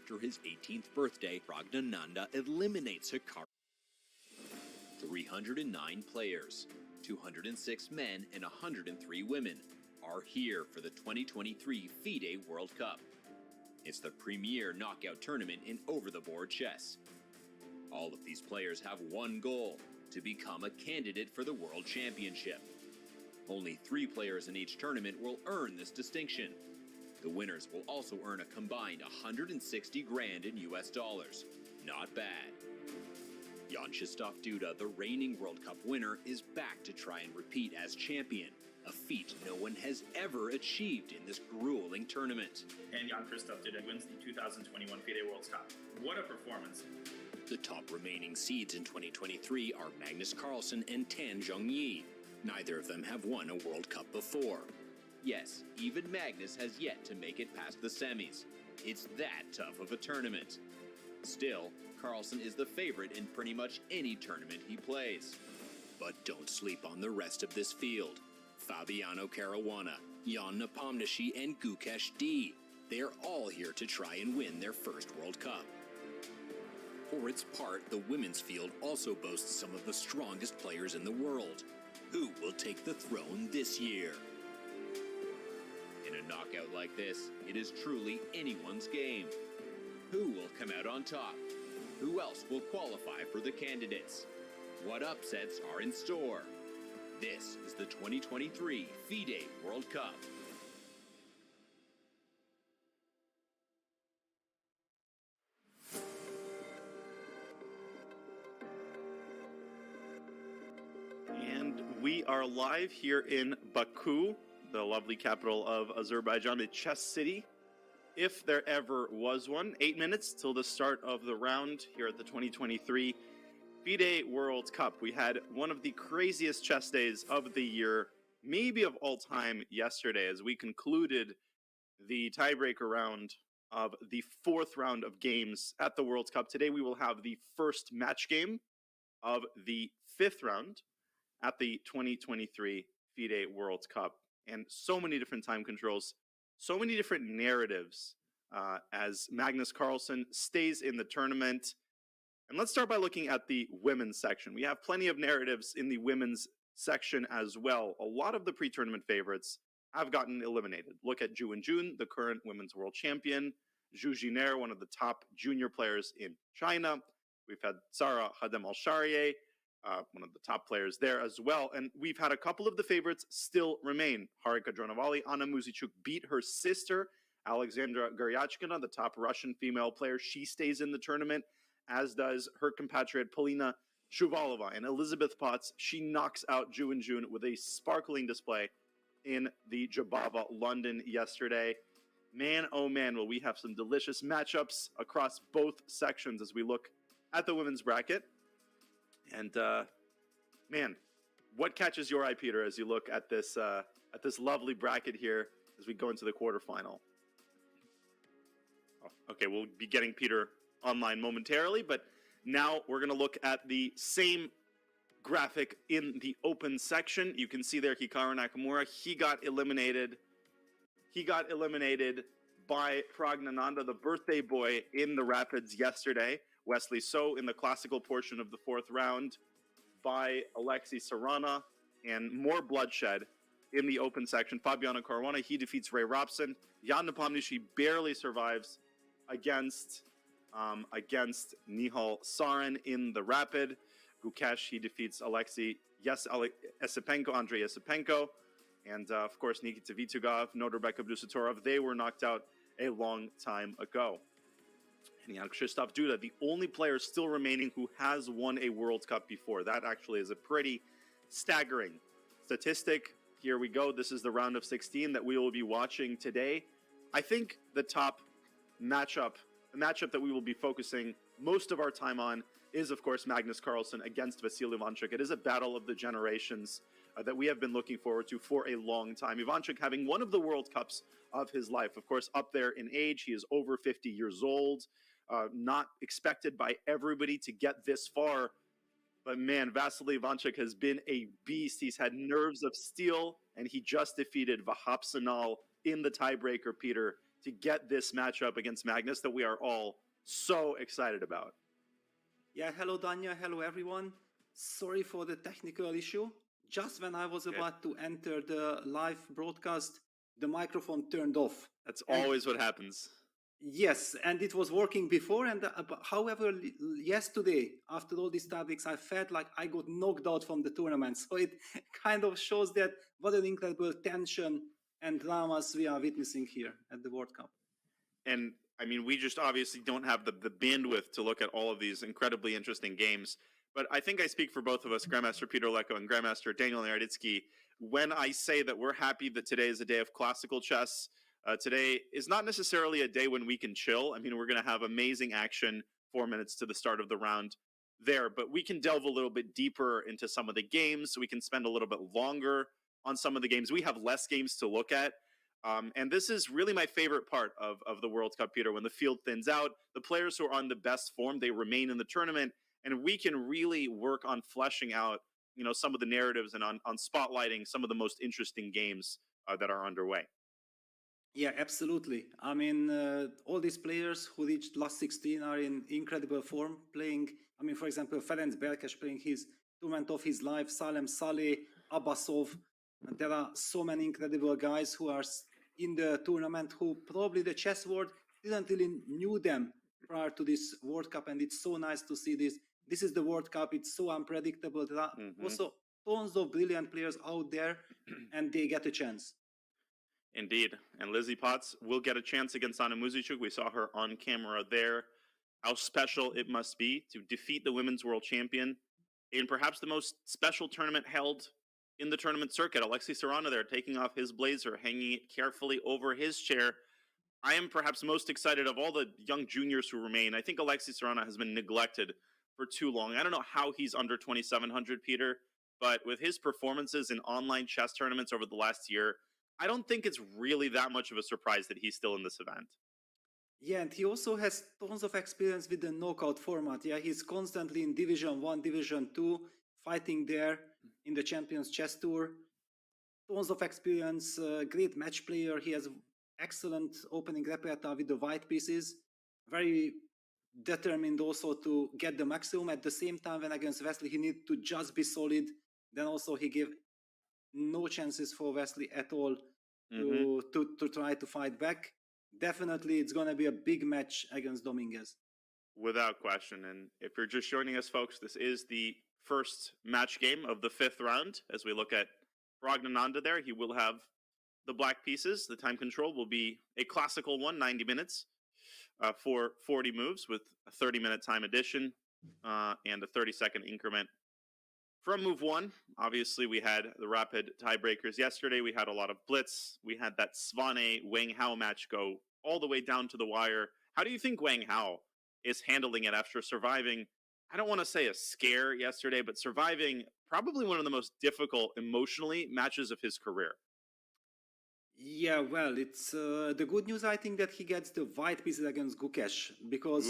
after his 18th birthday, Praggnanandhaa eliminates Hikaru. 309 players, 206 men and 103 women are here for the 2023 FIDE World Cup. It's the premier knockout tournament in over-the-board chess. All of these players have one goal: to become a candidate for the World Championship. Only 3 players in each tournament will earn this distinction. The winners will also earn a combined 160 grand in US dollars. Not bad. Vianchenslav Duda, the reigning World Cup winner, is back to try and repeat as champion, a feat no one has ever achieved in this grueling tournament. And Jan-Christoph Duda wins the 2021 FIDE World Cup. What a performance. The top remaining seeds in 2023 are Magnus Carlsen and Tan Zhongyi. Neither of them have won a World Cup before. Yes, even Magnus has yet to make it past the semis. It's that tough of a tournament. Still, Carlsen is the favorite in pretty much any tournament he plays. But don't sleep on the rest of this field. Fabiano Caruana, Jan Nepomniachtchi, and Gukesh D. They are all here to try and win their first World Cup. For its part, the women's field also boasts some of the strongest players in the world. Who will take the throne this year? In a knockout like this, it is truly anyone's game. Who will come out on top? Who else will qualify for the candidates? What upsets are in store? This is the 2023 FIDE World Cup. And we are live here in Baku, the lovely capital of Azerbaijan, a chess city, if there ever was one. 8 minutes till the start of the round here at the 2023 FIDE World Cup. We had one of the craziest chess days of the year, maybe of all time, yesterday, as we concluded the tiebreaker round of the 4th round of games at the World Cup. Today we will have the first match game of the 5th round at the 2023 FIDE World Cup. And so many different time controls, so many different narratives as Magnus Carlsen stays in the tournament. And let's start by looking at the women's section. We have plenty of narratives in the women's section as well. A lot of the pre-tournament favorites have gotten eliminated. Look at Zhu Wenjun, the current women's world champion. Zhu Jiner, one of the top junior players in China. We've had Sarah Hadem-Al-Sharieh, one of the top players there as well. And we've had a couple of the favorites still remain. Harika Dronovali, Anna Muzychuk beat her sister, Alexandra Guryachkina, the top Russian female player. She stays in the tournament, as does her compatriot Polina Shuvalova. And Elizabeth Potts, she knocks out Zhu Wenjun with a sparkling display in the Jabava London yesterday. Man, oh man, will we have some delicious matchups across both sections as we look at the women's bracket. And man, what catches your eye, Peter, as you look at this lovely bracket here as we go into the quarterfinal? Oh, okay, we'll be getting Peter online momentarily, but now we're going to look at the same graphic in the open section. You can see there Hikaru Nakamura. He got eliminated by Praggnanandhaa, the birthday boy, in the Rapids yesterday. Wesley So in the classical portion of the 4th round by Alexei Sarana, and more bloodshed in the open section. Fabiano Caruana, he defeats Ray Robson. Jan Nepomniachtchi barely survives against Nihal Sarin in the rapid. Gukesh, he defeats Andrei Yesipenko. And of course, Nikita Vitugov, Norbek Abdusatorov, they were knocked out a long time ago. And Jan-Christoph Duda, the only player still remaining who has won a World Cup before. That actually is a pretty staggering statistic. Here we go. This is the round of 16 that we will be watching today. I think the top matchup, the matchup that we will be focusing most of our time on is, of course, Magnus Carlsen against Vasily Ivanchuk. It is a battle of the generations that we have been looking forward to for a long time. Ivanchuk having one of the World Cups of his life, of course, up there in age. He is over 50 years old. Not expected by everybody to get this far. But man, Vasily Ivanchuk has been a beast. He's had nerves of steel, and he just defeated Vahap Sanal in the tiebreaker, Peter, to get this matchup against Magnus that we are all so excited about. Yeah, hello Danya, hello everyone. Sorry for the technical issue. Just when I was about to enter the live broadcast, the microphone turned off. That's always what happens. Yes, and it was working before. And however, yesterday, after all these topics, I felt like I got knocked out from the tournament. So it kind of shows that what an incredible tension and dramas we are witnessing here at the World Cup. And I mean, we just obviously don't have the bandwidth to look at all of these incredibly interesting games. But I think I speak for both of us, Grandmaster Peter Leko and Grandmaster Daniel Naroditsky, when I say that we're happy that today is a day of classical chess. Today is not necessarily a day when we can chill. I mean, we're going to have amazing action 4 minutes to the start of the round there, but we can delve a little bit deeper into some of the games. We can spend a little bit longer on some of the games. We have less games to look at. And this is really my favorite part of the World Cup, Peter. When the field thins out, the players who are on the best form, they remain in the tournament, and we can really work on fleshing out, you know, some of the narratives and on spotlighting some of the most interesting games that are underway. Yeah, absolutely. I mean, all these players who reached last 16 are in incredible form, playing, I mean, for example, Ferenc Berkes playing his tournament of his life, Salem Saleh, Abbasov. And there are so many incredible guys who are in the tournament who probably the chess world didn't really knew them prior to this World Cup. And it's so nice to see this. This is the World Cup. It's so unpredictable. There are also tons of brilliant players out there, and they get a chance. Indeed. And Lizzie Potts will get a chance against Anna Muzichuk. We saw her on camera there. How special it must be to defeat the women's world champion in perhaps the most special tournament held in the tournament circuit. Alexei Sarana there taking off his blazer, hanging it carefully over his chair. I am perhaps most excited of all the young juniors who remain. I think Alexei Sarana has been neglected for too long. I don't know how he's under 2,700, Peter, but with his performances in online chess tournaments over the last year, I don't think it's really that much of a surprise that he's still in this event. Yeah, and he also has tons of experience with the knockout format. Yeah, he's constantly in Division 1, Division 2, fighting there in the Champions Chess Tour. Tons of experience, great match player. He has excellent opening repertoire with the white pieces. Very determined also to get the maximum. At the same time, when against Wesley, he needed to just be solid. Then also he gave no chances for Wesley at all to try to fight back. Definitely, it's going to be a big match against Dominguez. Without question. And if you're just joining us, folks, this is the first match game of the 5th round. As we look at Pragnananda there, he will have the black pieces. The time control will be a classical one, 90 minutes for 40 moves with a 30-minute time addition and a 30-second increment. From move 1, obviously we had the rapid tiebreakers yesterday. We had a lot of blitz. We had that Svane Wang Hao match go all the way down to the wire. How do you think Wang Hao is handling it after surviving, I don't want to say a scare yesterday, but surviving probably one of the most difficult emotionally matches of his career? Yeah, well, it's the good news, I think, that he gets the white pieces against Gukesh, because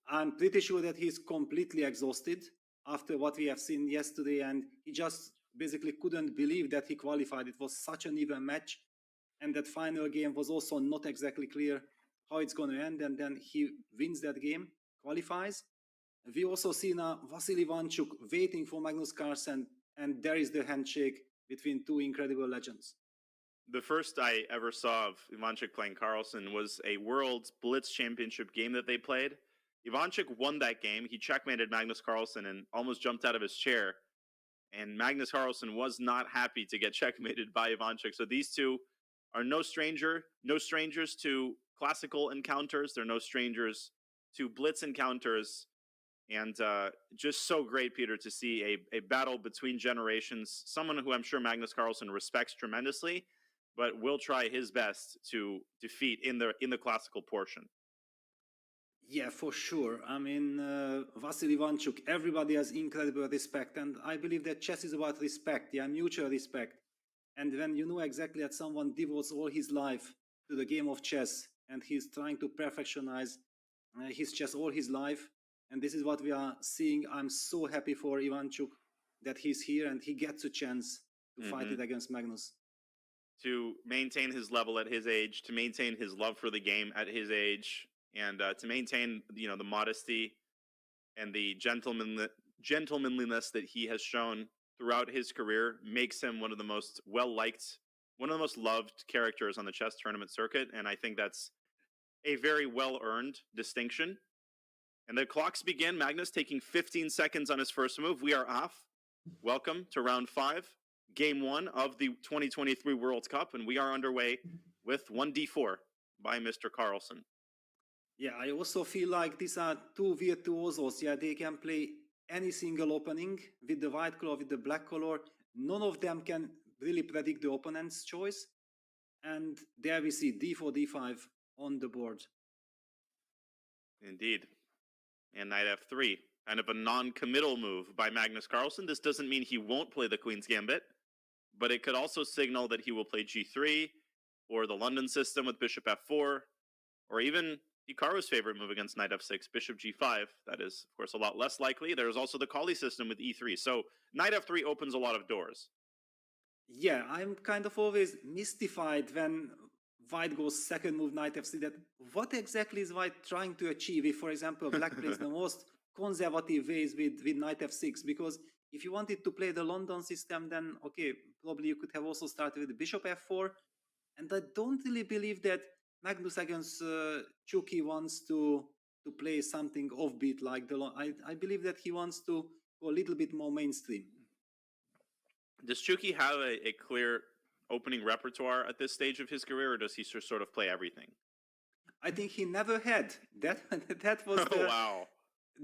I'm pretty sure that he's completely exhausted after what we have seen yesterday, and he just basically couldn't believe that he qualified. It was such an even match, and that final game was also not exactly clear how it's going to end, and then he wins that game, qualifies. We also see now Vasily Ivanchuk waiting for Magnus Carlsen, and there is the handshake between two incredible legends. The first I ever saw of Ivanchuk playing Carlsen was a World Blitz Championship game that they played. Ivanchuk won that game. He checkmated Magnus Carlsen and almost jumped out of his chair. And Magnus Carlsen was not happy to get checkmated by Ivanchuk. So these two are no strangers to classical encounters. They're no strangers to blitz encounters. And just so great, Peter, to see a battle between generations. Someone who I'm sure Magnus Carlsen respects tremendously, but will try his best to defeat in the classical portion. Yeah, for sure. I mean, Vasily Ivanchuk, everybody has incredible respect. And I believe that chess is about respect, yeah, mutual respect. And when you know exactly that someone devotes all his life to the game of chess, and he's trying to perfectionize his chess all his life, and this is what we are seeing. I'm so happy for Ivanchuk that he's here and he gets a chance to fight it against Magnus. to maintain his level at his age, to maintain his love for the game at his age, and to maintain, the modesty and the gentlemanliness that he has shown throughout his career makes him one of the most well-liked, one of the most loved characters on the chess tournament circuit, and I think that's a very well-earned distinction. And the clocks begin. Magnus taking 15 seconds on his first move. We are off. Welcome to round 5, game 1 of the 2023 World Cup, and we are underway with 1d4 by Mr. Carlsen. Yeah, I also feel like these are two virtuosos. Yeah, they can play any single opening with the white color, with the black color. None of them can really predict the opponent's choice. And there we see d4, d5 on the board. Indeed. And knight f3, kind of a non-committal move by Magnus Carlsen. This doesn't mean he won't play the Queen's Gambit, but it could also signal that he will play g3, or the London system with bishop f4, or even Hikaru's favorite move against knight f6, bishop g5. That is, of course, a lot less likely. There's also the Kali system with e3. So knight f3 opens a lot of doors. Yeah, I'm kind of always mystified when white goes second move, knight f3, that what exactly is white trying to achieve if, for example, black plays the most conservative ways with knight f6? Because if you wanted to play the London system, then okay, probably you could have also started with bishop f4. And I don't really believe that Magnus against Chucky wants to play something offbeat like I believe that he wants to go a little bit more mainstream. Does Chucky have a clear opening repertoire at this stage of his career, or does he sort of play everything? I think he never had. That was wow.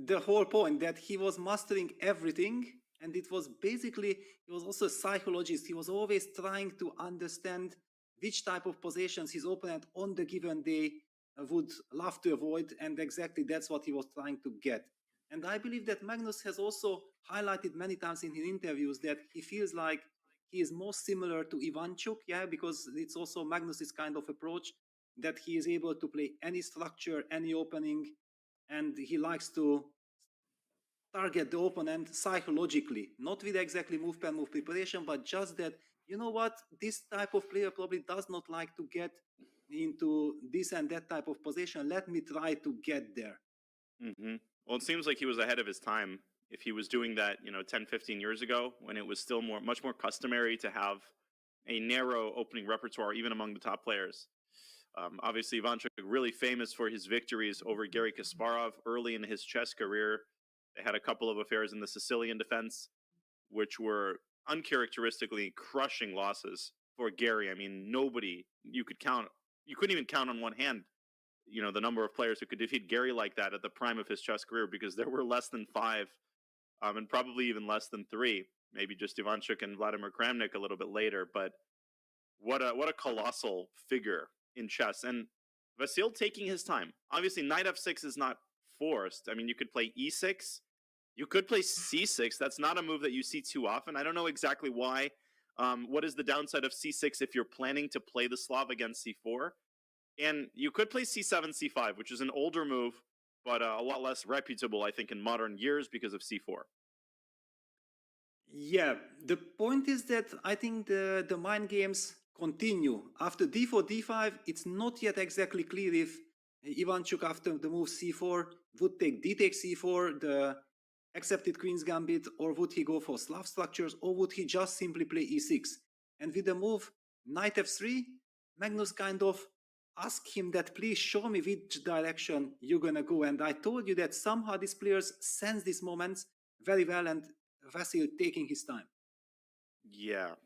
The whole point, that he was mastering everything. And it was basically, he was also a psychologist. He was always trying to understand which type of positions his opponent on the given day would love to avoid. And exactly that's what he was trying to get. And I believe that Magnus has also highlighted many times in his interviews that he feels like he is more similar to Ivanchuk, yeah, because it's also Magnus's kind of approach, that he is able to play any structure, any opening, and he likes to target the opponent psychologically, not with exactly move per move preparation, but just that, you know what, this type of player probably does not like to get into this and that type of position. Let me try to get there. Mm-hmm. Well, it seems like he was ahead of his time. If he was doing that, 10, 15 years ago, when it was still much more customary to have a narrow opening repertoire, even among the top players. Obviously, Ivanchuk really famous for his victories over Garry Kasparov early in his chess career. They had a couple of affairs in the Sicilian defense, which were uncharacteristically crushing losses for Garry. I mean, you couldn't even count on one hand, the number of players who could defeat Garry like that at the prime of his chess career, because there were less than 5. And probably even less than 3, maybe just Ivanchuk and Vladimir Kramnik a little bit later. But what a colossal figure in chess. And Vasil taking his time. Obviously, knight f6 is not forced. I mean, you could play e6. You could play c6. That's not a move that you see too often. I don't know exactly why. What is the downside of c6 if you're planning to play the Slav against c4? And you could play c7, c5, which is an older move, but a lot less reputable, I think, in modern years because of c4. Yeah, the point is that I think the mind games continue. After d4, d5, it's not yet exactly clear if Ivanchuk, after the move c4, would take d takes c4, the accepted Queen's Gambit, or would he go for Slav structures, or would he just simply play e6? And with the move knight f3, Magnus kind of ask him that, please show me which direction you're gonna go. And I told you that somehow these players sense these moments very well, and Vasil taking his time. Yeah.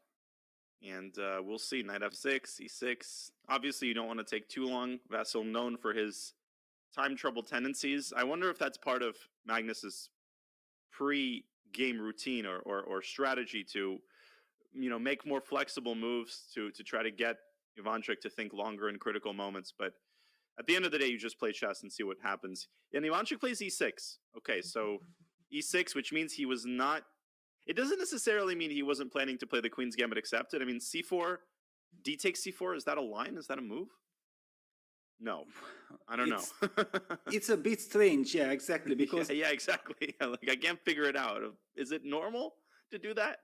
And we'll see. Knight f6, e6. Obviously, you don't want to take too long. Vasil known for his time trouble tendencies. I wonder if that's part of Magnus's pre-game routine or strategy to, make more flexible moves to try to get Ivanchuk to think longer in critical moments. But at the end of the day, you just play chess and see what happens. And Ivanchuk plays e6. Okay, so e6, which means he was not... It doesn't necessarily mean he wasn't planning to play the Queen's Gambit accepted. I mean, c4, d takes c4, is that a line? Is that a move? No, I don't know. It's a bit strange, yeah, exactly, because... Yeah, exactly. Like, I can't figure it out. Is it normal to do that?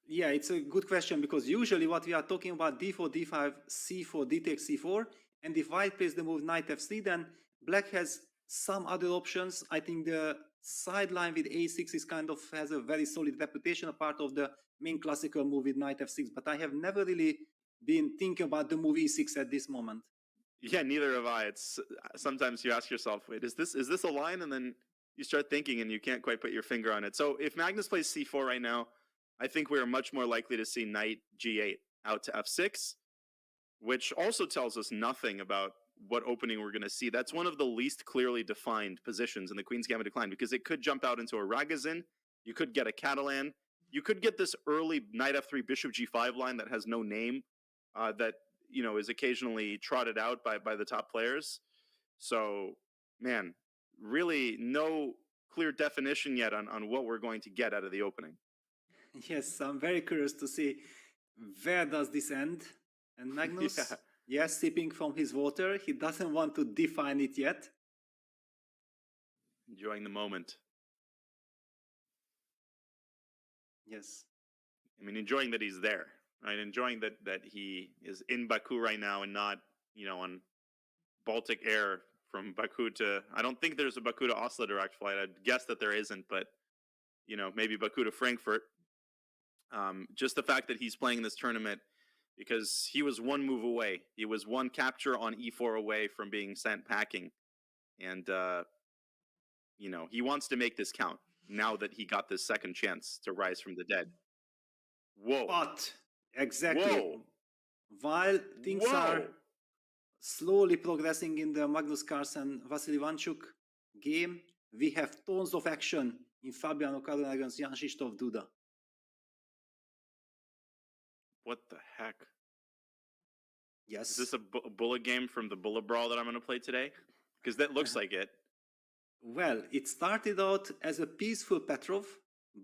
Yeah, it's a good question because usually what we are talking about d4, d5, c4, d takes c4, and if white plays the move knight f3, then black has some other options. I think the sideline with a6 is kind of has a very solid reputation, a part of the main classical move with knight f6, but I have never really been thinking about the move e6 at this moment. Yeah, neither have I. It's sometimes you ask yourself, wait, is this a line? And then you start thinking and you can't quite put your finger on it. So if Magnus plays c4 right now, I think we are much more likely to see knight g8 out to f6, which also tells us nothing about what opening we're going to see. That's one of the least clearly defined positions in the Queen's Gambit decline, because it could jump out into a Ragozin, you could get a Catalan, you could get this early knight f3 bishop g5 line that has no name, that is occasionally trotted out by the top players. So, man, really no clear definition yet on what we're going to get out of the opening. Yes, I'm very curious to see where does this end. And Magnus, yes, sipping from his water. He doesn't want to define it yet. Enjoying the moment. Yes. I mean, enjoying that he's there, right? Enjoying that he is in Baku right now and not, on Baltic Air from Baku to... I don't think there's a Baku to Oslo direct flight. I'd guess that there isn't, but, maybe Baku to Frankfurt. Just the fact that he's playing this tournament, because he was one move away. He was one capture on e4 away from being sent packing. And, he wants to make this count now that he got this second chance to rise from the dead. Whoa. But, exactly. Whoa. While things are slowly progressing in the Magnus Carlsen Vasily Ivanchuk game, we have tons of action in Fabiano Caruana against Jan Krzysztof Duda. What the heck? Yes. Is this a bullet game from the bullet brawl that I'm going to play today? Because that looks like it. Well, it started out as a peaceful Petrov,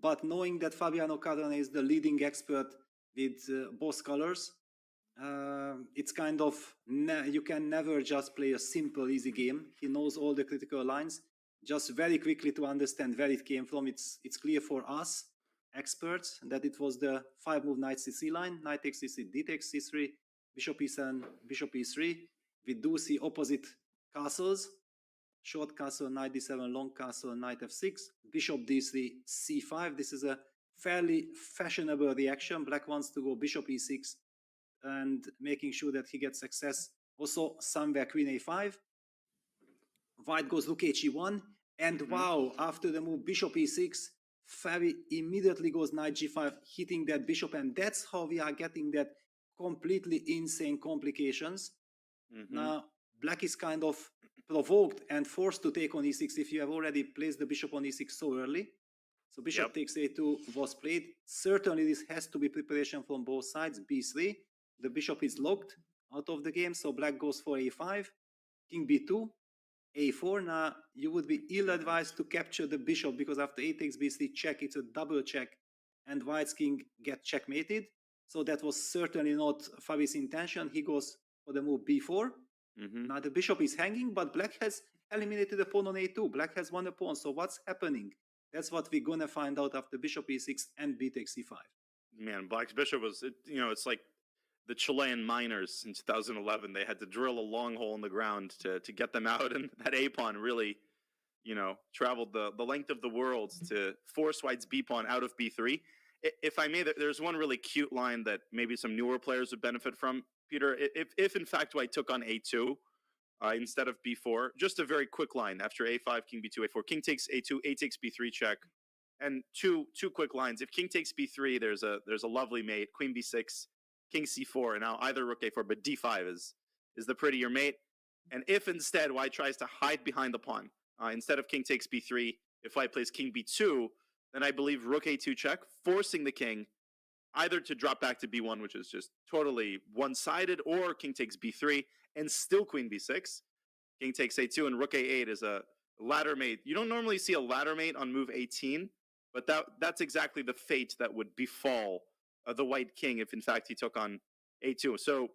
but knowing that Fabiano Caruana is the leading expert with both colors, it's kind of, you can never just play a simple, easy game. He knows all the critical lines. Just very quickly to understand where it came from, it's clear for us, experts, that it was the 5-move knight c3 line, knight takes c3, d takes c3, bishop e7, bishop e3. We do see opposite castles, short castle, knight d7, long castle, knight f6, bishop d3, c5. This is a fairly fashionable reaction. Black wants to go bishop e6 and making sure that he gets success. Also, somewhere queen a5. White goes rook h1, and wow, after the move bishop e6, Fabi immediately goes knight g5, hitting that bishop, and that's how we are getting that completely insane complications. Now, black is kind of provoked and forced to take on e6 if you have already placed the bishop on e6 so early. So bishop takes a2 was played. Certainly this has to be preparation from both sides. b3, the bishop is locked out of the game, so black goes for a5, king b2, a4. Now you would be ill-advised to capture the bishop, because after a takes b3 check, it's a double check, and white's king get checkmated. So that was certainly not Fabi's intention. He goes for the move b4. Now the bishop is hanging, but black has eliminated the pawn on a2. Black has won a pawn. So what's happening? That's what we're gonna find out after bishop e6 and b takes c5. Man, black's bishop was, it's like the Chilean miners in 2011. They had to drill a long hole in the ground to get them out, and that a pawn really, traveled the length of the world to force white's b pawn out of b3. If I may, there's one really cute line that maybe some newer players would benefit from, Peter. If in fact white took on a2 instead of b4, just a very quick line after a5, king b2, a4, king takes a2, a takes b3 check, and two quick lines. If king takes b3, there's a lovely mate, queen b6, king c4, and now either rook a4, but d5 is the prettier mate. And if instead white tries to hide behind the pawn, instead of king takes b3, if white plays king b2, then I believe rook a2 check, forcing the king either to drop back to b1, which is just totally one-sided, or king takes b3, and still queen b6. King takes a2, and rook a8 is a ladder mate. You don't normally see a ladder mate on move 18, but that's exactly the fate that would befall the white king if, in fact, he took on a2. So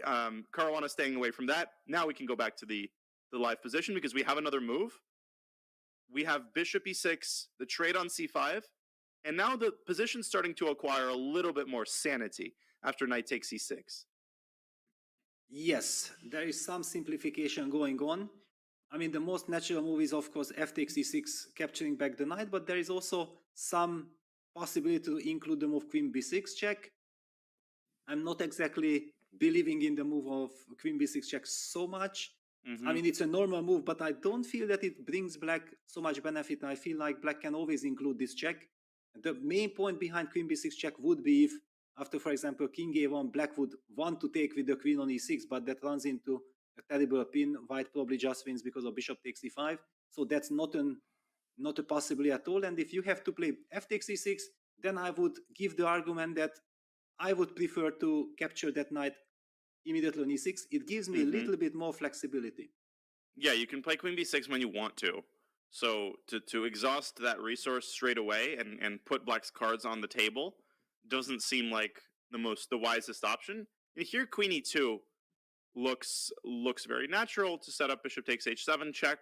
Caruana staying away from that. Now we can go back to the live position, because we have another move. We have bishop e6, the trade on c5, And now the position's starting to acquire a little bit more sanity after knight takes e6. Yes, there is some simplification going on. I mean, the most natural move is, of course, f takes e6, capturing back the knight, but there is also some possibility to include the move queen b6 check. I'm not exactly believing in the move of queen b6 check so much. I mean, it's a normal move, but I don't feel that it brings black so much benefit. I feel like black can always include this check. The main point behind queen b6 check would be if, after, for example, king a1, black would want to take with the queen on e6, but that runs into a terrible pin. White probably just wins because of bishop takes e5. So that's not a possibility at all. And if you have to play f takes e6, then I would give the argument that I would prefer to capture that knight immediately on e6. It gives me a little bit more flexibility. Yeah, you can play queen b6 when you want to. So to exhaust that resource straight away and put black's cards on the table doesn't seem like the wisest option. And here queen e2 looks very natural to set up bishop takes h7 check.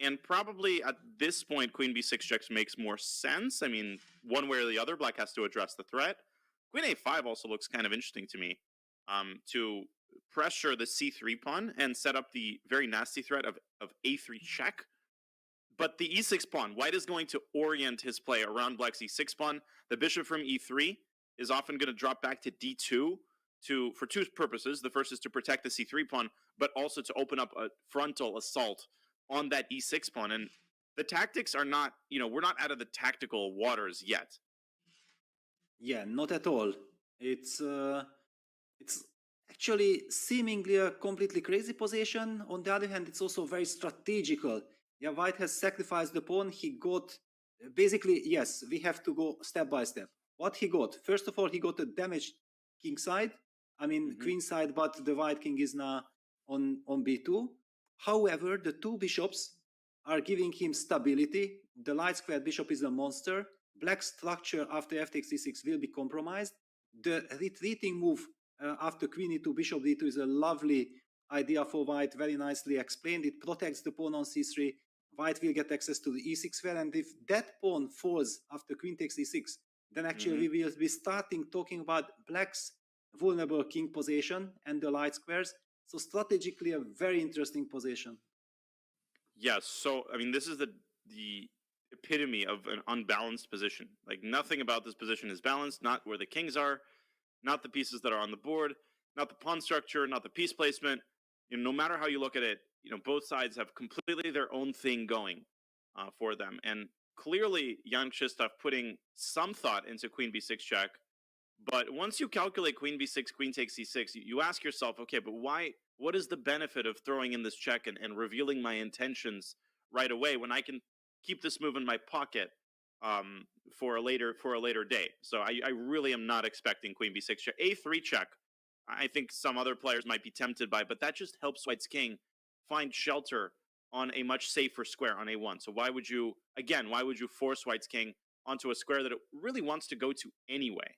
And probably at this point, queen b6 checks makes more sense. I mean, one way or the other, black has to address the threat. Queen a5 also looks kind of interesting to me, to pressure the c3 pawn and set up the very nasty threat of a3 check. But the e6 pawn, white is going to orient his play around black's e6 pawn. The bishop from e3 is often going to drop back to d2 for two purposes. The first is to protect the c3 pawn, but also to open up a frontal assault on that e6 pawn. And the tactics are not, we're not out of the tactical waters yet. Yeah, not at all. It's actually seemingly a completely crazy position. On the other hand, it's also very strategical. Yeah, white has sacrificed the pawn. He got, basically, yes, we have to go step by step. What he got? First of all, he got a damaged king side. I mean, queen side, but the white king is now on b2. However, the two bishops are giving him stability. The light squared bishop is a monster. Black's structure after f takes e6 will be compromised. The retreating move after queen e2, bishop d2 is a lovely idea for white, very nicely explained. It protects the pawn on c3. White will get access to the e6 square, and if that pawn falls after queen takes e6, then actually we will be starting talking about black's vulnerable king position and the light squares. So strategically, a very interesting position. Yes, so I mean, this is the epitome of an unbalanced position. Like, nothing about this position is balanced, not where the kings are, not the pieces that are on the board, not the pawn structure, not the piece placement. No matter how you look at it, both sides have completely their own thing going for them. And clearly, Jan Krzysztof putting some thought into queen b6 check. But once you calculate queen b6, queen takes c6, you ask yourself, okay, but why? What is the benefit of throwing in this check and revealing my intentions right away when I can keep this move in my pocket for a later day? So I really am not expecting queen b6 check. a3 check, I think some other players might be tempted by, but that just helps white's king find shelter on a much safer square on a1. So why would you force white's king onto a square that it really wants to go to anyway?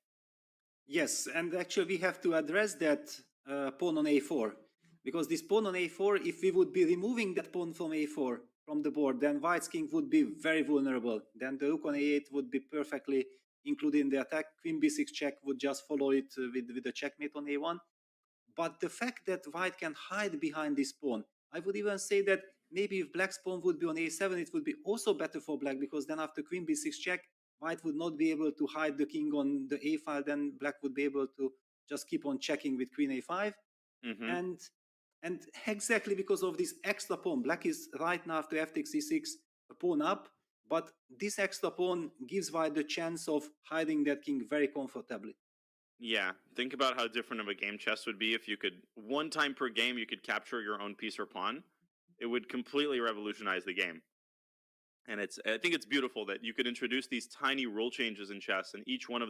Yes, and actually we have to address that pawn on a4, because this pawn on a4, if we would be removing that pawn from a4 from the board, then white's king would be very vulnerable. Then the rook on a8 would be perfectly included in the attack. Queen b6 check would just follow it with the checkmate on a1. But the fact that white can hide behind this pawn, I would even say that maybe if black's pawn would be on a7, it would be also better for black, because then after queen b6 check, white would not be able to hide the king on the a file. Then black would be able to just keep on checking with queen a5. And exactly because of this extra pawn, black is right now after f takes e6 a pawn up, but this extra pawn gives white the chance of hiding that king very comfortably. Yeah, think about how different of a game chess would be if you could, one time per game, you could capture your own piece or pawn. It would completely revolutionize the game. And I think it's beautiful that you could introduce these tiny rule changes in chess, and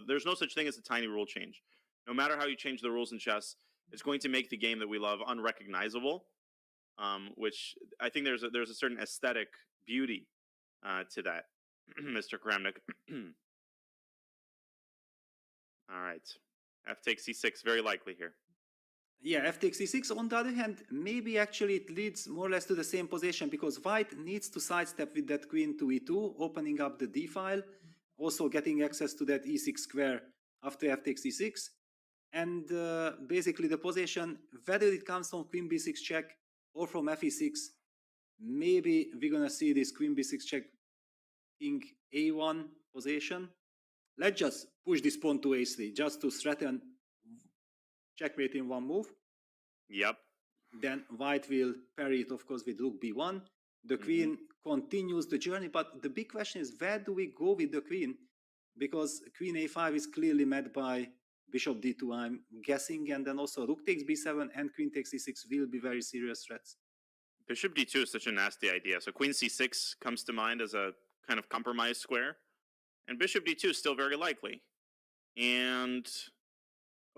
there's no such thing as a tiny rule change. No matter how you change the rules in chess, it's going to make the game that we love unrecognizable, which I think there's a certain aesthetic beauty to that, Mr. Kramnik. All right. F takes c6, very likely here. Yeah, f takes e6. On the other hand, maybe actually it leads more or less to the same position, because white needs to sidestep with that queen to e2, opening up the d file. also getting access to that e6 square after f takes e6. And basically the position, whether it comes from queen b6 check or from fe6, maybe we're gonna see this queen b6 check king a1 position. Let's just push this pawn to a3 just to threaten checkmate in one move. Yep. Then white will parry it, of course, with rook b1. The queen continues the journey, but the big question is, where do we go with the queen? Because queen a5 is clearly met by bishop d2, I'm guessing, and then also rook takes b7 and queen takes e6 will be very serious threats. Bishop d2 is such a nasty idea. So queen c6 comes to mind as a kind of compromise square. And bishop d2 is still very likely. And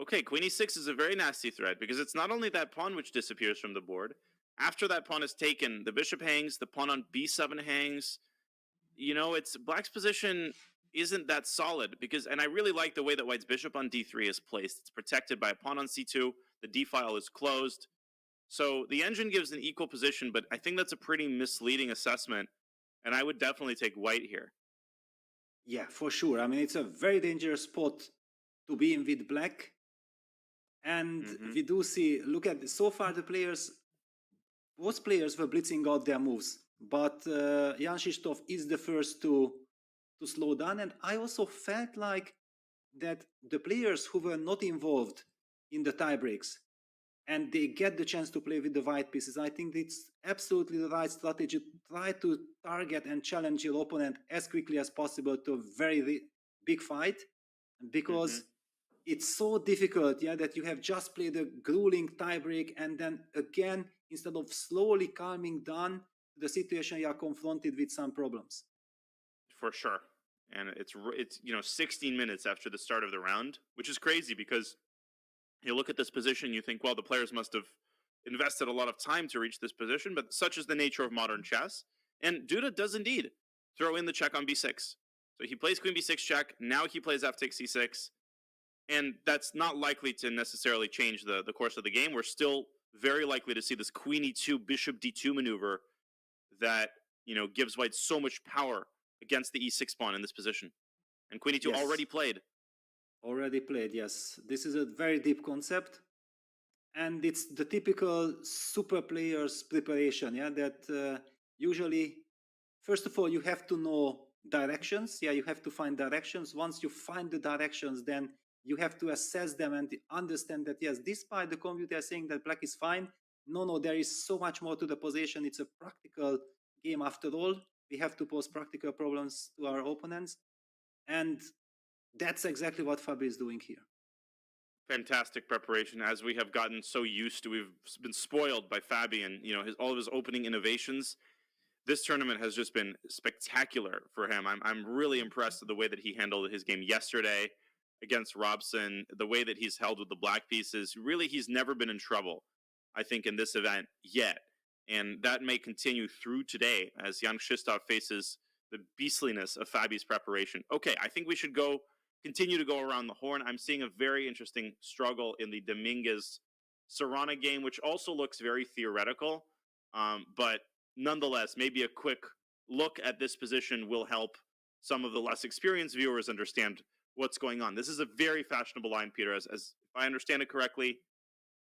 okay, queen e6 is a very nasty threat because it's not only that pawn which disappears from the board. After that pawn is taken, the bishop hangs, the pawn on b7 hangs. You know, it's black's position isn't that solid because, and I really like the way that white's bishop on d3 is placed. It's protected by a pawn on c2. The d file is closed. So the engine gives an equal position, but I think that's a pretty misleading assessment. And I would definitely take white here. Yeah, for sure. I mean, it's a very dangerous spot to be in with black. And we do see, look at this. So far the players, both players were blitzing out their moves. But Jan Krzysztof is the first to slow down. And I also felt like that the players who were not involved in the tie breaks, and they get the chance to play with the white pieces, I think it's absolutely the right strategy. Try to target and challenge your opponent as quickly as possible to a very big fight, because it's so difficult, yeah, that you have just played a grueling tiebreak, and then again, instead of slowly calming down the situation, you are confronted with some problems. For sure. And it's 16 minutes after the start of the round, which is crazy because you look at this position, you think, well, the players must have invested a lot of time to reach this position, but such is the nature of modern chess. And Duda does indeed throw in the check on b6. So he plays queen b6 check, now he plays f takes c6, and that's not likely to necessarily change the course of the game. We're still very likely to see this queen e2, bishop d2 maneuver that, gives white so much power against the e6 pawn in this position. And queen e2 already played. Already played, yes. This is a very deep concept. And it's the typical super player's preparation, yeah, that usually, first of all, you have to know directions. Yeah, you have to find directions. Once you find the directions, then you have to assess them and understand that, yes, despite the computer saying that black is fine, no, there is so much more to the position. It's a practical game after all. We have to pose practical problems to our opponents. And that's exactly what Fabi is doing here. Fantastic preparation, as we have gotten so used to. We've been spoiled by Fabi and all of his opening innovations. This tournament has just been spectacular for him. I'm really impressed with the way that he handled his game yesterday against Robson, the way that he's held with the black pieces. Really, he's never been in trouble, I think, in this event yet. And that may continue through today as Jan Krzysztof faces the beastliness of Fabi's preparation. Okay, I think we should continue to go around the horn. I'm seeing a very interesting struggle in the Dominguez Serrana game, which also looks very theoretical. But nonetheless, maybe a quick look at this position will help some of the less experienced viewers understand what's going on. This is a very fashionable line, Peter, as if I understand it correctly.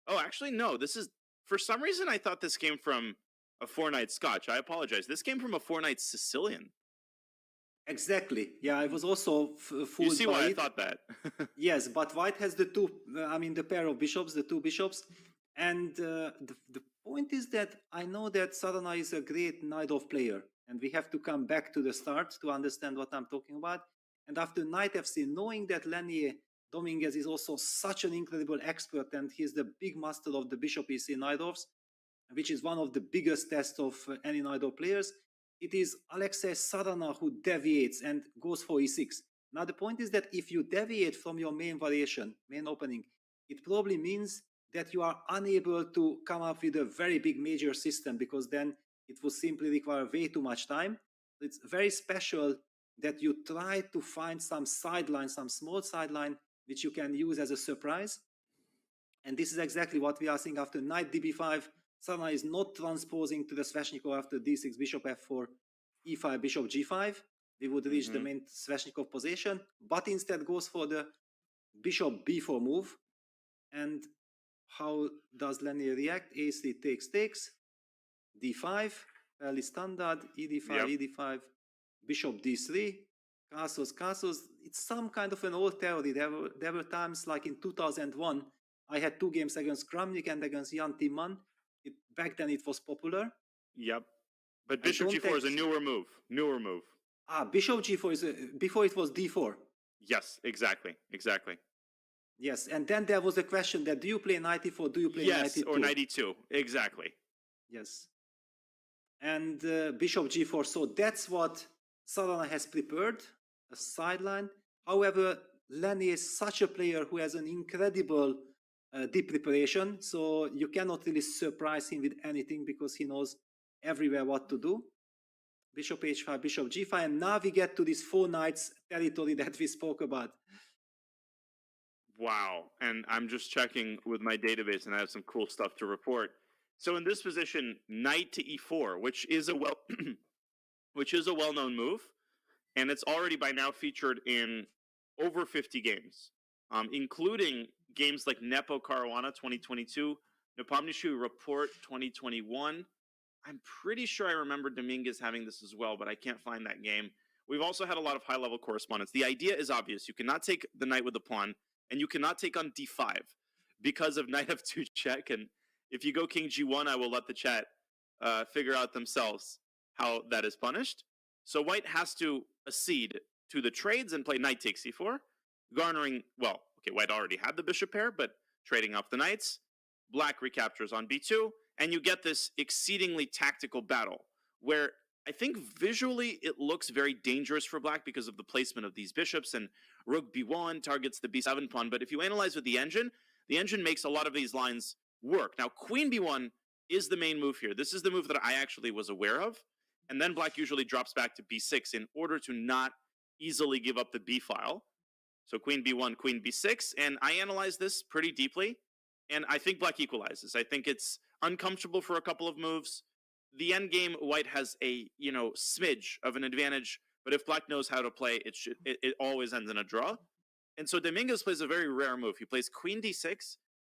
Oh, actually, no, this is, for some reason, I thought this came from a 4-night Scotch. I apologize. This came from a 4-night Sicilian. Exactly. Yeah, I was also fooled by it. You see why I thought that? Yes, but white has the the pair of bishops, the two bishops. And the point is that I know that Serrana is a great knight-off player. And we have to come back to the start to understand what I'm talking about. And after knight FC, knowing that Lenier Dominguez is also such an incredible expert, and he's the big master of the bishop EC knight-offs, which is one of the biggest tests of any knight-off players, it is Alexei Serrana who deviates and goes for e6. Now the point is that if you deviate from your main variation, main opening, it probably means that you are unable to come up with a very big major system, because then it will simply require way too much time. It's very special that you try to find some sideline, some small sideline, which you can use as a surprise. And this is exactly what we are seeing after knight db5. Serrana is not transposing to the Sveshnikov after d6, bishop f4, e5, bishop g5. we would reach the main Sveshnikov position, but instead goes for the bishop b4 move. And how does Lenny react? a3 takes, d5, fairly standard, ed5, ed5, bishop d3, castles. It's some kind of an old theory. There were times like in 2001, I had 2 games against Kramnik and against Jan Timman. Back then it was popular. Yep. But bishop g4 is a newer move. Bishop g4 is before it was d4. Yes, exactly. Yes, and then there was a question that do you play knight e4, do you play knight e2? Yes, or knight e2, exactly. Yes. And bishop g4, so that's what Caruana has prepared, a sideline. However, Lenny is such a player who has an incredible deep preparation, so you cannot really surprise him with anything because he knows everywhere what to do. Bishop h5, bishop g5, and now we get to this 4 knights territory that we spoke about. Wow, and I'm just checking with my database and I have some cool stuff to report. So in this position, knight to e4, which is a well-known move, and it's already by now featured in over 50 games, including games like Nepo Caruana 2022, Nepomniachtchi Report 2021. I'm pretty sure I remember Dominguez having this as well, but I can't find that game. We've also had a lot of high-level correspondence. The idea is obvious. You cannot take the knight with the pawn, and you cannot take on d5 because of knight f2 check. And if you go king g1, I will let the chat figure out themselves how that is punished. So white has to accede to the trades and play knight takes e4, garnering, well, okay, white already had the bishop pair, but trading off the knights. Black recaptures on b2, and you get this exceedingly tactical battle where I think visually it looks very dangerous for black because of the placement of these bishops, and rook b1 targets the b7 pawn. But if you analyze with the engine makes a lot of these lines work. Now, queen b1 is the main move here. This is the move that I actually was aware of. And then black usually drops back to b6 in order to not easily give up the b file. So queen b1, queen b6. And I analyzed this pretty deeply. And I think black equalizes. I think it's uncomfortable for a couple of moves. The endgame, white has a, smidge of an advantage. But if black knows how to play, it always ends in a draw. And so Dominguez plays a very rare move. He plays queen d6.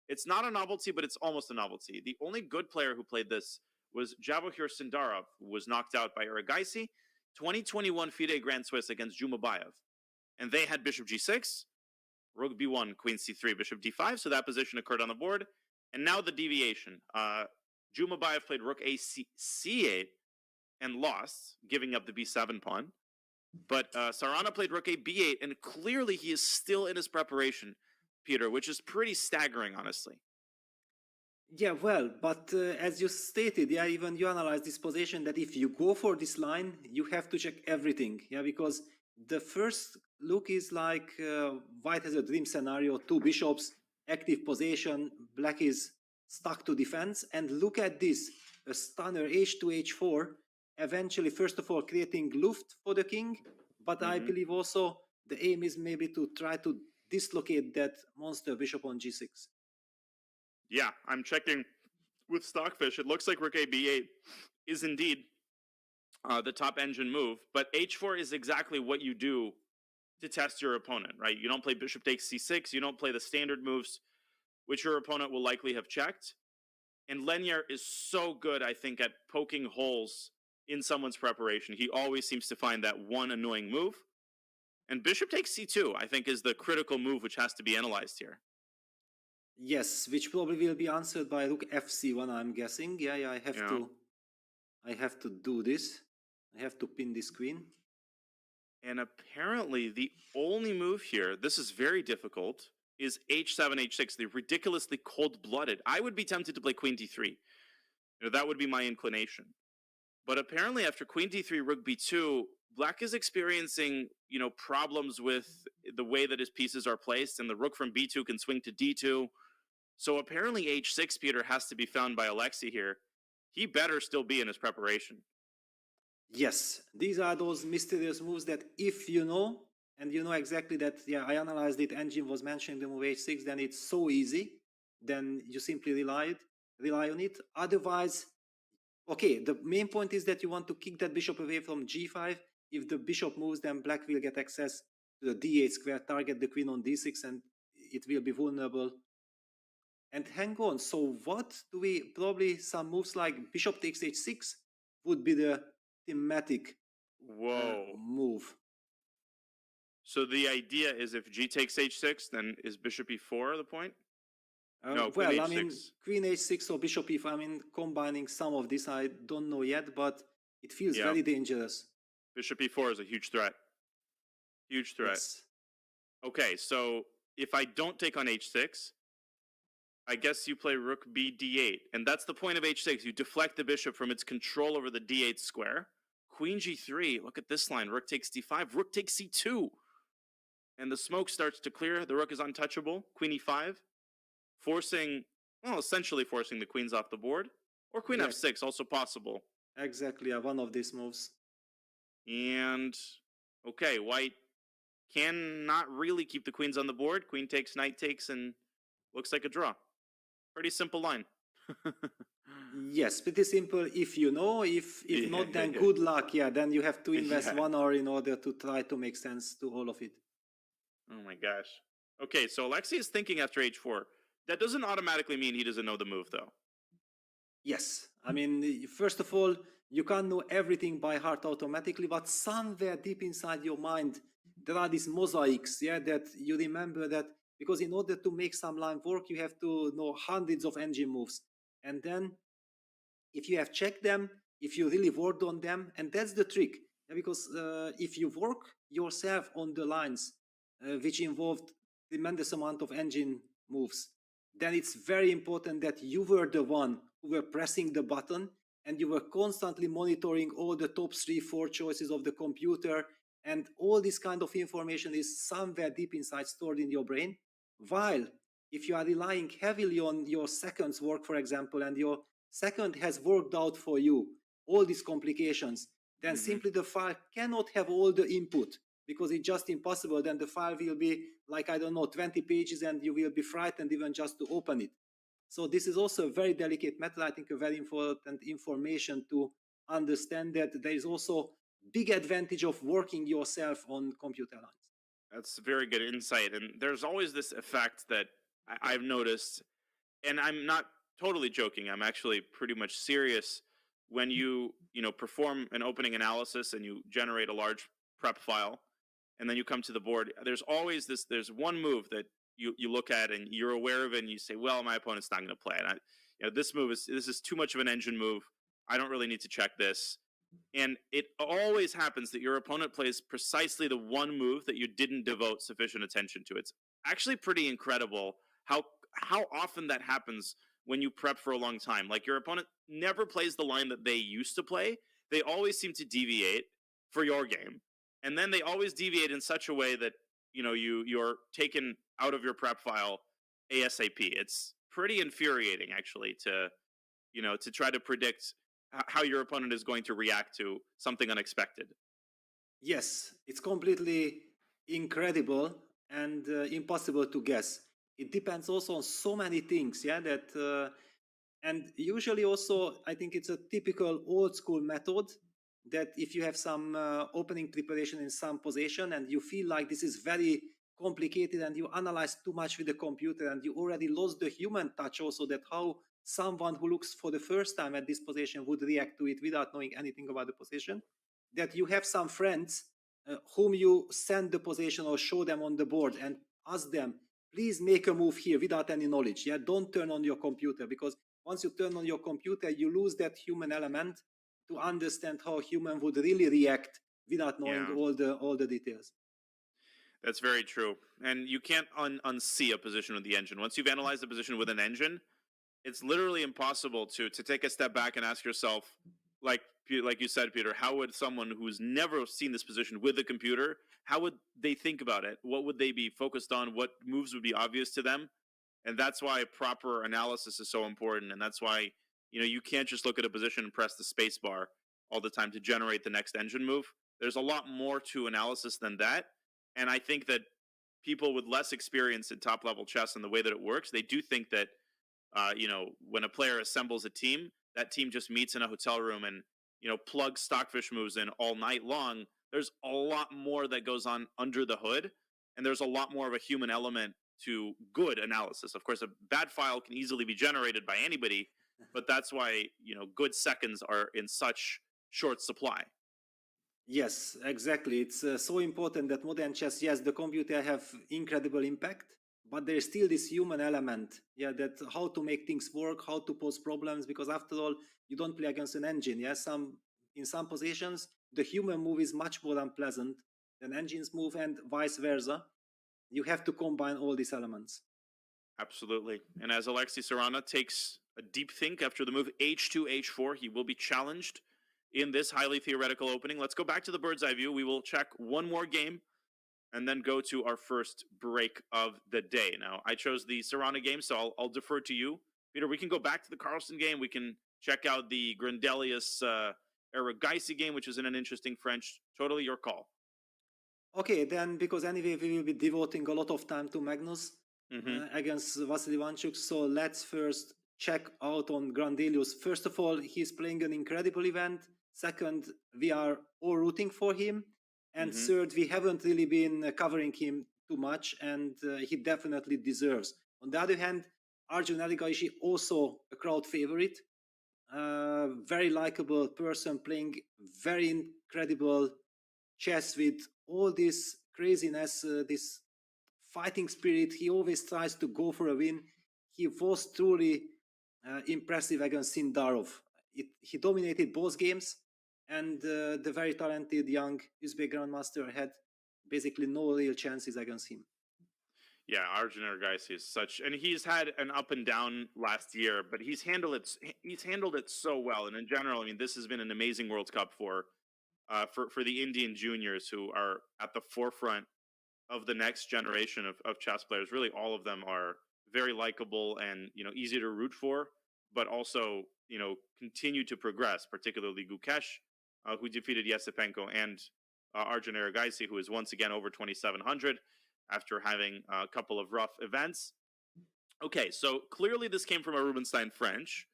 It's not a novelty, but it's almost a novelty. The only good player who played this was Javohir Sindarov, who was knocked out by Erigaisi, 2021 FIDE Grand Swiss against Jumabayev. And they had bishop g6, rook b1, queen c3, bishop d5, so that position occurred on the board. And now the deviation. Jumabayev played rook c8 and lost, giving up the b7 pawn. But Caruana played rook a b8, and clearly he is still in his preparation, Peter, which is pretty staggering, honestly. Yeah, well, but as you stated, even you analyze this position that if you go for this line, you have to check everything, because the first look is like white has a dream scenario, 2 bishops, active position, black is stuck to defense, and look at this, a stunner h2, h4, eventually, first of all, creating luft for the king, but I believe also the aim is maybe to try to dislocate that monster bishop on g6. Yeah, I'm checking with Stockfish. It looks like rook a b8 is indeed the top engine move, but h4 is exactly what you do to test your opponent, right? You don't play bishop takes c6, you don't play the standard moves, which your opponent will likely have checked. And Lenier is so good, I think, at poking holes in someone's preparation. He always seems to find that one annoying move. And bishop takes c2, I think, is the critical move which has to be analyzed here. Yes, which probably will be answered by rook fc1, I'm guessing. I have to do this. I have to pin this queen. And apparently the only move here, this is very difficult, is h7, h6, the ridiculously cold-blooded. I would be tempted to play queen d3. That would be my inclination. But apparently after queen d3, rook b2, black is experiencing, problems with the way that his pieces are placed, and the rook from b2 can swing to d2. So apparently h6, Peter, has to be found by Alexei here. He better still be in his preparation. Yes, these are those mysterious moves that if you know, and you know exactly that, I analyzed it, engine was mentioning the move h6, then it's so easy, then you simply rely on it. Otherwise, okay, the main point is that you want to kick that bishop away from g5. if the bishop moves, then black will get access to the d8 square, target the queen on d6, and it will be vulnerable. And hang on, so what do we, probably some moves like bishop takes h6 would be the thematic move. So the idea is if g takes h6, then is bishop e4 the point? No, queen well, h6. I mean, queen h6 or bishop e4, I mean, combining some of this, I don't know yet, but it feels very dangerous. Bishop e4 is a huge threat. Huge threat. Yes. Okay, so if I don't take on h6, I guess you play rook b d8, and that's the point of h6. You deflect the bishop from its control over the d8 square. Queen g3, look at this line, rook takes d5, rook takes c2. And the smoke starts to clear, the rook is untouchable, queen e5, forcing, well, essentially forcing the queens off the board. Or queen f6, also possible. Exactly, one of these moves. And, okay, white cannot really keep the queens on the board. Queen takes, knight takes, and looks like a draw. Pretty simple line. Yes, pretty simple if you know. If not, then good luck. Yeah, then you have to invest 1 hour in order to try to make sense to all of it. Oh my gosh. Okay, so Alexei is thinking after h4. That doesn't automatically mean he doesn't know the move, though. Yes. I mean, first of all, you can't know everything by heart automatically, but somewhere deep inside your mind, there are these mosaics, that you remember that, because in order to make some line work, you have to know hundreds of engine moves. And then if you have checked them, if you really worked on them, and that's the trick, because if you work yourself on the lines, which involved tremendous amount of engine moves, then it's very important that you were the one who were pressing the button and you were constantly monitoring all the top 3-4 choices of the computer, and all this kind of information is somewhere deep inside stored in your brain. While if you are relying heavily on your second's work, for example, and your second has worked out for you all these complications, then simply the file cannot have all the input, because it's just impossible. Then the file will be like, I don't know, 20 pages, and you will be frightened even just to open it. So this is also a very delicate matter. I think a very important information to understand, that there is also big advantage of working yourself on computer lines. That's very good insight. And there's always this effect that I've noticed, and I'm not totally joking, I'm actually pretty much serious. When you perform an opening analysis and you generate a large prep file, and then you come to the board, there's always there's one move that you look at and you're aware of it, and you say, well, my opponent's not going to play it. This is too much of an engine move. I don't really need to check this. And it always happens that your opponent plays precisely the one move that you didn't devote sufficient attention to. It's actually pretty incredible how often that happens when you prep for a long time. Like, your opponent never plays the line that they used to play. They always seem to deviate for your game. And then they always deviate in such a way that, you're taken out of your prep file ASAP. It's pretty infuriating, actually, to try to predict how your opponent is going to react to something unexpected. Yes, it's completely incredible and impossible to guess. It depends also on so many things, and usually also, I think it's a typical old school method that if you have some opening preparation in some position and you feel like this is very complicated and you analyze too much with the computer and you already lost the human touch also, that how someone who looks for the first time at this position would react to it without knowing anything about the position, that you have some friends whom you send the position or show them on the board and ask them, please make a move here without any knowledge. Don't turn on your computer, because once you turn on your computer, you lose that human element to understand how human would really react without knowing all the details. That's very true. And you can't unsee a position with the engine. Once you've analyzed the position with an engine, it's literally impossible to take a step back and ask yourself, like you said, Peter, how would someone who's never seen this position with a computer, how would they think about it? What would they be focused on? What moves would be obvious to them? And that's why proper analysis is so important. And that's why, you can't just look at a position and press the space bar all the time to generate the next engine move. There's a lot more to analysis than that. And I think that people with less experience in top-level chess and the way that it works, they do think that, when a player assembles a team, that team just meets in a hotel room and, plugs stockfish moves in all night long. there's a lot more that goes on under the hood, and there's a lot more of a human element to good analysis. Of course, a bad file can easily be generated by anybody, but that's why, good seconds are in such short supply. Yes, exactly. It's so important that modern chess, yes, the computer have incredible impact, but there's still this human element, that how to make things work, how to pose problems, because after all, you don't play against an engine. In some positions, the human move is much more unpleasant than engines move, and vice versa. You have to combine all these elements. Absolutely. And as Alexei Caruana takes a deep think after the move h2, h4, he will be challenged in this highly theoretical opening. Let's go back to the bird's eye view. We will check one more game and then go to our first break of the day. Now, I chose the Caruana game, so I'll defer to you. Peter, we can go back to the Carlsen game. We can check out the Grandelius Eragaisi game, which is in an interesting French. Totally your call. Okay, then, because anyway, we will be devoting a lot of time to Magnus against Vasily Ivanchuk. So let's first check out on Grandelius. First of all, he's playing an incredible event. Second, we are all rooting for him. And third, we haven't really been covering him too much, and he definitely deserves. On the other hand, Arjun Eragaisi, also a crowd favorite. Very likable person playing very incredible chess with all this craziness, this fighting spirit. He always tries to go for a win. He was truly impressive against Sindarov. He dominated both games, and the very talented young Uzbek grandmaster had basically no real chances against him. Yeah, Arjun Eragaisi is such, and he's had an up and down last year, but he's handled it so well. And in general, I mean, this has been an amazing World Cup for the Indian juniors, who are at the forefront of the next generation of chess players. Really, all of them are very likable and easy to root for, but also continue to progress. Particularly Gukesh, who defeated Yesipenko, and Arjun Eragaisi, who is once again over 2,700 after having a couple of rough events. Okay, so clearly this came from a Rubinstein French.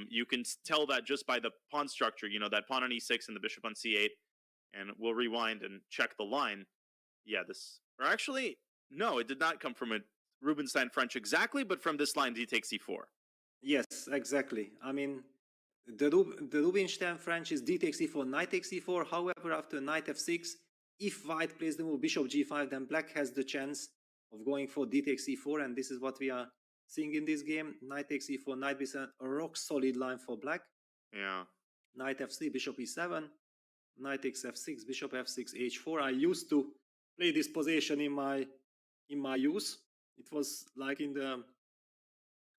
You can tell that just by the pawn structure, that pawn on e6 and the bishop on c8. And we'll rewind and check the line. Yeah, or actually, no, it did not come from a Rubinstein French exactly, but from this line, d takes e4. Yes, exactly. I mean, the Rubinstein French is d takes e4, knight takes e4. However, after knight f6, if white plays the move bishop g5, then black has the chance of going for d takes e4, and this is what we are seeing in this game. Knight takes e4, knight b7, a rock solid line for black. Yeah. Knight f3, bishop e7, knight takes f6, bishop f6, h4. I used to play this position in my youth. It was like in the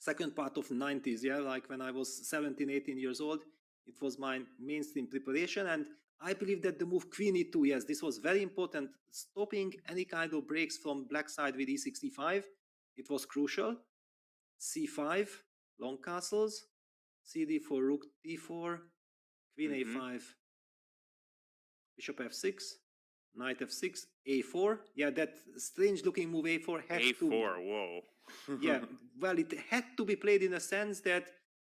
second part of the 90s, like when I was 17, 18 years old. It was my mainstream preparation, and I believe that the move queen e2, yes, this was very important, stopping any kind of breaks from black side with e6, e5. It was crucial. c5, long castles, cd4, rook d4, queen a5, bishop f6, knight f6, a4. Yeah, that strange looking move a4 had a4, whoa. Yeah, well, it had to be played in a sense that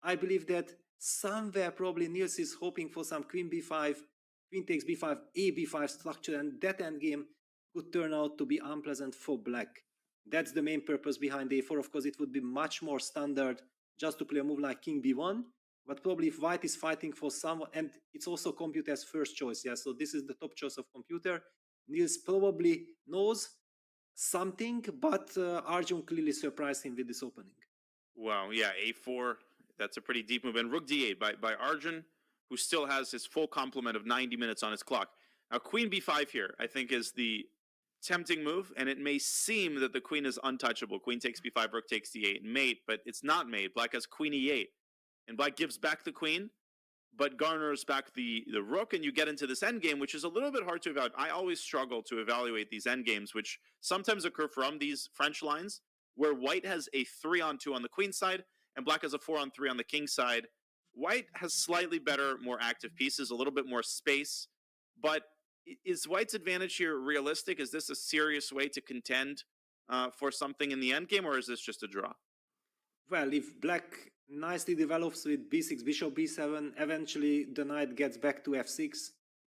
I believe that somewhere probably Niels is hoping for some queen b5, queen takes b5, a b5 structure, and that endgame could turn out to be unpleasant for black. That's the main purpose behind a4. Of course, it would be much more standard just to play a move like king b1, but probably if white is fighting for someone, and it's also computer's first choice, so this is the top choice of computer. Niels probably knows something, but Arjun clearly surprised him with this opening. Wow, yeah, a4, that's a pretty deep move. And rook d8 by Arjun, who still has his full complement of 90 minutes on his clock. Now, queen b5 here, I think, is the tempting move, and it may seem that the queen is untouchable. Queen takes b5, rook takes d8, mate, but it's not mate. Black has queen e8, and black gives back the queen, but garners back the rook, and you get into this endgame, which is a little bit hard to evaluate. I always struggle to evaluate these endgames, which sometimes occur from these French lines, where white has a 3-on-2 on the queen side, and black has a 4-on-3 on the king side. White has slightly better, more active pieces, a little bit more space, but is white's advantage here realistic? Is this a serious way to contend for something in the endgame, or is this just a draw? Well, if black nicely develops with b6, bishop b7, eventually the knight gets back to f6.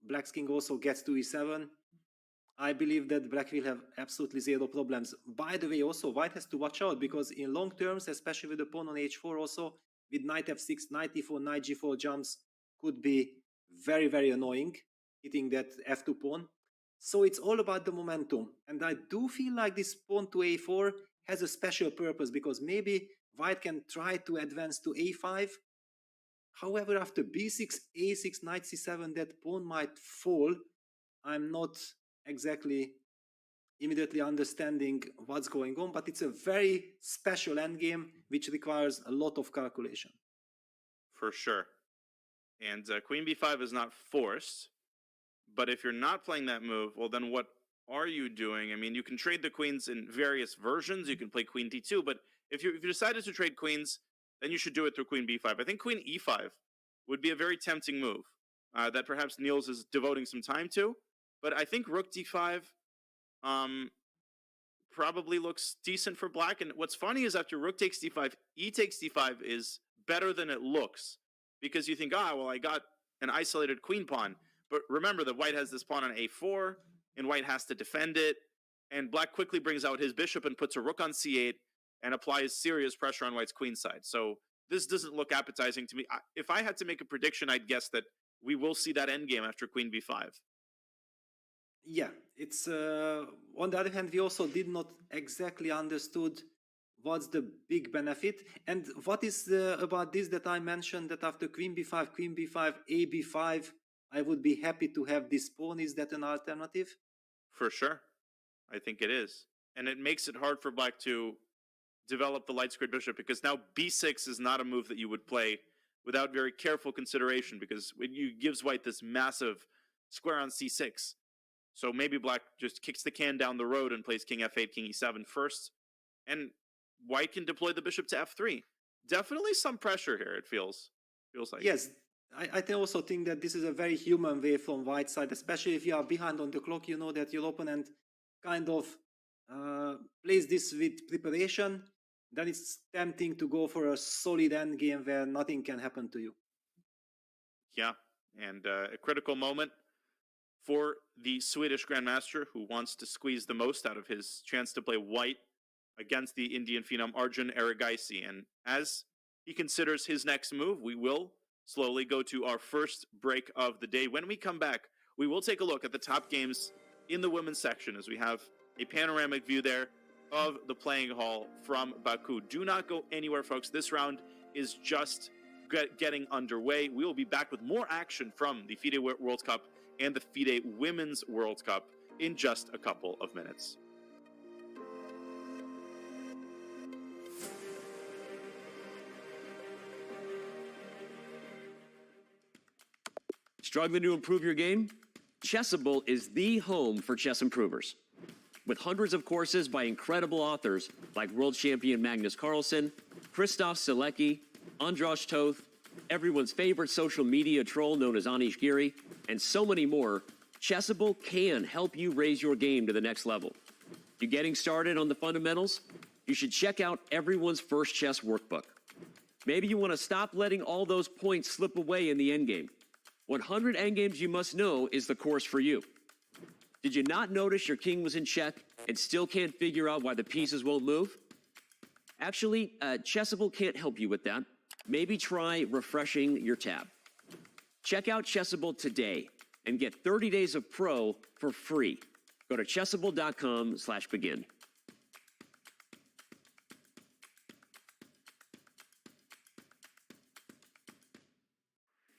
Black's king also gets to e7, I believe that Black will have absolutely zero problems. By the way, also White has to watch out, because in long terms, especially with the pawn on h4 also, with knight f6, knight e4, knight g4 jumps could be very, very annoying, hitting that f2 pawn. So it's all about the momentum. And I do feel like this pawn to a4 has a special purpose, because maybe White can try to advance to a5. However, after b6, a6, knight c7, that pawn might fall. I'm not exactly immediately understanding what's going on, but it's a very special endgame which requires a lot of calculation. For sure. And queen b5 is not forced, but if you're not playing that move, well, then what are you doing? I mean, you can trade the queens in various versions. You can play queen d2, but if you decided to trade queens, then you should do it through queen b5. I think queen e5 would be a very tempting move that perhaps Niels is devoting some time to. But I think rook d5 probably looks decent for Black. And what's funny is after rook takes d5, e takes d5 is better than it looks. Because you think, well, I got an isolated queen pawn. But remember that White has this pawn on a4, and White has to defend it. And Black quickly brings out his bishop and puts a rook on c8 and applies serious pressure on White's queen side. So this doesn't look appetizing to me. If I had to make a prediction, I'd guess that we will see that endgame after queen b5. Yeah, it's on the other hand, we also did not exactly understood what's the big benefit. And what is about this that I mentioned that after queen b5, a b5, I would be happy to have this pawn. Is that an alternative? For sure. I think it is. And it makes it hard for Black to develop the light squared bishop, because now b6 is not a move that you would play without very careful consideration, because it gives White this massive square on c6. So maybe Black just kicks the can down the road and plays king f8, king e7 first, and White can deploy the bishop to f3. Definitely some pressure here, it feels like. Yes, I also think that this is a very human way from White's side, especially if you are behind on the clock. You know that your opponent kind of plays this with preparation. Then it's tempting to go for a solid endgame where nothing can happen to you. Yeah, and a critical moment for the Swedish Grandmaster, who wants to squeeze the most out of his chance to play White against the Indian phenom Arjun Erigaisi. And as he considers his next move, we will slowly go to our first break of the day. When we come back, we will take a look at the top games in the women's section, as we have a panoramic view there of the playing hall from Baku. Do not go anywhere, folks. This round is just getting underway. We will be back with more action from the FIDE World Cup and the FIDE Women's World Cup in just a couple of minutes. Struggling to improve your game? Chessable is the home for chess improvers. With hundreds of courses by incredible authors like world champion Magnus Carlsen, Christoph Selecki, Andras Toth, everyone's favorite social media troll known as Anish Giri, and so many more, Chessable can help you raise your game to the next level. You getting started on the fundamentals? You should check out everyone's first chess workbook. Maybe you want to stop letting all those points slip away in the endgame. 100 endgames you must know is the course for you. Did you not notice your king was in check and still can't figure out why the pieces won't move? Actually, Chessable can't help you with that. Maybe try refreshing your tab. Check out Chessable today and get 30 days of Pro for free. Go to chessable.com/begin.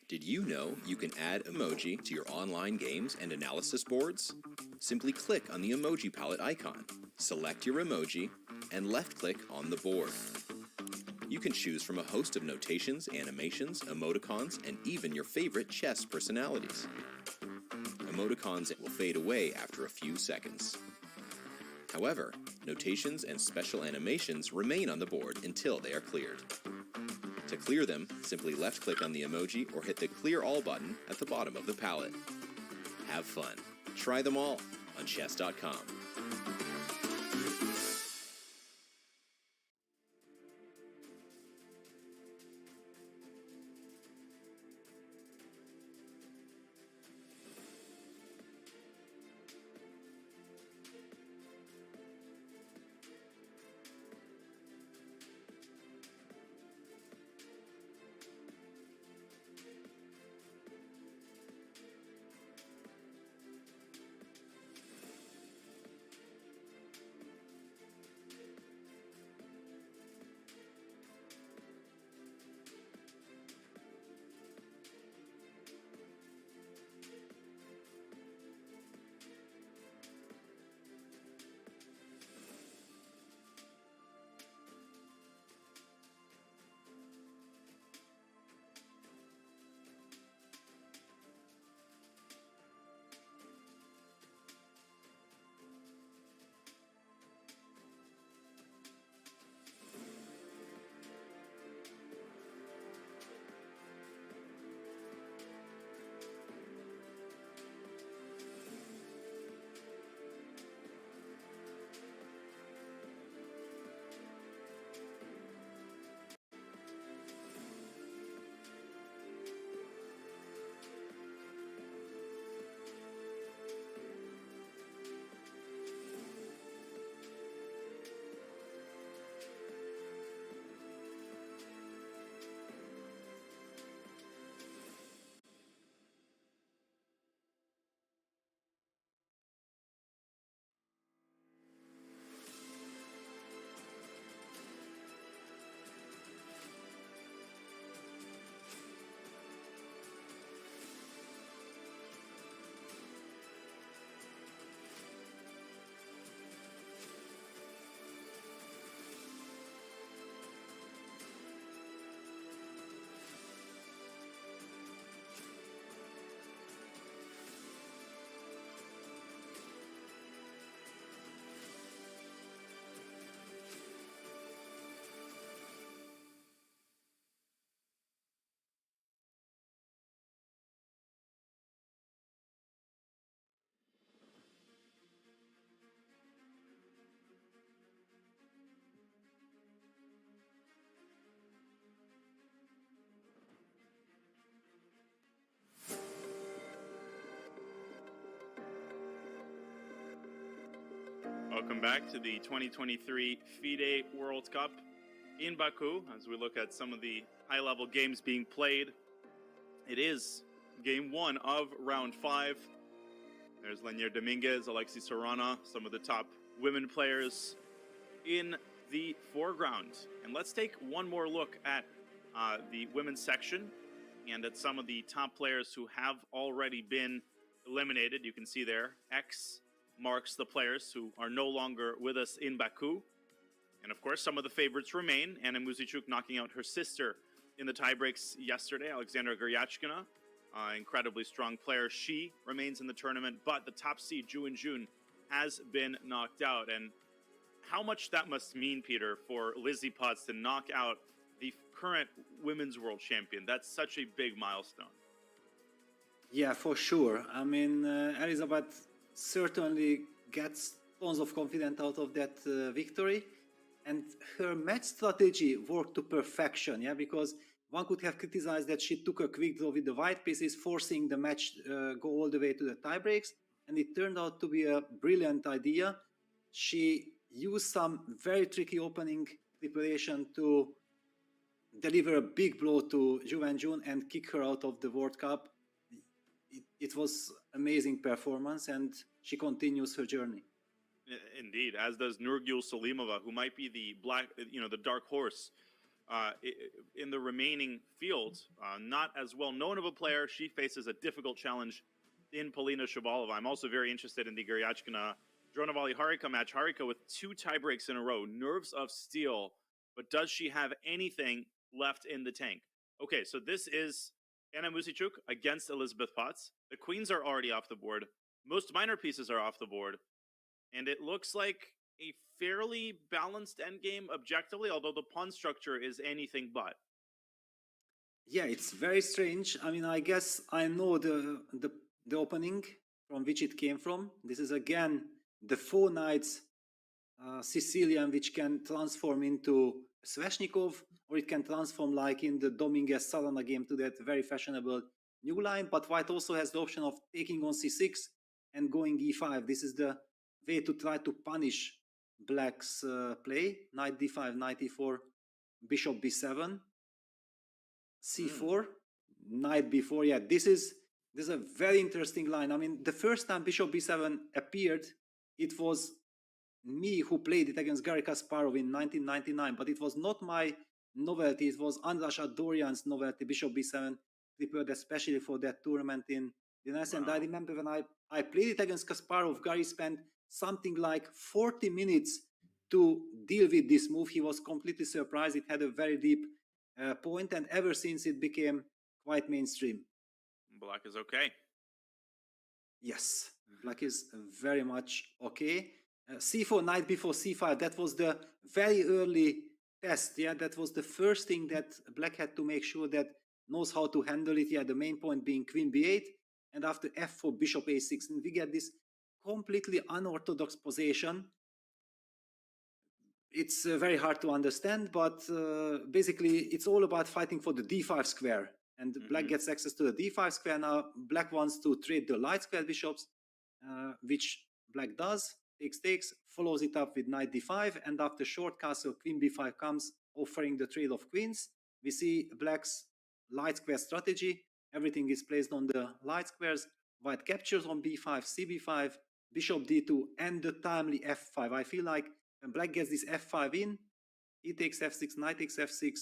Did you know you can add emoji to your online games and analysis boards? Simply click on the emoji palette icon, select your emoji, and left-click on the board. You can choose from a host of notations, animations, emoticons, and even your favorite chess personalities. Emoticons will fade away after a few seconds. However, notations and special animations remain on the board until they are cleared. To clear them, simply left-click on the emoji or hit the Clear All button at the bottom of the palette. Have fun. Try them all on chess.com. Welcome back to the 2023 FIDE World Cup in Baku. As we look at some of the high-level games being played, it is game one of round 5. There's Lenier Dominguez, Alexis Sorana, some of the top women players in the foreground. And let's take one more look at the women's section and at some of the top players who have already been eliminated. You can see there, X marks the players who are no longer with us in Baku. And of course, some of the favorites remain. Anna Muzichuk knocking out her sister in the tiebreaks yesterday, Alexandra Guryachkina. Incredibly strong player. She remains in the tournament, but the top seed, Ju In-jun, has been knocked out. And how much that must mean, Peter, for Lizzie Potts to knock out the current women's world champion. That's such a big milestone. Yeah, for sure. I mean, Elizabeth certainly gets tons of confidence out of that victory. And her match strategy worked to perfection, yeah, because one could have criticized that she took a quick draw with the white pieces, forcing the match go all the way to the tiebreaks. And it turned out to be a brilliant idea. She used some very tricky opening preparation to deliver a big blow to Ju In-jun and kick her out of the World Cup. It was amazing performance, and she continues her journey. Indeed, as does Nurgül Salimova, who might be the the dark horse in the remaining field. Not as well known of a player. She faces a difficult challenge in Polina Shabalova. I'm also very interested in the Guryachkina Dronavali Harika match. Harika with 2 tiebreaks in a row, nerves of steel, but does she have anything left in the tank? Okay, so this is Anna Muzichuk against Elizabeth Potts. The queens are already off the board. Most minor pieces are off the board. And it looks like a fairly balanced endgame objectively, although the pawn structure is anything but. Yeah, it's very strange. I mean, I guess I know the opening from which it came from. This is again the 4 knights Sicilian, which can transform into Sveshnikov, or it can transform like in the Dominguez Sarana game to that very fashionable new line. But white also has the option of taking on c6 and going e5. This is the way to try to punish black's play. Knight d5, knight e4, bishop b7, c4, knight b4. Yeah, this is a very interesting line. I mean, the first time bishop b7 appeared, it was me who played it against Garry Kasparov in 1999, but it was not my novelty. It was Andras Dorian's novelty, bishop b7, prepared especially for that tournament in the US. And I remember when I played it against Kasparov, Garry spent something like 40 minutes to deal with this move. He was completely surprised. It had a very deep point, and ever since it became quite mainstream. Black is okay. Yes, black is very much okay. c4, knight before c5, that was the very early test. Yeah, that was the first thing that black had to make sure that knows how to handle it. Yeah, the main point being queen b8, and after f4, bishop a6, and we get this completely unorthodox position. It's very hard to understand, but basically it's all about fighting for the d5 square, and black gets access to the d5 square. Now black wants to trade the light square bishops, which black does. Takes, follows it up with knight d5, and after short castle, queen b5 comes, offering the trade of queens. We see black's light square strategy. Everything is placed on the light squares. White captures on b5, cb5, bishop d2, and the timely f5. I feel like when black gets this f5 in, he takes f6, knight takes f6.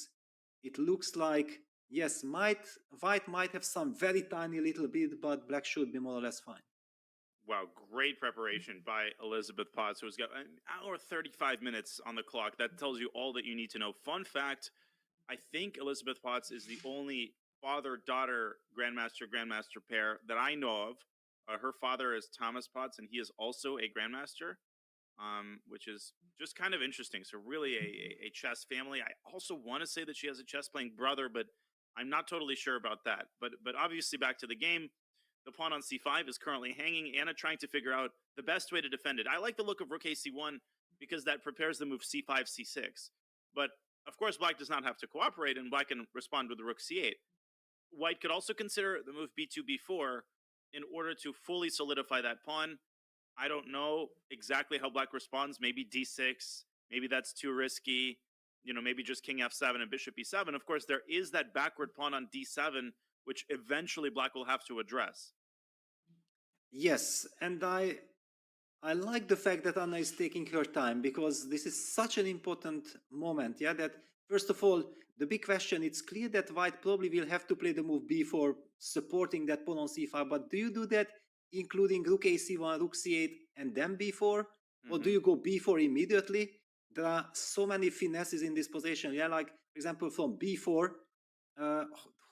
It looks like, yes, white might have some very tiny little bit, but black should be more or less fine. Wow, great preparation by Elizabeth Potts, who's got an hour 35 minutes on the clock. That tells you all that you need to know. Fun fact, I think Elizabeth Potts is the only father-daughter grandmaster pair that I know of. Her father is Thomas Potts, and he is also a grandmaster, which is just kind of interesting. So really a chess family. I also want to say that she has a chess-playing brother, but I'm not totally sure about that. But obviously back to the game. The pawn on c5 is currently hanging. Anna trying to figure out the best way to defend it. I like the look of rook ac1 because that prepares the move c5, c6. But, of course, black does not have to cooperate, and black can respond with the rook c8. White could also consider the move b2, b4 in order to fully solidify that pawn. I don't know exactly how black responds. Maybe d6. Maybe that's too risky. You know, maybe just king f7 and bishop e7. Of course, there is that backward pawn on d7, which eventually black will have to address. Yes, and I like the fact that Anna is taking her time, because this is such an important moment. Yeah, that first of all, the big question, it's clear that white probably will have to play the move b4, supporting that pawn on c5. But do you do that including rook a1, rook c8, and then b4? Or do you go b4 immediately? There are so many finesses in this position. Yeah, like, for example, from b4,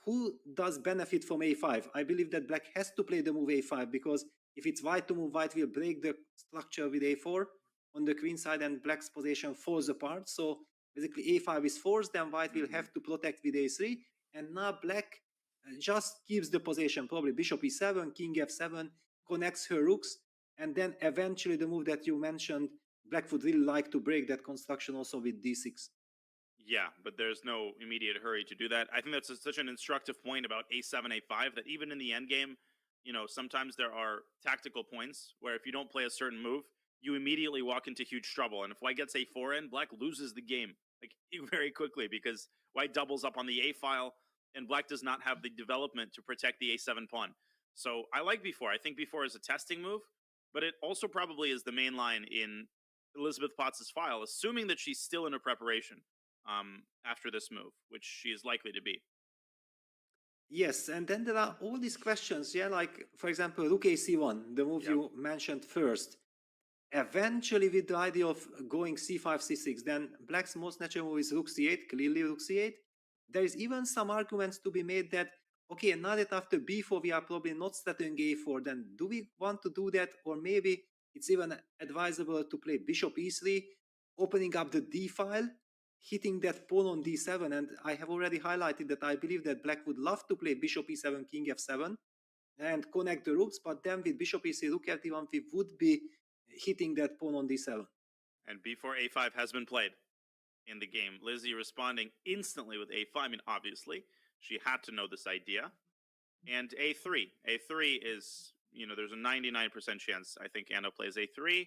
who does benefit from a5? I believe that black has to play the move a5, because if it's white to move, white will break the structure with a4 on the queen side, and black's position falls apart. So basically a5 is forced, then white will have to protect with a3, and now black just keeps the position, probably bishop e7, king f7, connects her rooks, and then eventually the move that you mentioned, black would really like to break that construction also with d6. Yeah, but there's no immediate hurry to do that. I think that's such an instructive point about a7, a5, that even in the endgame, you know, sometimes there are tactical points where if you don't play a certain move, you immediately walk into huge trouble. And if white gets a4 in, black loses the game like very quickly, because white doubles up on the a file and black does not have the development to protect the a7 pawn. So I like b4. I think b4 is a testing move, but it also probably is the main line in Elizabeth Potts' file, assuming that she's still in her preparation after this move, which she is likely to be. Yes, and then there are all these questions, yeah, like, for example, rook ac1, the move you mentioned first. Eventually, with the idea of going c5, c6, then black's most natural move is rook c8, clearly rook c8. There is even some arguments to be made that, okay, now that after b4 we are probably not threatening a4, then do we want to do that? Or maybe it's even advisable to play bishop e3, opening up the d file, hitting that pawn on d7. And I have already highlighted that I believe that black would love to play bishop e7, king f7, and connect the rooks, but then with bishop e3, rook f1, we would be hitting that pawn on d7. And b4 a5 has been played in the game. Lizzie responding instantly with a5. I mean, obviously, she had to know this idea. And a3. a3 is, you know, there's a 99% chance, I think, Anna plays a3.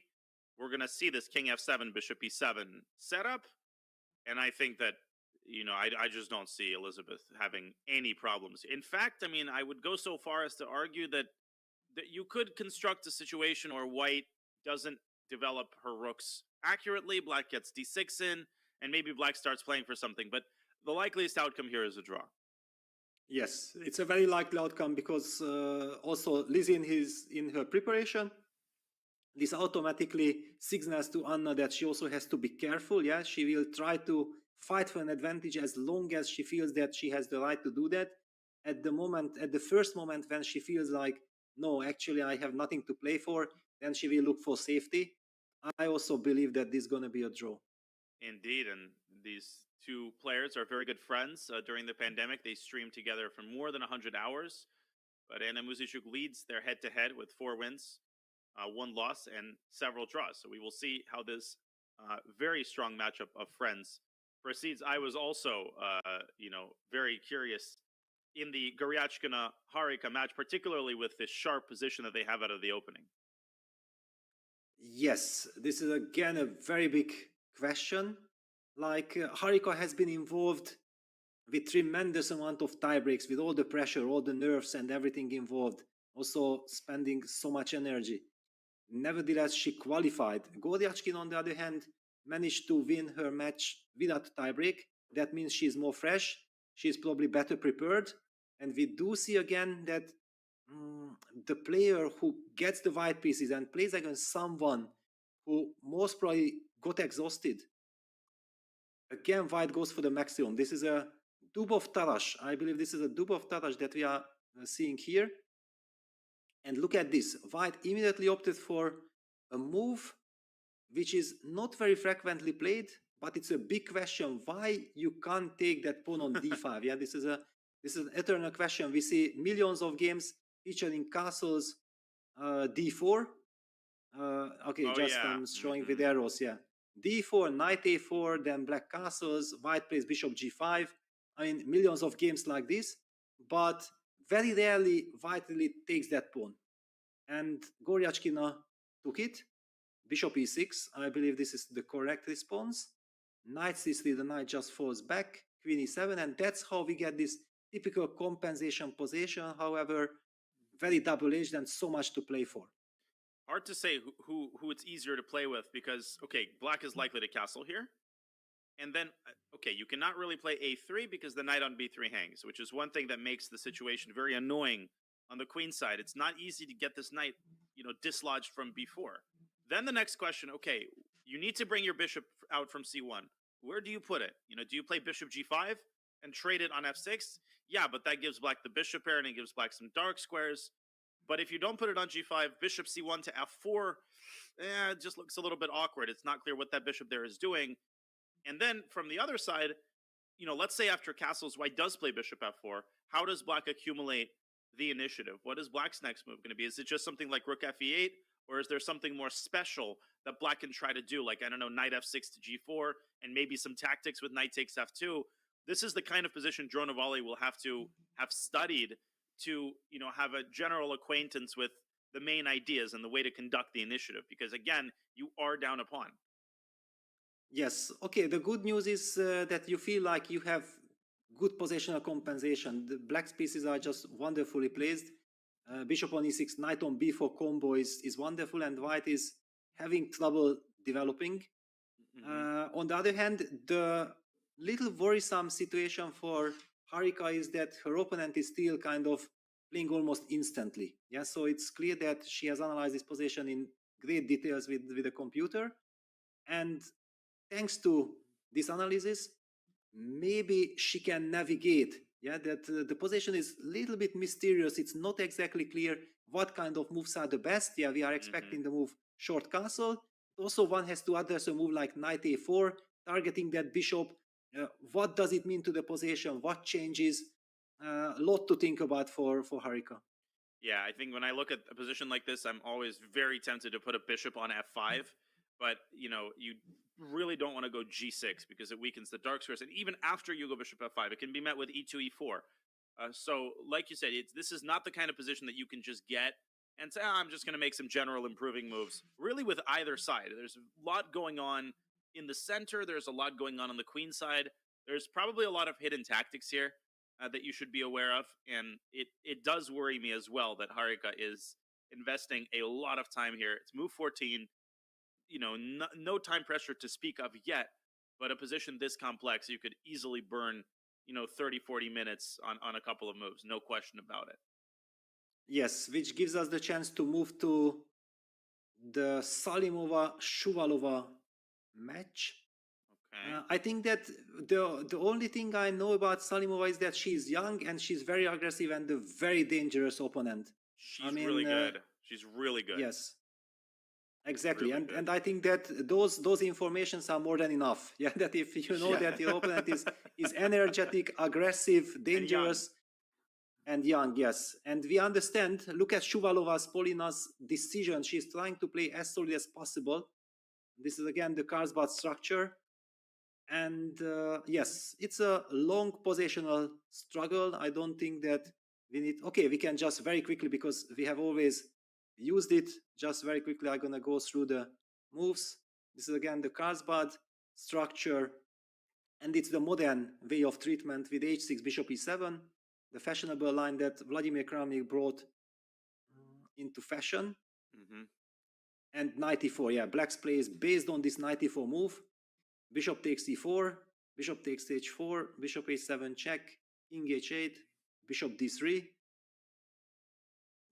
We're going to see this king f7, bishop e7 setup. And I think that, you know, I just don't see Elizabeth having any problems. In fact, I mean, I would go so far as to argue that you could construct a situation where white doesn't develop her rooks accurately, black gets d6 in, and maybe black starts playing for something. But the likeliest outcome here is a draw. Yes, it's a very likely outcome, because also Lizzie in her preparation, this automatically signals to Anna that she also has to be careful. Yeah, she will try to fight for an advantage as long as she feels that she has the right to do that. At the first moment when she feels like, no, actually I have nothing to play for, then she will look for safety. I also believe that this is going to be a draw. Indeed, and these two players are very good friends. During the pandemic, they streamed together for more than 100 hours. But Anna Muzychuk leads their head-to-head with 4 wins, 1 loss, and several draws. So we will see how this very strong matchup of friends proceeds. I was also, you know, very curious in the Goryachkina Harika match, particularly with this sharp position that they have out of the opening. Yes, this is again a very big question. Like, Harika has been involved with tremendous amount of tie breaks, with all the pressure, all the nerves and everything involved, also spending so much energy. Nevertheless, she qualified. Goryachkina, on the other hand, managed to win her match without tiebreak. That means she's more fresh, she's probably better prepared, and we do see again that the player who gets the white pieces and plays against someone who most probably got exhausted, again, white goes for the maximum. This is a Dubov Tarash. I believe this is a Dubov Tarash that we are seeing here. And look at this. White immediately opted for a move which is not very frequently played, but it's a big question why you can't take that pawn on d5. Yeah, this is an eternal question. We see millions of games featuring castles d4. Okay, I'm showing with arrows. Yeah, d4, knight a4, then black castles. White plays bishop g5. I mean, millions of games like this, but very rarely white really takes that pawn. And Goryachkina took it. Bishop e6, I believe this is the correct response. Knight c3, the knight just falls back. Queen e7, and that's how we get this typical compensation position. However, very double-edged and so much to play for. Hard to say who it's easier to play with because, okay, black is likely to castle here. And then, okay, you cannot really play a3 because the knight on b3 hangs, which is one thing that makes the situation very annoying on the queen side. It's not easy to get this knight, dislodged from b4. Then the next question, okay, you need to bring your bishop out from c1. Where do you put it? Do you play bishop g5 and trade it on f6? Yeah, but that gives black the bishop pair and it gives black some dark squares. But if you don't put it on g5, bishop c1 to f4, it just looks a little bit awkward. It's not clear what that bishop there is doing. And then from the other side, let's say after castles, white does play bishop f4. How does black accumulate the initiative? What is black's next move going to be? Is it just something like rook fe8? Or is there something more special that black can try to do? Like, I don't know, knight f6 to g4, and maybe some tactics with knight takes f2. This is the kind of position Dronavali will have to have studied to, have a general acquaintance with the main ideas and the way to conduct the initiative. Because, again, you are down a pawn. Yes. Okay, the good news is that you feel like you have good positional compensation. The black pieces are just wonderfully placed. Bishop on e6, knight on b4 combo is wonderful, and white is having trouble developing. On the other hand, the little worrisome situation for Harika is that her opponent is still kind of playing almost instantly. Yeah, so it's clear that she has analyzed this position in great details with the computer, and thanks to this analysis, maybe she can navigate. Yeah, that the position is a little bit mysterious. It's not exactly clear what kind of moves are the best. Yeah, we are expecting the move short castle. Also, one has to address a move like knight a4, targeting that bishop. What does it mean to the position? What changes? A lot to think about for Harika. Yeah, I think when I look at a position like this, I'm always very tempted to put a bishop on f5. But, you really don't want to go g6 because it weakens the dark squares. And even after you go bishop f5, it can be met with e2, e4. So, like you said, this is not the kind of position that you can just get and say, I'm just going to make some general improving moves. Really, with either side, there's a lot going on in the center. There's a lot going on the queen side. There's probably a lot of hidden tactics here that you should be aware of. And it does worry me as well that Harika is investing a lot of time here. It's move 14. No time pressure to speak of yet, but a position this complex, you could easily burn, 30, 40 minutes on a couple of moves. No question about it. Yes, which gives us the chance to move to the Salimova-Shuvalova match. Okay. I think that the only thing I know about Salimova is that she's young and she's very aggressive and a very dangerous opponent. She's really good. She's really good. Yes. Exactly, Really and I think that those informations are more than enough. Yeah, that if you know that your opponent is energetic, aggressive, dangerous, and young, yes. And we understand. Look at Shuvalova's, Polina's decision. She's trying to play as solid as possible. This is again the Carlsbad structure, and yes, it's a long positional struggle. I don't think that we need. Okay, we can just very quickly, because we have always used it. Just very quickly, I'm gonna go through the moves. This is again the Carlsbad structure, and it's the modern way of treatment with h6, bishop e7, the fashionable line that Vladimir Kramnik brought into fashion. And knight e4, yeah, black's play is based on this knight e4 move. Bishop takes e4, bishop takes h4, bishop h7 check, king h8, bishop d3.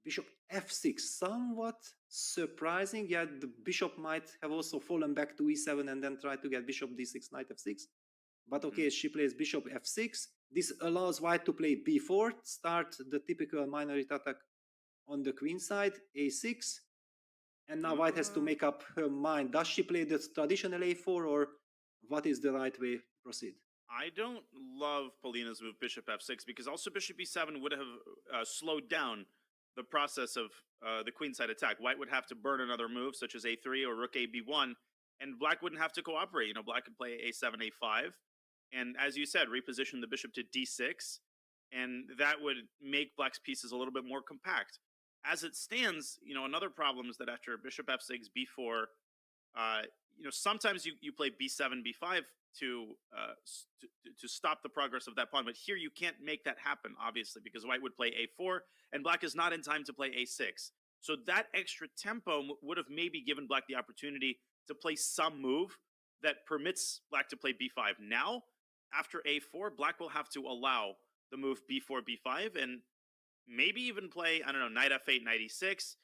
Bishop f6, somewhat surprising. Yeah, the bishop might have also fallen back to e7 and then try to get bishop d6, knight f6. But okay, she plays bishop f6. This allows white to play b4, start the typical minority attack on the queen side, a6. And now white has to make up her mind. Does she play the traditional a4, or what is the right way to proceed? I don't love Polina's move bishop f6 because also bishop e7 would have slowed down the process of the queenside attack. White would have to burn another move, such as a3 or rook a b1, and black wouldn't have to cooperate. Black could play a7, a5, and as you said, reposition the bishop to d6, and that would make black's pieces a little bit more compact. as it stands, another problem is that after bishop f6, b4, sometimes you play b7, b5 to stop the progress of that pawn. But here you can't make that happen, obviously, because white would play a4, and black is not in time to play a6. So that extra tempo would have maybe given black the opportunity to play some move that permits black to play b5. Now, after a4, black will have to allow the move b4, b5, and maybe even play, I don't know, knight f8, knight e6,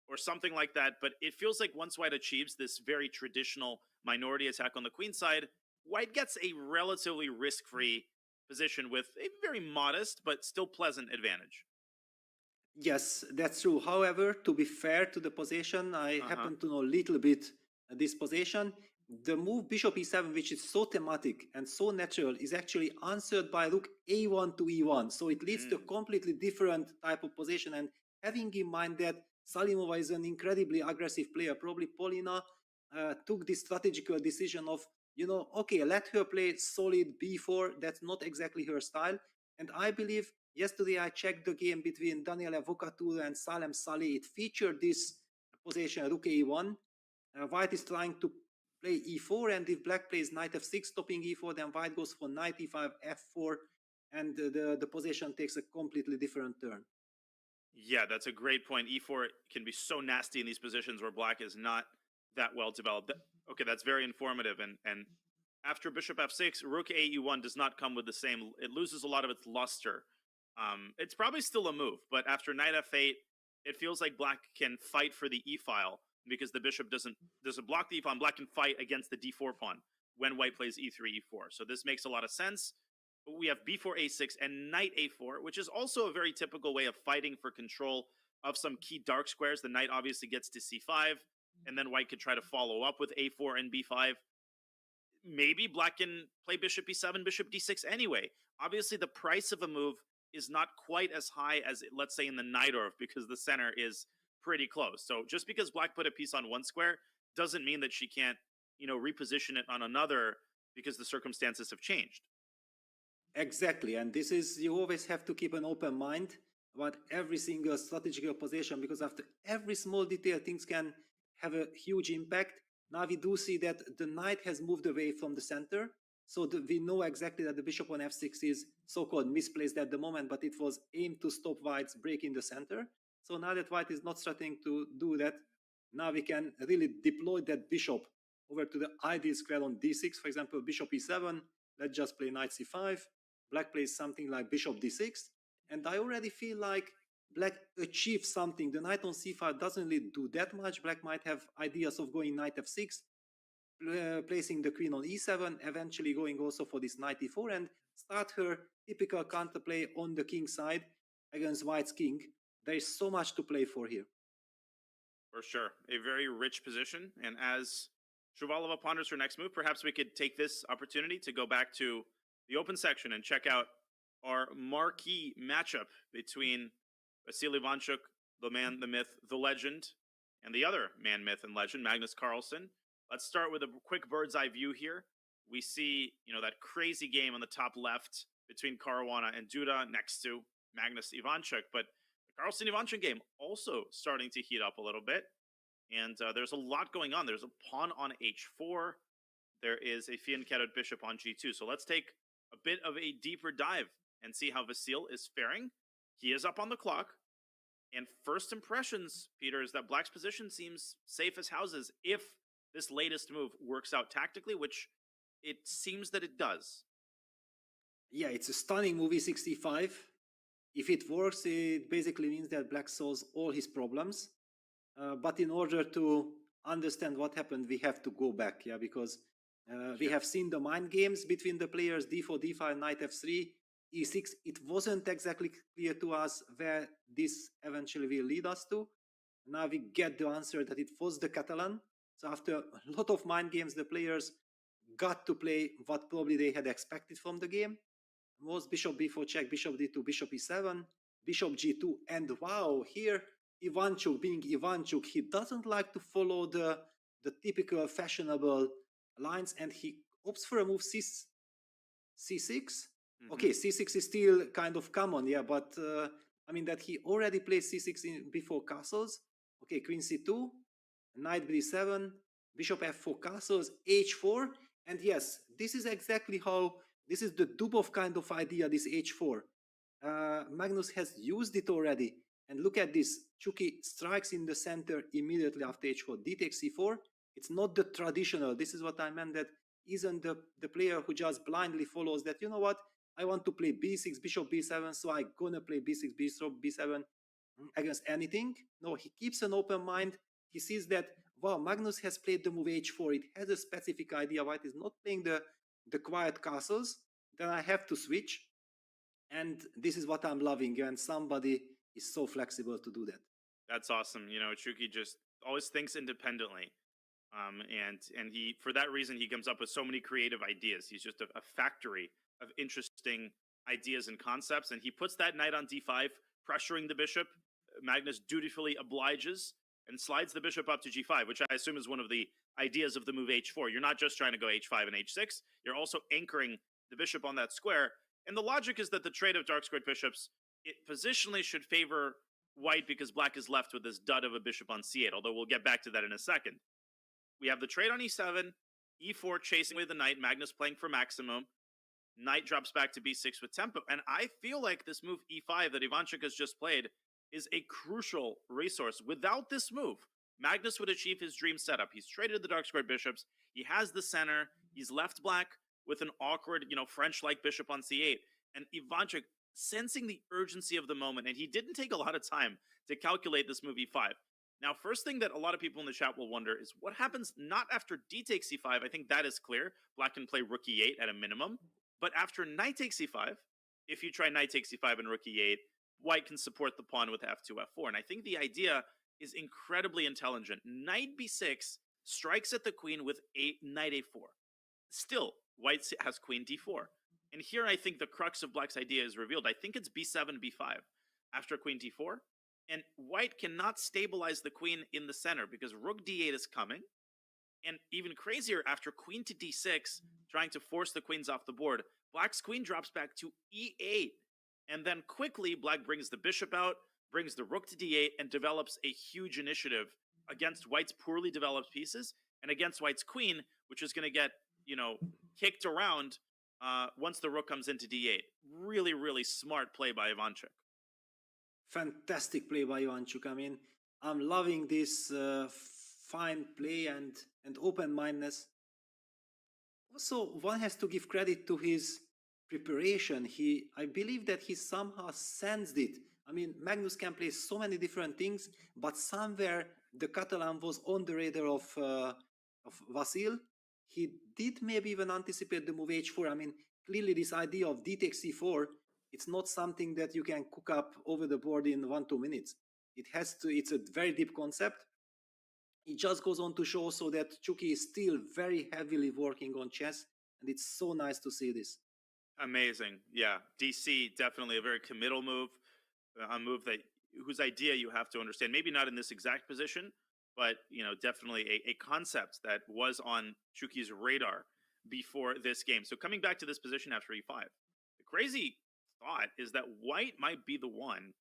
or something like that. But it feels like once white achieves this very traditional minority attack on the queen side, white gets a relatively risk-free position with a very modest but still pleasant advantage. Yes, that's true. However, to be fair to the position, I happen to know a little bit this position. The move bishop e7, which is so thematic and so natural, is actually answered by rook a1 to e1. So it leads to a completely different type of position. And having in mind that Salimova is an incredibly aggressive player, probably Polina took this strategical decision of, okay, let her play solid b4. That's not exactly her style. And I believe yesterday I checked the game between Daniela Vokatura and Salem Salih. It featured this position, rook a1. White is trying to play e4, and if black plays knight f6, stopping e4, then white goes for knight e5, f4, and the position takes a completely different turn. Yeah, that's a great point. E4 can be so nasty in these positions where black is not that well developed. Okay, that's very informative. And after bishop f6, rook ae1 does not come with the same. It loses a lot of its luster. It's probably still a move, but after knight f8, it feels like black can fight for the e file because the bishop doesn't block the e pawn. Black can fight against the d4 pawn when white plays e3, e4. So this makes a lot of sense. We have b4, a6, and knight a4, which is also a very typical way of fighting for control of some key dark squares. The knight obviously gets to c5, and then white could try to follow up with a4 and b5. Maybe black can play bishop e7, bishop d6 anyway. Obviously, the price of a move is not quite as high as, let's say, in the Najdorf, because the center is pretty close. So just because black put a piece on one square doesn't mean that she can't, reposition it on another because the circumstances have changed. Exactly, and this is, you always have to keep an open mind about every single strategical position, because after every small detail, things can have a huge impact. Now we do see that the knight has moved away from the center, so we know exactly that the bishop on f6 is so-called misplaced at the moment, but it was aimed to stop white's break in the center. So now that white is not starting to do that, now we can really deploy that bishop over to the ideal square on d6. For example, bishop e7, let's just play knight c5. Black plays something like bishop d6, and I already feel like black achieves something. The knight on c5 doesn't really do that much. Black might have ideas of going knight f6, placing the queen on e7, eventually going also for this knight e4, and start her typical counterplay on the king side against white's king. There is so much to play for here. For sure. A very rich position, and as Shuvalova ponders her next move, perhaps we could take this opportunity to go back to the open section and check out our marquee matchup between Vasily Ivanchuk, the man, the myth, the legend, and the other man, myth, and legend, Magnus Carlsen. Let's start with a quick bird's eye view here. We see, that crazy game on the top left between Caruana and Duda next to Magnus Ivanchuk, but the Carlsen Ivanchuk game also starting to heat up a little bit, and there's a lot going on. There's a pawn on h4. There is a fianchetted carrot bishop on g2. So let's take a bit of a deeper dive and see how Vasil is faring. He is up on the clock. And first impressions, Peter, is that black's position seems safe as houses if this latest move works out tactically, which it seems that it does. Yeah, it's a stunning move, e65. If it works, it basically means that black solves all his problems. But in order to understand what happened, we have to go back, because we have seen the mind games between the players, d4, d5, knight f3, e6. It wasn't exactly clear to us where this eventually will lead us to. Now we get the answer that it was the Catalan. So after a lot of mind games, the players got to play what probably they had expected from the game. Was bishop b4 check, bishop d2, bishop e7, bishop g2, and wow, here Ivanchuk, being Ivanchuk, he doesn't like to follow the typical fashionable lines, and he opts for a move c6. Okay, c6 is still kind of common, but I mean, that he already played c6 before castles. Okay, queen c2, knight b7, bishop f4 castles, h4. And yes, this is exactly how, this is the Dubov kind of idea, this h4. Magnus has used it already. And look at this, Chucky strikes in the center immediately after h4, d takes c4. It's not the traditional, this is what I meant, that isn't the player who just blindly follows that, you know what, I want to play b6, bishop b7, so I'm gonna play b6, bishop b7 against anything. No, he keeps an open mind. He sees that, wow, Magnus has played the move h4. It has a specific idea. White is not playing the quiet castles. Then I have to switch. And this is what I'm loving. And somebody is so flexible to do that. That's awesome. You know, Chucky just always thinks independently. And he, for that reason, he comes up with so many creative ideas. He's just a factory of interesting ideas and concepts. And he puts that knight on d5, pressuring the bishop. Magnus dutifully obliges and slides the bishop up to g5, which I assume is one of the ideas of the move h4. You're not just trying to go h5 and h6. You're also anchoring the bishop on that square. And the logic is that the trade of dark squared bishops, it positionally should favor white because black is left with this dud of a bishop on c8, although we'll get back to that in a second. We have the trade on e7, e4 chasing away the knight, Magnus playing for maximum. Knight drops back to b6 with tempo. And I feel like this move e5 that Ivanchuk has just played is a crucial resource. Without this move, Magnus would achieve his dream setup. He's traded the dark squared bishops. He has the center. He's left black with an awkward, French-like bishop on c8. And Ivanchuk, sensing the urgency of the moment, and he didn't take a lot of time to calculate this move e5. Now, first thing that a lot of people in the chat will wonder is what happens not after d takes c5. I think that is clear. Black can play rook e8 at a minimum. But after knight takes c5, if you try knight takes c5 and rook e8, white can support the pawn with f2, f4. And I think the idea is incredibly intelligent. Knight b6 strikes at the queen with knight a4. Still, white has queen d4. And here I think the crux of black's idea is revealed. I think it's b7, b5 after queen d4. And white cannot stabilize the queen in the center because rook d8 is coming. And even crazier, after queen to d6, trying to force the queens off the board, black's queen drops back to e8. And then quickly, black brings the bishop out, brings the rook to d8, and develops a huge initiative against white's poorly developed pieces and against white's queen, which is going to get, kicked around once the rook comes into d8. Really, really smart play by Ivanchuk. Fantastic play by Ivanchuk. I mean, I'm loving this fine play and open-mindedness. Also, one has to give credit to his preparation. I believe that he somehow sensed it. I mean, Magnus can play so many different things, but somewhere the Catalan was on the radar of Vasil. He did maybe even anticipate the move h4. I mean, clearly this idea of d takes c4, it's not something that you can cook up over the board in 1-2 minutes. It's a very deep concept. It just goes on to show also that Chucky is still very heavily working on chess, and it's so nice to see this. Amazing. Yeah, DC, definitely a very committal move, a move whose idea you have to understand. Maybe not in this exact position, but definitely a concept that was on Chucky's radar before this game. So coming back to this position after e5, the crazy thought is that white might be the one,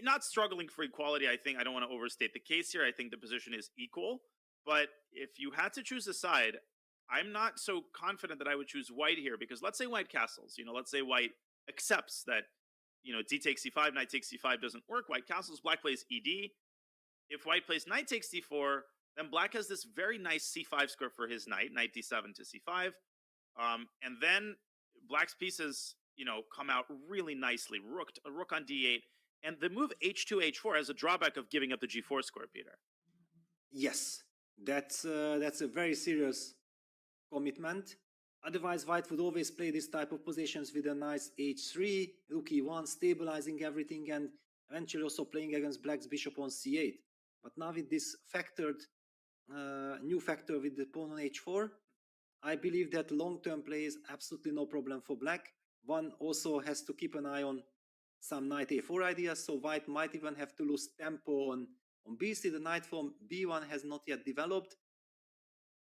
not struggling for equality. I don't want to overstate the case here. I think the position is equal, but if you had to choose a side, I'm not so confident that I would choose white here, because let's say white castles, let's say white accepts that, d takes c5, knight takes c5 doesn't work. White castles, black plays ed. If white plays knight takes d4, then black has this very nice c5 square for his knight d7 to c5. And then black's pieces, come out really nicely. A rook on d8. And the move h2, h4 has a drawback of giving up the g4 square, Peter. Yes, that's a very serious commitment. Otherwise, white would always play this type of positions with a nice h3, rook e1, stabilizing everything, and eventually also playing against black's bishop on c8. But now with this new factor with the pawn on h4, I believe that long-term play is absolutely no problem for black. One also has to keep an eye on some knight a4 ideas, so white might even have to lose tempo on b3. The knight from b1 has not yet developed.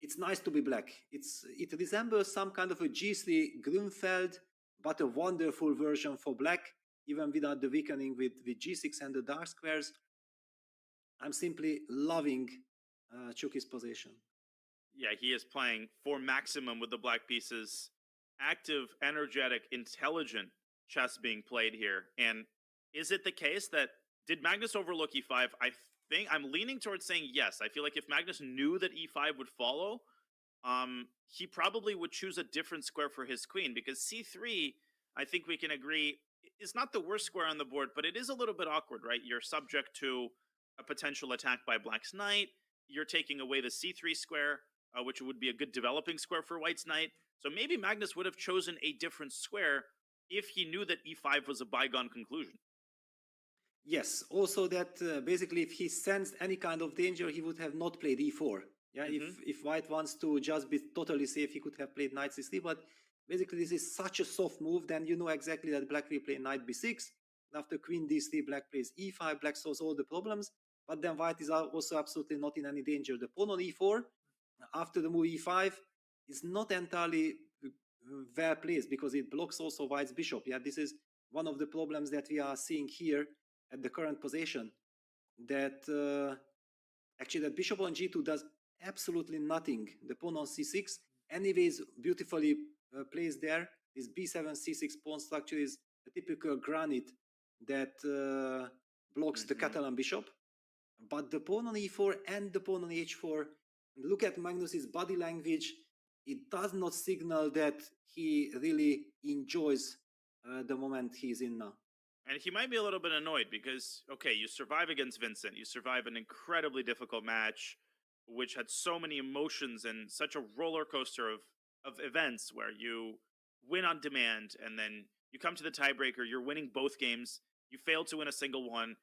It's nice to be black. It resembles some kind of a g3 Grunfeld, but a wonderful version for black. even without the weakening with g6 and the dark squares. I'm simply loving Chuky's position. Yeah, he is playing for maximum with the black pieces. Active, energetic, intelligent chess being played here. And is it the case that, did Magnus overlook e5? I think I'm leaning towards saying yes. I feel like if Magnus knew that e5 would follow, he probably would choose a different square for his queen, because c3, I think we can agree, is not the worst square on the board, but it is a little bit awkward, right? You're subject to a potential attack by black's knight. You're taking away the c3 square, which would be a good developing square for white's knight. So maybe Magnus would have chosen a different square if he knew that e5 was a bygone conclusion. Yes, also that basically if he sensed any kind of danger, he would have not played e4. Yeah, if white wants to just be totally safe, he could have played knight c3, but basically this is such a soft move, then you know exactly that black will play knight b6, after queen d3, black plays e5, black solves all the problems, but then white is also absolutely not in any danger. The pawn on e4, after the move e5, is not entirely well placed, because it blocks also white's bishop. Yeah, this is one of the problems that we are seeing here at the current position, that actually that bishop on g2 does absolutely nothing. The pawn on c6 anyways beautifully placed there. This b7 c6 pawn structure is a typical granite that blocks the Catalan bishop, but the pawn on e4 and the pawn on h4, look at Magnus's body language, it does not signal that he really enjoys the moment he's in now. And he might be a little bit annoyed because, okay, you survive against Vincent. You survive an incredibly difficult match, which had so many emotions and such a roller coaster of events where you win on demand and then you come to the tiebreaker, you're winning both games, you fail to win a single one,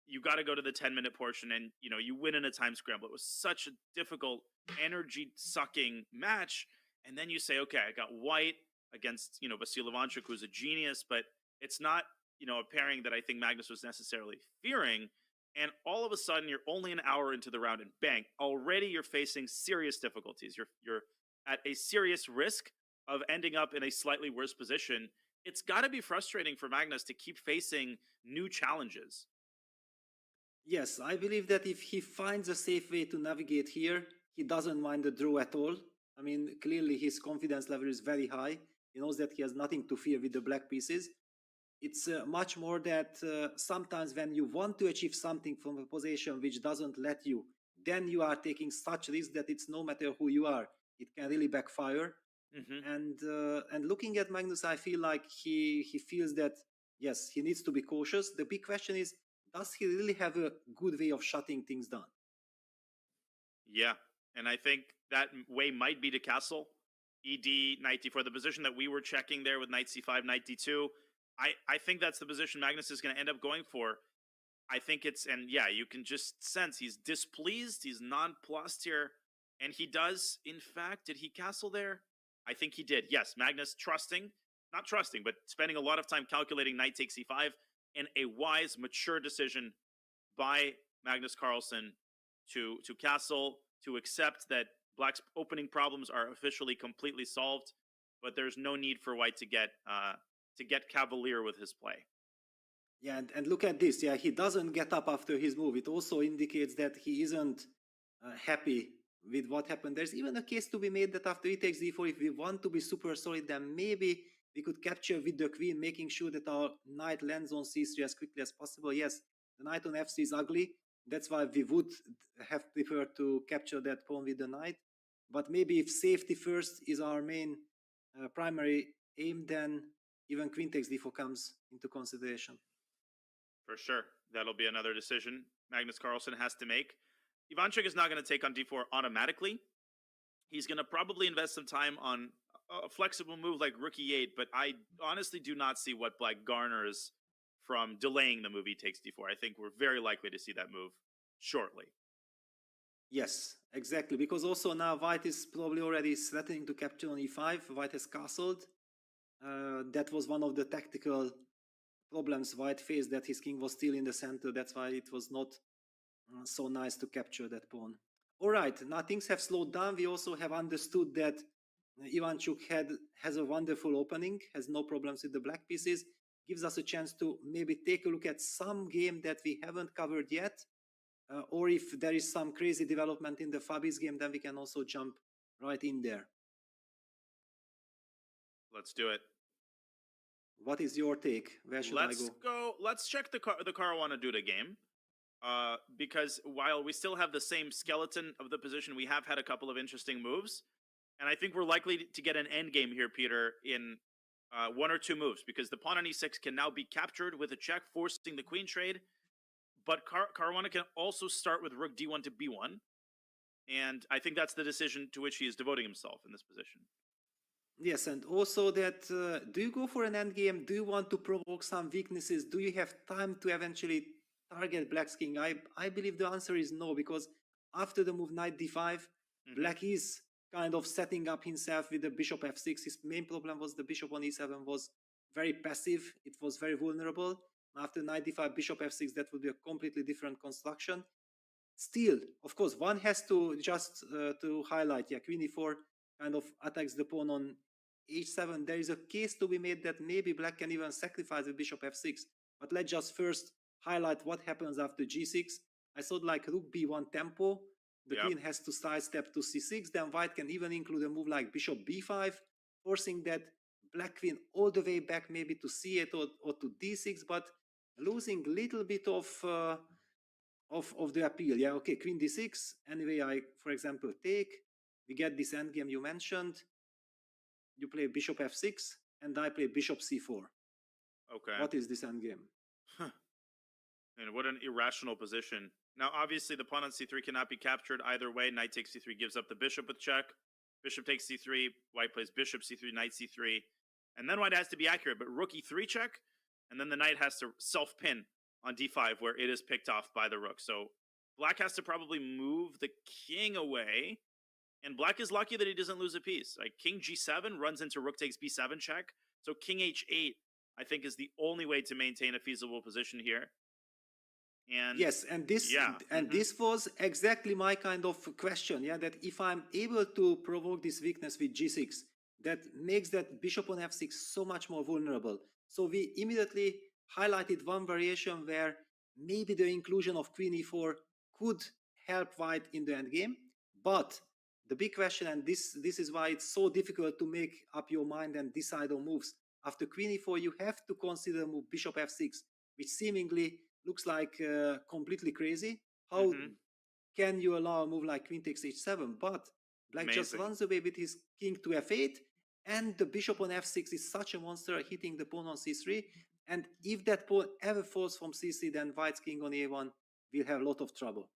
you got to go to the 10-minute portion and, you know, you win in a time scramble. It was such a difficult, energy-sucking match. And then you say, okay, I got white against, you know, Vasil Ivanchuk, who's a genius, but it's not, you know, a pairing that I think Magnus was necessarily fearing. And all of a sudden, you're only an hour into the round, and bang! Already, you're facing serious difficulties. You're at a serious risk of ending up in a slightly worse position. It's got to be frustrating for Magnus to keep facing new challenges. Yes, I believe that if he finds a safe way to navigate here, he doesn't mind the draw at all. I mean, clearly his confidence level is very high. He knows that he has nothing to fear with the black pieces. It's much more that sometimes when you want to achieve something from a position which doesn't let you, then you are taking such risk that it's no matter who you are, it can really backfire. And looking at Magnus, I feel like he feels that, yes, he needs to be cautious. The big question is, does he really have a good way of shutting things down? Yeah, and I think that way might be to castle. ED, knight d4, the position that we were checking there with knight c5, knight d2. I think that's the position Magnus is going to end up going for. I think it's, and yeah, you can just sense he's displeased, he's nonplussed here, and he does, in fact, did he castle there? I think he did. Yes, Magnus not trusting, but spending a lot of time calculating knight takes c5, and a wise, mature decision by Magnus Carlsen to castle, to accept that black's opening problems are officially completely solved, but there's no need for white to get cavalier with his play. Yeah, and look at this. Yeah, he doesn't get up after his move. It also indicates that he isn't happy with what happened. There's even a case to be made that after he takes d4, if we want to be super solid, then maybe we could capture with the queen, making sure that our knight lands on c3 as quickly as possible. Yes, the knight on f3 is ugly. That's why we would have preferred to capture that pawn with the knight. But maybe if safety first is our main primary aim, then even queen takes d4 comes into consideration. For sure. That'll be another decision Magnus Carlsen has to make. Ivanchuk is not going to take on d4 automatically. He's going to probably invest some time on a flexible move like rook e8, but I honestly do not see what black garners from delaying the move he takes d4. I think we're very likely to see that move shortly. Yes, exactly, because also now white is probably already threatening to capture on e5. White has castled. That was one of the tactical problems white faced, that his king was still in the center. That's why it was not so nice to capture that pawn. All right, now things have slowed down. We also have understood that Ivanchuk has a wonderful opening, has no problems with the black pieces. gives us a chance to maybe take a look at some game that we haven't covered yet. Or if there is some crazy development in the Fabi's game, then we can also jump right in there. Let's do it. What is your take? Where should I go? Let's check the Caruana Duda game. Because while we still have the same skeleton of the position, we have had a couple of interesting moves. And I think we're likely to get an end game here, Peter, in one or two moves. Because the pawn on e6 can now be captured with a check, forcing the queen trade. But Caruana can also start with rook d1 to b1. And I think that's the decision to which he is devoting himself in this position. Yes, and also that, do you go for an endgame? Do you want to provoke some weaknesses? Do you have time to eventually target Black's king? I believe the answer is no, because after the move knight d5, Black is kind of setting up himself with the bishop f6. His main problem was the bishop on e7 was very passive. It was very vulnerable. After knight d5, bishop f6, that would be a completely different construction. Still, of course, one has to just to highlight, yeah, queen e4 kind of attacks the pawn on h7. There is a case to be made that maybe Black can even sacrifice the bishop f6. But let's just first highlight what happens after g6. I thought like rook b1 tempo. The queen has to sidestep to c6. Then White can even include a move like bishop b5, forcing that Black queen all the way back maybe to c8 or to d6, but losing a little bit of the appeal. Yeah, okay, queen d6. Anyway, I, for example, take. We get this endgame you mentioned. You play bishop f6, and I play bishop c4. Okay. What is this endgame? And what an irrational position. Now, obviously, the pawn on c3 cannot be captured either way. Knight takes c3, gives up the bishop with check. Bishop takes c3. White plays bishop c3, knight c3. And then White has to be accurate, but rook e3 check. And then the knight has to self-pin on d5, where it is picked off by the rook. So Black has to probably move the king away. And Black is lucky that he doesn't lose a piece. Like king g7 runs into rook takes b7 check. So king h8, I think, is the only way to maintain a feasible position here. And yes, and this this was exactly my kind of question. Yeah, that if I'm able to provoke this weakness with g6, that makes that bishop on f6 so much more vulnerable. So we immediately highlighted one variation where maybe the inclusion of queen e4 could help White in the endgame. But the big question, and this is why it's so difficult to make up your mind and decide on moves. After queen e4, you have to consider move bishop f6, which seemingly looks like completely crazy. How can you allow a move like queen takes h7? But Black just runs away with his king to f8, and the bishop on f6 is such a monster, hitting the pawn on c3. And if that pawn ever falls from c3, then White's king on a1 will have a lot of trouble.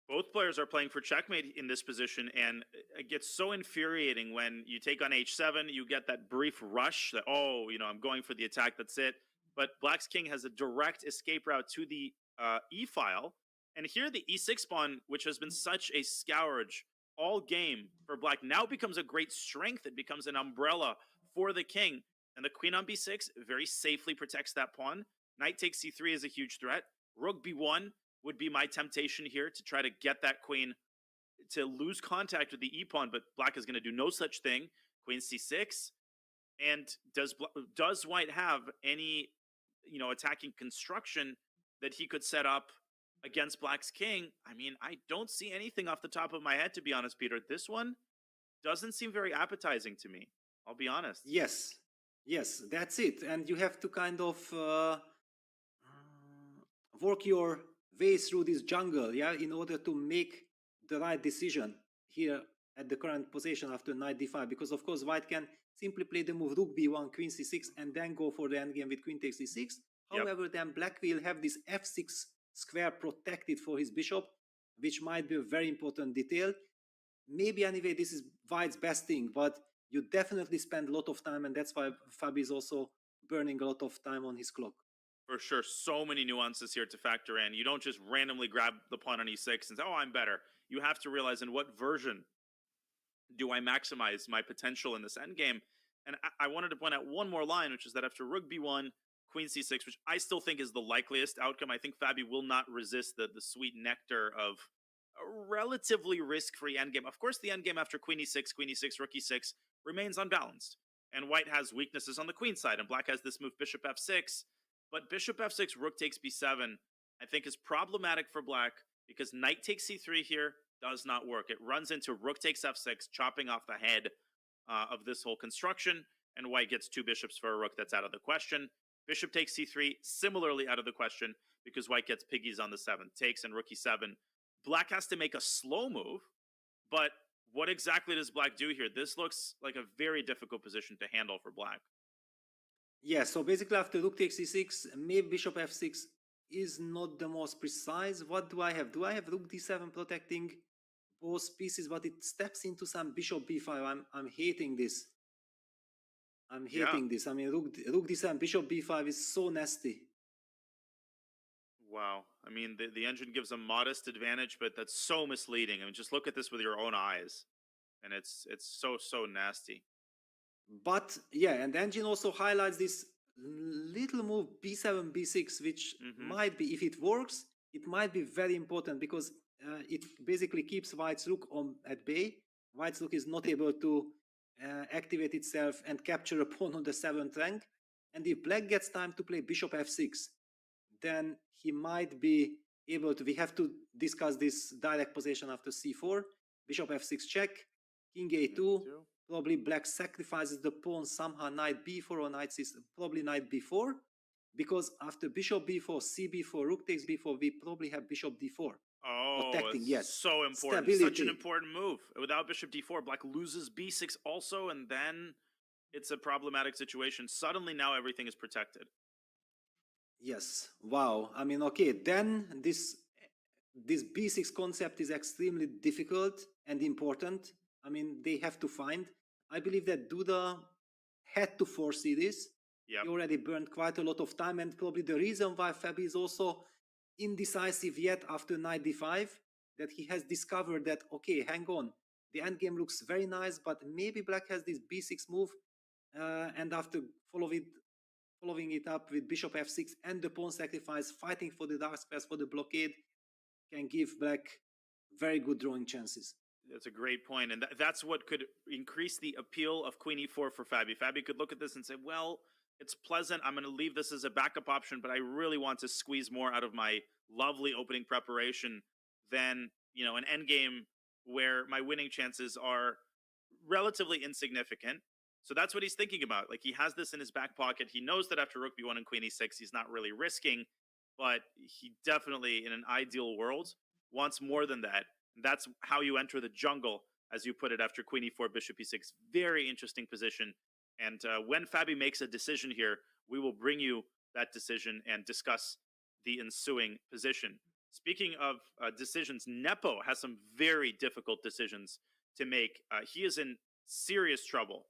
Both players are playing for checkmate in this position, and it gets so infuriating when you take on h7, you get that brief rush that, oh, you know, I'm going for the attack, that's it. But Black's king has a direct escape route to the e-file. And here the e6 pawn, which has been such a scourge all game for Black, now becomes a great strength. It becomes an umbrella for the king. And the queen on b6 very safely protects that pawn. Knight takes c3 is a huge threat. Rook b1 would be my temptation here to try to get that queen to lose contact with the e-pawn, but Black is going to do no such thing. Queen c6. And does White have any, you know, attacking construction that he could set up against Black's king? I mean, I don't see anything off the top of my head, to be honest, Peter. This one doesn't seem very appetizing to me. I'll be honest. Yes, that's it. And you have to kind of work your way through this jungle, yeah, in order to make the right decision here at the current position after knight d5. Because of course White can simply play the move rook b1, queen c6, and then go for the endgame with queen takes c6. However, then Black will have this f6 square protected for his bishop, which might be a very important detail. Maybe anyway, this is White's best thing, but you definitely spend a lot of time, and that's why Fabi is also burning a lot of time on his clock. For sure, so many nuances here to factor in. You don't just randomly grab the pawn on e6 and say, oh, I'm better. You have to realize, in what version do I maximize my potential in this endgame? And I wanted to point out one more line, which is that after rook b1, queen c6, which I still think is the likeliest outcome, I think Fabi will not resist the sweet nectar of a relatively risk-free endgame. Of course, the endgame after queen e6, rook e6 remains unbalanced. and white has weaknesses on the queen side, and black has this move bishop f6. But bishop f6, rook takes b7, I think is problematic for black because knight takes c3 here does not work. It runs into rook takes f6, chopping off the head of this whole construction, and white gets two bishops for a rook. That's out of the question. Bishop takes c3, similarly out of the question because white gets piggies on the 7th, takes and rook e7. Black has to make a slow move, but what exactly does black do here? This looks like a very difficult position to handle for black. Yeah, so basically after rook takes c6, maybe bishop f6 is not the most precise. What do I have? Do I have rook d7 protecting both pieces, but it steps into some bishop b5. I'm hating this. I'm hating this. I mean, rook d7, bishop b5 is so nasty. Wow. I mean, the engine gives a modest advantage, but that's so misleading. I mean, just look at this with your own eyes, and it's so nasty. But yeah, and the engine also highlights this little move b7, b6, which might be, if it works, it might be very important because it basically keeps white's rook at bay. White's rook is not able to activate itself and capture a pawn on the 7th rank. And if black gets time to play bishop f6, then he might be able to, we have to discuss this direct position after c4, bishop f6 check, king a2, probably black sacrifices the pawn somehow, knight b4 or knight c, probably knight b4, because after bishop b4, cb4, rook takes b4, we probably have bishop d4. Oh, protecting, yes. So important. Stability. Such an important move. Without bishop d4, black loses b6 also, and then it's a problematic situation. Suddenly now everything is protected. Yes. Wow. I mean, okay, then this b6 concept is extremely difficult and important. I mean, they have to find. I believe that Duda had to foresee this. Yep. He already burned quite a lot of time, and probably the reason why Fabi is also indecisive yet after knight d5, that he has discovered that, okay, hang on, the endgame looks very nice, but maybe black has this b6 move, and after following it up with bishop f6 and the pawn sacrifice, fighting for the dark squares for the blockade, can give black very good drawing chances. That's a great point, and that's what could increase the appeal of queen e4 for Fabi. Fabi could look at this and say, well, it's pleasant, I'm going to leave this as a backup option, but I really want to squeeze more out of my lovely opening preparation than, you know, an endgame where my winning chances are relatively insignificant. So that's what he's thinking about. Like, he has this in his back pocket. He knows that after rook b1 and queen e6, he's not really risking, but he definitely, in an ideal world, wants more than that. That's how you enter the jungle, as you put it, after queen e4, bishop e6. Very interesting position. And when Fabi makes a decision here, we will bring you that decision and discuss the ensuing position. Speaking of decisions, Nepo has some very difficult decisions to make. He is in serious trouble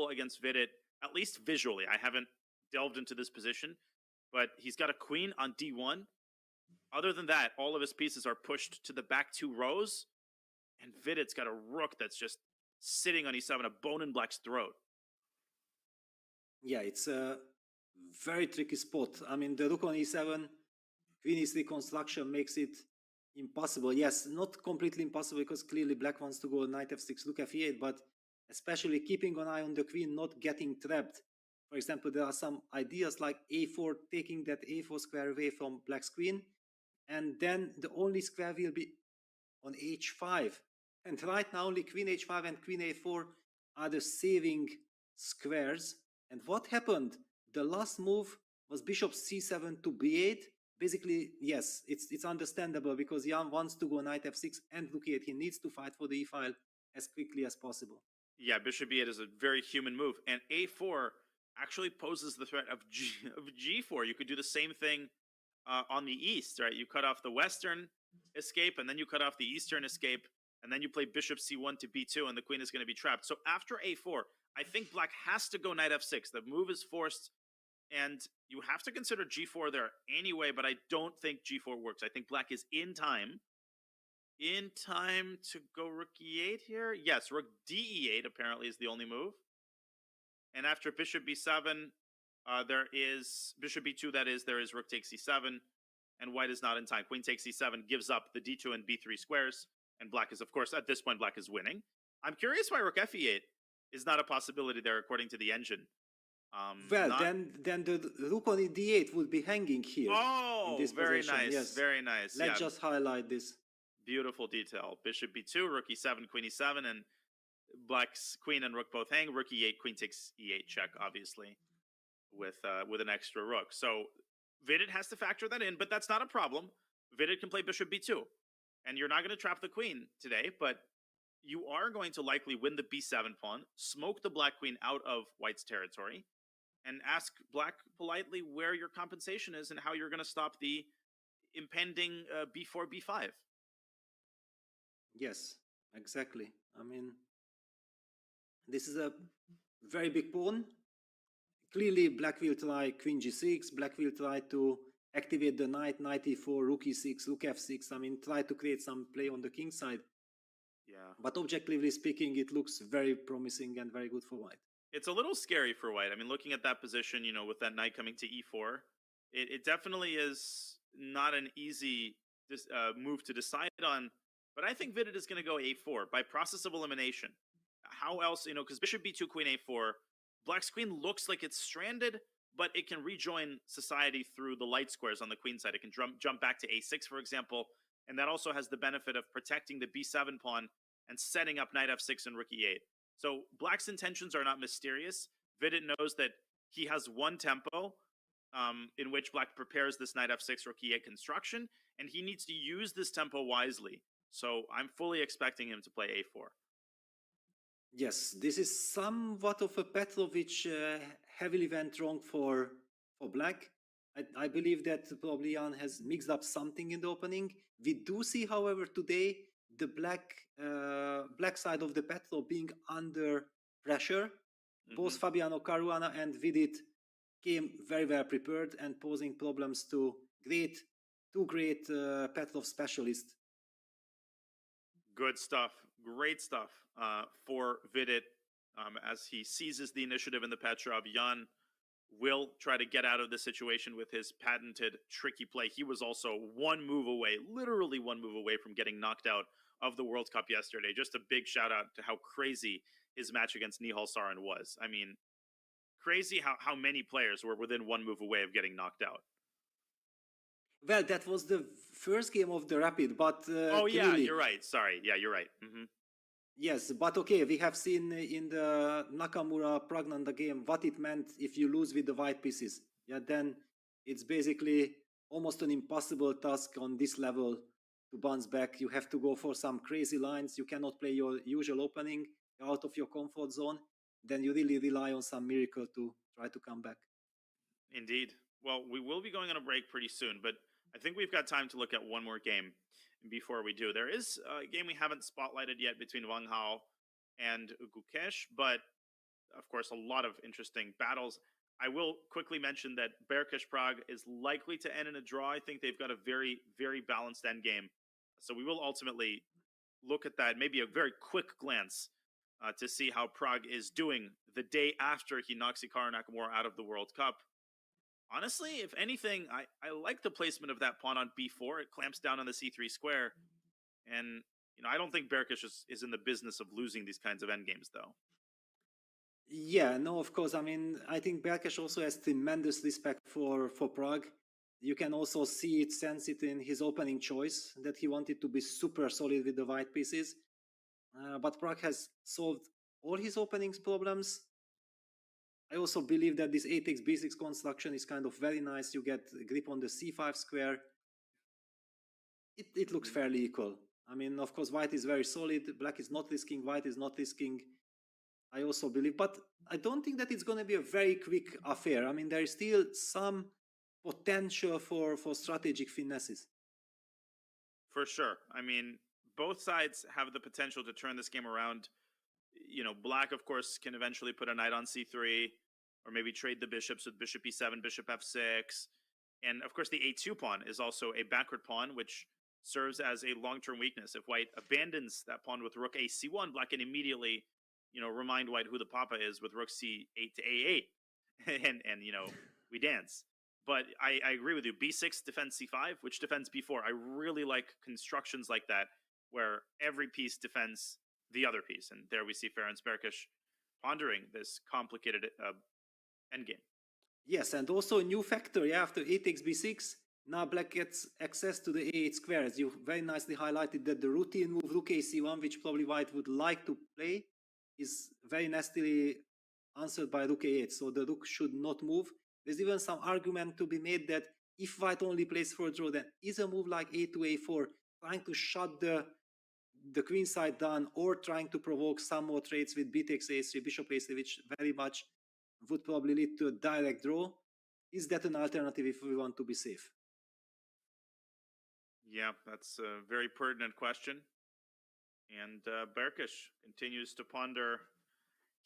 against Vidit, at least visually. I haven't delved into this position, but he's got a queen on d1. Other than that, all of his pieces are pushed to the back 2 rows, and Vidit's got a rook that's just sitting on e7, a bone in black's throat. Yeah, it's a very tricky spot. I mean, the rook on e7, queen e3 construction makes it impossible. Yes, not completely impossible, because clearly black wants to go knight f6, rook f8, but especially keeping an eye on the queen, not getting trapped. For example, there are some ideas like a4, taking that a4 square away from black's queen, and then the only square will be on h5. And right now, only queen h5 and queen a4 are the saving squares. And what happened? The last move was bishop c7 to b8. Basically, yes, it's understandable, because Jan wants to go knight f6 and rook e8. He needs to fight for the e-file as quickly as possible. Yeah, bishop e8 is a very human move. And a4 actually poses the threat of g4. You could do the same thing on the east, right? You cut off the western escape, and then you cut off the eastern escape, and then you play bishop c1 to b2, and the queen is going to be trapped. So after a4, I think black has to go knight f6. The move is forced, and you have to consider g4 there anyway, but I don't think g4 works. I think black is in time to go rook e8 here. Yes, rook de8 apparently is the only move. And after bishop b7, there is bishop b2, that is, there is rook takes c7, and white is not in time. Queen takes c7, gives up the d2 and b3 squares, and black is, of course, at this point, black is winning. I'm curious why rook f8 is not a possibility there according to the engine. Well, then the rook on d8 would be hanging here. Oh, in this very position. nice, Yes. very nice. Let's Yeah, just highlight this. beautiful detail. Bishop b2, rook e7, queen e7, and black's queen and rook both hang. Rook e8, queen takes e8 check, obviously, with an extra rook. So Vidit has to factor that in, but that's not a problem. Vidit can play bishop b2, and you're not going to trap the queen today, but you are going to likely win the b7 pawn, smoke the black queen out of white's territory, and ask black politely where your compensation is and how you're going to stop the impending b4, b5. Yes, exactly. I mean, this is a very big pawn. Clearly, black will try queen g6. Black will try to activate the knight, knight e4, rook e6, rook f6. I mean, try to create some play on the king side. Yeah. But objectively speaking, it looks very promising and very good for white. It's a little scary for white. I mean, looking at that position, with that knight coming to e4, it definitely is not an easy move to decide on. But I think Vidit is going to go a4 by process of elimination. How else, because bishop b2, queen a4, black's queen looks like it's stranded, but it can rejoin society through the light squares on the queen side. It can jump back to a6, for example, and that also has the benefit of protecting the b7 pawn and setting up knight f6 and rook e8. So black's intentions are not mysterious. Vidit knows that he has one tempo in which black prepares this knight f6, rook e8 construction, and he needs to use this tempo wisely. So I'm fully expecting him to play a4. Yes, this is somewhat of a battle which heavily went wrong for black. I believe that probably Jan has mixed up something in the opening. We do see, however, today the black side of the battle being under pressure. Both Fabiano Caruana and Vidit came very well prepared and posing problems to two great Petrov specialists. Good stuff. Great stuff for Vidit as he seizes the initiative in the Petrov. Jan will try to get out of the situation with his patented tricky play. He was also one move away, literally one move away from getting knocked out of the World Cup yesterday. Just a big shout out to how crazy his match against Nihal Sarin was. I mean, crazy how many players were within one move away of getting knocked out. Well, that was the first game of the Rapid, but oh yeah, clearly, you're right. Sorry, yeah, you're right. Yes, but okay, we have seen in the Nakamura Pragnanda game what it meant if you lose with the white pieces. Yeah, then it's basically almost an impossible task on this level to bounce back. You have to go for some crazy lines. You cannot play your usual opening out of your comfort zone. Then you really rely on some miracle to try to come back. Indeed. Well, we will be going on a break pretty soon, but I think we've got time to look at one more game before we do. There is a game we haven't spotlighted yet between Wang Hao and Gukesh, but of course a lot of interesting battles. I will quickly mention that Berkish Prague is likely to end in a draw. I think they've got a very, very balanced endgame. So we will ultimately look at that, maybe a very quick glance to see how Prague is doing the day after he knocks Hikaru Nakamura out of the World Cup. Honestly, if anything, I like the placement of that pawn on b4. It clamps down on the c3 square. And, I don't think Berkish is in the business of losing these kinds of endgames, though. Yeah, no, of course. I mean, I think Berkish also has tremendous respect for Prague. You can also sense it in his opening choice, that he wanted to be super solid with the white pieces. But Prague has solved all his openings problems. I also believe that this 8x b6 construction is kind of very nice. You get grip on the c5 square. It looks fairly equal. I mean, of course, white is very solid. Black is not risking. White is not risking. I also believe. But I don't think that it's going to be a very quick affair. I mean, there is still some potential for strategic finesses. For sure. I mean, both sides have the potential to turn this game around. Black, of course, can eventually put a knight on c3, or maybe trade the bishops with bishop e7, bishop f6. And, of course, the a2 pawn is also a backward pawn, which serves as a long-term weakness. If white abandons that pawn with rook a c1, black can immediately, remind white who the papa is with rook c8 to a8. and we dance. But I agree with you. b6 defends c5, which defends b4. I really like constructions like that, where every piece defends the other piece. And there we see Ferenc Berkish pondering this complicated endgame. Yes, and also a new factor. Yeah, after a takes b6, now black gets access to the a8 square. As you very nicely highlighted, that the routine move rook ac1, which probably white would like to play, is very nastily answered by rook a8. So the rook should not move. There's even some argument to be made that if white only plays for a draw, then is a move like a to a4 trying to shut the queen side down, or trying to provoke some more trades with b takes a3, bishop a3, which very much would probably lead to a direct draw. Is that an alternative if we want to be safe? Yeah, that's a very pertinent question. And Berkish continues to ponder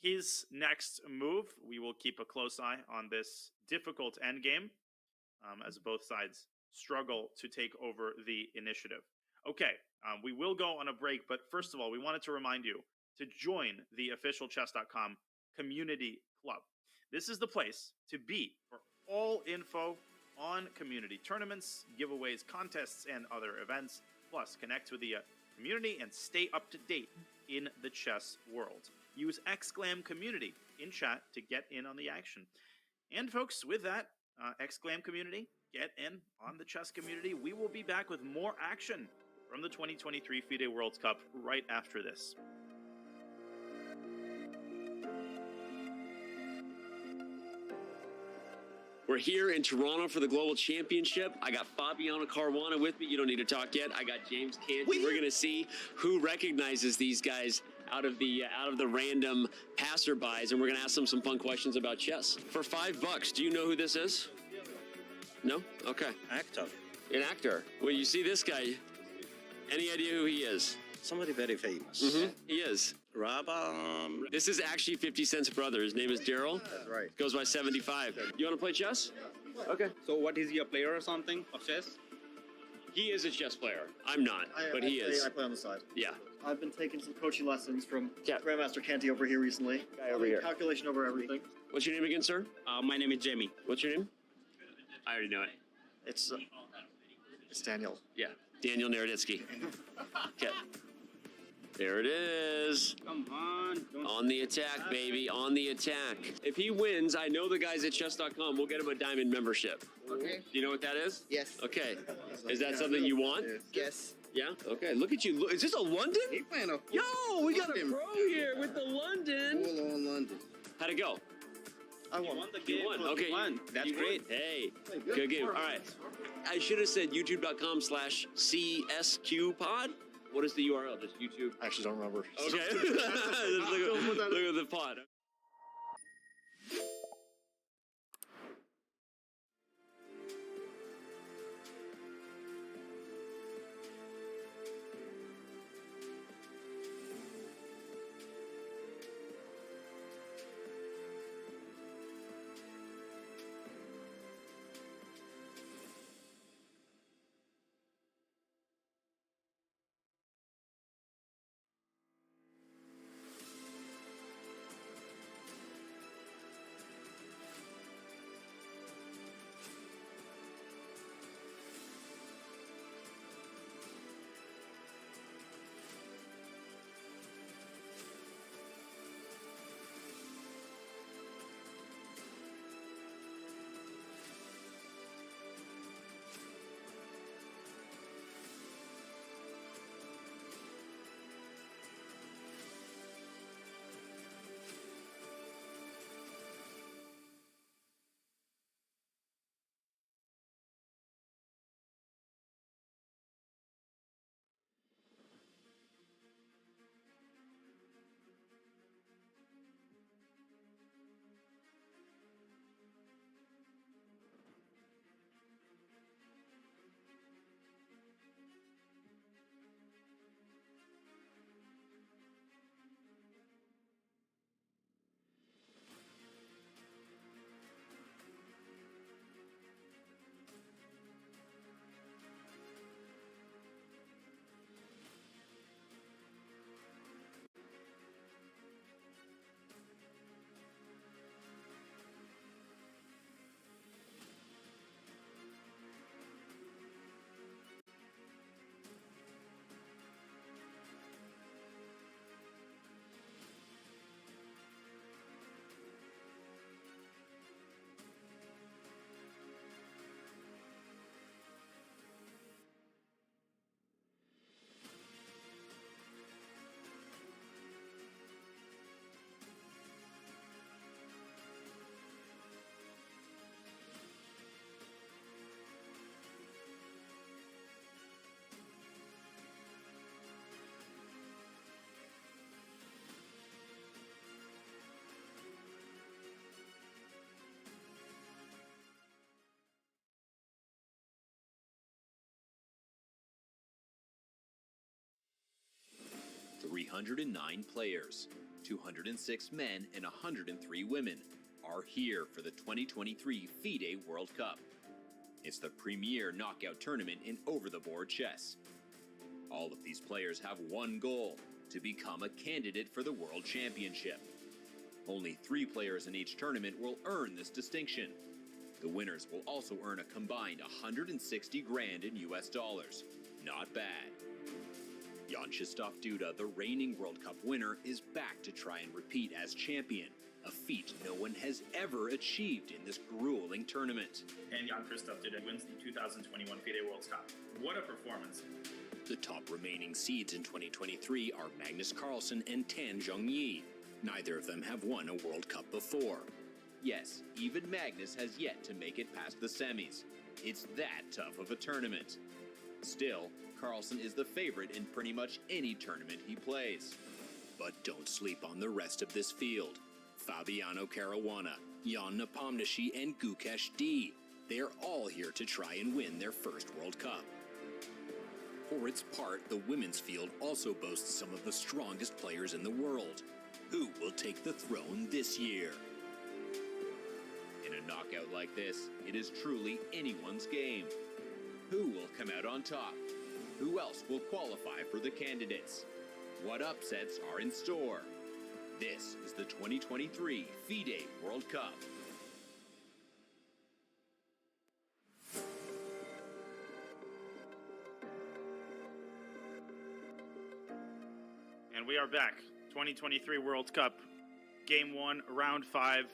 his next move. We will keep a close eye on this difficult endgame as both sides struggle to take over the initiative. Okay, we will go on a break, but first of all, we wanted to remind you to join the official chess.com community club. This is the place to be for all info on community tournaments, giveaways, contests, and other events. Plus, connect with the community and stay up to date in the chess world. Use exclam community in chat to get in on the action. And folks, with that, exclam community, get in on the chess community. We will be back with more action from the 2023 FIDE World Cup right after this. We're here in Toronto for the Global Championship. I got Fabiano Caruana with me. You don't need to talk yet. I got James Canty. We're going to see who recognizes these guys out of the random passerbys, and we're going to ask them some fun questions about chess. For $5, do you know who this is? No? Okay. Actor. An actor. Well, you see this guy. Any idea who he is? Somebody very famous. Mm-hmm. He is. This is actually 50 Cent's brother. His name is Daryl. That's right. Goes by 75. You want to play chess? Okay. So what, is he a player or something of chess? He is a chess player. I'm not, but he is. I play on the side. Yeah. I've been taking some coaching lessons from Yeah. Grandmaster Canty over here recently. Guy over here. Calculation over everything. What's your name again, sir? My name is Jamie. What's your name? I already know it. It's Daniel. Yeah. Daniel Naroditsky. Okay. There it is. Come on. On the attack, baby. On the attack. If he wins, I know the guys at chess.com will get him a diamond membership. Okay. Do you know what that is? Yes. Okay. Is that something you want? Yes. Yeah? Okay. Look at you. Is this a London? He playing a Yo, we got a pro here with the London. full on London. How'd it go? I won. You won. Okay. That's great. Hey, good game. All right. I should have said youtube.com/CSQpod. What is the URL? Just YouTube. I actually don't remember. Okay. look at the pod. 309 players, 206 men and 103 women, are here for the 2023 FIDE World Cup. It's the premier knockout tournament in over-the-board chess. All of these players have one goal: to become a candidate for the World Championship. Only 3 players in each tournament will earn this distinction. The winners will also earn a combined 160 grand in US dollars. Not bad. Jan-Krzysztof Duda, the reigning World Cup winner, is back to try and repeat as champion, a feat no one has ever achieved in this grueling tournament. And Jan-Krzysztof Duda wins the 2021 FIDE World Cup. What a performance. The top remaining seeds in 2023 are Magnus Carlsen and Tan Zhongyi. Neither of them have won a World Cup before. Yes, even Magnus has yet to make it past the semis. It's that tough of a tournament. Still, Carlsen is the favorite in pretty much any tournament he plays. But don't sleep on the rest of this field. Fabiano Caruana, Jan Nepomniachtchi, and Gukesh D. They are all here to try and win their first World Cup. For its part, the women's field also boasts some of the strongest players in the world. Who will take the throne this year? In a knockout like this, it is truly anyone's game. Who will come out on top? Who else will qualify for the candidates? What upsets are in store? This is the 2023 FIDE World Cup. And we are back. 2023 World Cup, Game 1, Round 5.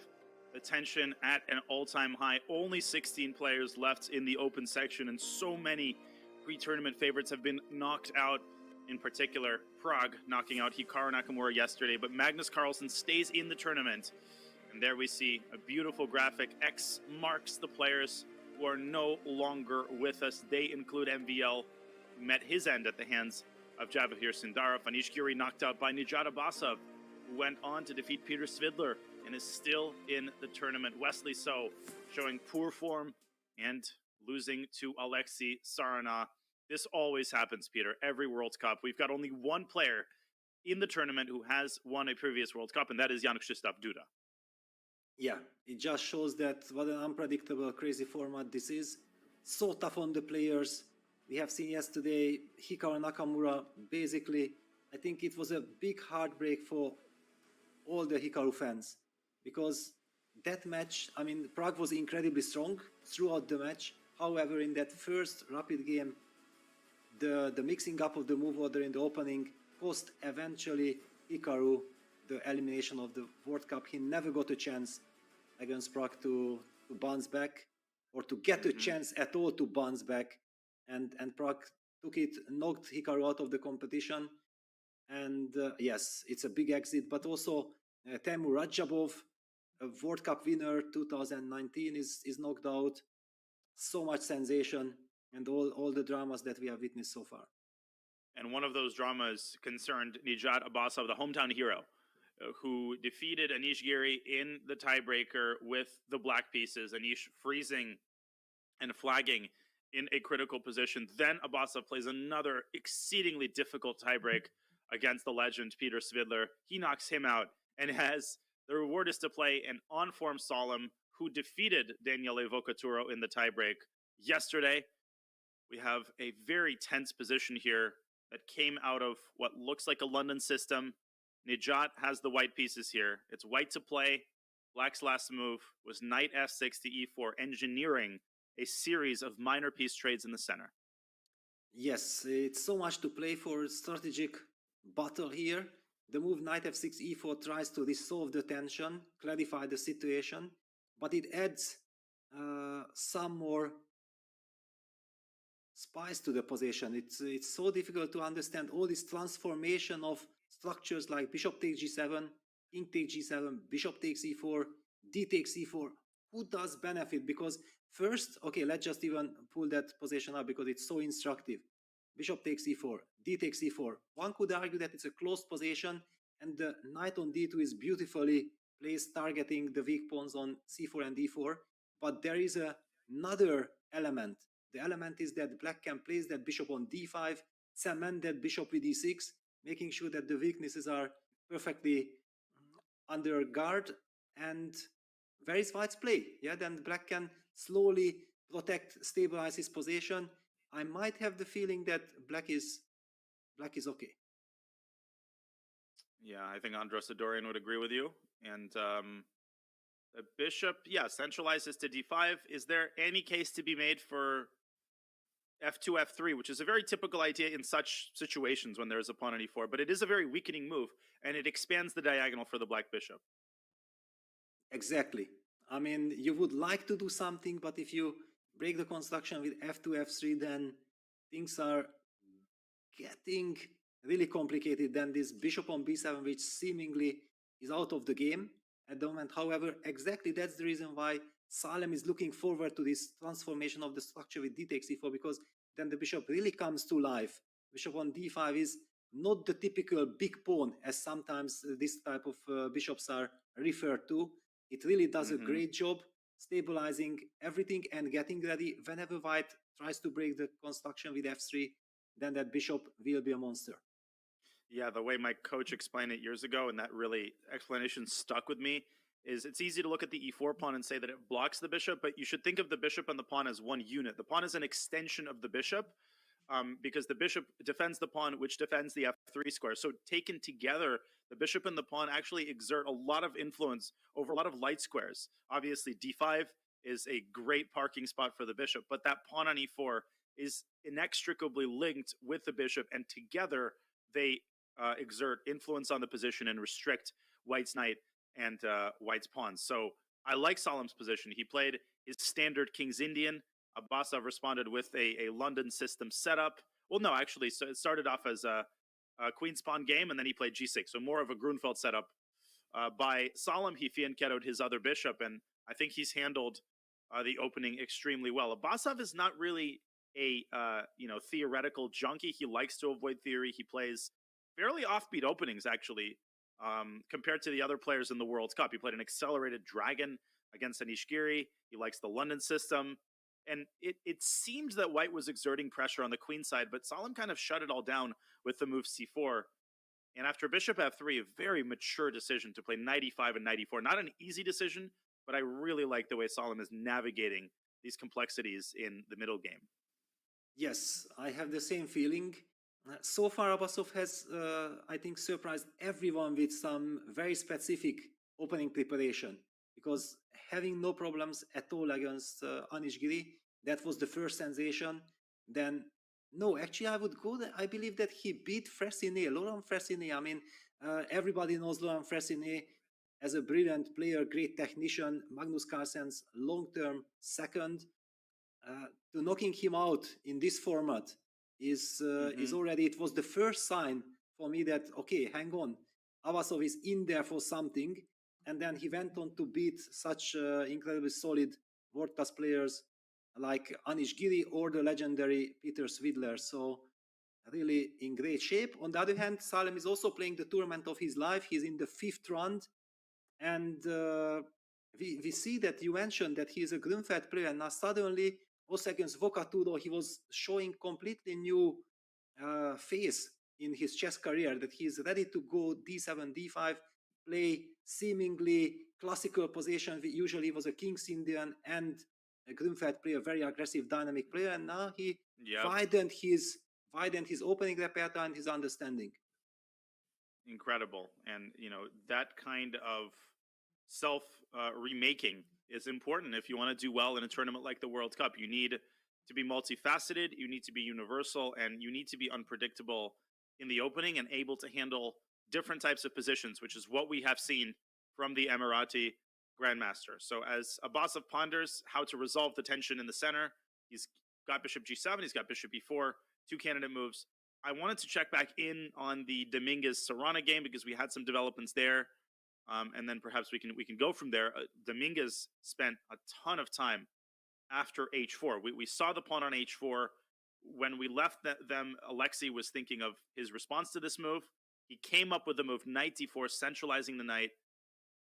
The tension at an all-time high. Only 16 players left in the open section, and so many pre-tournament favorites have been knocked out. In particular, Prague knocking out Hikaru Nakamura yesterday, but Magnus Carlsen stays in the tournament. And there we see a beautiful graphic. X marks the players who are no longer with us. They include MVL, who met his end at the hands of Javahir Sindarov. Anish Giri knocked out by Nijat Abbasov, who went on to defeat Peter Svidler and is still in the tournament. Wesley So showing poor form and losing to Alexei Sarana. This always happens, Peter. Every World Cup, we've got only one player in the tournament who has won a previous World Cup, and that is Jan-Krzysztof Duda. Yeah, it just shows that what an unpredictable, crazy format this is. So tough on the players. We have seen yesterday Hikaru Nakamura, basically, I think it was a big heartbreak for all the Hikaru fans, because that match, I mean, Prague was incredibly strong throughout the match. However, in that first rapid game, the mixing up of the move order in the opening cost eventually Hikaru the elimination of the World Cup. He never got a chance against Prague to bounce back, or to get a chance at all to bounce back. And Prague took it, knocked Hikaru out of the competition. And yes, it's a big exit. But also Temur Radjabov, a World Cup winner 2019, is knocked out. So much sensation and all the dramas that we have witnessed so far. And one of those dramas concerned Nijat Abbasov, the hometown hero, who defeated Anish Giri in the tiebreaker with the black pieces. Anish freezing and flagging in a critical position. Then Abbasov plays another exceedingly difficult tiebreak against the legend Peter Svidler. He knocks him out and has the reward is to play an on-form Solemn who defeated Daniele Vocaturo in the tiebreak yesterday. We have a very tense position here that came out of what looks like a London system. Nijat has the white pieces here. It's white to play. Black's last move was knight f6 to e4, engineering a series of minor piece trades in the center. Yes, it's so much to play for. Strategic battle here. The move knight f6 e4 tries to resolve the tension, clarify the situation, but it adds some more spice to the position. It's so difficult to understand all this transformation of structures like bishop takes g7, king takes g7, bishop takes e4, d takes e4. Who does benefit? Because first, okay, let's just even pull that position up because it's so instructive. Bishop takes e4, d takes e4. One could argue that it's a closed position and the knight on d2 is beautifully placed, targeting the weak pawns on c4 and d4. But there is another element. The element is that black can place that bishop on d5, cement that bishop with e6, making sure that the weaknesses are perfectly under guard, and where is white's play? Yeah, then black can slowly protect, stabilize his position. I might have the feeling that black is okay. Yeah, I think Andros Adorian would agree with you. And the bishop, yeah, centralizes to d5. Is there any case to be made for f2, f3, which is a very typical idea in such situations when there is a pawn on e4, but it is a very weakening move, and it expands the diagonal for the black bishop. Exactly. I mean, you would like to do something, but if you break the construction with f2, f3, then things are getting really complicated. Then this bishop on b7, which seemingly is out of the game at the moment. However, exactly that's the reason why Salem is looking forward to this transformation of the structure with d takes e4, because then the bishop really comes to life. Bishop on d5 is not the typical big pawn, as sometimes this type of bishops are referred to. It really does a great job stabilizing everything and getting ready. Whenever white tries to break the construction with f3, then that bishop will be a monster. Yeah, the way my coach explained it years ago, and that really explanation stuck with me, is it's easy to look at the e4 pawn and say that it blocks the bishop, but you should think of the bishop and the pawn as one unit. The pawn is an extension of the bishop, because the bishop defends the pawn, which defends the f3 square. So taken together, the bishop and the pawn actually exert a lot of influence over a lot of light squares. Obviously, d5 is a great parking spot for the bishop, but that pawn on e4 is inextricably linked with the bishop, and together they exert influence on the position and restrict white's knight and white's pawns. So I like Salem's position. He played his standard King's Indian. Abbasov responded with a London system setup. Well, no, actually, so it started off as a queen's pawn game, and then he played g6, so more of a Grunfeld setup. By Salem, he fianchettoed his other bishop, and I think he's handled the opening extremely well. Abbasov is not really a theoretical junkie. He likes to avoid theory. He plays fairly offbeat openings, actually, compared to the other players in the World Cup. He played an accelerated dragon against Anish Giri. He likes the London system. And it seemed that white was exerting pressure on the queen side, but Salem kind of shut it all down with the move c4. And after bishop f3, a very mature decision to play knight e5 and knight e4. Not an easy decision, but I really like the way Salem is navigating these complexities in the middle game. Yes, I have the same feeling. So far, Abbasov has, I think, surprised everyone with some very specific opening preparation, because having no problems at all against Anish Giri, that was the first sensation. Then, no, actually, I would go there. I believe that he beat Laurent Fressinet. I mean, everybody knows Laurent Fressinet as a brilliant player, great technician, Magnus Carlsen's long-term second. To knocking him out in this format is already, it was the first sign for me that, okay, hang on, Abbasov is in there for something. And then he went on to beat such incredibly solid world-class players like Anish Giri or the legendary Peter Svidler. So really in great shape. On the other hand, Salem is also playing the tournament of his life. He's in the 5th round. And we see that you mentioned that he is a Grunfeld player. And now suddenly, also against Vocaturo, he was showing completely new phase in his chess career, that he is ready to go d7, d5, play seemingly classical position. Usually was a King's Indian and a Grunfeld player, very aggressive, dynamic player, and now he widened his opening repertoire and his understanding. Incredible. And that kind of self remaking is important if you want to do well in a tournament like the World Cup. You need to be multifaceted, you need to be universal, and you need to be unpredictable in the opening and able to handle different types of positions, which is what we have seen from the Emirati Grandmaster. So as Abbasov ponders how to resolve the tension in the center, he's got bishop g7, he's got bishop e4, 2 candidate moves. I wanted to check back in on the Dominguez-Serrana game because we had some developments there, and then perhaps we can go from there. Dominguez spent a ton of time after h4. We saw the pawn on h4. When we left them, Alexei was thinking of his response to this move. He came up with the move knight d4, centralizing the knight.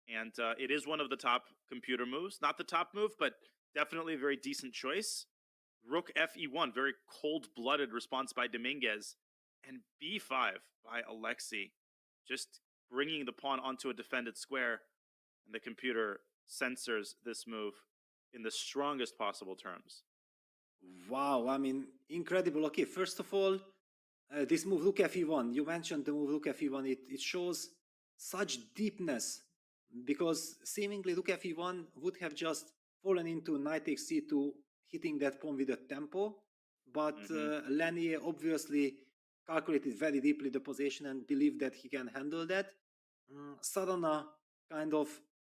And it is one of the top computer moves. Not the top move, but definitely a very decent choice. Rook fe1, very cold-blooded response by Dominguez. And b5 by Alexei, just bringing the pawn onto a defended square, and the computer censors this move in the strongest possible terms. Wow, I mean, incredible. Okay, first of all, this move, Rook Fe1, you mentioned the move Rook Fe1, it shows such deepness, because seemingly Rook Fe1 would have just fallen into Knight takes C2, hitting that pawn with a tempo, but Lanier obviously calculated very deeply the position and believed that he can handle that. Sarana kind of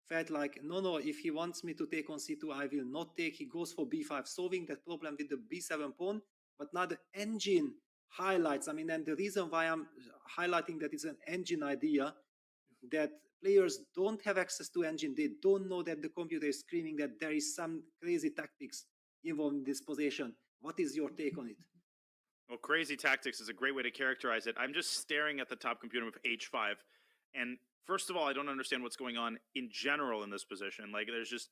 felt like, no, if he wants me to take on C2, I will not take. He goes for B5, solving that problem with the B7 pawn, but now the engine highlights, I mean, and the reason why I'm highlighting that it's an engine idea, that players don't have access to engine. They don't know that the computer is screaming that there is some crazy tactics involved in this position. What is your take on it? Well, crazy tactics is a great way to characterize it. I'm just staring at the top computer with H5, and first of all, I don't understand what's going on in general in this position. Like, there's just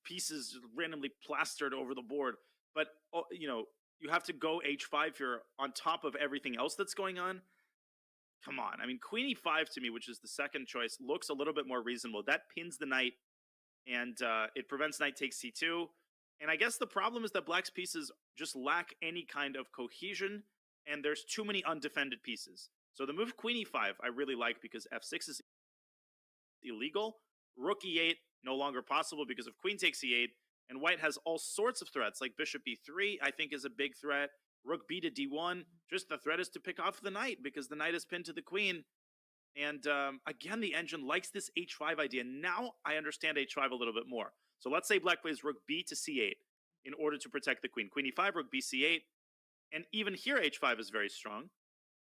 pieces randomly plastered over the board. But, you know, you have to go H5 here on top of everything else that's going on. Come on. I mean, Queen E5 to me, which is the second choice, looks a little bit more reasonable. That pins the knight, and it prevents knight takes C2. And I guess the problem is that Black's pieces just lack any kind of cohesion, and there's too many undefended pieces. So the move Queen E5 I really like because F6 is illegal. Rook E8 no longer possible because of Queen takes E8, and White has all sorts of threats, like Bishop E3 I think is a big threat. Rook B to D1, just the threat is to pick off the knight because the knight is pinned to the queen. And again, the engine likes this H5 idea. Now I understand H5 a little bit more. So let's say Black plays Rook B to C8 in order to protect the queen. Queen E5, Rook B C8, and even here H5 is very strong.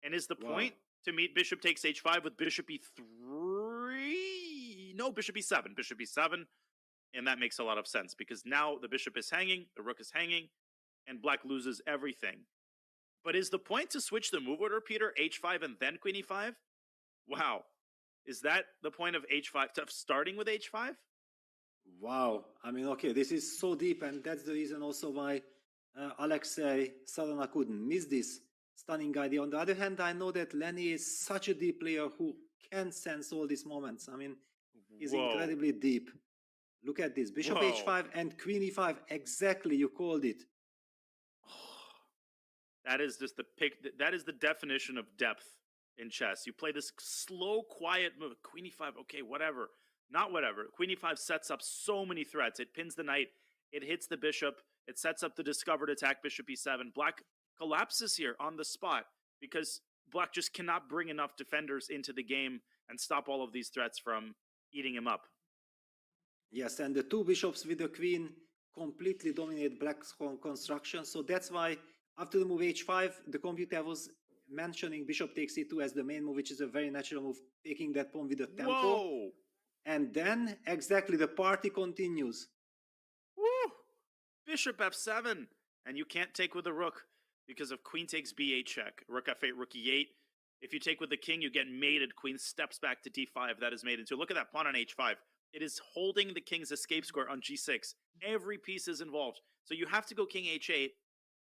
And is the point to meet Bishop takes H5 with Bishop E3? No, Bishop E7. Bishop E7, and that makes a lot of sense because now the bishop is hanging, the rook is hanging, and Black loses everything. But is the point to switch the move order, Peter? H5 and then Queen E5? Wow. Is that the point of H5, of starting with H5? Wow. I mean, okay, this is so deep, and that's the reason also why Alexei Sarana couldn't miss this stunning idea. On the other hand, I know that Lenny is such a deep player who can sense all these moments. I mean, he's incredibly deep. Look at this. Bishop H5 and Queen E5. Exactly, you called it. That is just the pick. That is the definition of depth in chess. You play this slow, quiet move. Queen E5, okay, whatever. Not whatever. Queen E5 sets up so many threats. It pins the knight. It hits the bishop. It sets up the discovered attack, Bishop E7. Black collapses here on the spot because Black just cannot bring enough defenders into the game and stop all of these threats from eating him up. Yes, and the two bishops with the queen completely dominate Black's construction. So that's why after the move H5, the computer was mentioning Bishop takes E2 as the main move, which is a very natural move, taking that pawn with a tempo. Whoa! And then, exactly, the party continues. Woo! Bishop F7! And you can't take with the rook because of Queen takes B8 check. Rook F8, Rook E8. If you take with the king, you get mated. Queen steps back to D5. That is mated too. Look at that pawn on H5. It is holding the king's escape square on G6. Every piece is involved. So you have to go King H8,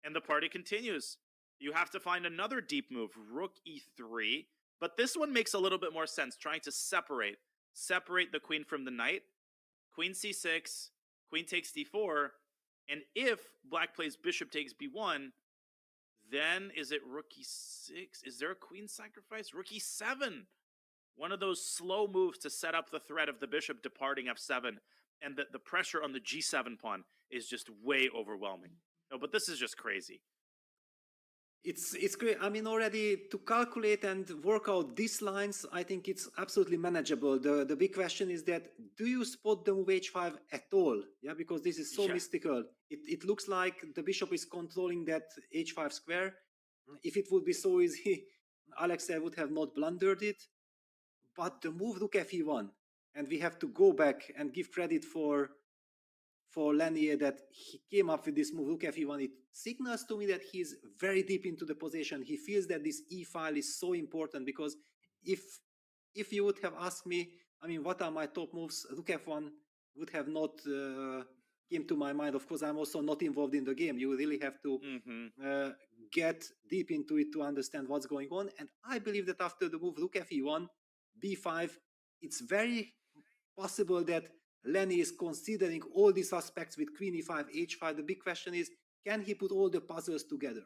and the party continues. You have to find another deep move, Rook E3. But this one makes a little bit more sense, trying to separate the queen from the knight. Queen C6, queen takes D4, and if Black plays Bishop takes B1, then is it Rook E6? Is there a queen sacrifice? Rook E7! One of those slow moves to set up the threat of the bishop departing F7, and the pressure on the G7 pawn is just way overwhelming. No, but this is just crazy. It's great. I mean, already to calculate and work out these lines, I think it's absolutely manageable. The big question is that, do you spot the move H5 at all? Yeah, because this is so mystical. It looks like the bishop is controlling that H5 square. If it would be so easy, Alexei would have not blundered it. But the move Rook Fe1, and we have to go back and give credit for Lanier that he came up with this move Rook Fe1. It signals to me that he's very deep into the position. He feels that this E file is so important, because if you would have asked me, I mean, what are my top moves, Rook F1 would have not came to my mind. Of course, I'm also not involved in the game. You really have to get deep into it to understand what's going on. And I believe that after the move Rook Fe1, B5, it's very possible that Lenny is considering all these aspects with Queen E5, H5. The big question is, can he put all the puzzles together?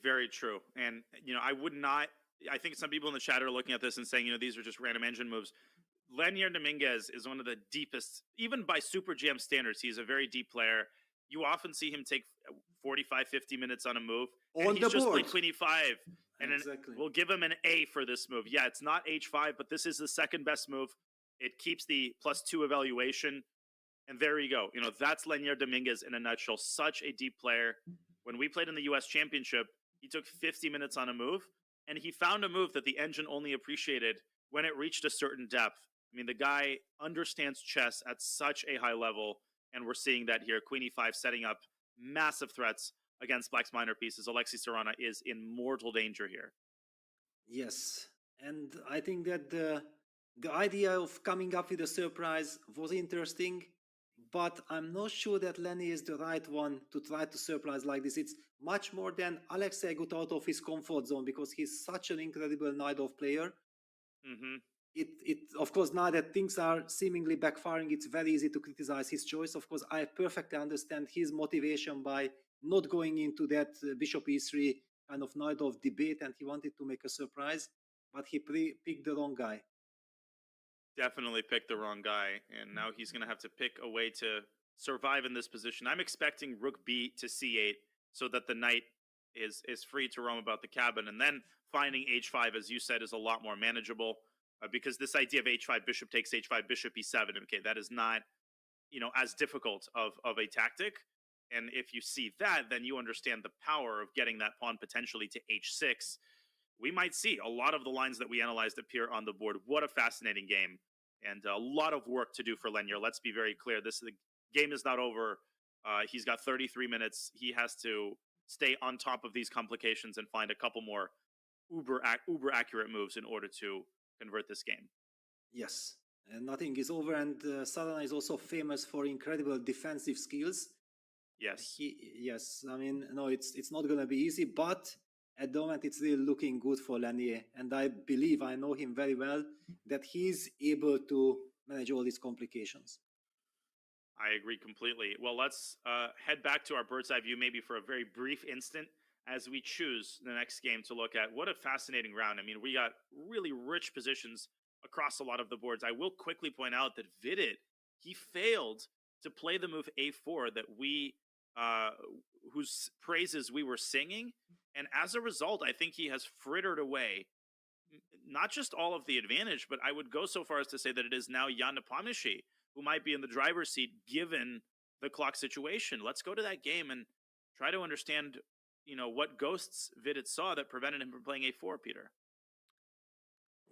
Very true. And, I would not, I think some people in the chat are looking at this and saying, these are just random engine moves. Lenier Dominguez is one of the deepest, even by Super GM standards, he's a very deep player. You often see him take 45, 50 minutes on a move. On he's the just board. like Queen E5. And Exactly. we'll give him an A for this move. Yeah, it's not H5, but this is the second best move. It keeps the +2 evaluation. And there you go. That's Lenier Dominguez in a nutshell. Such a deep player. When we played in the US Championship, he took 50 minutes on a move, and he found a move that the engine only appreciated when it reached a certain depth. I mean, the guy understands chess at such a high level, and we're seeing that here. Queen E5 setting up massive threats against Black's minor pieces. Alexei Sarana is in mortal danger here. Yes, and I think that the idea of coming up with a surprise was interesting, but I'm not sure that Lenny is the right one to try to surprise like this. It's much more than Alexei got out of his comfort zone because he's such an incredible Night-Off player. Of course, now that things are seemingly backfiring, it's very easy to criticize his choice. Of course, I perfectly understand his motivation by not going into that Bishop E3 kind of Night-Off debate, and he wanted to make a surprise, but he picked the wrong guy. Definitely picked the wrong guy, and now he's going to have to pick a way to survive in this position. I'm expecting Rook B to C8 so that the knight is free to roam about the cabin, and then finding H5, as you said, is a lot more manageable. Because this idea of H5, bishop takes H5, bishop E7, okay, that is not, as difficult of a tactic. And if you see that, then you understand the power of getting that pawn potentially to H6. We might see a lot of the lines that we analyzed appear on the board. What a fascinating game. And a lot of work to do for Lenier. Let's be very clear. The game is not over. He's got 33 minutes. He has to stay on top of these complications and find a couple more uber accurate moves in order to convert this game. Yes, and nothing is over, and Sarana is also famous for incredible defensive skills. Yes. Yes, I mean, no, it's not going to be easy, but at the moment it's really looking good for Lenier, and I believe, I know him very well, that he's able to manage all these complications. I agree completely. Well, let's head back to our bird's eye view maybe for a very brief instant as we choose the next game to look at. What a fascinating round. I mean, we got really rich positions across a lot of the boards. I will quickly point out that Vidit, he failed to play the move A4 that we, whose praises we were singing. And as a result, I think he has frittered away not just all of the advantage, but I would go so far as to say that it is now Jan Nepomniachtchi who might be in the driver's seat given the clock situation. Let's go to that game and try to understand, what ghosts Vidit saw that prevented him from playing A4, Peter.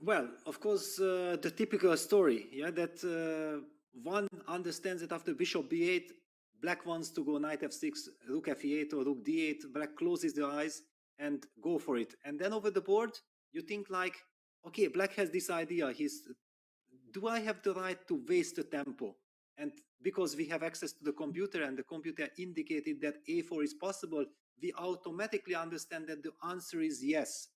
Well, of course, the typical story, that one understands that after bishop b8, black wants to go knight f6, rook f8 or rook d8, black closes their eyes and go for it. And then over the board, you think like, okay, black has this idea, do I have the right to waste the tempo? And because we have access to the computer and the computer indicated that A4 is possible, we automatically understand that the answer is yes.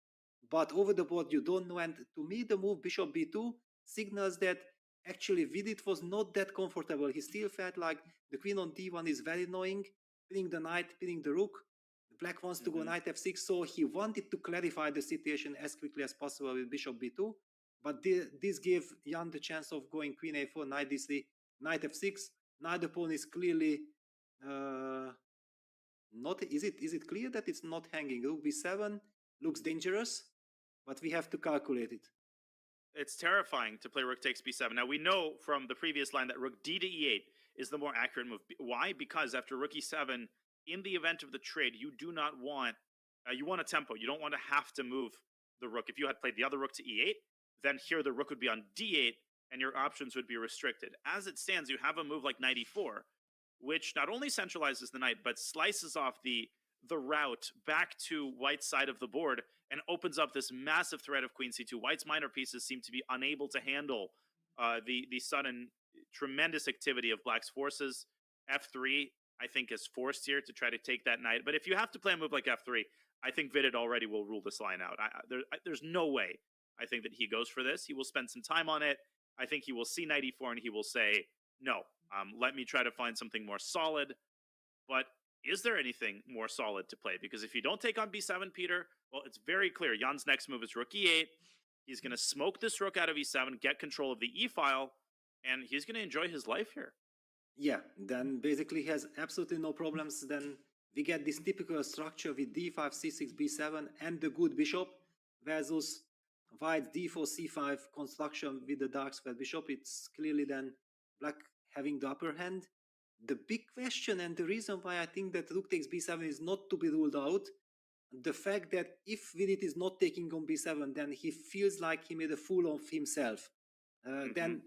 But over the board, you don't know. And to me, the move bishop b2 signals that actually Vidit was not that comfortable. He still felt like the queen on d1 is very annoying, pinning the knight, pinning the rook. The black wants to go knight f6, so he wanted to clarify the situation as quickly as possible with bishop b2. But this gave Jan the chance of going queen a4, knight d3, knight f6. Now the pawn is clearly not. Is it clear that it's not hanging? Rook b7 looks dangerous, but we have to calculate it. It's terrifying to play rook takes b7. Now we know from the previous line that rook d to e8 is the more accurate move. Why? Because after rook e7, in the event of the trade, you do not want you want a tempo. You don't want to have to move the rook. If you had played the other rook to e8, then here the rook would be on d8 and your options would be restricted. As it stands, you have a move like knight e4, which not only centralizes the knight, but slices off the route back to white's side of the board and opens up this massive threat of queen c2. White's minor pieces seem to be unable to handle the sudden tremendous activity of black's forces. F3, I think, is forced here to try to take that knight. But if you have to play a move like F3, I think Vidit already will rule this line out. There's no way I think that he goes for this. He will spend some time on it. I think he will see knight e4 and he will say, no, let me try to find something more solid. But is there anything more solid to play? Because if you don't take on b7, Peter, well, it's very clear. Jan's next move is rook e8. He's going to smoke this rook out of e7, get control of the e-file, and he's going to enjoy his life here. Yeah, then basically he has absolutely no problems. Then we get this typical structure with d5, c6, b7, and the good bishop versus white d4, c5 construction with the dark square bishop. It's clearly then black having the upper hand. The big question and the reason why I think that rook takes b7 is not to be ruled out, the fact that if Vidit is not taking on b7, then he feels like he made a fool of himself. Then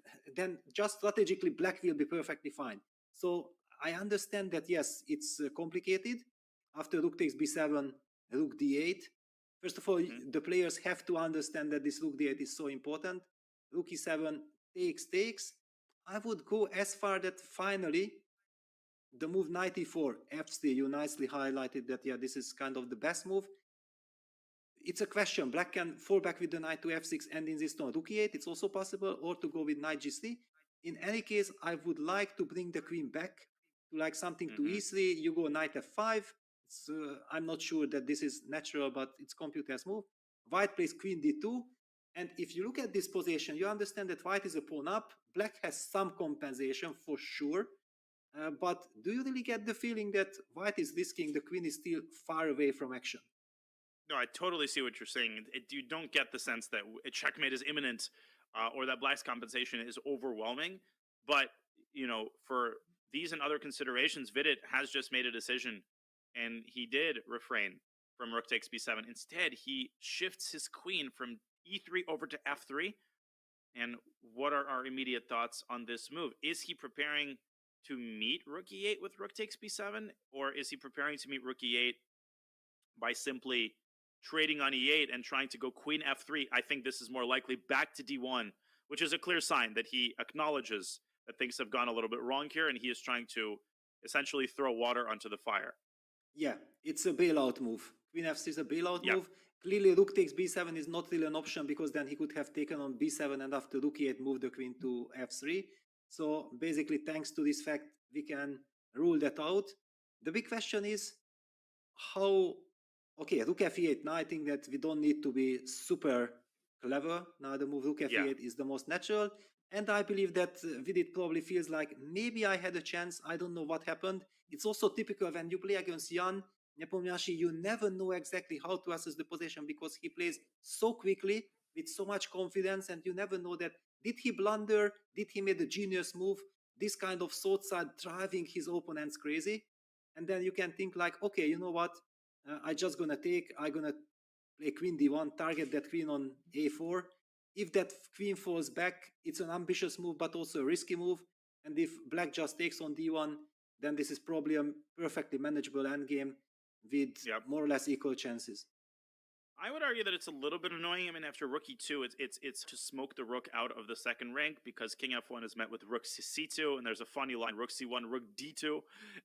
just strategically black will be perfectly fine. So I understand that, yes, it's complicated. After rook takes b7, rook d8. First of all, the players have to understand that this rook d8 is so important. Rook e7 takes. I would go as far that finally the move knight e4, f3, you nicely highlighted that, yeah, this is kind of the best move. It's a question. Black can fall back with the knight to f6 and insist on rook e8. It's also possible, or to go with knight g3. In any case, I would like to bring the queen back to like something to e3. You go knight f5. I'm not sure that this is natural, but it's computer's move. White plays queen d2. And if you look at this position, you understand that white is a pawn up. Black has some compensation for sure. But do you really get the feeling that white is risking the queen is still far away from action? No, I totally see what you're saying. You don't get the sense that a checkmate is imminent or that black's compensation is overwhelming. But, you know, for these and other considerations, Vidit has just made a decision, and he did refrain from rook takes b7. Instead, he shifts his queen from e3 over to f3. And what are our immediate thoughts on this move? Is he preparing to meet rook e8 with rook takes b7, or is he preparing to meet rook e8 by simply trading on e8 and trying to go queen f3? I think this is more likely back to d1, which is a clear sign that he acknowledges that things have gone a little bit wrong here, and he is trying to essentially throw water onto the fire. Yeah, it's a bailout move. Queen f3 is a bailout move. Clearly, rook takes b7 is not really an option, because then he could have taken on b7 and after rook e8 moved the queen to f3. So basically, thanks to this fact, we can rule that out. The big question is how... Okay, rook f8. Now I think that we don't need to be super clever. Now the move rook f8 is the most natural. And I believe that Vidit probably feels like, maybe I had a chance. I don't know what happened. It's also typical when you play against Jan Nepomniachtchi, you never know exactly how to assess the position, because he plays so quickly with so much confidence, and you never know that, did he blunder? Did he make a genius move? This kind of thoughts are driving his opponents crazy. And then you can think like, okay, you know what? I'm just gonna I'm gonna play queen d1, target that queen on a4. If that queen falls back, it's an ambitious move, but also a risky move. And if black just takes on d1, then this is probably a perfectly manageable endgame with more or less equal chances. I would argue that it's a little bit annoying. I mean, after rook e2, it's to smoke the rook out of the second rank, because king f1 is met with rook c2, and there's a funny line, rook c1, rook d2,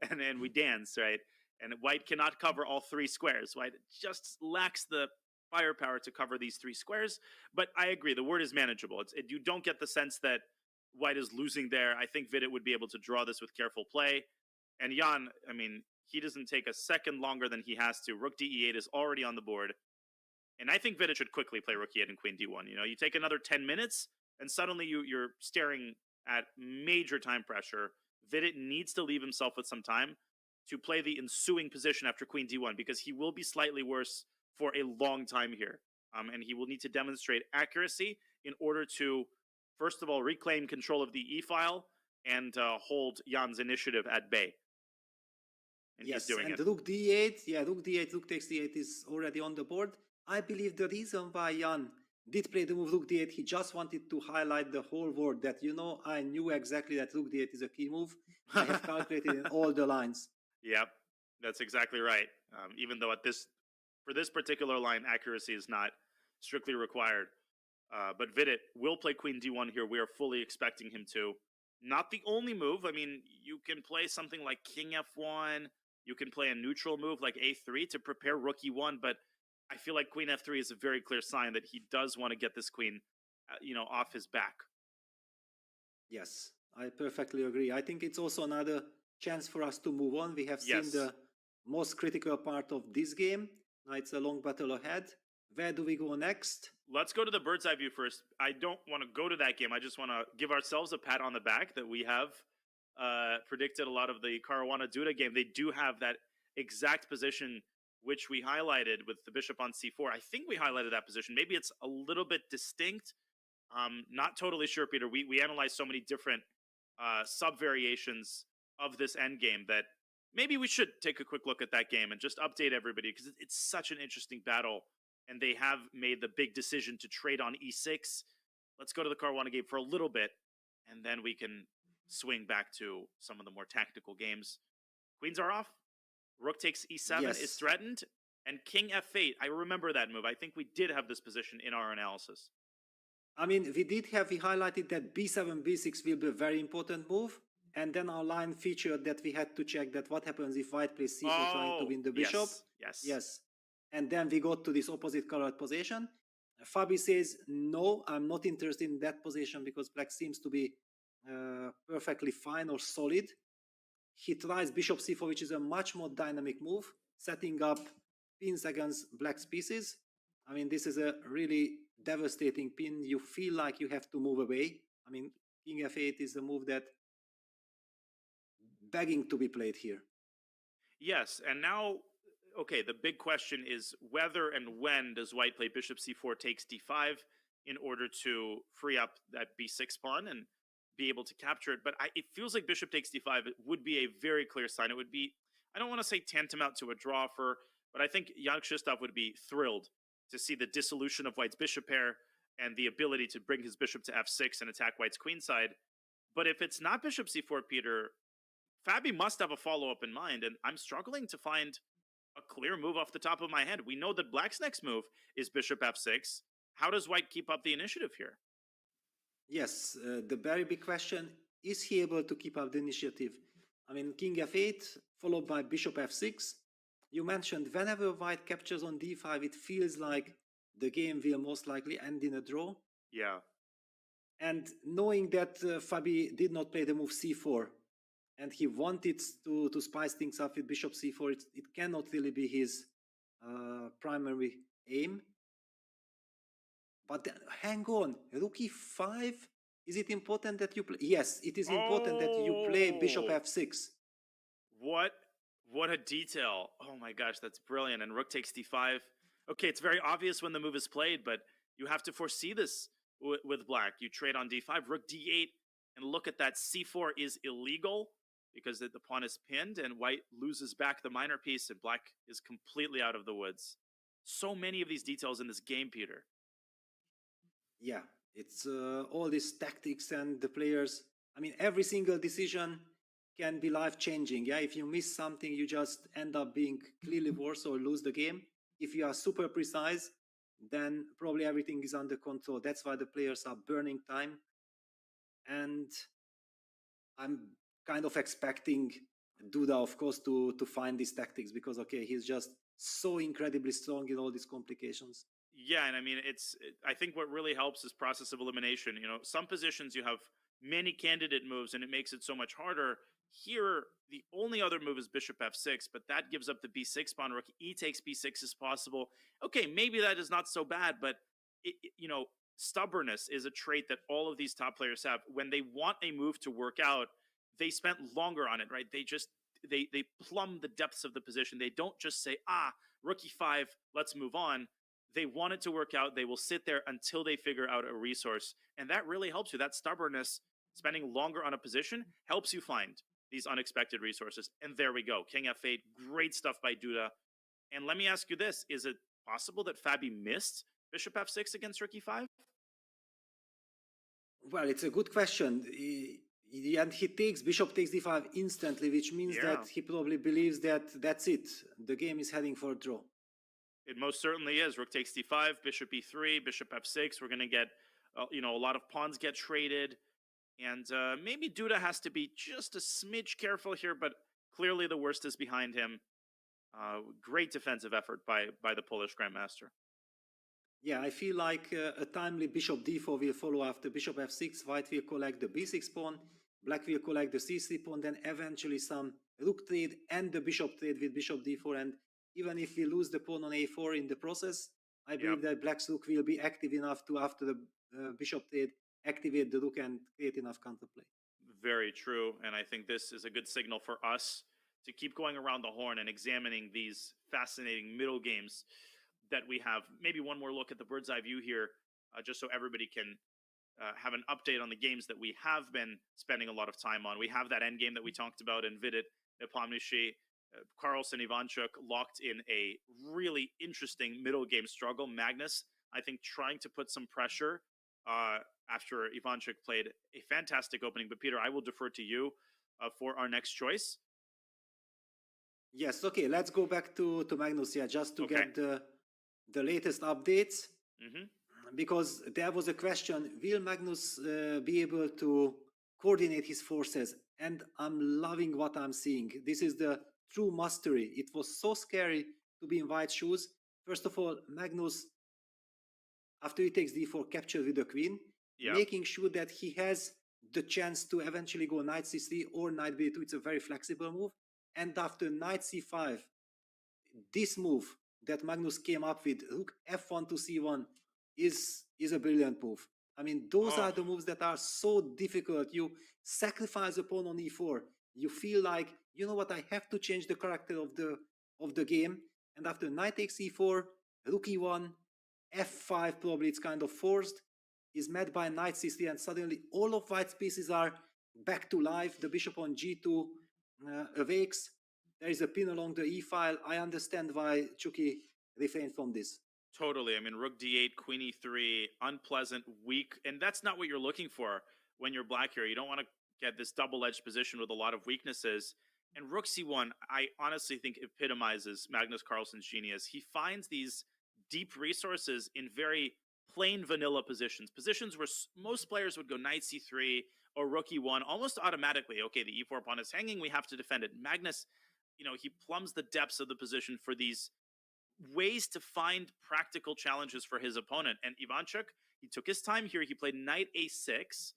and then we dance, right? And white cannot cover all three squares. White just lacks the firepower to cover these three squares. But I agree, the word is manageable. You don't get the sense that white is losing there. I think Vidit would be able to draw this with careful play. And Jan, I mean, he doesn't take a second longer than he has to. Rook d8 is already on the board. And I think Vidit should quickly play rook e8 and queen d1. You know, you take another 10 minutes, and suddenly you're staring at major time pressure. Vidit needs to leave himself with some time to play the ensuing position after queen d1, because he will be slightly worse for a long time here. And he will need to demonstrate accuracy in order to, first of all, reclaim control of the e-file and hold Jan's initiative at bay. And he's doing it. Rook d8, rook takes d8 is already on the board. I believe the reason why Jan did play the move rook d8, he just wanted to highlight the whole world that, you know, I knew exactly that rook d8 is a key move. I have calculated in all the lines. Yep, that's exactly right. Even though for this particular line, accuracy is not strictly required. But Vidit will play queen d1 here. We are fully expecting him to. not the only move. I mean, you can play something like King F1. You can play a neutral move like A3 to prepare Rook E1, but I feel like Queen F3 is a very clear sign that he does want to get this queen, off his back. Yes, I perfectly agree. I think it's also another chance for us to move on. We have seen Yes. the most critical part of this game. Now it's a long battle ahead. Where do we go next? Let's go to the bird's eye view first. I don't want to go to that game. I just want to give ourselves a pat on the back that we have predicted a lot of the Caruana Duda game. They do have that exact position which we highlighted with the bishop on c4. I think we highlighted that position. Maybe it's a little bit distinct. Not totally sure, Peter. We analyzed so many different sub-variations of this endgame that maybe we should take a quick look at that game and just update everybody, because it's such an interesting battle, and they have made the big decision to trade on e6. Let's go to the Caruana game for a little bit, and then we can swing back to some of the more tactical games. Queens are off. Rook takes e7 is Yes. threatened, and King f8. I remember that move. I think we did have this position in our analysis. I mean, we highlighted that b7, b6 will be a very important move. And then our line featured that we had to check that what happens if white plays c4 trying to win the bishop. Yes. And then we got to this opposite colored position. Fabi says, no, I'm not interested in that position because black seems to be perfectly fine or solid. He tries bishop c4, which is a much more dynamic move, setting up pins against black's pieces. I mean, this is a really devastating pin. You feel like you have to move away. I mean, king f8 is the move that begging to be played here. Yes, and now, okay, the big question is whether and when does white play bishop c4 takes d5 in order to free up that b6 pawn and be able to capture it. But it feels like bishop takes d5 would be a very clear sign. It would be, I don't want to say tantamount to a draw but I think Jan Krzysztof would be thrilled to see the dissolution of white's bishop pair and the ability to bring his bishop to f6 and attack white's queenside. But if it's not bishop c4, Peter, Fabi must have a follow-up in mind, and I'm struggling to find a clear move off the top of my head. We know that black's next move is bishop f6. How does white keep up the initiative here? Yes, the very big question, is he able to keep up the initiative? I mean, king f8, followed by bishop f6. You mentioned whenever white captures on d5, it feels like the game will most likely end in a draw. Yeah. And knowing that Fabi did not play the move c4, and he wanted to spice things up with bishop c4, it cannot really be his primary aim. But then, hang on, rook e5? Is it important that you play? Yes, it is important that you play bishop f6. What a detail. Oh my gosh, that's brilliant. And rook takes d5. Okay, it's very obvious when the move is played, but you have to foresee this with black. You trade on d5, rook d8, and look at that. c4 is illegal because the pawn is pinned, and white loses back the minor piece, and black is completely out of the woods. So many of these details in this game, Peter. Yeah, it's all these tactics and the players. I mean, every single decision can be life-changing. Yeah, if you miss something, you just end up being clearly worse or lose the game. If you are super precise, then probably everything is under control. That's why the players are burning time. And I'm kind of expecting Duda, of course, to find these tactics because, okay, he's just so incredibly strong in all these complications. Yeah, and I mean, I think what really helps is process of elimination. You know, some positions you have many candidate moves, and it makes it so much harder. Here, the only other move is bishop f6, but that gives up the b6 pawn. Rook e takes b6 is possible. Okay, maybe that is not so bad, but, stubbornness is a trait that all of these top players have. When they want a move to work out, they spent longer on it, right? They plumb the depths of the position. They don't just say, rook e5, let's move on. They want it to work out. They will sit there until they figure out a resource. And that really helps you. That stubbornness, spending longer on a position, helps you find these unexpected resources. And there we go. King f8, great stuff by Duda. And let me ask you this. Is it possible that Fabi missed bishop f6 against rook e5? Well, it's a good question. And he takes bishop takes d5 instantly, which means that he probably believes that that's it. The game is heading for a draw. It most certainly is. Rook takes d5, bishop e3, bishop f6. We're going to get, a lot of pawns get traded. And maybe Duda has to be just a smidge careful here, but clearly the worst is behind him. Great defensive effort by the Polish Grandmaster. Yeah, I feel like a timely bishop d4 will follow after bishop f6. White will collect the b6 pawn. Black will collect the c3 pawn. Then eventually some rook trade and the bishop trade with bishop d4. And even if we lose the pawn on a4 in the process, I believe that Black's rook will be active enough to, after the bishop trade, activate the rook and create enough counterplay. Very true. And I think this is a good signal for us to keep going around the horn and examining these fascinating middle games that we have. Maybe one more look at the bird's eye view here, just so everybody can have an update on the games that we have been spending a lot of time on. We have that endgame that we talked about in VIDE, Nepomniachtchi, Carlsen, Ivanchuk locked in a really interesting middle game struggle. Magnus, I think, trying to put some pressure after Ivanchuk played a fantastic opening. But Peter, I will defer to you for our next choice. Yes, okay, let's go back to Magnus here just to get the latest updates. Because there was a question, will Magnus be able to coordinate his forces? And I'm loving what I'm seeing. This is the true mastery. It was so scary to be in white shoes. First of all, Magnus, after he takes d4, captured with the queen, making sure that he has the chance to eventually go knight c3 or knight b2. It's a very flexible move. And after knight c5, this move that Magnus came up with, rook f1 to c1, is a brilliant move. I mean, those are the moves that are so difficult. You sacrifice a pawn on e4. You feel like, you know what, I have to change the character of the game. And after knight takes e4, rook e1, f5, probably it's kind of forced, is met by knight c3, and suddenly all of white's pieces are back to life. The bishop on g2 awakes. There is a pin along the e file. I understand why Chucky refrained from this. Totally. I mean, rook d8, queen e3, unpleasant, weak. And that's not what you're looking for when you're black here. You don't want to get this double-edged position with a lot of weaknesses. And rook c1, I honestly think epitomizes Magnus Carlsen's genius. He finds these deep resources in very plain vanilla positions. Positions where most players would go knight c3 or rook e1 almost automatically. Okay, the e4 pawn is hanging. We have to defend it. Magnus, you know, he plumbs the depths of the position for these ways to find practical challenges for his opponent. And Ivanchuk, he took his time here. He played knight a6,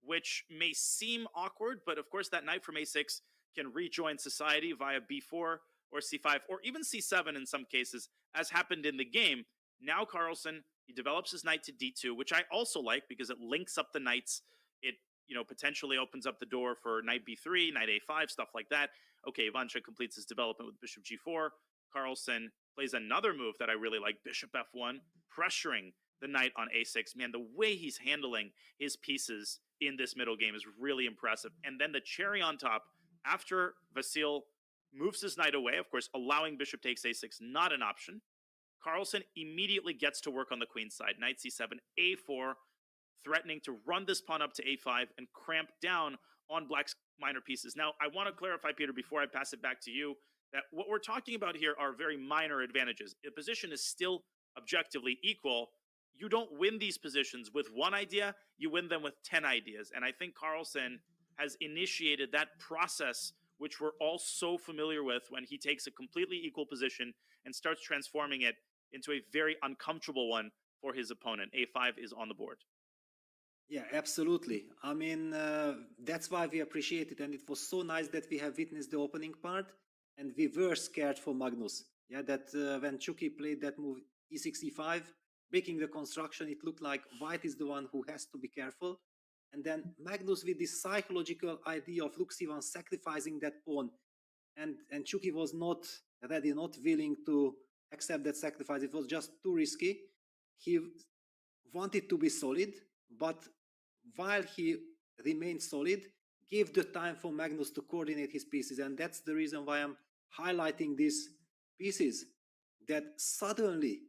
which may seem awkward, but of course that knight from a6 can rejoin society via b4 or c5 or even c7 in some cases, as happened in the game. Now Carlsen, he develops his knight to d2, which I also like because it links up the knights. It, you know, potentially opens up the door for knight b3, knight a5, stuff like that. Okay, Ivanchuk completes his development with bishop g4. Carlsen plays another move that I really like, bishop f1, pressuring the knight on a6. Man, the way he's handling his pieces in this middle game is really impressive. And then the cherry on top, after Vasil moves his knight away, of course, allowing bishop takes a6, not an option, Carlsen immediately gets to work on the queen side. Knight c7, a4, threatening to run this pawn up to a5 and cramp down on black's minor pieces. Now, I want to clarify, Peter, before I pass it back to you, that what we're talking about here are very minor advantages. The position is still objectively equal. You don't win these positions with one idea, you win them with 10 ideas. And I think Carlsen has initiated that process, which we're all so familiar with, when he takes a completely equal position and starts transforming it into a very uncomfortable one for his opponent. a5 is on the board. Yeah, absolutely. I mean, that's why we appreciate it. And it was so nice that we have witnessed the opening part. And we were scared for Magnus. Yeah, that when Chucky played that move e6, e5, breaking the construction, it looked like white is the one who has to be careful. And then Magnus with this psychological idea of rook c1 sacrificing that pawn. And Chucky was not ready, not willing to accept that sacrifice. It was just too risky. He wanted to be solid, but while he remained solid, gave the time for Magnus to coordinate his pieces. And that's the reason why I'm highlighting these pieces, that suddenly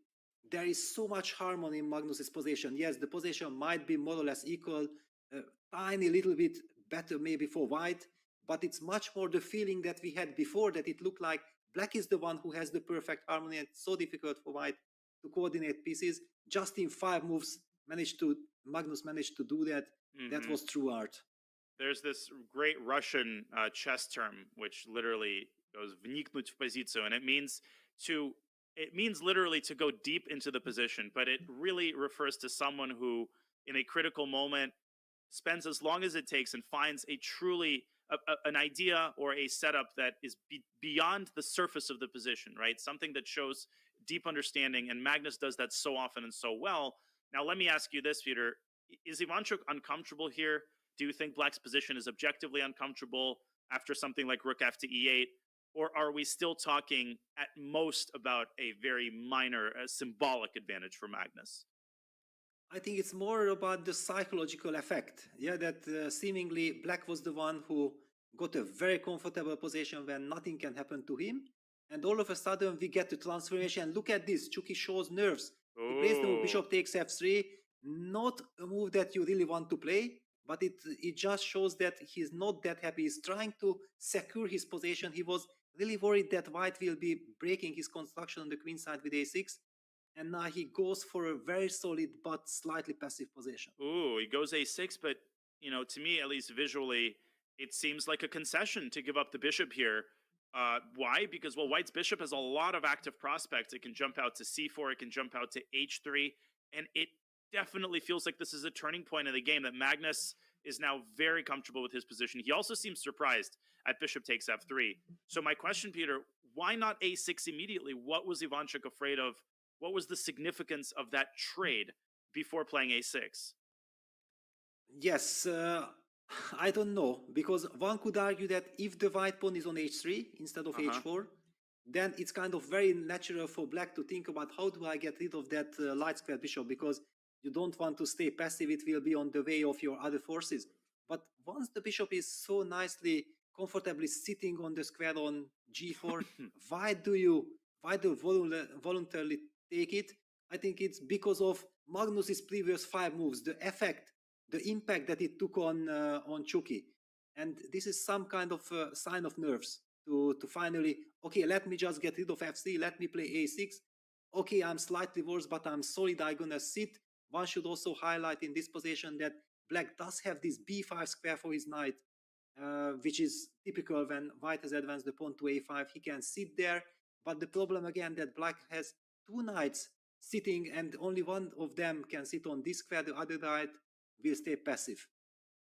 there is so much harmony in Magnus's position. Yes, the position might be more or less equal, a tiny little bit better maybe for white, but it's much more the feeling that we had before, that it looked like black is the one who has the perfect harmony, and it's so difficult for white to coordinate pieces. Just in 5 moves, Magnus managed to do that. That Mhm. was true art. There's this great Russian chess term which literally goes "вникнуть в позицию," and it means literally to go deep into the position, but it really refers to someone who, in a critical moment, spends as long as it takes and finds a truly an idea or a setup that is beyond the surface of the position, right? Something that shows deep understanding, and Magnus does that so often and so well. Now, let me ask you this, Peter: is Ivanchuk uncomfortable here? Do you think Black's position is objectively uncomfortable after something like Rook F to E8? Or are we still talking at most about a very minor, symbolic advantage for Magnus? I think it's more about the psychological effect. Yeah, that seemingly Black was the one who got a very comfortable position when nothing can happen to him. And all of a sudden we get the transformation. Look at this. Chucky shows nerves. He plays the move bishop takes f3. Not a move that you really want to play, but it just shows that he's not that happy. He's trying to secure his position. He was really worried that white will be breaking his construction on the queen side with a6. And now he goes for a very solid but slightly passive position. Ooh, he goes a6, but, you know, to me, at least visually, it seems like a concession to give up the bishop here. Why? Because, well, white's bishop has a lot of active prospects. It can jump out to c4, it can jump out to h3, and it definitely feels like this is a turning point in the game, that Magnus is now very comfortable with his position. He also seems surprised at bishop takes f3. So my question, Peter, why not a6 immediately? What was Ivanchuk afraid of? What was the significance of that trade before playing a6? Yes, I don't know, because one could argue that if the white pawn is on h3 instead of h4, then it's kind of very natural for Black to think about how do I get rid of that light square bishop, because you don't want to stay passive, it will be on the way of your other forces. But once the bishop is so nicely, comfortably sitting on the square on g4, why do you voluntarily take it? I think it's because of Magnus's previous 5 moves, the effect, the impact that it took on Chucky. And this is some kind of sign of nerves to finally, okay, let me just get rid of f3, let me play a6. Okay, I'm slightly worse, but I'm solid, I'm gonna sit. One should also highlight in this position that Black does have this b5 square for his knight, which is typical when white has advanced the pawn to a5. He can sit there, but the problem again that Black has 2 knights sitting and only one of them can sit on this square, the other knight will stay passive.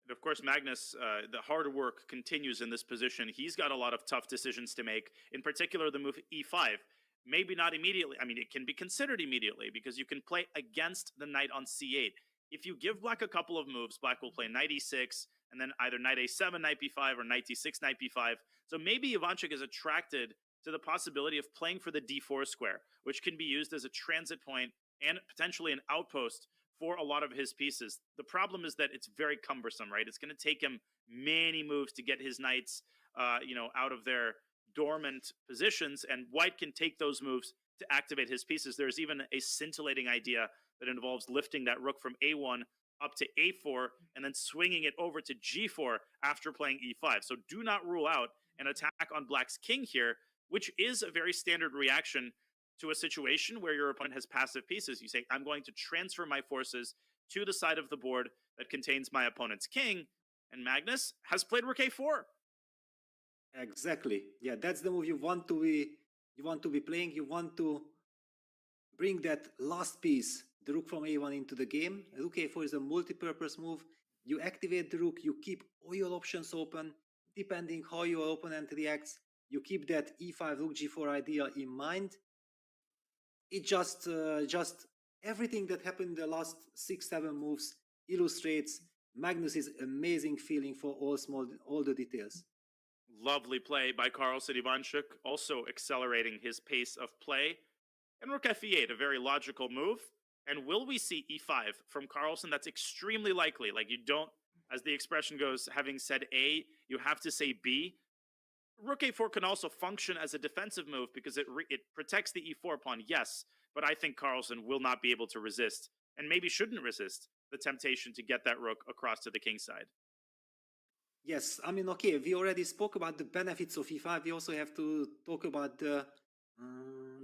And of course, Magnus, the hard work continues in this position. He's got a lot of tough decisions to make, in particular the move e5. Maybe not immediately. I mean, it can be considered immediately because you can play against the knight on c8. If you give Black a couple of moves, Black will play knight e6, and then either knight a7, knight b5, or knight d6, knight b5. So maybe Ivanchuk is attracted to the possibility of playing for the d4 square, which can be used as a transit point and potentially an outpost for a lot of his pieces. The problem is that it's very cumbersome, right? It's going to take him many moves to get his knights, out of their dormant positions, and white can take those moves to activate his pieces. There's even a scintillating idea that involves lifting that rook from a1 up to a4 and then swinging it over to g4 after playing e5. So do not rule out an attack on Black's king here, which is a very standard reaction to a situation where your opponent has passive pieces. You say, I'm going to transfer my forces to the side of the board that contains my opponent's king, and Magnus has played rook a4. Exactly. Yeah, that's the move you want to be playing. You want to bring that last piece, the rook from a1, into the game. Rook a4 is a multi-purpose move. You activate the rook, you keep all your options open, depending how your opponent reacts. You keep that e5 rook g4 idea in mind. It just everything that happened in the last 6-7 moves illustrates Magnus's amazing feeling for all the details. Lovely play by Carlsen. Ivanchuk also accelerating his pace of play. And rook f8, a very logical move. And will we see e5 from Carlsen? That's extremely likely. Like, you don't, as the expression goes, having said A, you have to say B. Rook a4 can also function as a defensive move because it protects the e4 pawn, yes, but I think Carlsen will not be able to resist, and maybe shouldn't resist, the temptation to get that rook across to the king side. Yes, I mean, okay, we already spoke about the benefits of e5. We also have to talk about the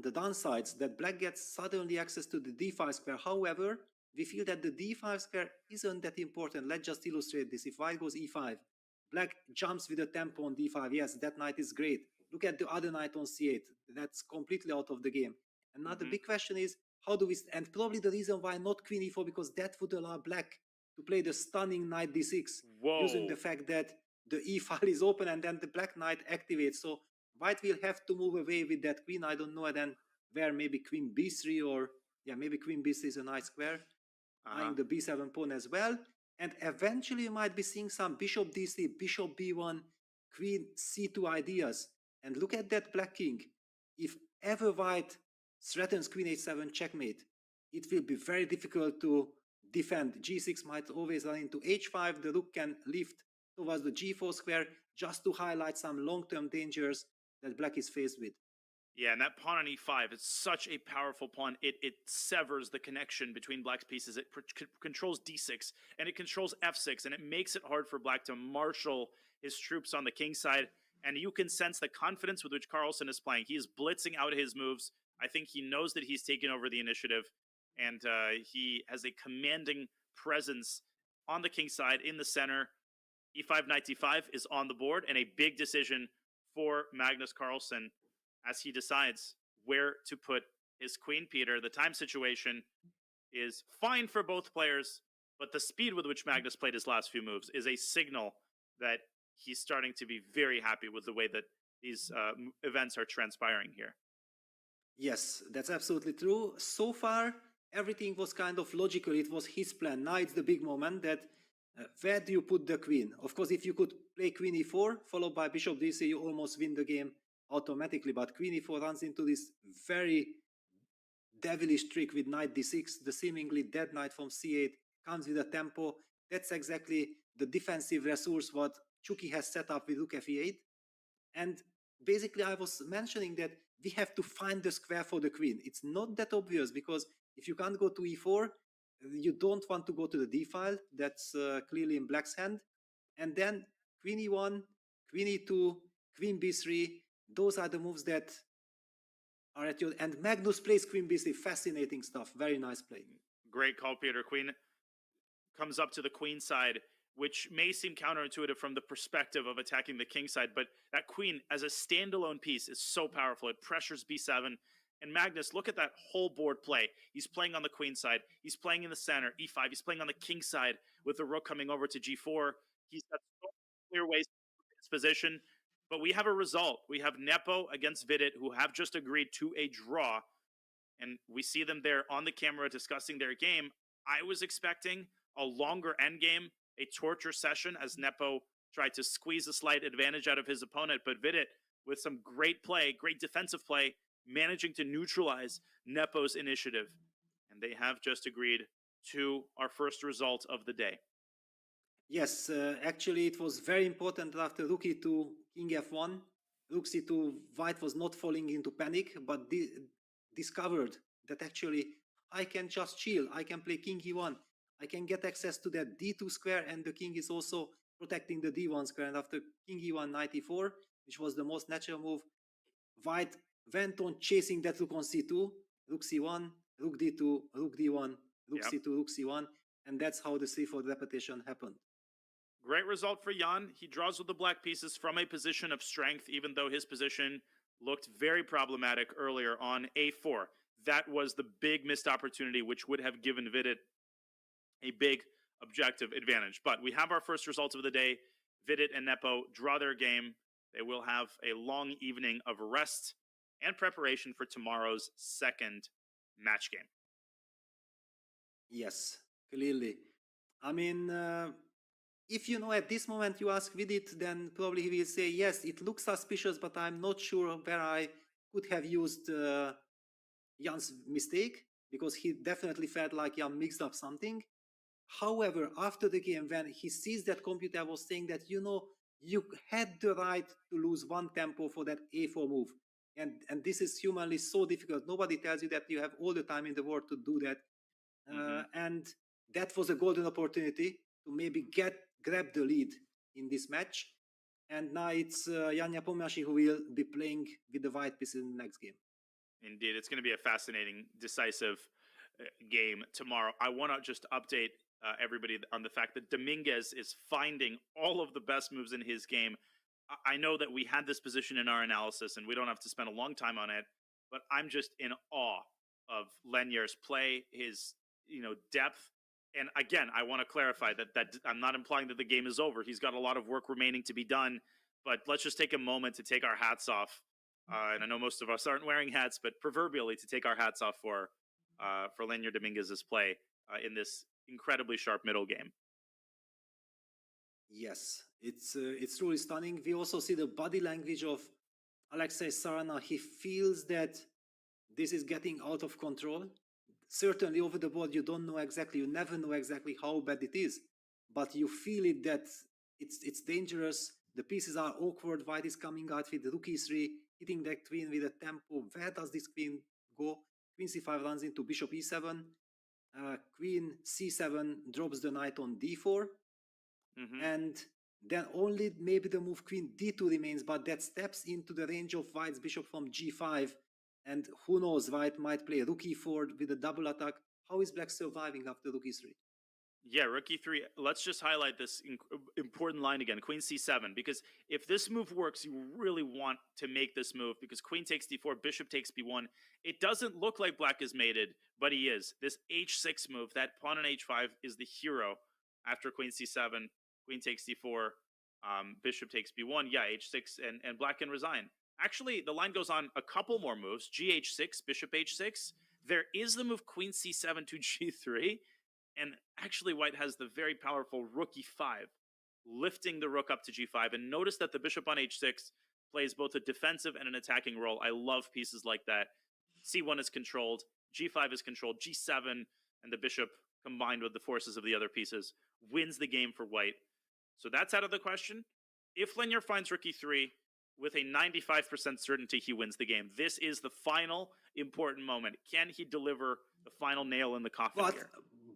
downsides, that Black gets suddenly access to the d5 square. However, we feel that the d5 square isn't that important. Let's just illustrate this. If white goes e5, black jumps with a tempo on d5. Yes, that knight is great. Look at the other knight on c8. That's completely out of the game. Another big question is, how do we... And probably the reason why not queen e4, because that would allow black to play the stunning knight d6, Whoa. using the fact that the e file is open and then the black knight activates. So white will have to move away with that queen. I don't know, and then where maybe queen b3, or yeah, maybe queen b3 is a nice square, eyeing the b7 pawn as well. And eventually you might be seeing some bishop d3, bishop b1, queen c2 ideas. And look at that black king. If ever white threatens queen h7 checkmate, it will be very difficult to defend. g6 might always run into h5. The rook can lift towards the g4 square, just to highlight some long-term dangers that black is faced with. Yeah, and that pawn on e5 is such a powerful pawn. It severs the connection between black's pieces. It controls d6, and it controls f6, and it makes it hard for black to marshal his troops on the king side. And you can sense the confidence with which Carlsen is playing. He is blitzing out his moves. I think he knows that he's taken over the initiative, and he has a commanding presence on the king side in the center. e5, knight d5 is on the board, and a big decision for Magnus Carlsen as he decides where to put his queen. Peter, the time situation is fine for both players, but the speed with which Magnus played his last few moves is a signal that he's starting to be very happy with the way that these events are transpiring here. Yes, that's absolutely true. So far, everything was kind of logical. It was his plan. Now it's the big moment that where do you put the queen? Of course, if you could play queen e4, followed by bishop d3, you almost win the game automatically. But queen e4 runs into this very devilish trick with knight d6. The seemingly dead knight from c8 comes with a tempo. That's exactly the defensive resource what Chucky has set up with rook f8. And basically, I was mentioning that we have to find the square for the queen. It's not that obvious, because if you can't go to e4, you don't want to go to the d file. That's clearly in black's hand. And then queen e1, queen e2, queen b3. Those are the moves that are at your... And Magnus plays queen b3. Fascinating stuff. Very nice play. Great call, Peter. Queen comes up to the queen side, which may seem counterintuitive from the perspective of attacking the king side, but that queen as a standalone piece is so powerful. It pressures b7. And Magnus, look at that whole board play. He's playing on the queen side. He's playing in the center, e5. He's playing on the king side with the rook coming over to g4. He's got so clear ways to his position. But we have a result. We have Nepo against Vidit, who have just agreed to a draw. And we see them there on the camera discussing their game. I was expecting a longer endgame, a torture session, as Nepo tried to squeeze a slight advantage out of his opponent. But Vidit, with some great play, great defensive play, managing to neutralize Nepo's initiative. And they have just agreed to our first result of the day. Yes, actually it was very important after rook e2, king f1, rook c2, white was not falling into panic, but discovered that actually I can just chill. I can play king e1. I can get access to that d2 square, and the king is also protecting the d1 square. And after king e1, knight e4, which was the most natural move, white went on chasing that rook on c2, rook c1, rook d2, rook d1, rook c2, rook c1, and that's how the c4 repetition happened. Great result for Jan. He draws with the black pieces from a position of strength, even though his position looked very problematic earlier on a4. That was the big missed opportunity, which would have given Vidit a big objective advantage. But we have our first result of the day. Vidit and Nepo draw their game. They will have a long evening of rest and preparation for tomorrow's second match game. Yes, clearly. I mean, if you know at this moment you ask Vidit, then probably he will say, yes, it looks suspicious, but I'm not sure where I could have used Jan's mistake, because he definitely felt like Jan mixed up something. However, after the game, when he sees that computer was saying that, you know, you had the right to lose one tempo for that a4 move. And this is humanly so difficult. Nobody tells you that you have all the time in the world to do that. And that was a golden opportunity to maybe grab the lead in this match. And now it's Jan Nepomniachtchi who will be playing with the white pieces in the next game. Indeed, it's going to be a fascinating, decisive game tomorrow. I want to just update everybody on the fact that Dominguez is finding all of the best moves in his game. I know that we had this position in our analysis, and we don't have to spend a long time on it, but I'm just in awe of Lenier's play, his depth. And again, I want to clarify that I'm not implying that the game is over. He's got a lot of work remaining to be done, but let's just take a moment to take our hats off. And I know most of us aren't wearing hats, but proverbially to take our hats off for Lenier Dominguez's play in this incredibly sharp middle game. Yes, it's truly stunning. We also see the body language of Alexei Sarana. He feels that this is getting out of control. Certainly over the board, you never know exactly how bad it is, but you feel it that it's dangerous. The pieces are awkward. White is coming out with rook e3, hitting that queen with a tempo. Where does this queen go? Queen c5 runs into bishop e7. Queen c7 drops the knight on d4. And then only maybe the move queen d2 remains, but that steps into the range of White's bishop from g5. And who knows, White might play rook e4 with a double attack. How is Black surviving after rook e3? Yeah, rook e3. Let's just highlight this important line again, queen c7, because if this move works, you really want to make this move, because queen takes d4, bishop takes b1. It doesn't look like Black is mated, but he is. This h6 move, that pawn on h5 is the hero after queen c7, queen takes d4, bishop takes b1. Yeah, h6, and Black can resign. Actually, the line goes on a couple more moves. gh6, bishop h6. There is the move queen c7 to g3. And actually, White has the very powerful rook e5, lifting the rook up to g5. And notice that the bishop on h6 plays both a defensive and an attacking role. I love pieces like that. c1 is controlled, g5 is controlled, g7, and the bishop, combined with the forces of the other pieces, wins the game for White. So that's out of the question. If Lenier finds rook e3, with a 95% certainty he wins the game. This is the final important moment. Can he deliver the final nail in the coffin here?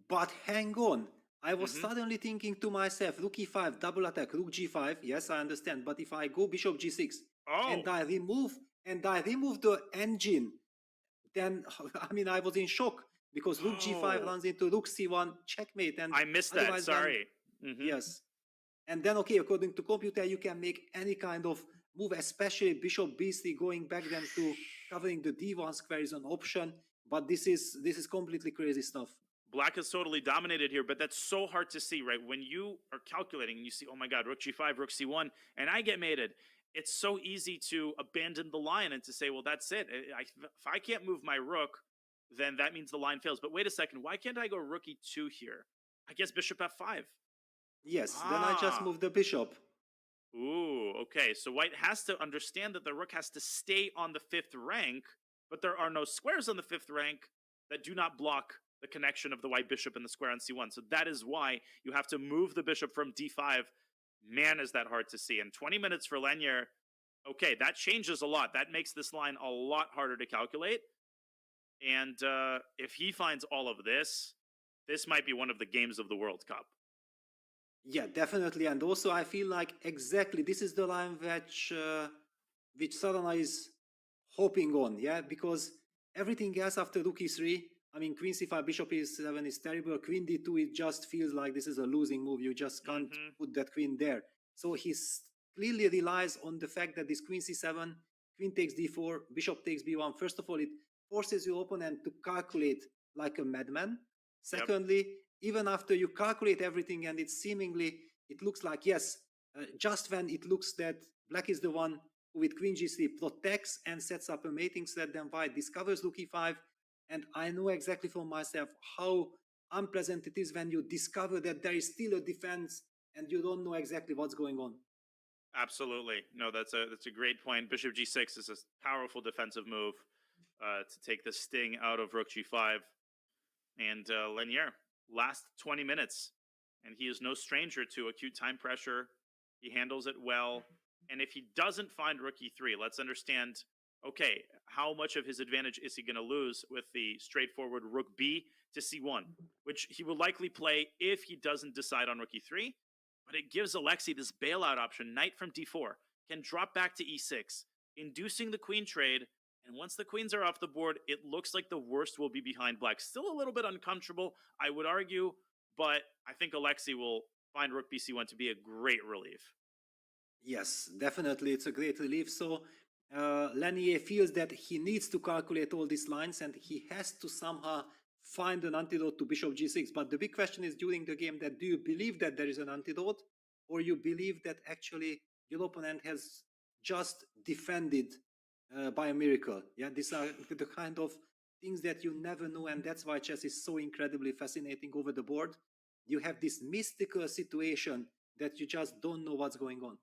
But hang on. I was suddenly thinking to myself, rook e5, double attack, rook g5. Yes, I understand. But if I go bishop g6 and I remove the engine, then I was in shock, because rook g5 runs into rook c1, checkmate. And I missed that. Sorry. Yes. And then, okay, according to computer, you can make any kind of move, especially bishop b3, going back then to covering the d1 square is an option. But this is completely crazy stuff. Black is totally dominated here, but that's so hard to see, right? When you are calculating and you see, oh my God, rook g5, rook c1, and I get mated, it's so easy to abandon the line and to say, well, that's it. If I can't move my rook, then that means the line fails. But wait a second, why can't I go rook e2 here? I guess bishop f5. Yes, then I just move the bishop. Ooh, okay. So White has to understand that the rook has to stay on the 5th rank, but there are no squares on the 5th rank that do not block the connection of the white bishop and the square on c1. So that is why you have to move the bishop from d5. Man, is that hard to see. And 20 minutes for Lenier, okay, that changes a lot. That makes this line a lot harder to calculate. And if he finds all of this, this might be one of the games of the World Cup. Yeah, definitely. And also I feel like exactly this is the line which Sarana is hoping on, yeah, because everything else after rook e3, queen c5, bishop e7 is terrible. Queen d2, it just feels like this is a losing move. You just can't put that queen there. So he clearly relies on the fact that this queen c7, queen takes d4, bishop takes b1. First of all, it forces your opponent to calculate like a madman. Secondly, even after you calculate everything and it looks like, yes, just when it looks that Black is the one who with queen g3 protects and sets up a mating set, then White discovers rook e5. And I know exactly for myself how unpleasant it is when you discover that there is still a defense and you don't know exactly what's going on. Absolutely. No, that's a great point. Bishop g6 is a powerful defensive move to take the sting out of rook g5. And Lenier, last 20 minutes, and he is no stranger to acute time pressure. He handles it well. And if he doesn't find rook e3, let's understand, okay, how much of his advantage is he going to lose with the straightforward rook b to c1, which he will likely play if he doesn't decide on rook e3. But it gives Alexei this bailout option. Knight from d4 can drop back to e6, inducing the queen trade And once the queens are off the board, it looks like the worst will be behind black. Still a little bit uncomfortable, I would argue, but I think Alexei will find rook bc1 to be a great relief. Yes, definitely, it's a great relief. So Lanier feels that he needs to calculate all these lines and he has to somehow find an antidote to bishop g6. But the big question is during the game that do you believe that there is an antidote, or you believe that actually your opponent has just defended by a miracle? Yeah, these are the kind of things that you never know, and that's why chess is so incredibly fascinating over the board. You have this mystical situation that you just don't know what's going on.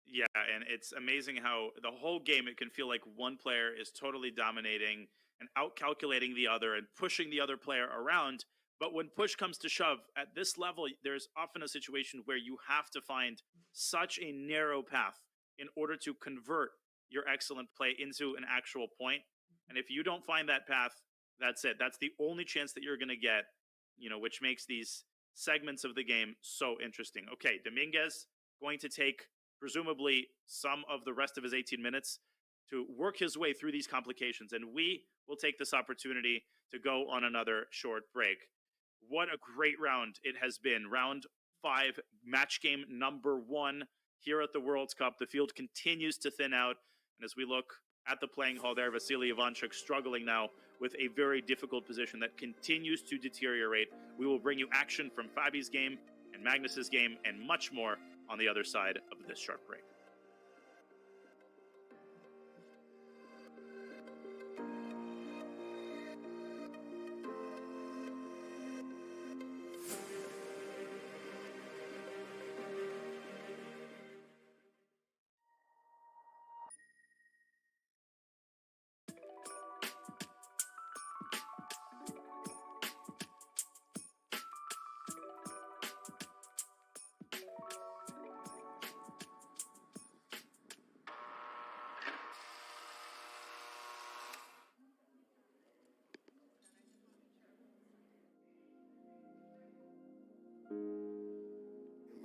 Yeah, and it's amazing how the whole game it can feel like one player is totally dominating and outcalculating the other and pushing the other player around. But when push comes to shove, at this level, there's often a situation where you have to find such a narrow path in order to convert your excellent play into an actual point. And if you don't find that path, that's it. That's the only chance that you're going to get, which makes these segments of the game so interesting. Okay, Dominguez going to take presumably some of the rest of his 18 minutes to work his way through these complications. And we will take this opportunity to go on another short break. What a great round it has been. Round 5, match game number 1 here at the World Cup. The field continues to thin out. And as we look at the playing hall there, Vasily Ivanchuk struggling now with a very difficult position that continues to deteriorate. We will bring you action from Fabi's game and Magnus's game and much more on the other side of this short break.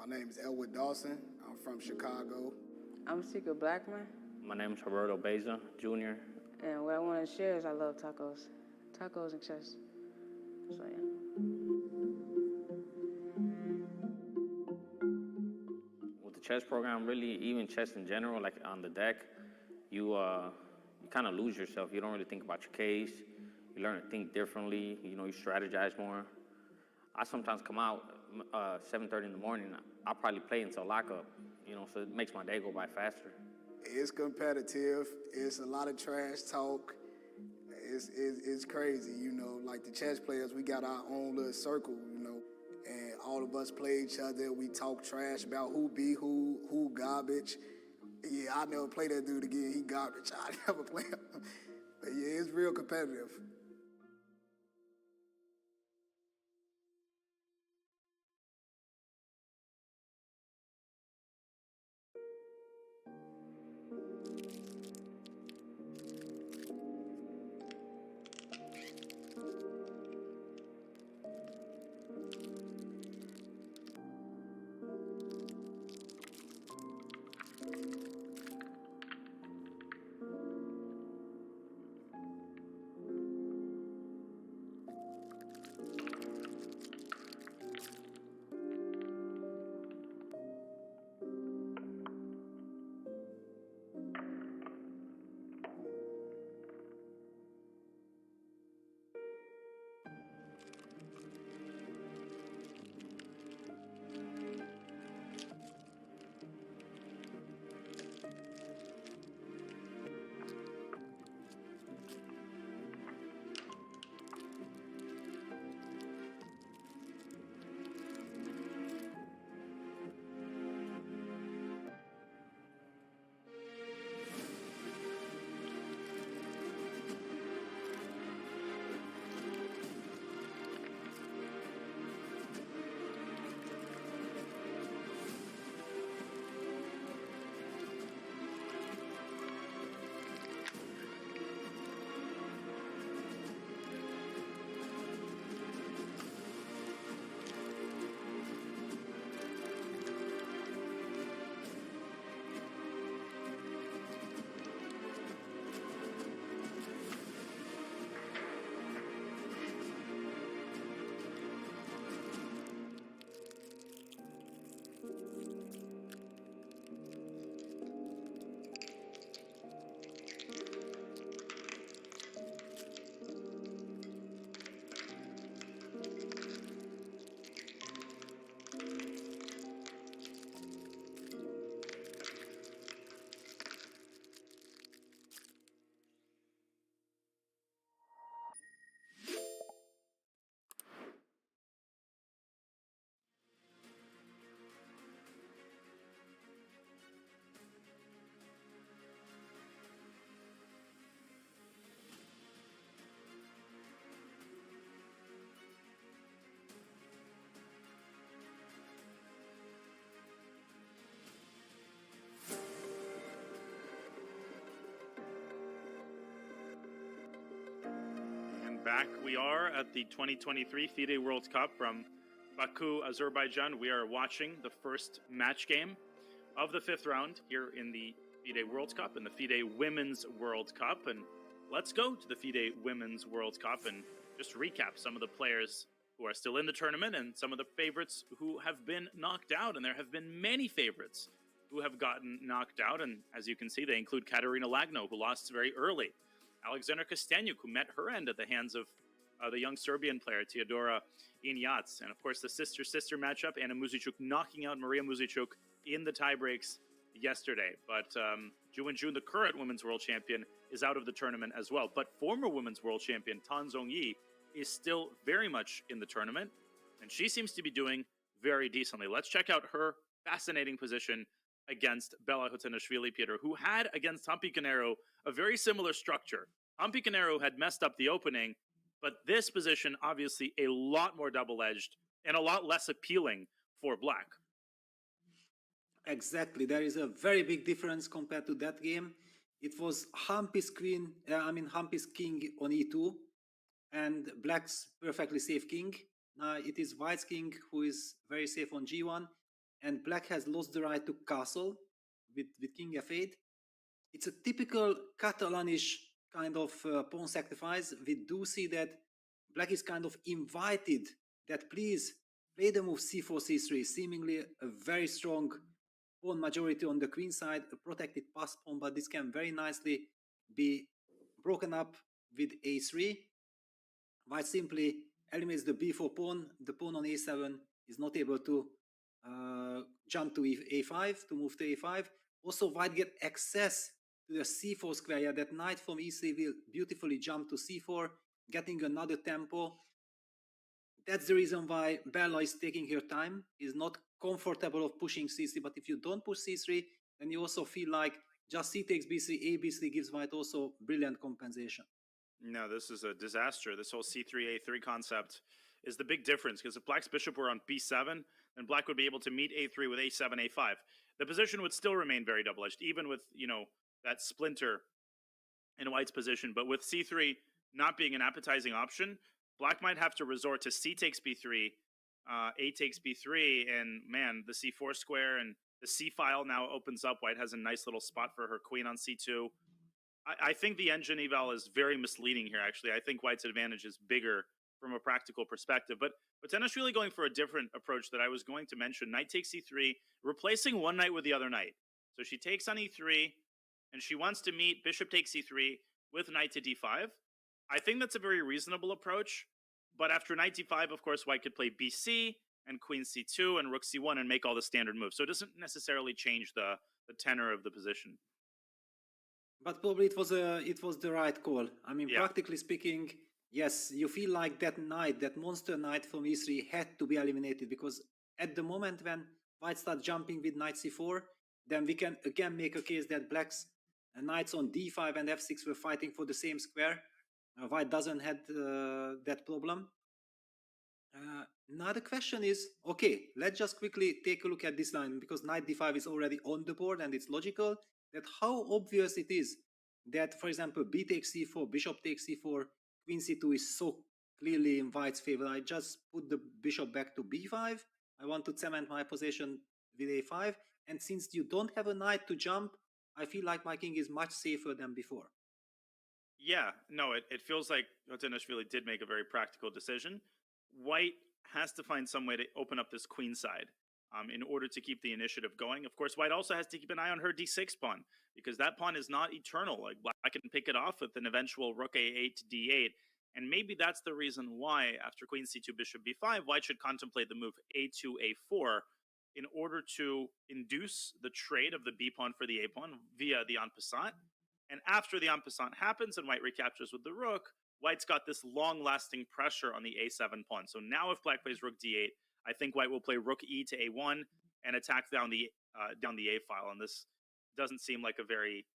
My name is Elwood Dawson. I'm from Chicago. I'm Secret Blackman. My name is Roberto Beza, Jr. And what I want to share is I love tacos. Tacos and chess. So, yeah. With the chess program, really, even chess in general, like on the deck, you kind of lose yourself. You don't really think about your case. You learn to think differently. You strategize more. I sometimes come out 7:30 in the morning. I'll probably play until lockup, so it makes my day go by faster. It's competitive. It's a lot of trash talk. It's crazy, like the chess players, we got our own little circle, and all of us play each other. We talk trash about who be who garbage. Yeah, I never play that dude again. He garbage. I never play him. But yeah, it's real competitive. Back we are at the 2023 FIDE World Cup from Baku, Azerbaijan. We are watching the first match game of the 5th round here in the FIDE World Cup and the FIDE Women's World Cup. And let's go to the FIDE Women's World Cup and just recap some of the players who are still in the tournament and some of the favorites who have been knocked out. And there have been many favorites who have gotten knocked out. And as you can see, they include Katarina Lagno, who lost very early. Alexander Kosteniuk, who met her end at the hands of the young Serbian player, Teodora Injac. And of course, the sister-sister matchup, Anna Muzichuk knocking out Maria Muzichuk in the tiebreaks yesterday. But Ju Wenjun, the current women's world champion, is out of the tournament as well. But former women's world champion Tan Zhongyi is still very much in the tournament, and she seems to be doing very decently. Let's check out her fascinating position against Bella Hutanashvili, Peter, who had against Hampi Canero a very similar structure. Hampi Canero had messed up the opening, but this position obviously a lot more double-edged and a lot less appealing for Black. Exactly. There is a very big difference compared to that game. It was Hampi's king on e2 and Black's perfectly safe king. Now it is White's king who is very safe on g1, and Black has lost the right to castle with king f8. It's a typical Catalanish kind of pawn sacrifice. We do see that Black is kind of invited that please play the move c4, c3, seemingly a very strong pawn majority on the queen side, a protected pass pawn, but this can very nicely be broken up with a3. White simply eliminates the b4 pawn. The pawn on a7 is not able to jump to a5, to move to a5. Also, White get access to the c4 square. Yeah, that knight from e3 will beautifully jump to c4, getting another tempo. That's the reason why Bella is taking her time, is not comfortable of pushing c3, but if you don't push c3, then you also feel like just c takes b3, a b3 gives White also brilliant compensation. No, this is a disaster. This whole c3, a3 concept is the big difference, because if Black's bishop were on b7, then Black would be able to meet a3 with a7, a5. The position would still remain very double-edged, even with, you know, that splinter in White's position. But with c3 not being an appetizing option, Black might have to resort to c takes b3, a takes b3, and man, the c4 square and the c file now opens up. White has a nice little spot for her queen on c2. I think the engine eval is very misleading here, actually. I think White's advantage is bigger from a practical perspective. But Tennis really going for a different approach that I was going to mention. Knight takes e3, replacing one knight with the other knight. So she takes on e3, and she wants to meet bishop takes e3 with knight to d5. I think that's a very reasonable approach. But after knight d5, of course, White could play bc and queen c2 and rook c1 and make all the standard moves. So it doesn't necessarily change the tenor of the position. But probably it was the right call. I mean, practically speaking, yes, you feel like that knight, that monster knight from e3 had to be eliminated, because at the moment when White starts jumping with knight c4, then we can again make a case that Black's knights on d5 and f6 were fighting for the same square. White doesn't have that problem. Now the question is, okay, let's just quickly take a look at this line, because knight d5 is already on the board, and it's logical that how obvious it is that, for example, b takes c4, bishop takes c4, queen c2 is so clearly in White's favor. I just put the bishop back to b5. I want to cement my position with a5. And since you don't have a knight to jump, I feel like my king is much safer than before. Yeah, no, it feels like Hutanashvili did make a very practical decision. White has to find some way to open up this queen side in order to keep the initiative going. Of course, White also has to keep an eye on her d6 pawn, because that pawn is not eternal. Like, Black can pick it off with an eventual rook a8 to d8. And maybe that's the reason why, after queen c2, bishop b5, White should contemplate the move a2, a4 in order to induce the trade of the b pawn for the a pawn via the en passant. And after the en passant happens and White recaptures with the rook, White's got this long-lasting pressure on the a7 pawn. So now if Black plays rook d8, I think White will play rook e to a1 and attack down the a file. And this doesn't seem like a very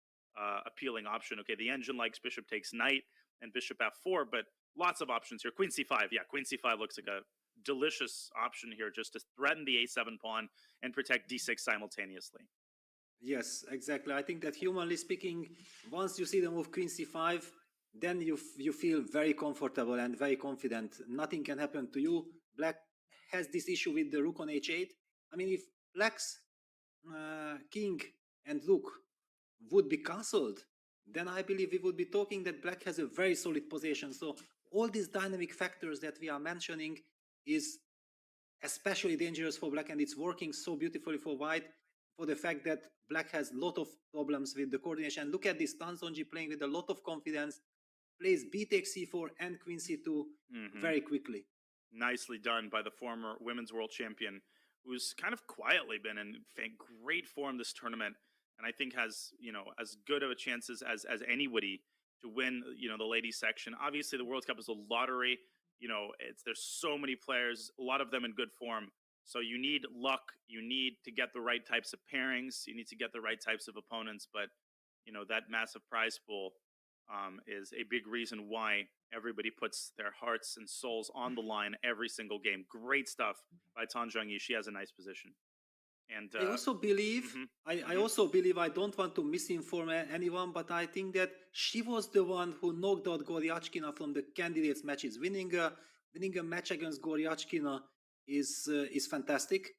appealing option. Okay, the engine likes bishop takes knight and bishop f4, but lots of options here. Queen c5, yeah, queen c5 looks like a delicious option here, just to threaten the a7 pawn and protect d6 simultaneously. Yes, exactly. I think that humanly speaking, once you see the move queen c5, then you feel very comfortable and very confident. Nothing can happen to you. Black has this issue with the rook on h8. I mean, if Black's king and rook would be castled, then I believe we would be talking that Black has a very solid position. So all these dynamic factors that we are mentioning is especially dangerous for Black, and it's working so beautifully for White, for the fact that Black has a lot of problems with the coordination. Look at this, Tanzonji playing with a lot of confidence, plays b takes c4 and queen c2 very quickly. Nicely done by the former women's world champion, who's kind of quietly been in great form this tournament, and I think has, you know, as good of a chances as anybody to win, you know, the ladies section. Obviously, the World Cup is a lottery. You know, there's so many players, a lot of them in good form. So you need luck. You need to get the right types of pairings. You need to get the right types of opponents. But, you know, that massive prize pool is a big reason why everybody puts their hearts and souls on the line every single game. Great stuff by Tan Zhongyi. She has a nice position. And I also believe, I also believe, I don't want to misinform anyone, but I think that she was the one who knocked out Goryachkina from the candidates matches. Winning a match against Goryachkina is fantastic.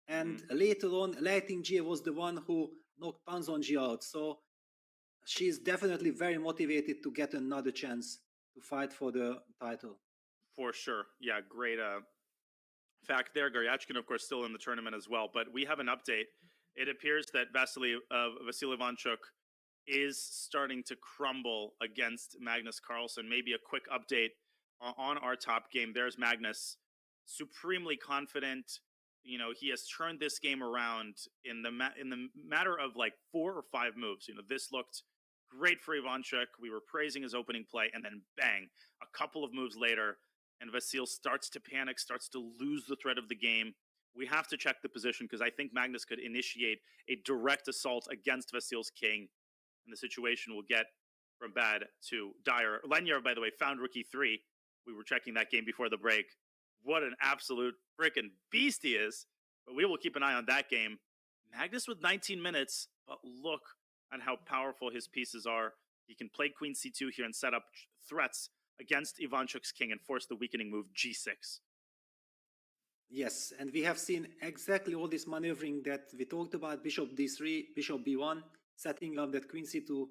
And later on, Leiting was the one who knocked Tanzonji out. So she's definitely very motivated to get another chance to fight for the title. For sure. Yeah, great fact there. Goryachkina, of course, still in the tournament as well. But we have an update. It appears that Vasily Ivanchuk is starting to crumble against Magnus Carlsen. Maybe a quick update on our top game. There's Magnus, supremely confident. You know, he has turned this game around in the matter of like 4 or 5 moves. You know, this looked great for Ivanchuk. We were praising his opening play, and then bang, a couple of moves later, and Vasil starts to panic, starts to lose the thread of the game. We have to check the position because I think Magnus could initiate a direct assault against Vasil's king, and the situation will get from bad to dire. Lenyar, by the way, found rookie 3. We were checking that game before the break. What an absolute freaking beast he is. But we will keep an eye on that game. Magnus with 19 minutes, but look at how powerful his pieces are. He can play queen c2 here and set up threats against Ivanchuk's king and force the weakening move g6. Yes, and we have seen exactly all this maneuvering that we talked about. Bishop d3, bishop b1, setting up that queen c2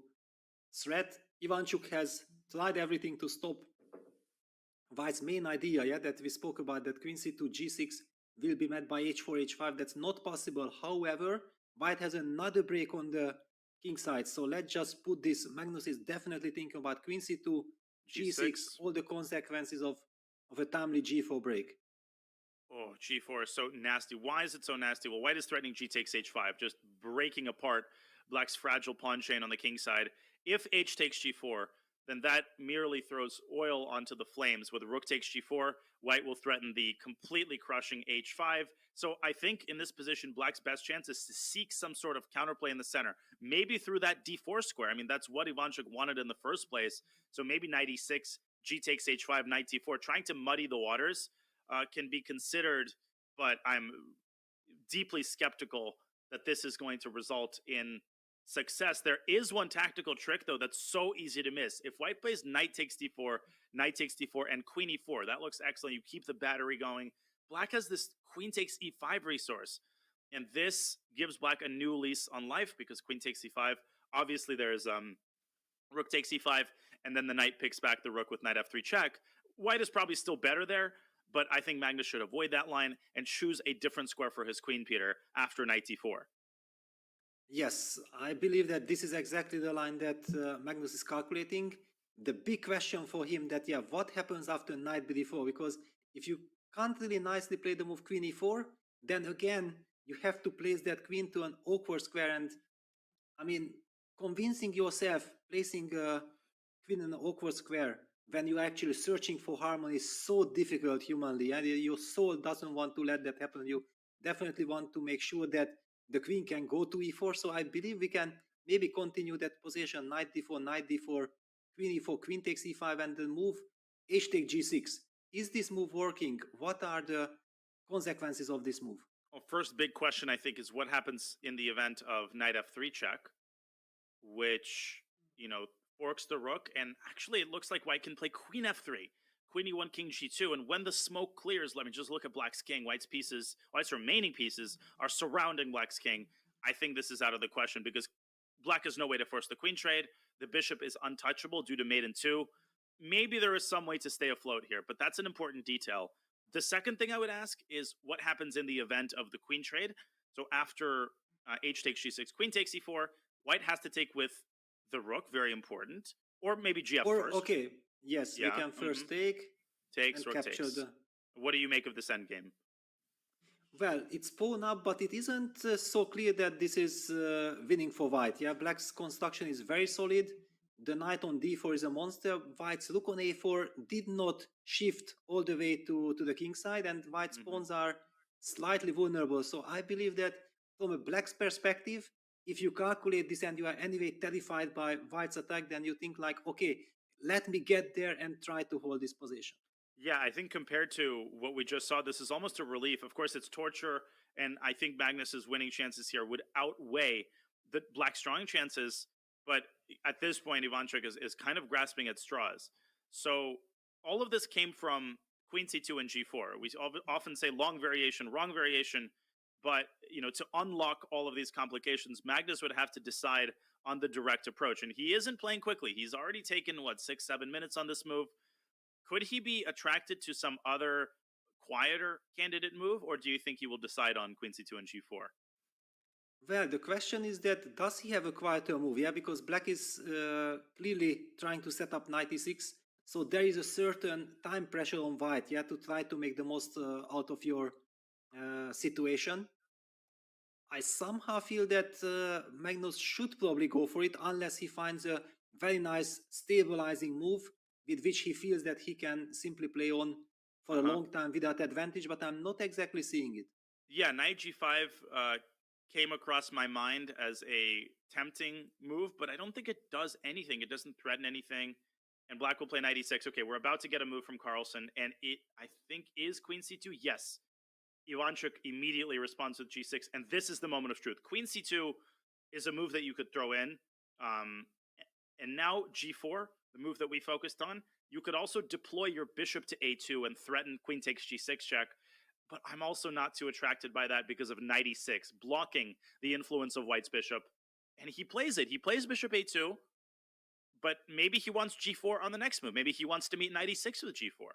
threat. Ivanchuk has tried everything to stop White's main idea, yeah, that we spoke about, that queen c2, g6 will be met by h4, h5. That's not possible. However, White has another break on the king side. So let's just put this. Magnus is definitely thinking about queen c2, g6, all the consequences of a timely g4 break. Oh, g4 is so nasty. Why is it so nasty? Well, White is threatening g takes h5, just breaking apart Black's fragile pawn chain on the king side. If h takes g4, then that merely throws oil onto the flames. With rook takes g4, White will threaten the completely crushing h5. So I think in this position, Black's best chance is to seek some sort of counterplay in the center, maybe through that d4 square. I mean, that's what Ivanchuk wanted in the first place. So maybe knight e6, g takes h5, knight d4, trying to muddy the waters can be considered, but I'm deeply skeptical that this is going to result in success. There is one tactical trick, though, that's so easy to miss. If White plays knight takes d4, and queen e4, that looks excellent. You keep the battery going. Black has this queen takes e5 resource, and this gives Black a new lease on life because queen takes e5. Obviously, there's rook takes e5, and then the knight picks back the rook with knight f3 check. White is probably still better there, but I think Magnus should avoid that line and choose a different square for his queen, Peter, after knight d4. Yes, I believe that this is exactly the line that Magnus is calculating. The big question for him that, yeah, what happens after knight bd4? Because if you can't really nicely play the move queen e4, then again, you have to place that queen to an awkward square. And I mean, convincing yourself, placing a queen in an awkward square when you're actually searching for harmony is so difficult humanly. And your soul doesn't want to let that happen. You definitely want to make sure that the queen can go to e4. So I believe we can maybe continue that position, knight d4, queen e4, queen takes e5, and then move h take g6. Is this move working? What are the consequences of this move? Well, first big question, I think, is what happens in the event of knight f3 check, which, you know, forks the rook, and actually it looks like white can play queen f3, queen e1, king g2, and when the smoke clears, let me just look at black's king. White's remaining pieces are surrounding black's king. I think this is out of the question because black has no way to force the queen trade. The bishop is untouchable due to mate in 2. Maybe there is some way to stay afloat here, but that's an important detail. The second thing I would ask is what happens in the event of the queen trade. So after h takes g6, queen takes e4, white has to take with the rook, very important, or maybe gf first. Okay, yes, we can first take. Takes, and rook capture takes. What do you make of this endgame? Well, it's pawn up, but it isn't so clear that this is winning for white. Yeah, black's construction is very solid. The knight on d4 is a monster. White's rook on a4 did not shift all the way to the king side, and white's pawns are slightly vulnerable. So I believe that from a black's perspective, if you calculate this and you are anyway terrified by white's attack, then you think like, okay, let me get there and try to hold this position. Yeah, I think compared to what we just saw, this is almost a relief. Of course, it's torture, and I think Magnus's winning chances here would outweigh the black's drawing chances. But at this point, Ivanchuk is kind of grasping at straws. So all of this came from queen c2 and g4. We often say long variation, wrong variation. But, you know, to unlock all of these complications, Magnus would have to decide on the direct approach. And he isn't playing quickly. He's already taken, 6-7 minutes on this move. Could he be attracted to some other quieter candidate move, or do you think he will decide on queen c2 and g4? Well, the question is that does he have a quieter move? Yeah, because black is clearly trying to set up knight e6. So there is a certain time pressure on white, yeah, to try to make the most out of your situation. I somehow feel that Magnus should probably go for it unless he finds a very nice stabilizing move with which he feels that he can simply play on for a long time without advantage, but I'm not exactly seeing it. Yeah, knight g5 came across my mind as a tempting move, but I don't think it does anything. It doesn't threaten anything. And black will play knight e6. Okay, we're about to get a move from Carlsen, and it, I think, is queen c2. Yes. Ivanchuk immediately responds with g6, and this is the moment of truth. Queen c2 is a move that you could throw in. And now g4, the move that we focused on, you could also deploy your bishop to a2 and threaten queen takes g6 check. But I'm also not too attracted by that because of knight e6, blocking the influence of white's bishop. And he plays it. He plays bishop a2, but maybe he wants g4 on the next move. Maybe he wants to meet knight e6 with g4.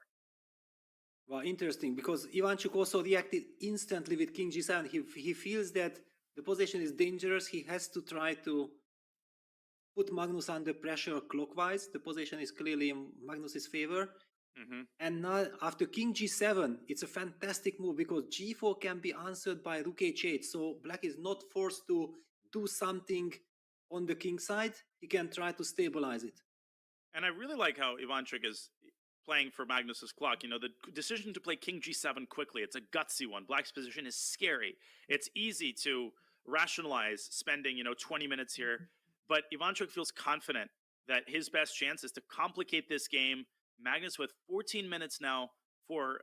Well, interesting, because Ivanchuk also reacted instantly with king g7. He feels that the position is dangerous. He has to try to put Magnus under pressure clockwise. The position is clearly in Magnus's favor. And now, after king g7, it's a fantastic move because g4 can be answered by rook h8. So black is not forced to do something on the king side. He can try to stabilize it. And I really like how Ivanchuk is playing for Magnus's clock. You know, the decision to play king g7 quickly, it's a gutsy one. Black's position is scary. It's easy to rationalize spending, 20 minutes here. But Ivanchuk feels confident that his best chance is to complicate this game. Magnus with 14 minutes now for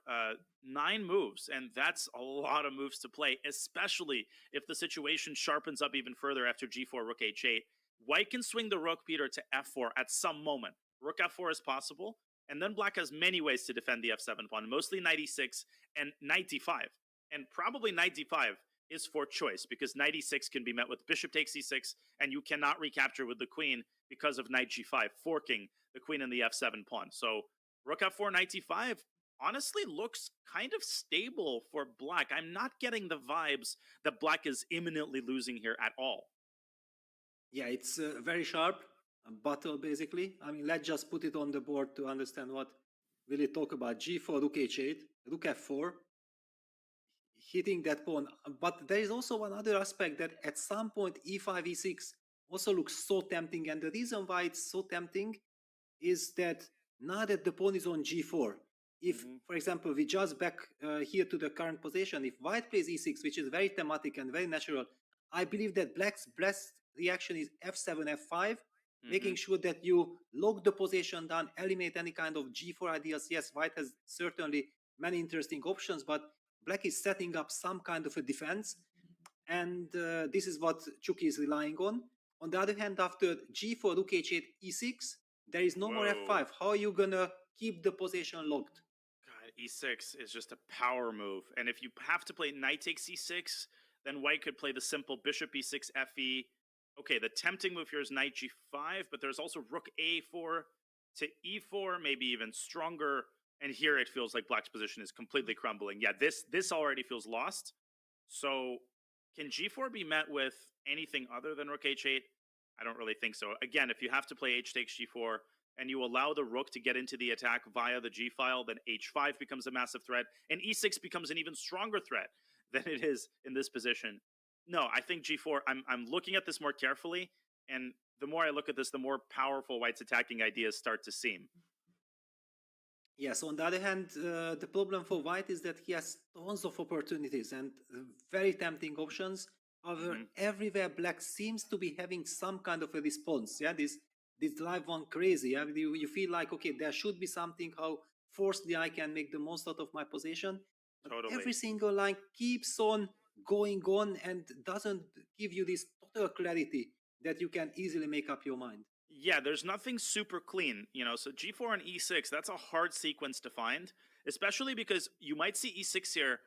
9 moves, and that's a lot of moves to play, especially if the situation sharpens up even further after g4, rook h8. White can swing the rook, Peter, to f4 at some moment. Rook f4 is possible, and then black has many ways to defend the f7 pawn, mostly knight e6 and knight d5. And probably knight d5 is for choice, because knight e6 can be met with bishop takes e6, and you cannot recapture with the queen because of knight g5, forking the queen and the f7 pawn. So rook f4, knight d5 honestly looks kind of stable for black. I'm not getting the vibes that black is imminently losing here at all. Yeah, it's a very sharp battle, basically. I mean, let's just put it on the board to understand what we'll talk about. g4, rook h8, rook f4, hitting that pawn. But there is also one other aspect that at some point e5, e6 also looks so tempting. And the reason why it's so tempting is that now that the pawn is on g4, if, for example, we just back here to the current position, if white plays e6, which is very thematic and very natural, I believe that black's best reaction is f7, f5, making sure that you lock the position down, eliminate any kind of g4 ideas. Yes, white has certainly many interesting options, but black is setting up some kind of a defense, and this is what Chucky is relying on. On the other hand, after g4, rook h8, e6, there is no more Whoa. f5. How are you gonna keep the position locked? God, e6 is just a power move. And if you have to play knight takes e6, then white could play the simple bishop e6, fe. Okay, the tempting move here is knight g5, but there's also rook a4 to e4, maybe even stronger. And here it feels like black's position is completely crumbling. Yeah, this already feels lost. So can g4 be met with anything other than rook h8? I don't really think so. Again, if you have to play h takes g4 and you allow the rook to get into the attack via the g file, then h5 becomes a massive threat, and e6 becomes an even stronger threat than it is in this position. No, I think g4, I'm looking at this more carefully, and the more I look at this, the more powerful white's attacking ideas start to seem. Yes, on the other hand, the problem for white is that he has tons of opportunities and very tempting options. However, everywhere black seems to be having some kind of a response. Yeah, this drive one crazy. Yeah? You feel like, okay, there should be something how forcefully I can make the most out of my position. But Totally. every single line keeps on going on and doesn't give you this total clarity that you can easily make up your mind. Yeah, there's nothing super clean, you know, so g4 and e6, that's a hard sequence to find, especially because you might see e6 here,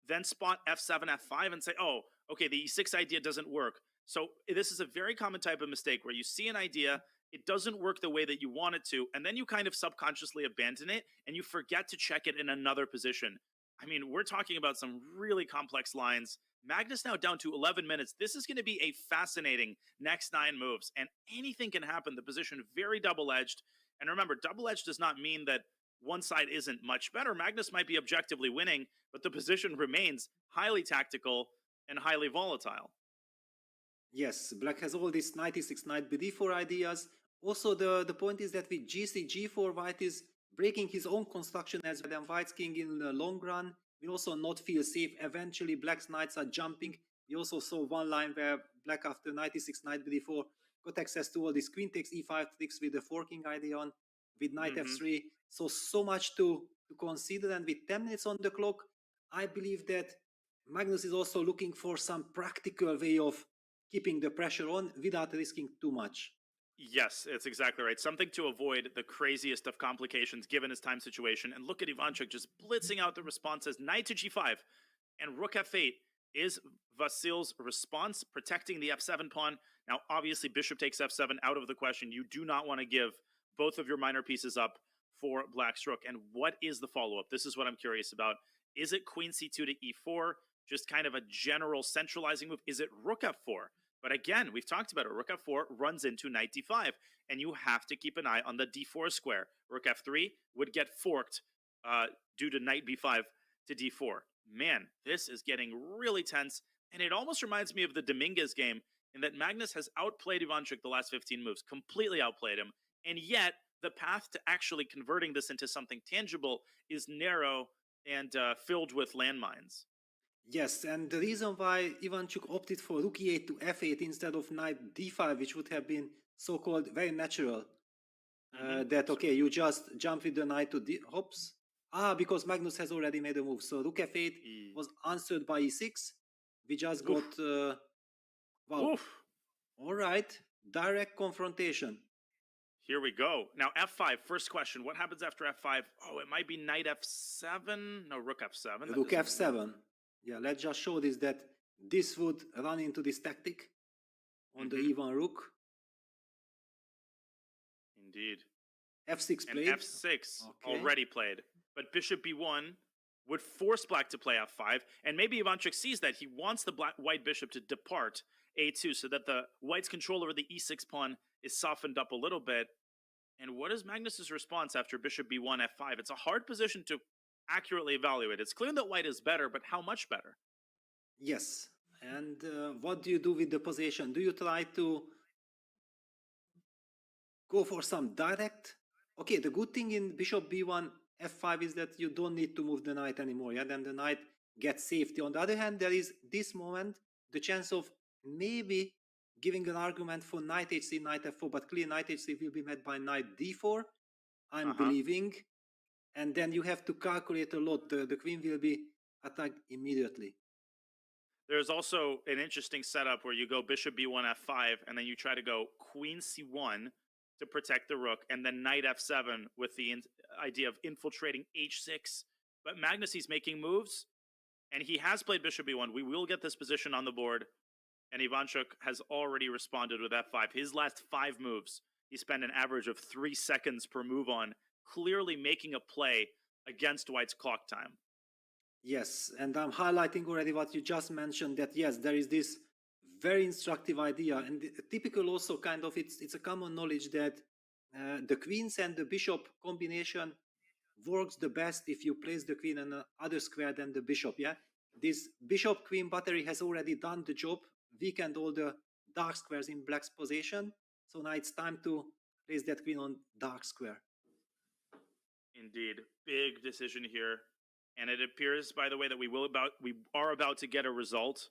then spot f7, f5, and say, oh, okay, the e6 idea doesn't work. So this is a very common type of mistake where you see an idea, it doesn't work the way that you want it to, and then you kind of subconsciously abandon it, and you forget to check it in another position. I mean, we're talking about some really complex lines. Magnus now down to 11 minutes. This is going to be a fascinating next 9 moves, and anything can happen. The position very double-edged. And remember, double-edged does not mean that one side isn't much better. Magnus might be objectively winning, but the position remains highly tactical and highly volatile. Yes, black has all these knight e6, knight bd4 ideas. Also, the point is that with g3, g4, white is breaking his own construction as well. And white's king in the long run will also not feel safe. Eventually, black's knights are jumping. We also saw one line where black, after knight e6, knight bd4, got access to all these queen takes e5 tricks with the forking idea on, with knight f3. So much to consider. And with 10 minutes on the clock, I believe that Magnus is also looking for some practical way of keeping the pressure on without risking too much. Yes, it's exactly right. Something to avoid the craziest of complications given his time situation. And look at Ivanchuk just blitzing out the responses. Knight to g5 and rook f8 is Vasil's response, protecting the f7 pawn. Now, obviously, bishop takes f7 out of the question. You do not want to give both of your minor pieces up for black's rook. And what is the follow-up? This is what I'm curious about. Is it queen c2 to e4? Just kind of a general centralizing move. Is it rook f4? But again, we've talked about it. Rook f4 runs into knight d5, and you have to keep an eye on the d4 square. Rook f3 would get forked due to knight b5 to d4. Man, this is getting really tense, and it almost reminds me of the Dominguez game in that Magnus has outplayed Ivanchuk the last 15 moves, completely outplayed him, and yet the path to actually converting this into something tangible is narrow and filled with landmines. Yes, and the reason why Ivanchuk opted for rook e8 to f8 instead of knight d5, which would have been so-called very natural, that, okay, you just jump with the knight to d... Hops. Because Magnus has already made a move. So rook f8 was answered by e6. We just got... wow. All right. Direct confrontation. Here we go. Now, f5, first question. What happens after f5? Oh, it might be knight f7? No, rook f7. Rook f7. Yeah, let's just show this, that this would run into this tactic on the e1 rook. Indeed. f6 played. And f6 already played. But bishop b1 would force black to play f5, and maybe Ivanchuk sees that. He wants the white bishop to depart a2 so that the white's control over the e6 pawn is softened up a little bit. And what is Magnus's response after bishop b1, f5? It's a hard position to accurately evaluate. It's clear that white is better, but how much better? Yes. And what do you do with the position? Do you try to go for some direct? Okay, the good thing in bishop b1, f5 is that you don't need to move the knight anymore. Yeah, then the knight gets safety. On the other hand, there is this moment, the chance of maybe giving an argument for knight h3, knight f4, but clear knight h3 will be met by knight d4, I'm believing. And then you have to calculate a lot. The queen will be attacked immediately. There's also an interesting setup where you go bishop b1 f5, and then you try to go queen c1 to protect the rook, and then knight f7 with the idea of infiltrating h6. But Magnus, he's making moves, and he has played bishop b1. We will get this position on the board, and Ivanchuk has already responded with f5. His last 5 moves, he spent an average of 3 seconds per move on, clearly making a play against White's clock time. Yes, and I'm highlighting already what you just mentioned, that yes, there is this very instructive idea, and typical also kind of, it's a common knowledge that the queens and the bishop combination works the best if you place the queen on another square than the bishop, yeah? This bishop-queen battery has already done the job, weakened all the dark squares in black's position, so now it's time to place that queen on dark square. Indeed, big decision here. And it appears, by the way, that we are about to get a result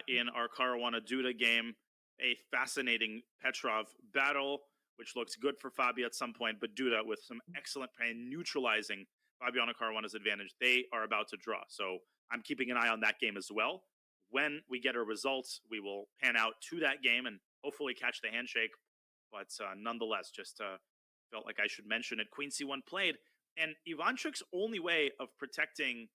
in our Caruana Duda game. A fascinating Petrov battle, which looks good for Fabi at some point, but Duda with some excellent play neutralizing Fabiano Caruana's advantage. They are about to draw, so I'm keeping an eye on that game as well. When we get a result, we will pan out to that game and hopefully catch the handshake. But nonetheless, just felt like I should mention it. Queen c1 played. And Ivanchuk's only way of protecting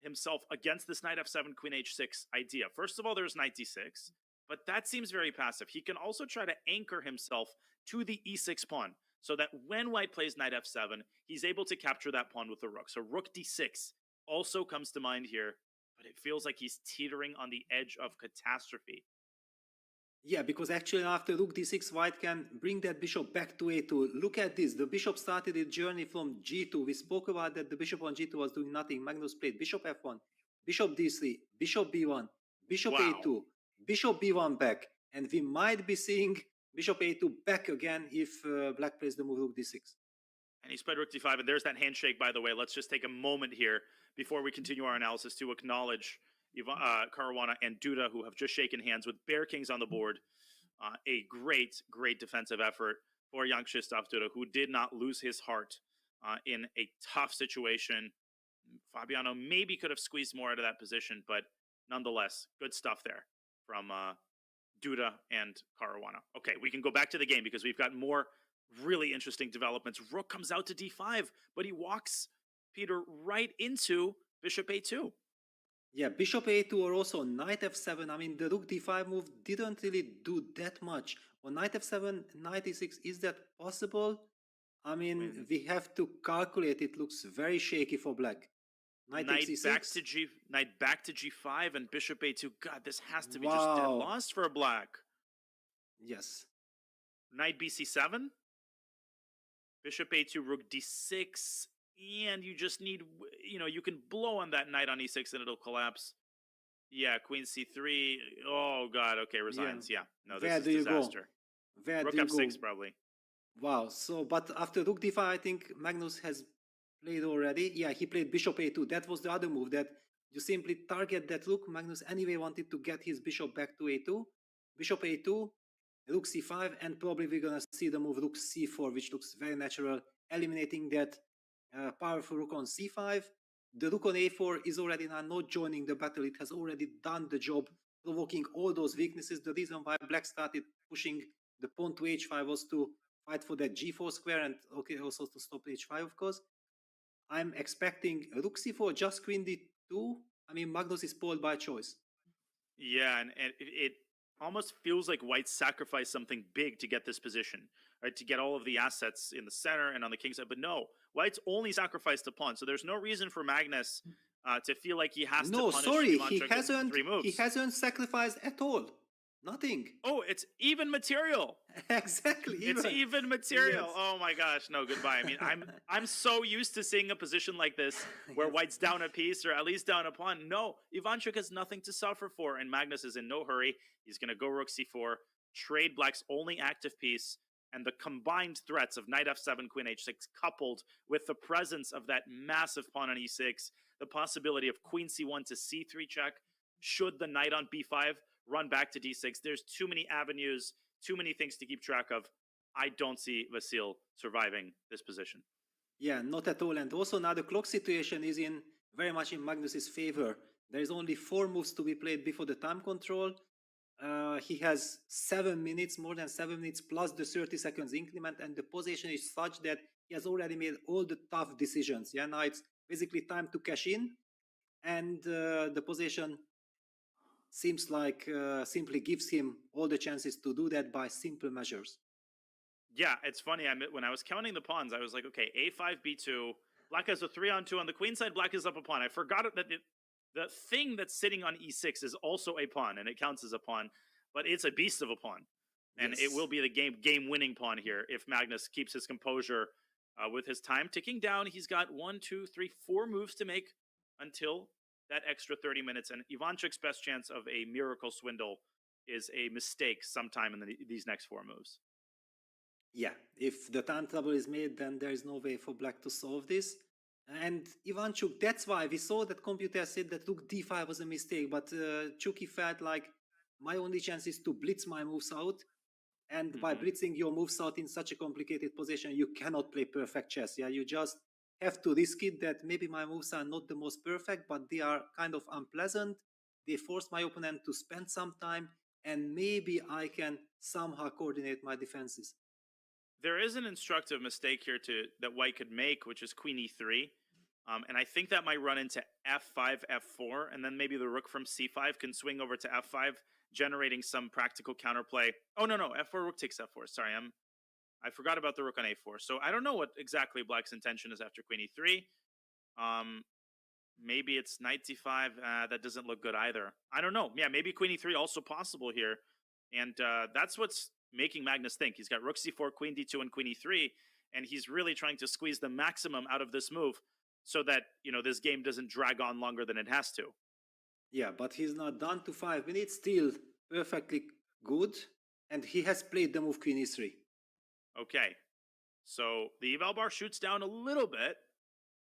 himself against this knight f7, queen h6 idea. First of all, there's knight d6, but that seems very passive. He can also try to anchor himself to the e6 pawn so that when White plays knight f7, he's able to capture that pawn with the rook. So rook d6 also comes to mind here, but it feels like he's teetering on the edge of catastrophe. Yeah, because actually after rook d6, White can bring that bishop back to a2. Look at this. The bishop started its journey from g2. We spoke about that the bishop on g2 was doing nothing. Magnus played bishop f1, bishop d3, bishop b1, bishop a2, bishop b1 back. And we might be seeing bishop a2 back again if black plays the move rook d6. And he's played rook d5, and there's that handshake, by the way. Let's just take a moment here before we continue our analysis to acknowledge Caruana and Duda, who have just shaken hands with bare kings on the board. A great, great defensive effort for young Krzysztof Duda, who did not lose his heart in a tough situation. Fabiano maybe could have squeezed more out of that position, but nonetheless, good stuff there from Duda and Caruana. Okay, we can go back to the game because we've got more really interesting developments. Rook comes out to d5, but he walks Peter right into bishop a2. Yeah, bishop a2 or also knight f7. I mean, the rook d5 move didn't really do that much. On knight f7, knight e6, is that possible? I mean, we have to calculate. It looks very shaky for black. Knight back to g5 and bishop a2. God, this has to be just dead lost for black. Yes. Knight bc7. Bishop a2, rook d6. And you just need, you can blow on that knight on e6 and it'll collapse. Yeah, queen c3. Oh, God. Okay, resigns. Yeah. No, this is disaster. Rook f6, probably. Wow. So, but after rook d5, I think Magnus has played already. Yeah, he played bishop a2. That was the other move, that you simply target that rook. Magnus anyway wanted to get his bishop back to a2. Bishop a2, rook c5, and probably we're going to see the move rook c4, which looks very natural, eliminating that powerful rook on c5. The rook on a4 is already now not joining the battle. It has already done the job, provoking all those weaknesses. The reason why black started pushing the pawn to h5 was to fight for that g4 square and also to stop h5, of course. I'm expecting rook c4, just queen d2. I mean, Magnus is spoiled by choice. Yeah, and it almost feels like White sacrificed something big to get this position, right? To get all of the assets in the center and on the king side. But no, White's only sacrificed a pawn. So there's no reason for Magnus to feel like he has to punish Ivanchuk in 3 moves. He hasn't sacrificed at all. Nothing. Oh, it's even material. Exactly. It's even material. Yes. Oh my gosh, no, goodbye. I mean, I'm so used to seeing a position like this where White's down a piece or at least down a pawn. No, Ivanchuk has nothing to suffer for, and Magnus is in no hurry. He's going to go rook c4, trade black's only active piece, and the combined threats of knight f7, queen h6, coupled with the presence of that massive pawn on e6, the possibility of queen c1 to c3 check, should the knight on b5 run back to d6. There's too many avenues, too many things to keep track of. I don't see Vasil surviving this position. Yeah, not at all. And also now the clock situation is very much in Magnus's favor. There is only 4 moves to be played before the time control. He has 7 minutes, more than 7 minutes, plus the 30 seconds increment, and the position is such that he has already made all the tough decisions. Yeah, now it's basically time to cash in, and the position seems like simply gives him all the chances to do that by simple measures. Yeah, it's funny. When I was counting the pawns, I was like, okay, a5, b2. Black has a 3-on-2 on the queen side. Black is up a pawn. I forgot that the thing that's sitting on e6 is also a pawn, and it counts as a pawn, but it's a beast of a pawn. And it will be the game-winning pawn here if Magnus keeps his composure with his time ticking down. He's got 1, 2, 3, 4 moves to make until that extra 30 minutes. And Ivanchuk's best chance of a miracle swindle is a mistake sometime in these next 4 moves. Yeah, if the time trouble is made, then there is no way for Black to solve this. And Ivanchuk, that's why we saw that computer said that rook d5 was a mistake, but Chucky felt like my only chance is to blitz my moves out. And by blitzing your moves out in such a complicated position, you cannot play perfect chess. Yeah, you just have to risk it that maybe my moves are not the most perfect, but they are kind of unpleasant. They force my opponent to spend some time, and maybe I can somehow coordinate my defenses. There is an instructive mistake here that White could make, which is queen e3. And I think that might run into f5, f4, and then maybe the rook from c5 can swing over to f5, generating some practical counterplay. Oh, no, f4, rook takes f4. Sorry, I forgot about the rook on a4. So I don't know what exactly Black's intention is after queen e3. Maybe it's knight d5. That doesn't look good either. I don't know. Yeah, maybe queen e3 also possible here. And that's what's making Magnus think. He's got rook c4, queen d2, and queen e3, and he's really trying to squeeze the maximum out of this move so that, this game doesn't drag on longer than it has to. Yeah, but he's not done to 5 minutes, still perfectly good, and he has played the move queen e3. Okay, so the eval bar shoots down a little bit.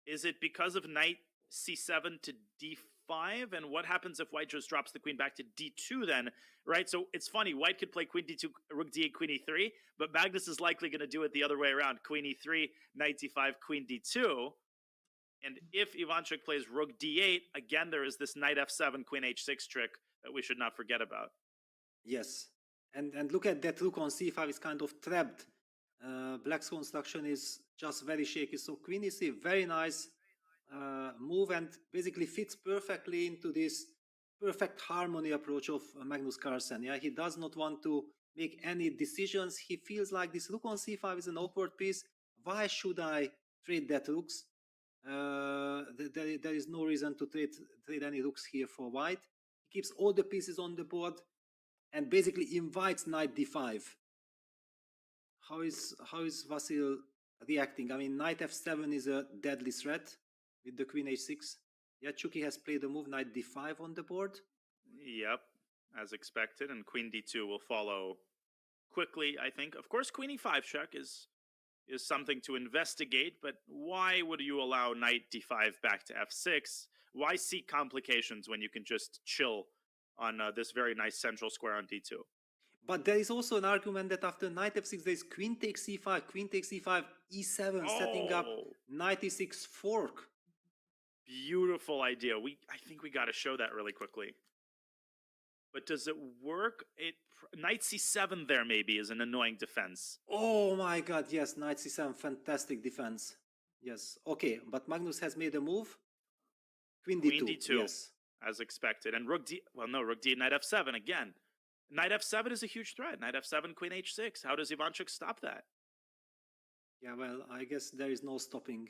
Is it because of knight c7 to d5? And what happens if White just drops the queen back to d2 then, right? So it's funny, White could play queen d2, rook d8, queen e3, but Magnus is likely going to do it the other way around. Queen e3, knight d5, queen d2. And if Ivanchuk plays rook d8, again, there is this knight f7, queen h6 trick that we should not forget about. Yes, and look at that rook on c5 is kind of trapped. Black's construction is just very shaky. So queen e3, very nice move, and basically fits perfectly into this perfect harmony approach of Magnus Carlsen. Yeah, he does not want to make any decisions. He feels like this rook on c5 is an awkward piece. Why should I trade that rooks? There is no reason to trade any rooks here for White. He keeps all the pieces on the board and basically invites knight d5. How is Vasil reacting? I mean, knight f7 is a deadly threat with the queen h6. Yeah, Chucky has played the move knight d5 on the board. Yep, as expected, and queen d2 will follow quickly, I think. Of course, queen e5 check is something to investigate, but why would you allow knight d5 back to f6? Why seek complications when you can just chill on this very nice central square on d2? But there is also an argument that after knight f6, there is queen takes c5, queen takes e5, e7, setting up knight e6 fork. Beautiful idea. I think we got to show that really quickly. But does it work? Knight c7 there maybe is an annoying defense. Oh my god, yes, knight c7, fantastic defense. Yes, okay, but Magnus has made a move. Queen d2, yes. As expected. And rook d, rook d, knight f7 again. Knight f7 is a huge threat. Knight f7, queen h6. How does Ivanchuk stop that? Yeah, well, I guess there is no stopping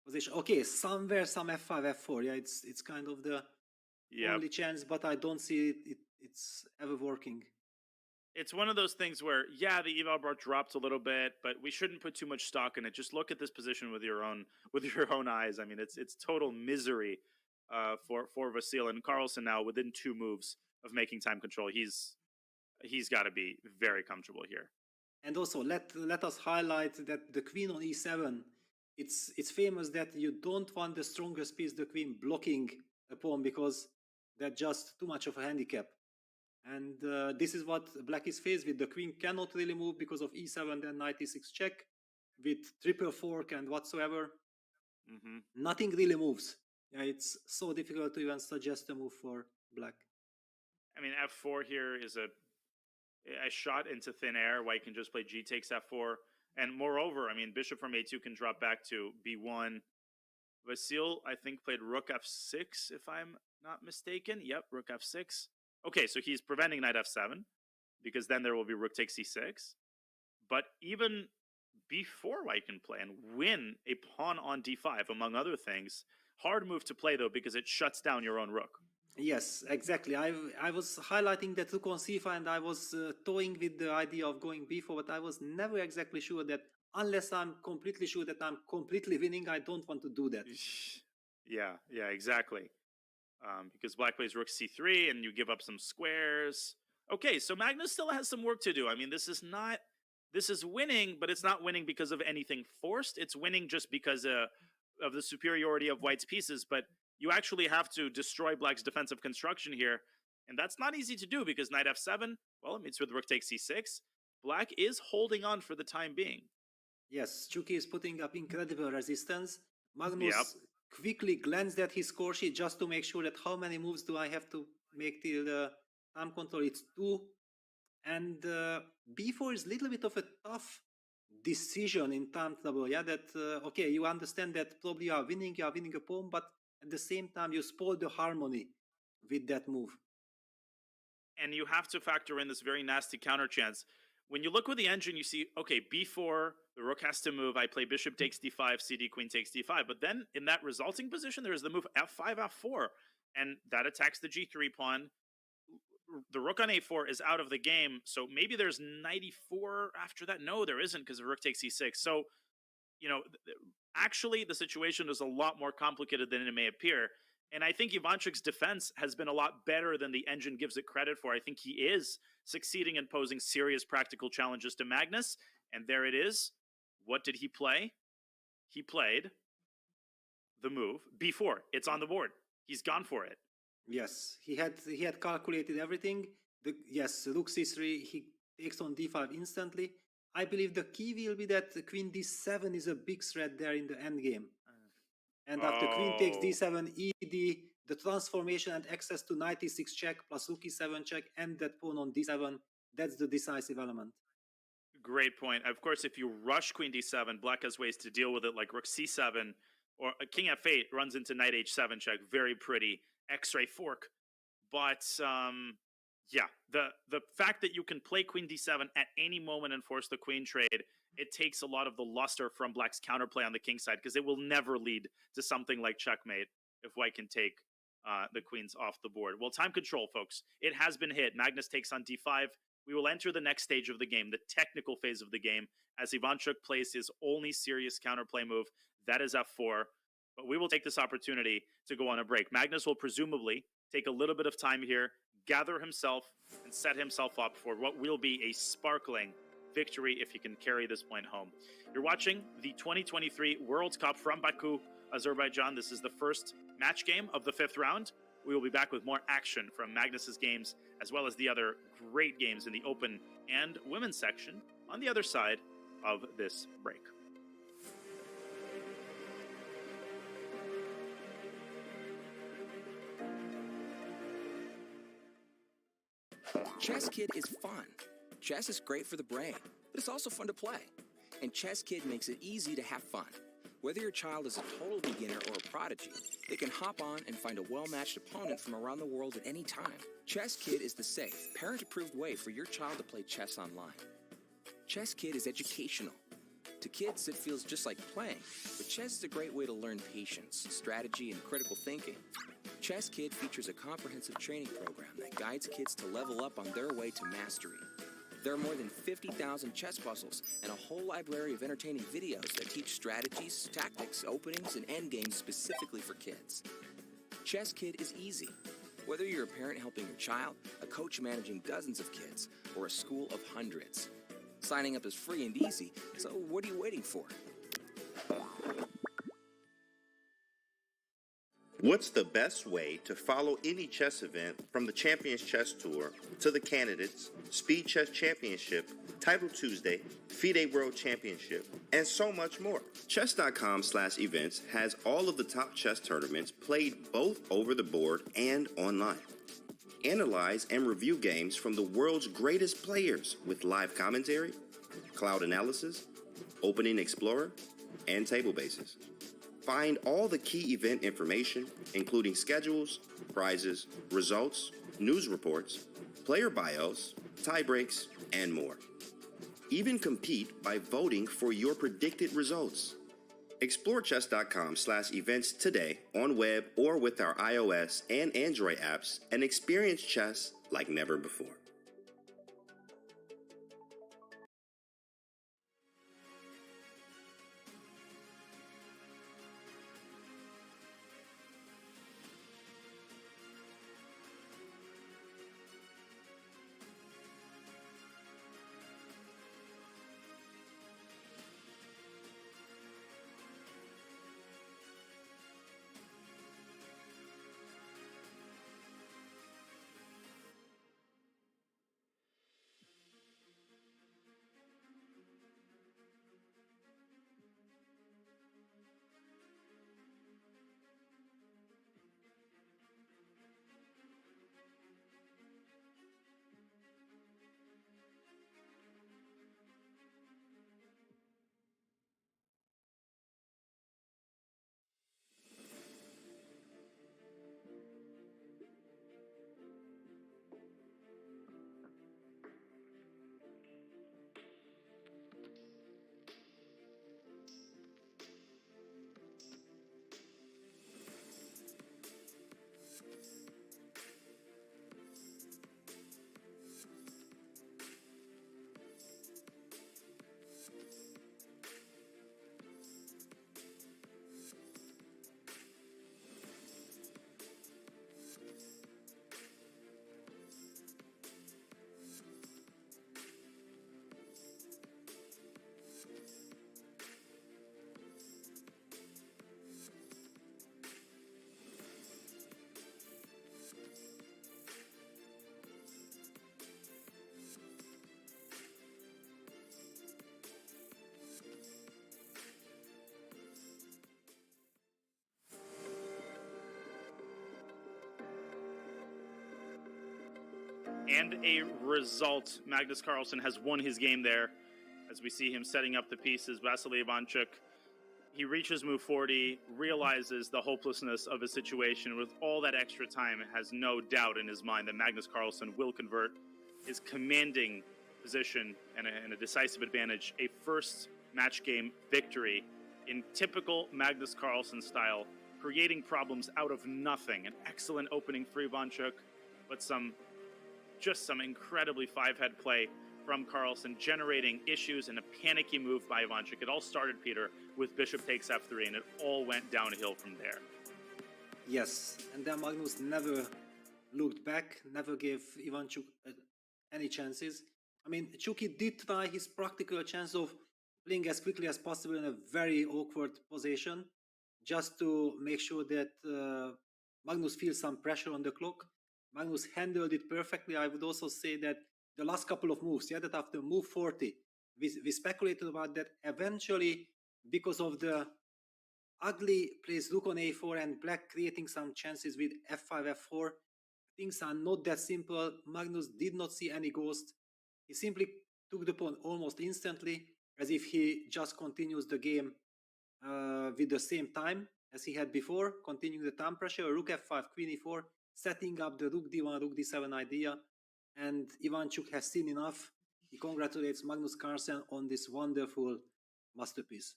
position. Okay, somewhere some f5, f4. Yeah, it's kind of the only chance, but I don't see it's ever working. It's one of those things where, yeah, the eval bar dropped a little bit, but we shouldn't put too much stock in it. Just look at this position with your own eyes. I mean, it's total misery for Vasil, and Carlsen now within 2 moves of making time control. He's got to be very comfortable here. And also, let us highlight that the queen on e7, it's famous that you don't want the strongest piece, the queen, blocking a pawn, because that's just too much of a handicap. And this is what Black is faced with. The queen cannot really move because of e7, then knight e6 check with triple fork and whatsoever. Nothing really moves. Yeah, it's so difficult to even suggest a move for black. I mean, f4 here is a shot into thin air. White can just play g takes f4. And moreover, I mean, bishop from a2 can drop back to b1. Vasil, I think, played rook f6, if I'm not mistaken. Yep, rook f6. Okay, so he's preventing knight f7, because then there will be rook takes c6. But even b4 white can play and win a pawn on d5, among other things. Hard move to play, though, because it shuts down your own rook. Yes, exactly. I was highlighting that rook on c5, and I was toying with the idea of going b4, but I was never exactly sure that unless I'm completely sure that I'm completely winning, I don't want to do that. Yeah, exactly. Because black plays rook c3, and you give up some squares. Okay, so Magnus still has some work to do. I mean, this is winning, but it's not winning because of anything forced. It's winning just because of the superiority of white's pieces, but you actually have to destroy black's defensive construction here, and that's not easy to do because knight f7, well, it meets with rook takes c6. Black is holding on for the time being. Yes, Chucky is putting up incredible resistance. Magnus quickly glanced at his score sheet just to make sure that how many moves do I have to make till the time control. It's 2. And b4 is a little bit of a tough decision in time trouble. Yeah, that, okay, you understand that probably you are winning a pawn, but at the same time, you spoil the harmony with that move. And you have to factor in this very nasty counter chance. When you look with the engine, you see, okay, b4, the rook has to move. I play bishop takes d5, cd, queen takes d5. But then in that resulting position, there is the move f5, f4. And that attacks the g3 pawn. The rook on a4 is out of the game. So maybe there's knight e4 after that. No, there isn't because the rook takes e6. So, you know, actually the situation is a lot more complicated than it may appear. And I think Ivanchuk's defense has been a lot better than the engine gives it credit for. I think he is succeeding in posing serious practical challenges to Magnus. And there it is. What did he play? He played the move b4. It's on the board. He's gone for it. Yes, he had calculated everything. Yes, rook c3, he takes on d5 instantly. I believe the key will be that queen d7 is a big threat there in the endgame. And after queen takes d7, ed, the transformation and access to knight e6 check plus rook e7 check and that pawn on d7, that's the decisive element. Great point. Of course, if you rush queen d7, black has ways to deal with it, like rook c7, or king f8 runs into knight h7 check. Very pretty X-ray fork. But yeah, the fact that you can play queen d7 at any moment and force the queen trade, it takes a lot of the luster from black's counterplay on the king side, because it will never lead to something like checkmate if white can take the queens off the board. Well, time control, folks. It has been hit. Magnus takes on d5. We will enter the next stage of the game, the technical phase of the game, as Ivanchuk plays his only serious counterplay move. That is f4. But we will take this opportunity to go on a break. Magnus will presumably take a little bit of time here, gather himself, and set himself up for what will be a sparkling victory if he can carry this point home. You're watching the 2023 World Cup from Baku, Azerbaijan. This is the first match game of the 5th round. We will be back with more action from Magnus's games, as well as the other great games in the open and women's section on the other side of this break. Chess Kid is fun. Chess is great for the brain, but it's also fun to play. And Chess Kid makes it easy to have fun. Whether your child is a total beginner or a prodigy, they can hop on and find a well-matched opponent from around the world at any time. Chess Kid is the safe, parent-approved way for your child to play chess online. Chess Kid is educational. To kids, it feels just like playing, but chess is a great way to learn patience, strategy, and critical thinking. Chess Kid features a comprehensive training program that guides kids to level up on their way to mastery. There are more than 50,000 chess puzzles and a whole library of entertaining videos that teach strategies, tactics, openings, and endgames specifically for kids. Chess Kid is easy. Whether you're a parent helping your child, a coach managing dozens of kids, or a school of hundreds. Signing up is free and easy, so what are you waiting for? What's the best way to follow any chess event from the Champions Chess Tour to the Candidates, Speed Chess Championship, Title Tuesday, FIDE World Championship, and so much more? Chess.com/events has all of the top chess tournaments played both over the board and online. Analyze and review games from the world's greatest players with live commentary, cloud analysis, Opening Explorer, and table bases. Find all the key event information, including schedules, prizes, results, news reports, player bios, tie breaks, and more. Even compete by voting for your predicted results. Explore chess.com/events today on web or with our iOS and Android apps and experience chess like never before. And a result. Magnus Carlsen has won his game there. As we see him setting up the pieces, Vasily Ivanchuk, he reaches move 40, realizes the hopelessness of his situation. With all that extra time, has no doubt in his mind that Magnus Carlsen will convert his commanding position and a decisive advantage, a first match game victory in typical Magnus Carlsen style, creating problems out of nothing. An excellent opening for Ivanchuk, but some incredibly five-head play from Carlsen, generating issues and a panicky move by Ivanchuk. It all started, Peter, with bishop takes f3, and it all went downhill from there. Yes, and then Magnus never looked back, never gave Ivanchuk any chances. I mean, Chuki did try his practical chance of playing as quickly as possible in a very awkward position, just to make sure that Magnus feels some pressure on the clock. Magnus handled it perfectly. I would also say that the last couple of moves, that after move 40, we speculated about that. Eventually, because of the ugly plays rook on a4 and black creating some chances with f5, f4, things are not that simple. Magnus did not see any ghost. He simply took the pawn almost instantly, as if he just continues the game with the same time as he had before, continuing the time pressure, rook f5, queen e4, setting up the rook d1, rook d7 idea. And Ivanchuk has seen enough. He congratulates Magnus Carlsen on this wonderful masterpiece.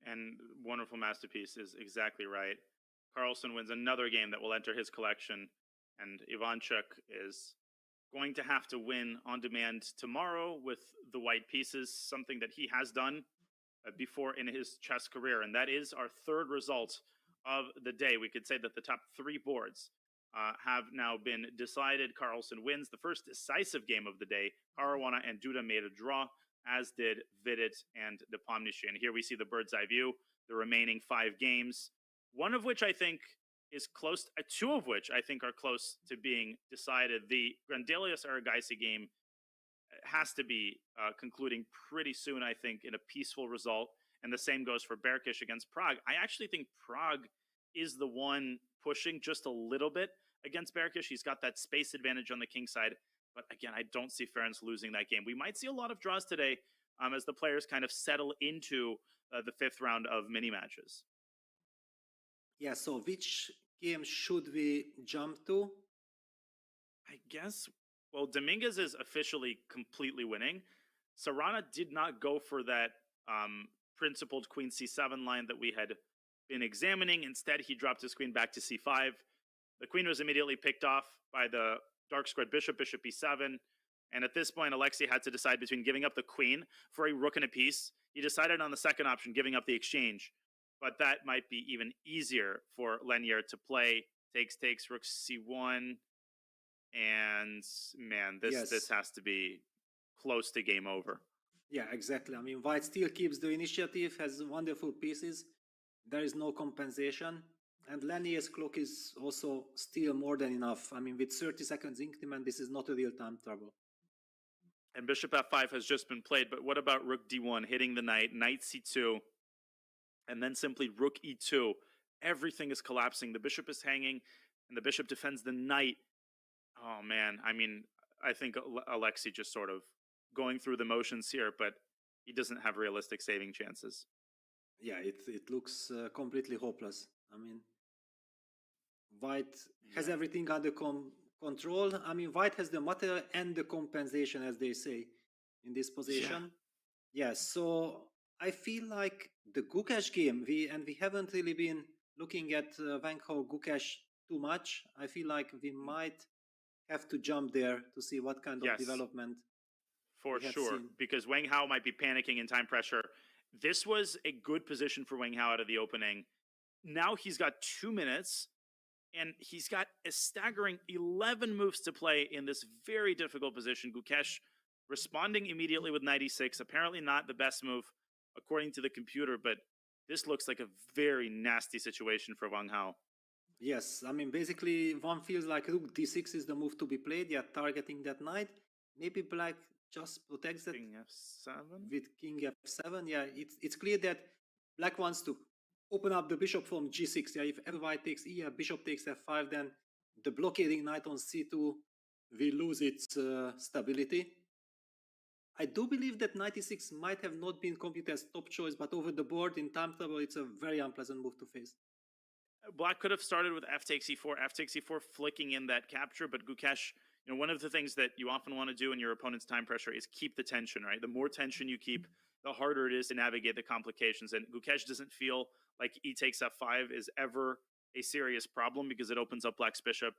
And wonderful masterpiece is exactly right. Carlsen wins another game that will enter his collection, and Ivanchuk is going to have to win on demand tomorrow with the white pieces, something that he has done before in his chess career. And that is our third result of the day. We could say that the top three boards have now been decided. Carlsen wins the first decisive game of the day. Caruana and Duda made a draw, as did Vidit and Nepomniachtchi. And here we see the bird's eye view, the remaining 5 games, one of which I think is close, two of which I think are close to being decided. The Grandelius Aragaisi game has to be concluding pretty soon, I think, in a peaceful result. And the same goes for Berkish against Prague. I actually think Prague is the one pushing just a little bit against Berkish. He's got that space advantage on the king side. But again, I don't see Ferenc losing that game. We might see a lot of draws today as the players kind of settle into the fifth round of mini matches. Yeah, so which game should we jump to? I guess, well, Dominguez is officially completely winning. Serrana did not go for that principled queen c7 line that we had been examining. Instead, he dropped his queen back to c5. The queen was immediately picked off by the dark squared bishop, bishop b7. And at this point, Alexei had to decide between giving up the queen for a rook and a piece. He decided on the second option, giving up the exchange. But that might be even easier for Lenier to play. Takes, rook c1. And man, this has to be close to game over. Yeah, exactly. I mean, White still keeps the initiative, has wonderful pieces. There is no compensation. And Lenier's clock is also still more than enough. I mean, with 30 seconds increment, this is not a real time trouble. And bishop f5 has just been played, but what about rook d1, hitting the knight, knight c2, and then simply rook e2? Everything is collapsing. The bishop is hanging, and the bishop defends the knight. Oh, man. I mean, I think Alexei just sort of going through the motions here, but he doesn't have realistic saving chances. Yeah, it looks completely hopeless. I mean, White has everything under control. I mean, White has the matter and the compensation, as they say, in this position. Yeah, so I feel like the Gukesh game, we haven't really been looking at Wang Hao Gukesh too much. I feel like we might have to jump there to see what kind of development. For sure, because Wang Hao might be panicking in time pressure. This was a good position for Wang Hao out of the opening. Now he's got 2 minutes, and he's got a staggering 11 moves to play in this very difficult position. Gukesh responding immediately with 96. Apparently not the best move, according to the computer, but this looks like a very nasty situation for Wang Hao. Yes, I mean, basically, one feels like rook d6 is the move to be played. Yeah, targeting that knight. Maybe black just protects that King f7 with king f7. Yeah, it's clear that black wants to open up the bishop from g6. Yeah, if ever white takes e, bishop takes f5, then the blockading knight on c2 will lose its stability. I do believe that 96 might have not been computed as top choice, but over the board in time trouble, it's a very unpleasant move to face. Black could have started with f takes e4, flicking in that capture, but Gukesh, you know, one of the things that you often want to do in your opponent's time pressure is keep the tension, right? The more tension you keep, the harder it is to navigate the complications. And Gukesh doesn't feel like e takes f5 is ever a serious problem because it opens up black's bishop.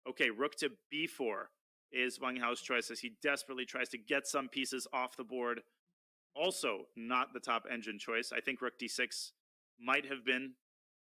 Okay, rook to b4 is Wang Hao's choice as he desperately tries to get some pieces off the board. Also, not the top engine choice. I think rook d6 might have been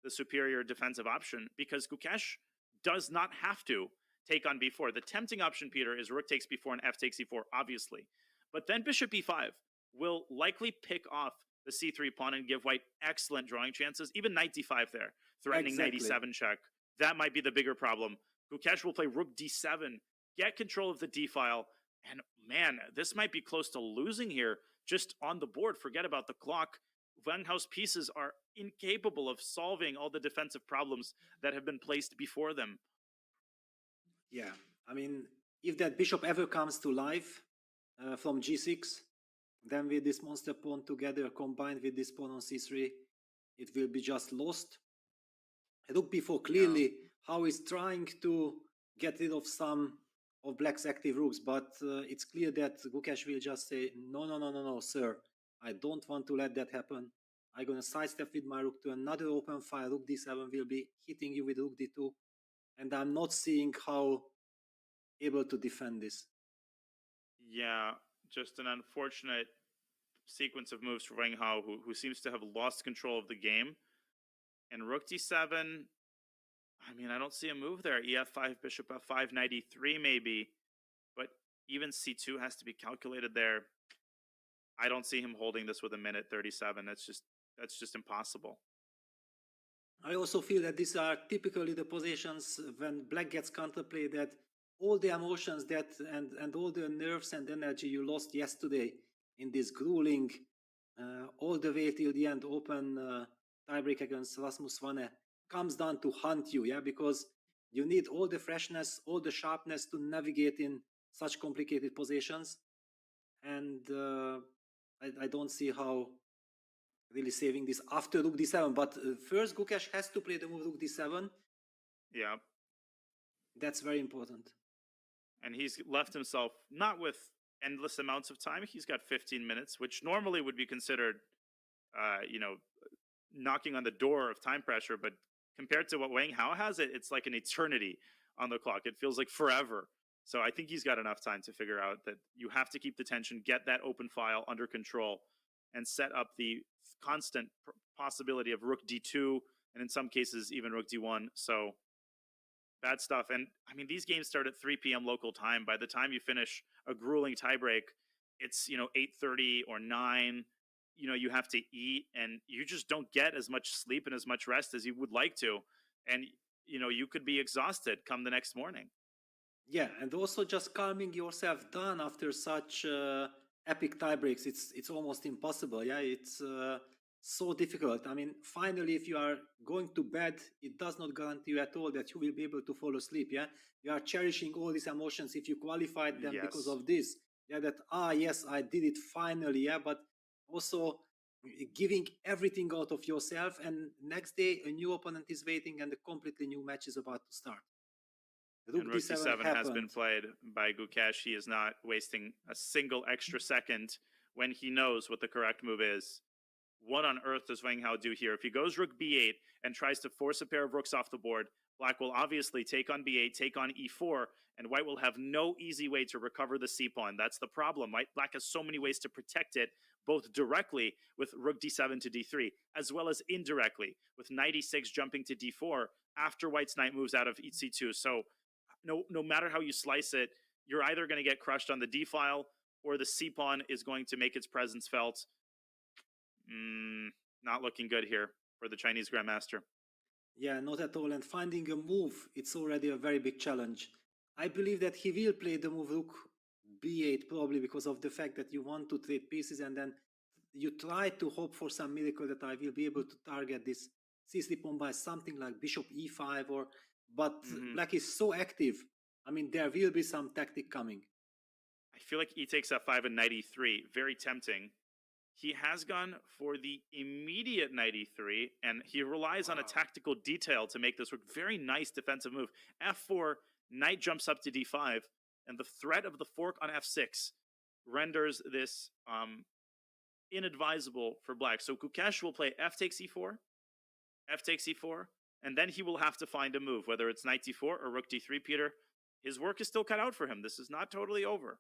the superior defensive option because Gukesh does not have to take on b4. The tempting option, Peter, is rook takes b4 and f takes e4, obviously. But then bishop b5 will likely pick off the c3 pawn and give white excellent drawing chances. Even knight d5 there, threatening knight e7 check. That might be the bigger problem. Gukesh will play rook d7, get control of the d file, and man, this might be close to losing here just on the board. Forget about the clock. Wang Hao's pieces are incapable of solving all the defensive problems that have been placed before them. Yeah, I mean, if that bishop ever comes to life from g6, then with this monster pawn together, combined with this pawn on c3, it will be just lost. Rook b4, clearly, Hao is trying to get rid of some of black's active rooks, but it's clear that Gukesh will just say, no, sir. I don't want to let that happen. I'm going to sidestep with my rook to another open file. Rook d7 will be hitting you with rook d2. And I'm not seeing how able to defend this. Yeah, just an unfortunate sequence of moves for Wang Hao, who seems to have lost control of the game. And rook d7, I mean, I don't see a move there. ef5, bishop f5, knight e3 maybe. But even c2 has to be calculated there. I don't see him holding this with a minute 37. That's just impossible. I also feel that these are typically the positions when black gets counterplay, that all the emotions that and all the nerves and energy you lost yesterday in this grueling, all the way till the end open tiebreak against Rasmus Wane comes down to hunt you, yeah, because you need all the freshness, all the sharpness to navigate in such complicated positions, and I don't see how really saving this after rook d7. But first, Gukesh has to play the move rook d7. Yeah. That's very important. And he's left himself not with endless amounts of time. He's got 15 minutes, which normally would be considered, knocking on the door of time pressure. But compared to what Wang Hao has, it's like an eternity on the clock. It feels like forever. So I think he's got enough time to figure out that you have to keep the tension, get that open file under control, and set up the constant possibility of rook d2, and in some cases even rook d1. So bad stuff. And I mean, these games start at 3 p.m. local time. By the time you finish a grueling tiebreak, it's 8:30 or 9. You have to eat, and you just don't get as much sleep and as much rest as you would like to, and you could be exhausted come the next morning. Yeah, and also just calming yourself down after such epic tiebreaks, it's almost impossible. Yeah, it's so difficult. I mean, finally, if you are going to bed, it does not guarantee you at all that you will be able to fall asleep. Yeah, you are cherishing all these emotions if you qualified them because of this. Yeah, that yes, I did it finally. Yeah, but also giving everything out of yourself, and next day a new opponent is waiting and a completely new match is about to start. Rook d7 has been played by Gukesh. He is not wasting a single extra second when he knows what the correct move is. What on earth does Wang Hao do here? If he goes rook b8 and tries to force a pair of rooks off the board, black will obviously take on b8, take on e4, and white will have no easy way to recover the c-pawn. That's the problem. Black has so many ways to protect it, both directly with rook d7 to d3, as well as indirectly with knight e6 jumping to d4 after white's knight moves out of c2. So no matter how you slice it, you're either going to get crushed on the d file or the c-pawn is going to make its presence felt. Not looking good here for the Chinese Grandmaster. Yeah, not at all. And finding a move, it's already a very big challenge. I believe that he will play the move rook b8 probably because of the fact that you want to trade pieces, and then you try to hope for some miracle that I will be able to target this c3 pawn by something like bishop e5 but black is so active. I mean, there will be some tactic coming. I feel like e takes f5 and knight e3. Very tempting. He has gone for the immediate knight e3, and he relies on a tactical detail to make this work. Very nice defensive move. f4, knight jumps up to d5, and the threat of the fork on f6 renders this inadvisable for black. So Gukesh will play f takes e4, f takes e4, and then he will have to find a move, whether it's knight d4 or rook d3, Peter. His work is still cut out for him. This is not totally over.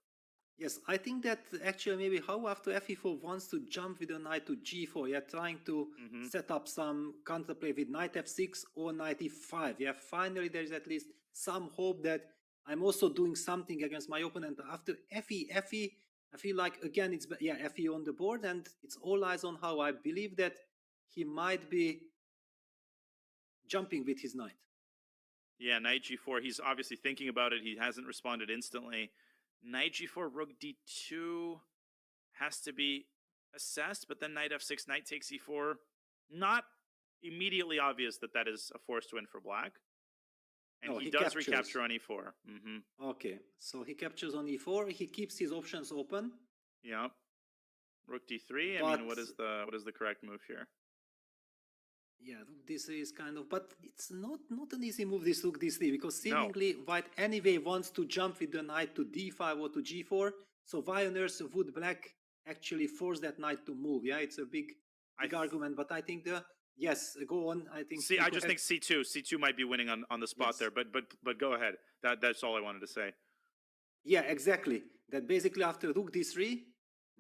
Yes, I think that actually maybe Hao after fe4 wants to jump with a knight to g4, yeah, trying to set up some counterplay with knight f6 or knight e5. Yeah, finally there is at least some hope that I'm also doing something against my opponent. After fe, I feel like again it's fe on the board, and it's all eyes on Hao. I believe that he might be jumping with his knight. Yeah, knight g4. He's obviously thinking about it. He hasn't responded instantly. Knight g4, rook d2 has to be assessed, but then knight f6, knight takes e4. Not immediately obvious that is a forced win for black. And he does recapture on e4. Okay, so he captures on e4. He keeps his options open. Yeah. Rook d3. I mean, what is the correct move here? Yeah, rook d3 is kind of, but it's not an easy move, this rook d3, because seemingly white anyway wants to jump with the knight to d5 or to g4. So why on earth would black actually force that knight to move? Yeah, it's a big argument, but I think yes, go on. I think. I just think c2. C2 might be winning on the spot there, but go ahead. That's all I wanted to say. Yeah, exactly. That basically after rook d3,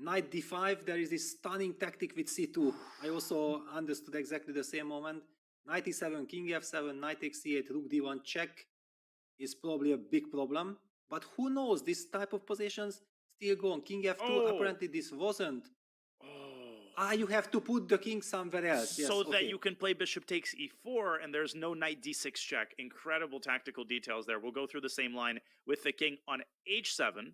knight d5, there is this stunning tactic with c2. I also understood exactly the same moment. Knight e7, king f7, knight takes c8, rook d1 check is probably a big problem. But who knows, this type of positions still go on. King f2, apparently this wasn't. you have to put the king somewhere else. Yes, so that okay. you can play bishop takes e4 and there's no knight d6 check. Incredible tactical details there. We'll go through the same line with the king on h7.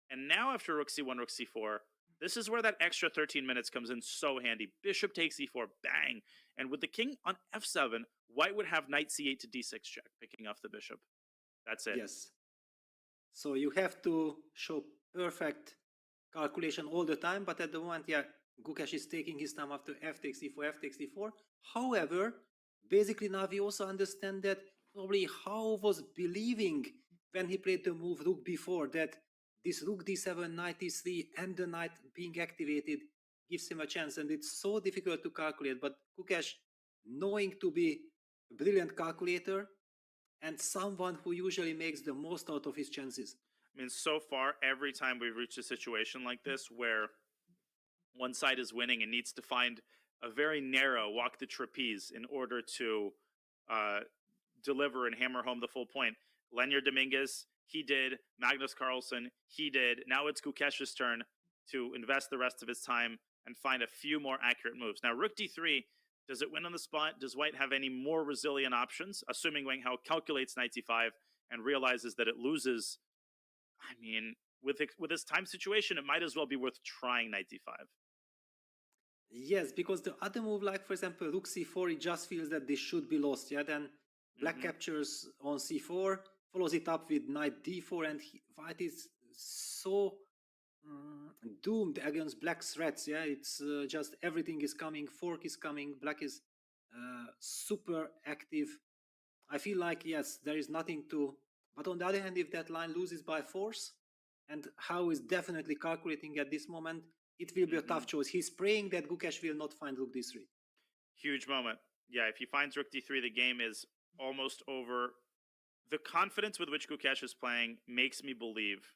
And now after rook c1, rook c4, this is where that extra 13 minutes comes in so handy. Bishop takes e4, bang. And with the king on f7, white would have knight c8 to d6 check, picking off the bishop. That's it. Yes. So you have to show perfect calculation all the time, but at the moment, yeah, Gukesh is taking his time after f takes e4, f takes e4. However, basically now we also understand that probably Hao was believing when he played the move rook b4 that this rook d7, knight e3, and the knight being activated gives him a chance, and it's so difficult to calculate. But Gukesh, knowing to be a brilliant calculator and someone who usually makes the most out of his chances. I mean, so far, every time we've reached a situation like this where one side is winning and needs to find a very narrow walk the trapeze in order to deliver and hammer home the full point. Leonard Dominguez, he did. Magnus Carlsen, he did. Now it's Gukesh's turn to invest the rest of his time and find a few more accurate moves. Now, rook d3, does it win on the spot? Does white have any more resilient options? Assuming Wang Hao calculates knight c5 and realizes that it loses. I mean, with this time situation, it might as well be worth trying knight d5. Yes, because the other move, like for example, rook c4, it just feels that this should be lost. Yeah, then black captures on c4, follows it up with knight d4, and white is so doomed against black's threats. Yeah, it's just everything is coming, fork is coming, black is super active. I feel like, yes, there is nothing to... But on the other hand, if that line loses by force, and Hao is definitely calculating at this moment, it will be a tough choice. He's praying that Gukesh will not find rook d3. Huge moment. Yeah, if he finds rook d3, the game is almost over. The confidence with which Gukesh is playing makes me believe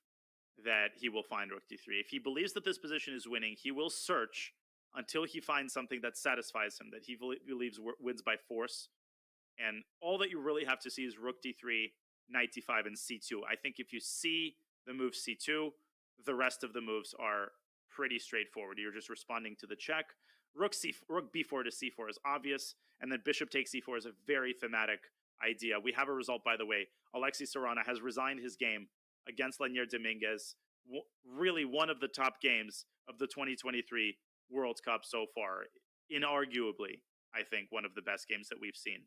that he will find rook d3. If he believes that this position is winning, he will search until he finds something that satisfies him, that he believes wins by force. And all that you really have to see is rook d3, knight d5, and c2. I think if you see the move c2, the rest of the moves are pretty straightforward. You're just responding to the check. Rook b4 to c4 is obvious, and then bishop takes c4 is a very thematic idea. We have a result, by the way. Alexei Sorana has resigned his game against Leonard Dominguez. Really one of the top games of the 2023 World Cup so far. Inarguably, I think, one of the best games that we've seen.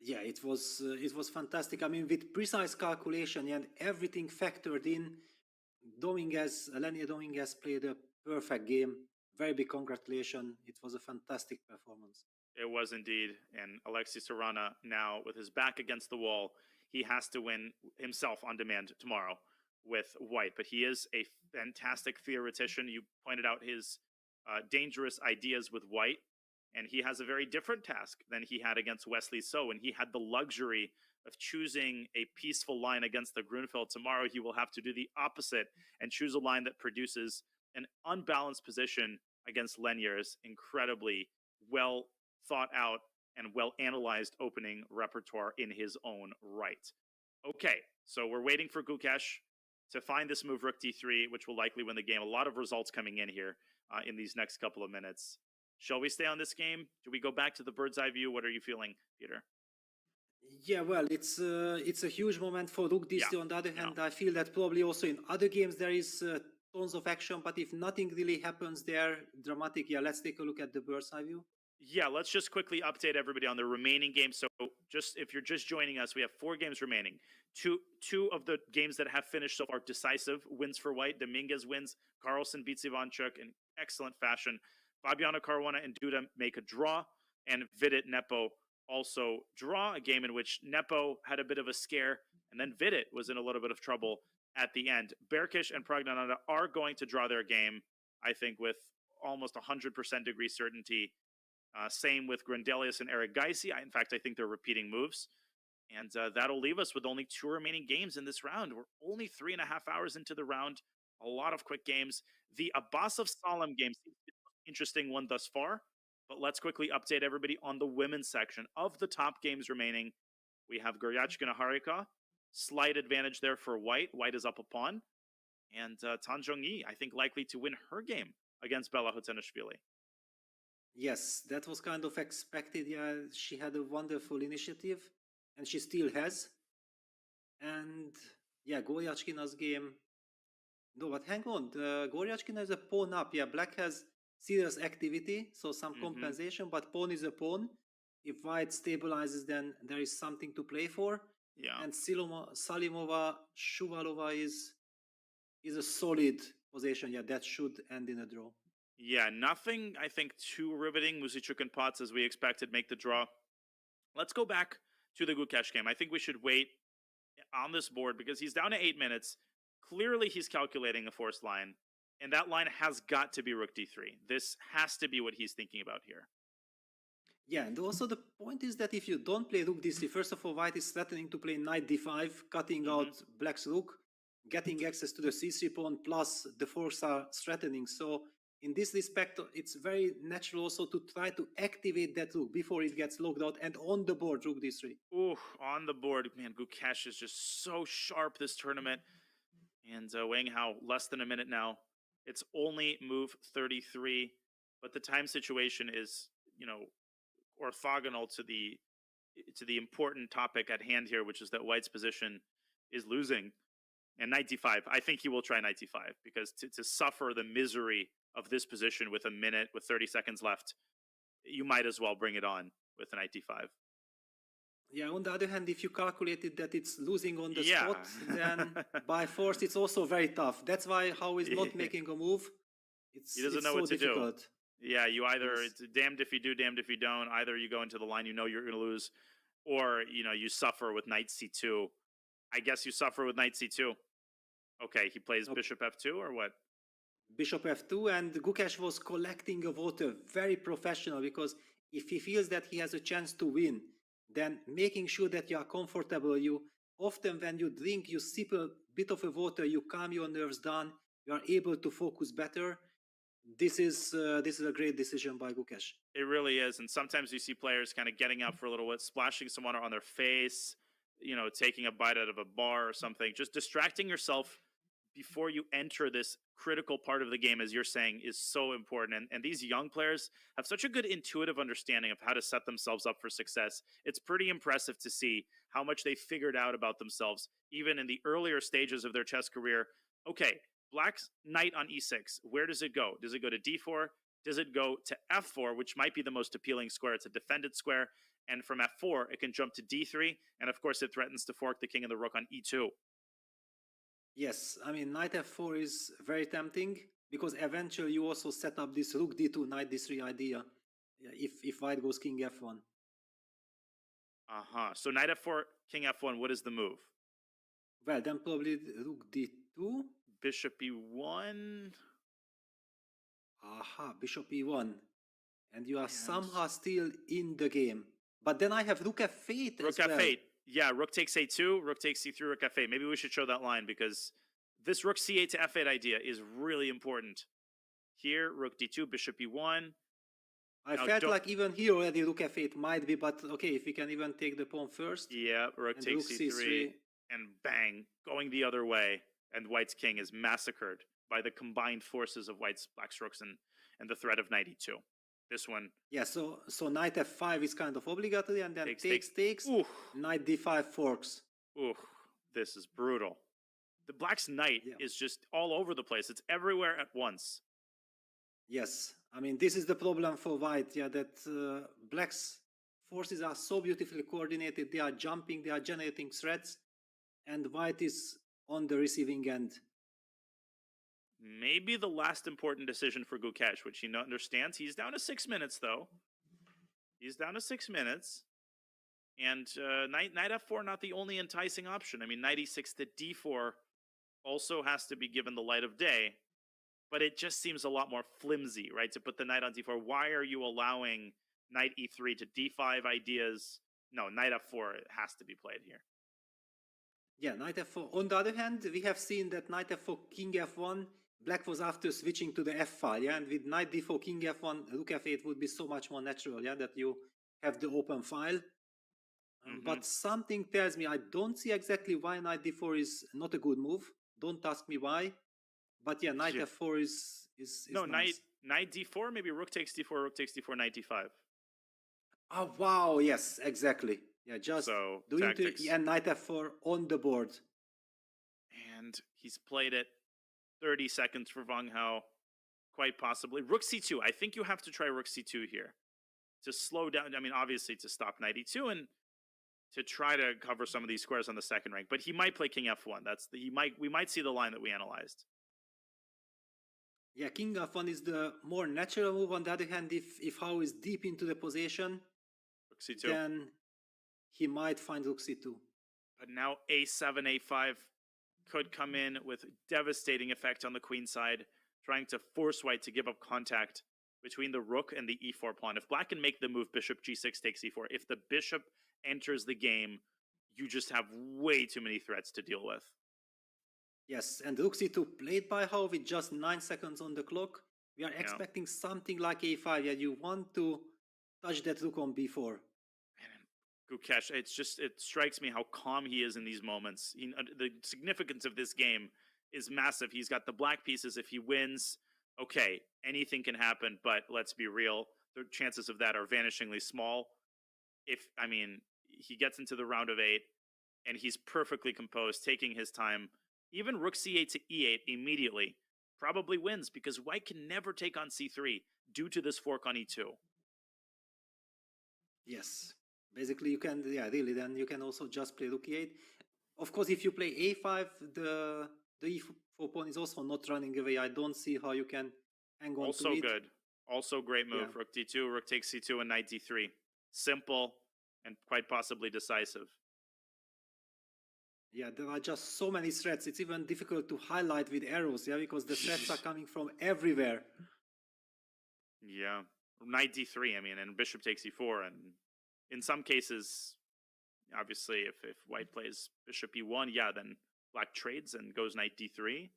Yeah, it was fantastic. I mean, with precise calculation and everything factored in, Leonard Dominguez played a perfect game. Very big congratulations. It was a fantastic performance. It was indeed. And Alexei Sorana now, with his back against the wall, he has to win himself on demand tomorrow with white. But he is a fantastic theoretician. You pointed out his dangerous ideas with white. And he has a very different task than he had against Wesley So. And he had the luxury of choosing a peaceful line against the Grunfeld. Tomorrow he will have to do the opposite and choose a line that produces an unbalanced position against Lenyer's incredibly well thought out and well analyzed opening repertoire in his own right. Okay, so we're waiting for Gukesh to find this move rook d3, which will likely win the game. A lot of results coming in here in these next couple of minutes. Shall we stay on this game? Do we go back to the bird's eye view? What are you feeling, Peter? Yeah, well, it's a huge moment for rook d3. Yeah. On the other hand, I feel that probably also in other games there is tons of action, but if nothing really happens there dramatic, yeah, let's take a look at the bird's eye view. Yeah, let's just quickly update everybody on the remaining games. So just if you're just joining us, we have 4 games remaining. Two of the games that have finished so far decisive wins for white. Dominguez wins. Carlsen beats Ivanchuk in excellent fashion. Fabiano Caruana and Duda make a draw, and Vidit Nepo also draw, a game in which Nepo had a bit of a scare, and then Vidit was in a little bit of trouble at the end. Berkish and Pragnananda are going to draw their game, I think, with almost 100% degree certainty. Same with Grandelius and Eric Geisy. In fact, I think they're repeating moves. And that'll leave us with only 2 remaining games in this round. We're only 3.5 hours into the round. A lot of quick games. The Abbasov Salem game seems to be the most interesting one thus far. But let's quickly update everybody on the women's section. Of the top games remaining, we have Goryachkina Harika. Slight advantage there for white. White is up a pawn. And Tan Zhongyi, I think, likely to win her game against Bella Hotenishvili. Yes, that was kind of expected. Yeah, she had a wonderful initiative, and she still has. And yeah, Goryachkina's game. No, but hang on. Goryachkina is a pawn up. Yeah, black has serious activity, so some compensation, but pawn is a pawn. If white stabilizes, then there is something to play for. Yeah. And Salimova, Shuvalova is a solid position. Yeah, that should end in a draw. Yeah, nothing, I think, too riveting. Musicuk and Potts, as we expected, make the draw. Let's go back to the Gukesh game. I think we should wait on this board because he's down to 8 minutes. Clearly, he's calculating a forced line, and that line has got to be Rook D3. This has to be what he's thinking about here. Yeah, and also the point is that if you don't play Rook D3, first of all, white is threatening to play Knight D5, cutting out black's Rook, getting access to the C3 pawn, plus the forks are threatening. So in this respect, it's very natural also to try to activate that Rook before it gets locked out, and on the board, Rook D3. Ooh, on the board. Man, Gukesh is just so sharp this tournament. And Wang Hao, less than a minute now. It's only move 33, but the time situation is, you know, orthogonal to the important topic at hand here, which is that white's position is losing. And Knight D5, I think he will try Knight D5, because to suffer the misery of this position with a minute, with 30 seconds left, you might as well bring it on with a Knight D5. Yeah, on the other hand, if you calculated that it's losing on the spot, then by force it's also very tough. That's why Hao is not making a move. He doesn't know so what to difficult. do. Yeah, you either, it's damned if you do, damned if you don't. Either you go into the line you know you're going to lose, or, you know, you suffer with Knight C2. I guess you suffer with Knight C2. Okay, he plays Bishop F2 or what? Bishop F2, and Gukesh was collecting a voter, very professional, because if he feels that he has a chance to win, then making sure that you are comfortable. You often, when you drink, you sip a bit of a water, you calm your nerves down, you are able to focus better. This is a great decision by Gukesh. It really is, and sometimes you see players kind of getting up for a little bit, splashing some water on their face, you know, taking a bite out of a bar or something, just distracting yourself before you enter this critical part of the game, as you're saying, is so important. And these young players have such a good intuitive understanding of how to set themselves up for success. It's pretty impressive to see how much they figured out about themselves, even in the earlier stages of their chess career. Okay, black's knight on e6, where does it go? Does it go to d4? Does it go to f4, which might be the most appealing square? It's a defended square. And from f4, it can jump to d3. And of course, it threatens to fork the king and the rook on e2. Yes, I mean, knight f4 is very tempting, because eventually you also set up this rook d2, knight d3 idea, if white goes king f1. So knight f4, king f1, what is the move? Well, then probably rook d2. Bishop e1. Bishop e1. And you are somehow still in the game. But then I have rook f8 Rook as well. f8. Yeah, rook takes a2, rook takes c3, rook f8. Maybe we should show that line, because this rook c8 to f8 idea is really important. Here, rook d2, bishop e1. I felt like even here already rook f8 might be, but okay, if we can even take the pawn first. Yeah, rook takes c3, and bang, going the other way. And white's king is massacred by the combined forces of black's rooks and the threat of knight e2. This one. Yeah, so knight f5 is kind of obligatory, and then takes. Knight d5 forks. This is brutal. The black's knight is just all over the place. It's everywhere at once. Yes, I mean, this is the problem for white, that black's forces are so beautifully coordinated. They are jumping, they are generating threats, and white is on the receiving end. Maybe the last important decision for Gukesh, which he understands. He's down to 6 minutes, though. He's down to 6 minutes. And knight f4, not the only enticing option. I mean, knight e6 to d4 also has to be given the light of day. But it just seems a lot more flimsy, right? To put the knight on d4. Why are you allowing knight e3 to d5 ideas? No, knight f4 has to be played here. Yeah, knight f4. On the other hand, we have seen that knight f4, king f1, black was after switching to the f file, and with knight d4, king f1, rook f8 would be so much more natural, that you have the open file. But something tells me, I don't see exactly why knight d4 is not a good move. Don't ask me why. But yeah, knight f4 is No, nice. knight d4, maybe rook takes d4, knight d5. Oh, wow, yes, exactly. Yeah, just So, doing tactics. and knight f4 on the board. And he's played it 30 seconds for Wang Hao, quite possibly. Rook c2. I think you have to try rook c2 here to slow down. I mean, obviously to stop knight e2 and to try to cover some of these squares on the second rank. But he might play king f1. We might see the line that we analyzed. Yeah, king f1 is the more natural move. On the other hand, if Hao is deep into the position, rook c2, then he might find rook c2. But now a7, a5 could come in with devastating effect on the queen side, trying to force white to give up contact between the rook and the e4 pawn. If black can make the move bishop g6 takes e4, if the bishop enters the game, you just have way too many threats to deal with. Yes, and rook c2 played by Hao with just 9 seconds on the clock. We are expecting something like a5. Yeah, you want to touch that rook on b4. Gukesh, it strikes me how calm he is in these moments. The significance of this game is massive. He's got the black pieces. If he wins, okay, anything can happen, but let's be real. The chances of that are vanishingly small. He gets into the round of 8, and he's perfectly composed, taking his time. Even rook c8 to e8 immediately probably wins, because white can never take on c3 due to this fork on e2. Yes. Basically, you can, then you can also just play rook e8. Of course, if you play a5, the e4 pawn is also not running away. I don't see how you can hang on also to it. Good. Also great move. Yeah. Rook d2, rook takes c2, and knight d3. Simple and quite possibly decisive. Yeah, there are just so many threats. It's even difficult to highlight with arrows, because the threats are coming from everywhere. Yeah. Knight d3, and bishop takes e4, and in some cases, obviously, if white plays bishop e1, then black trades and goes knight d3,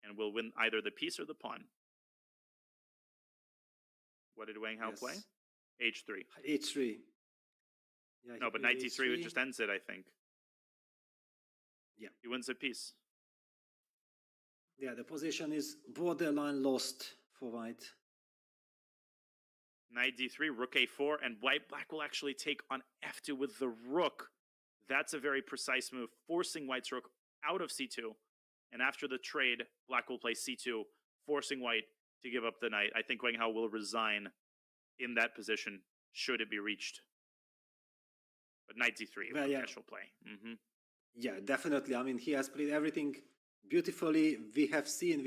and will win either the piece or the pawn. What did Wang Hao play? h3. h3. Yeah, no, but knight d3 just ends it, I think. Yeah. He wins a piece. Yeah, the position is borderline lost for white. Knight d3, rook a4, and black will actually take on f2 with the rook. That's a very precise move, forcing white's rook out of c2. And after the trade, black will play c2, forcing white to give up the knight. I think Wang Hao will resign in that position, should it be reached. But knight d3, Gukesh will play. Yeah, definitely. He has played everything beautifully. We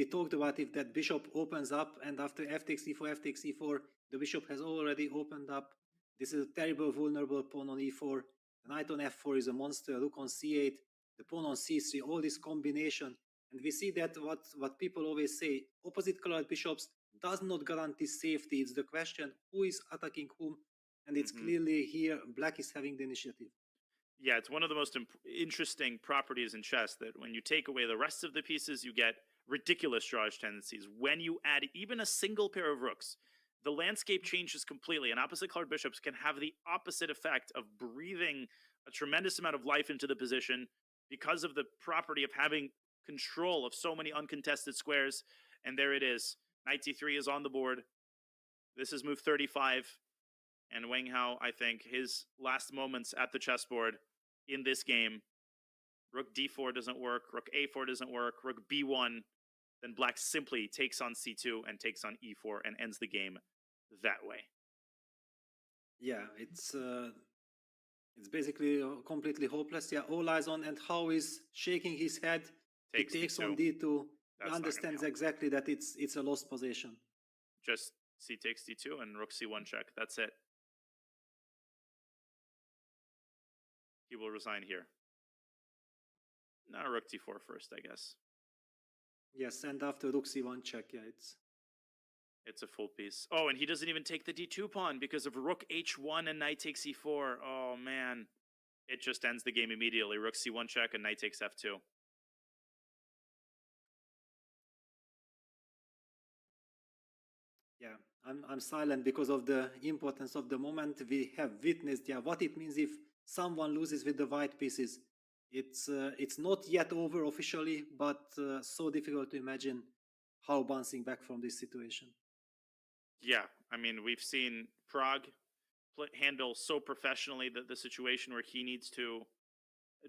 talked about if that bishop opens up, and after f takes e4, the bishop has already opened up. This is a terrible, vulnerable pawn on e4. The knight on f4 is a monster. Rook on c8, the pawn on c3, all this combination. And we see that what people always say, opposite colored bishops does not guarantee safety. It's the question, who is attacking whom? And it's clearly here, black is having the initiative. Yeah, it's one of the most interesting properties in chess, that when you take away the rest of the pieces, you get ridiculous drawish tendencies. When you add even a single pair of rooks, the landscape changes completely, and opposite colored bishops can have the opposite effect of breathing a tremendous amount of life into the position because of the property of having control of so many uncontested squares. And there it is. Knight d3 is on the board. This is move 35. And Wang Hao, I think, his last moments at the chessboard in this game. Rook d4 doesn't work. Rook a4 doesn't work. Rook b1. Then black simply takes on c2 and takes on e4 and ends the game that way. Yeah, it's basically completely hopeless. Yeah, all eyes on, and Hao is shaking his head. He takes on d2. He understands exactly that it's a lost position. Just c takes d2 and rook c1 check. That's it. He will resign here. Now rook d4 first, I guess. Yes, and after rook c1 check, yeah, it's a full piece. Oh, and he doesn't even take the d2 pawn because of rook h1 and knight takes e4. Oh, man. It just ends the game immediately. Rook c1 check and knight takes f2. Yeah, I'm silent because of the importance of the moment. We have witnessed, what it means if someone loses with the white pieces. It's not yet over officially, but so difficult to imagine how bouncing back from this situation. Yeah, I mean, we've seen Prague handle so professionally the situation where he needs to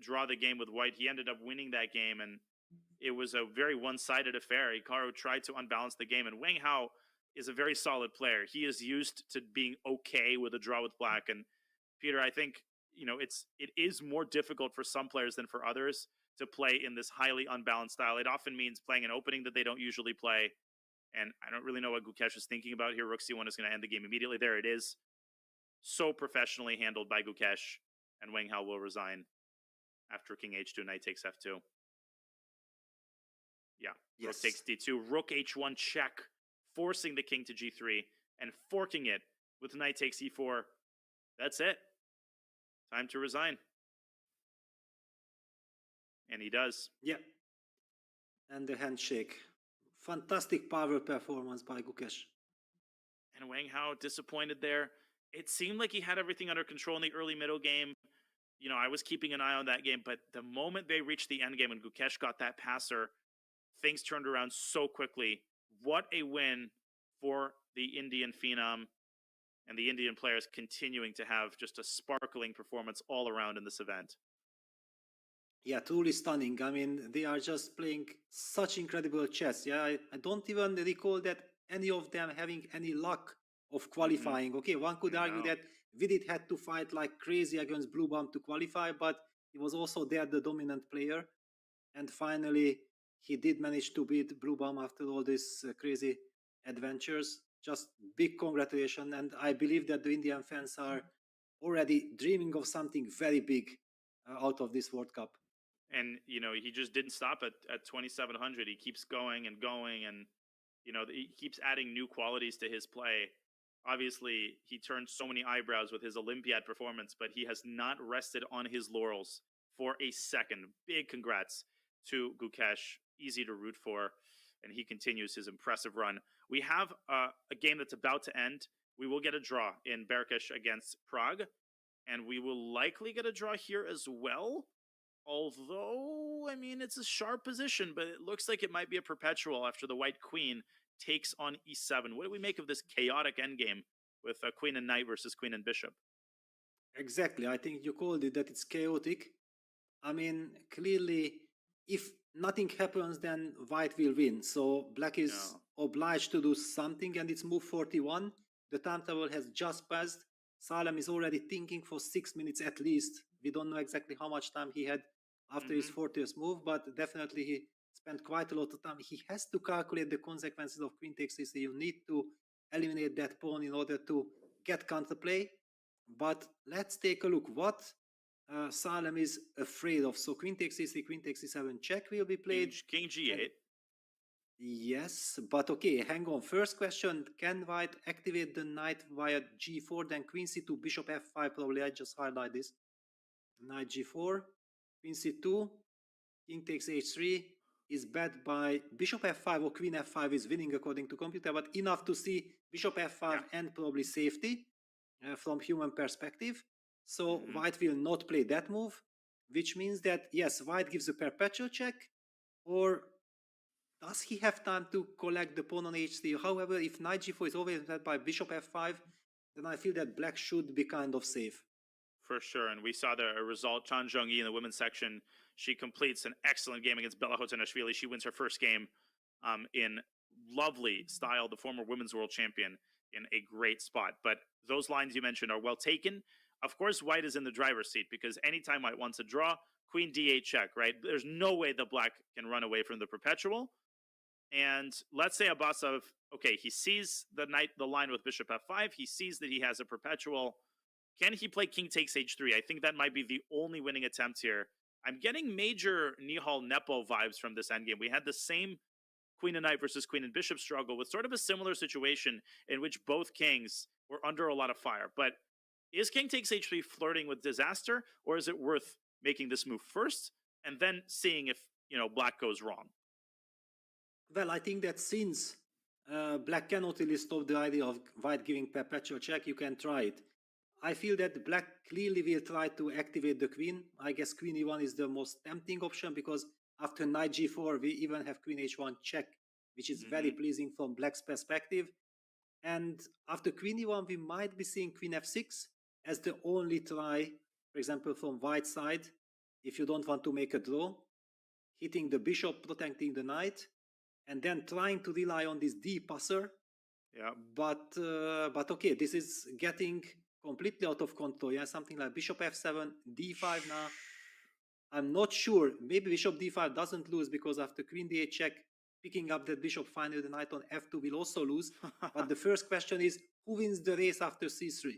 draw the game with white. He ended up winning that game, and it was a very one-sided affair. Hikaru tried to unbalance the game, and Wang Hao is a very solid player. He is used to being okay with a draw with black. And Peter, I think, you know, it is more difficult for some players than for others to play in this highly unbalanced style. It often means playing an opening that they don't usually play. And I don't really know what Gukesh is thinking about here. Rook C1 is going to end the game immediately. There it is. So professionally handled by Gukesh, and Wang Hao will resign after King H2, Knight takes F2. Yeah, Yes. Rook takes D2, Rook H1 check, forcing the king to G3 and forking it with Knight takes E4. That's it. Time to resign. And he does. Yeah. And the handshake. Fantastic power performance by Gukesh. And Wang Hao disappointed there. It seemed like he had everything under control in the early middle game. You know, I was keeping an eye on that game, but the moment they reached the end game and Gukesh got that passer, things turned around so quickly. What a win for the Indian phenom, and the Indian players continuing to have just a sparkling performance all around in this event. Yeah, truly stunning. I mean, they are just playing such incredible chess. Yeah, I don't even recall that any of them having any luck of qualifying. Okay, one could argue that Vidit had to fight like crazy against Blue Bomb to qualify, but he was also there, the dominant player. And finally, he did manage to beat Blue Bomb after all these crazy adventures. Just big congratulations. And I believe that the Indian fans are already dreaming of something very big out of this World Cup. And, you know, he just didn't stop at 2,700. He keeps going and going, and, you know, he keeps adding new qualities to his play. Obviously, he turned so many eyebrows with his Olympiad performance, but he has not rested on his laurels for a second. Big congrats to Gukesh. Easy to root for, and he continues his impressive run. We have a game that's about to end. We will get a draw in Berkish against Prague, and we will likely get a draw here as well. Although, I mean, it's a sharp position, but it looks like it might be a perpetual after the white queen takes on E7. What do we make of this chaotic endgame with queen and knight versus queen and bishop? Exactly. I think you called it that it's chaotic. I mean, clearly, if nothing happens, then white will win. So black is obliged to do something, and it's move 41. The time travel has just passed. Salem is already thinking for 6 minutes at least. We don't know exactly how much time he had after his 40th move, but definitely he spent quite a lot of time. He has to calculate the consequences of queen takes c3. You need to eliminate that pawn in order to get counterplay. But let's take a look what Salem is afraid of. So queen takes c3, queen takes c7 check will be played. King g8. Yes, but okay, hang on. First question, can white activate the knight via g4, then queen c2, bishop f5, probably I just highlight this. Knight g4, queen c2, king takes h3, is bet by bishop f5 or queen f5 is winning according to computer, but enough to see bishop f5 and probably safety from human perspective. So white will not play that move, which means that, yes, white gives a perpetual check, or does he have time to collect the pawn on h3? However, if knight g4 is always met by bishop f5, then I feel that black should be kind of safe. For sure, and we saw the result. Chan Zhongyi in the women's section, she completes an excellent game against Bela Hotanashvili. She wins her first game in lovely style, the former women's world champion, in a great spot. But those lines you mentioned are well taken. Of course, white is in the driver's seat, because anytime white wants a draw, queen d8 check, right? There's no way that black can run away from the perpetual. And let's say Abbasov, okay, he sees the line with bishop f5. He sees that he has a perpetual. Can he play king takes h3? I think that might be the only winning attempt here. I'm getting major Nihal Nepo vibes from this endgame. We had the same queen and knight versus queen and bishop struggle with sort of a similar situation in which both kings were under a lot of fire. But is king takes h3 flirting with disaster, or is it worth making this move first and then seeing if, you know, black goes wrong? Well, I think that since black cannot really stop the idea of white giving perpetual check, you can try it. I feel that black clearly will try to activate the queen. I guess queen e1 is the most tempting option, because after knight g4, we even have queen h1 check which is very pleasing from black's perspective. And after queen e1, we might be seeing queen f6 as the only try, for example, from white side, if you don't want to make a draw, hitting the bishop, protecting the knight, and then trying to rely on this d passer. Yeah. But okay, this is getting completely out of control. Yeah, something like bishop f7, d5 now. I'm not sure. Maybe bishop d5 doesn't lose because after queen d8 check, picking up that bishop, finally the knight on f2 will also lose. But the first question is, who wins the race after c3?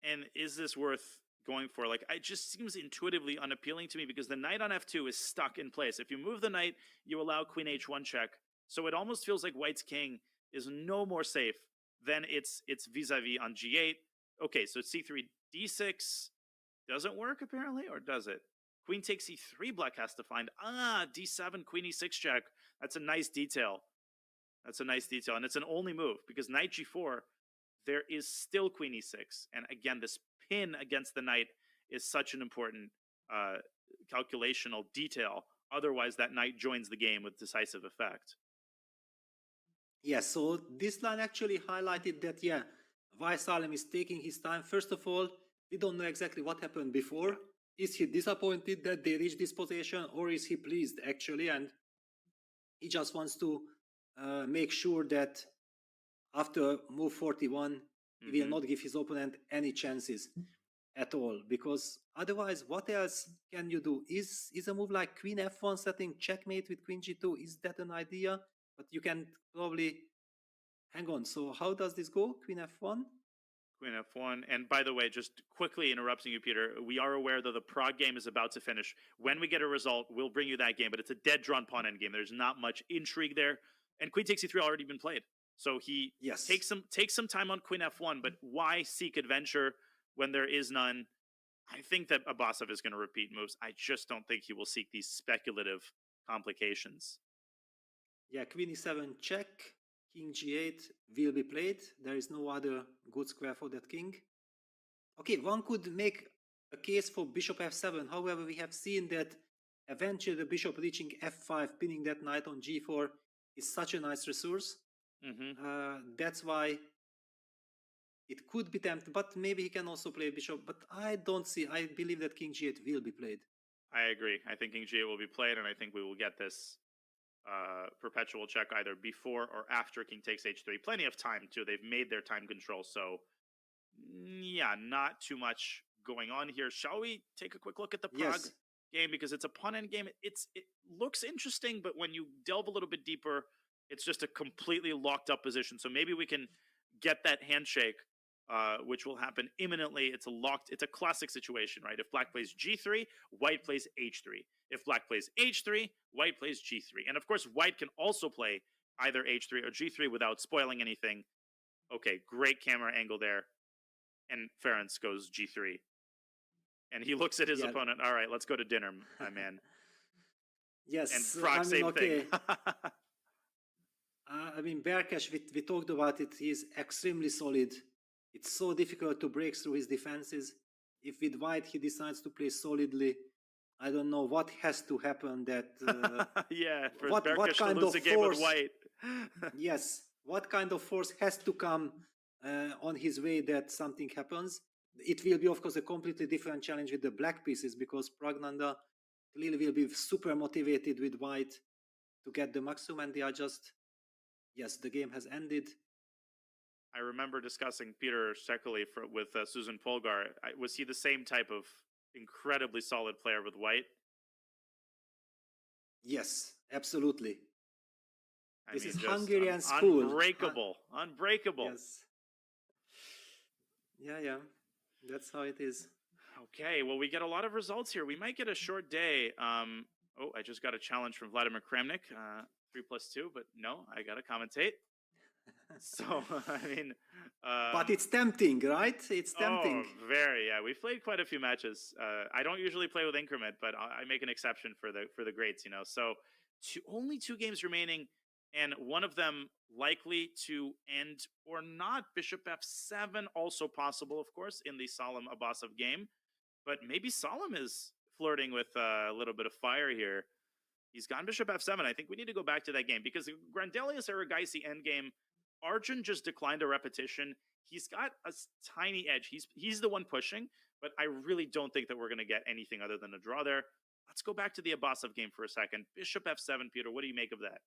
And is this worth going for? Like, it just seems intuitively unappealing to me because the knight on f2 is stuck in place. If you move the knight, you allow queen h1 check. So it almost feels like white's king is no more safe than its vis-a-vis on g8. Okay, so c3, d6 doesn't work apparently, or does it? Queen takes e3, black has to find. D7, queen e6 check. That's a nice detail. That's a nice detail. And it's an only move because knight g4, there is still queen e6. And again, this pin against the knight is such an important calculational detail. Otherwise, that knight joins the game with decisive effect. Yes, so this line actually highlighted that, yeah, Vaisalem is taking his time. First of all, we don't know exactly what happened before. Is he disappointed that they reached this position, or is he pleased actually? And he just wants to make sure that after move 41, he will not give his opponent any chances at all. Because otherwise, what else can you do? Is a move like queen f1 setting checkmate with queen g2, is that an idea? But you can probably hang on. So how does this go? Queen f1? Queen f1. And by the way, just quickly interrupting you, Peter, we are aware that the Prague game is about to finish. When we get a result, we'll bring you that game, but it's a dead drawn pawn endgame. There's not much intrigue there. And queen takes e3 already been played. So he takes some time on queen f1, but why seek adventure when there is none? I think that Abbasov is going to repeat moves. I just don't think he will seek these speculative complications. Yeah, queen e7 check. King g8 will be played. There is no other good square for that king. Okay, one could make a case for bishop f7. However, we have seen that eventually the bishop reaching f5, pinning that knight on g4 is such a nice resource. That's why it could be tempted, but maybe he can also play bishop. But I don't see, I believe that king g8 will be played. I agree. I think king g8 will be played, and I think we will get this perpetual check either before or after king takes h3. Plenty of time too. They've made their time control, so yeah, not too much going on here. Shall we take a quick look at the Prague game, because it's a pawn end game? It looks interesting, but when you delve a little bit deeper, it's just a completely locked up position. So maybe we can get that handshake, which will happen imminently. It's a classic situation, right? If black plays g3, white plays h3. If black plays h3, white plays g3. And of course, white can also play either h3 or g3 without spoiling anything. Okay, great camera angle there. And Ferenc goes g3. And he looks at his opponent. All right, let's go to dinner, my man. Yes. And Prague, same thing. I mean, Berkesh, we talked about it. He's extremely solid. It's so difficult to break through his defenses. If with white he decides to play solidly, I don't know what has to happen that... yeah, for what Berkesh kind to lose of a game force, with white. Yes, what kind of force has to come on his way that something happens? It will be, of course, a completely different challenge with the black pieces, because Pragnanda clearly will be super motivated with white to get the maximum, and they are just... Yes, the game has ended. I remember discussing Peter Sekeli with Susan Polgar. Was he the same type of incredibly solid player with white? Yes, absolutely. This is just Hungarian school. Unbreakable. Unbreakable. Yes. Yeah. That's how it is. Okay, well, we get a lot of results here. We might get a short day. Oh, I just got a challenge from Vladimir Kramnik. 3+2, but no, I gotta commentate. So, I mean... but it's tempting, right? It's tempting. Oh, very, yeah. We've played quite a few matches. I don't usually play with increment, but I make an exception for the greats, you know. So, only 2 games remaining, and one of them likely to end or not. Bishop f7, also possible, of course, in the Salem Abbasov game. But maybe Salem is flirting with a little bit of fire here. He's gone bishop f7. I think we need to go back to that game because the Grandelius Aragaisi endgame, Arjun just declined a repetition. He's got a tiny edge. He's the one pushing, but I really don't think that we're going to get anything other than a draw there. Let's go back to the Abbasov game for a second. Bishop f7, Peter. What do you make of that?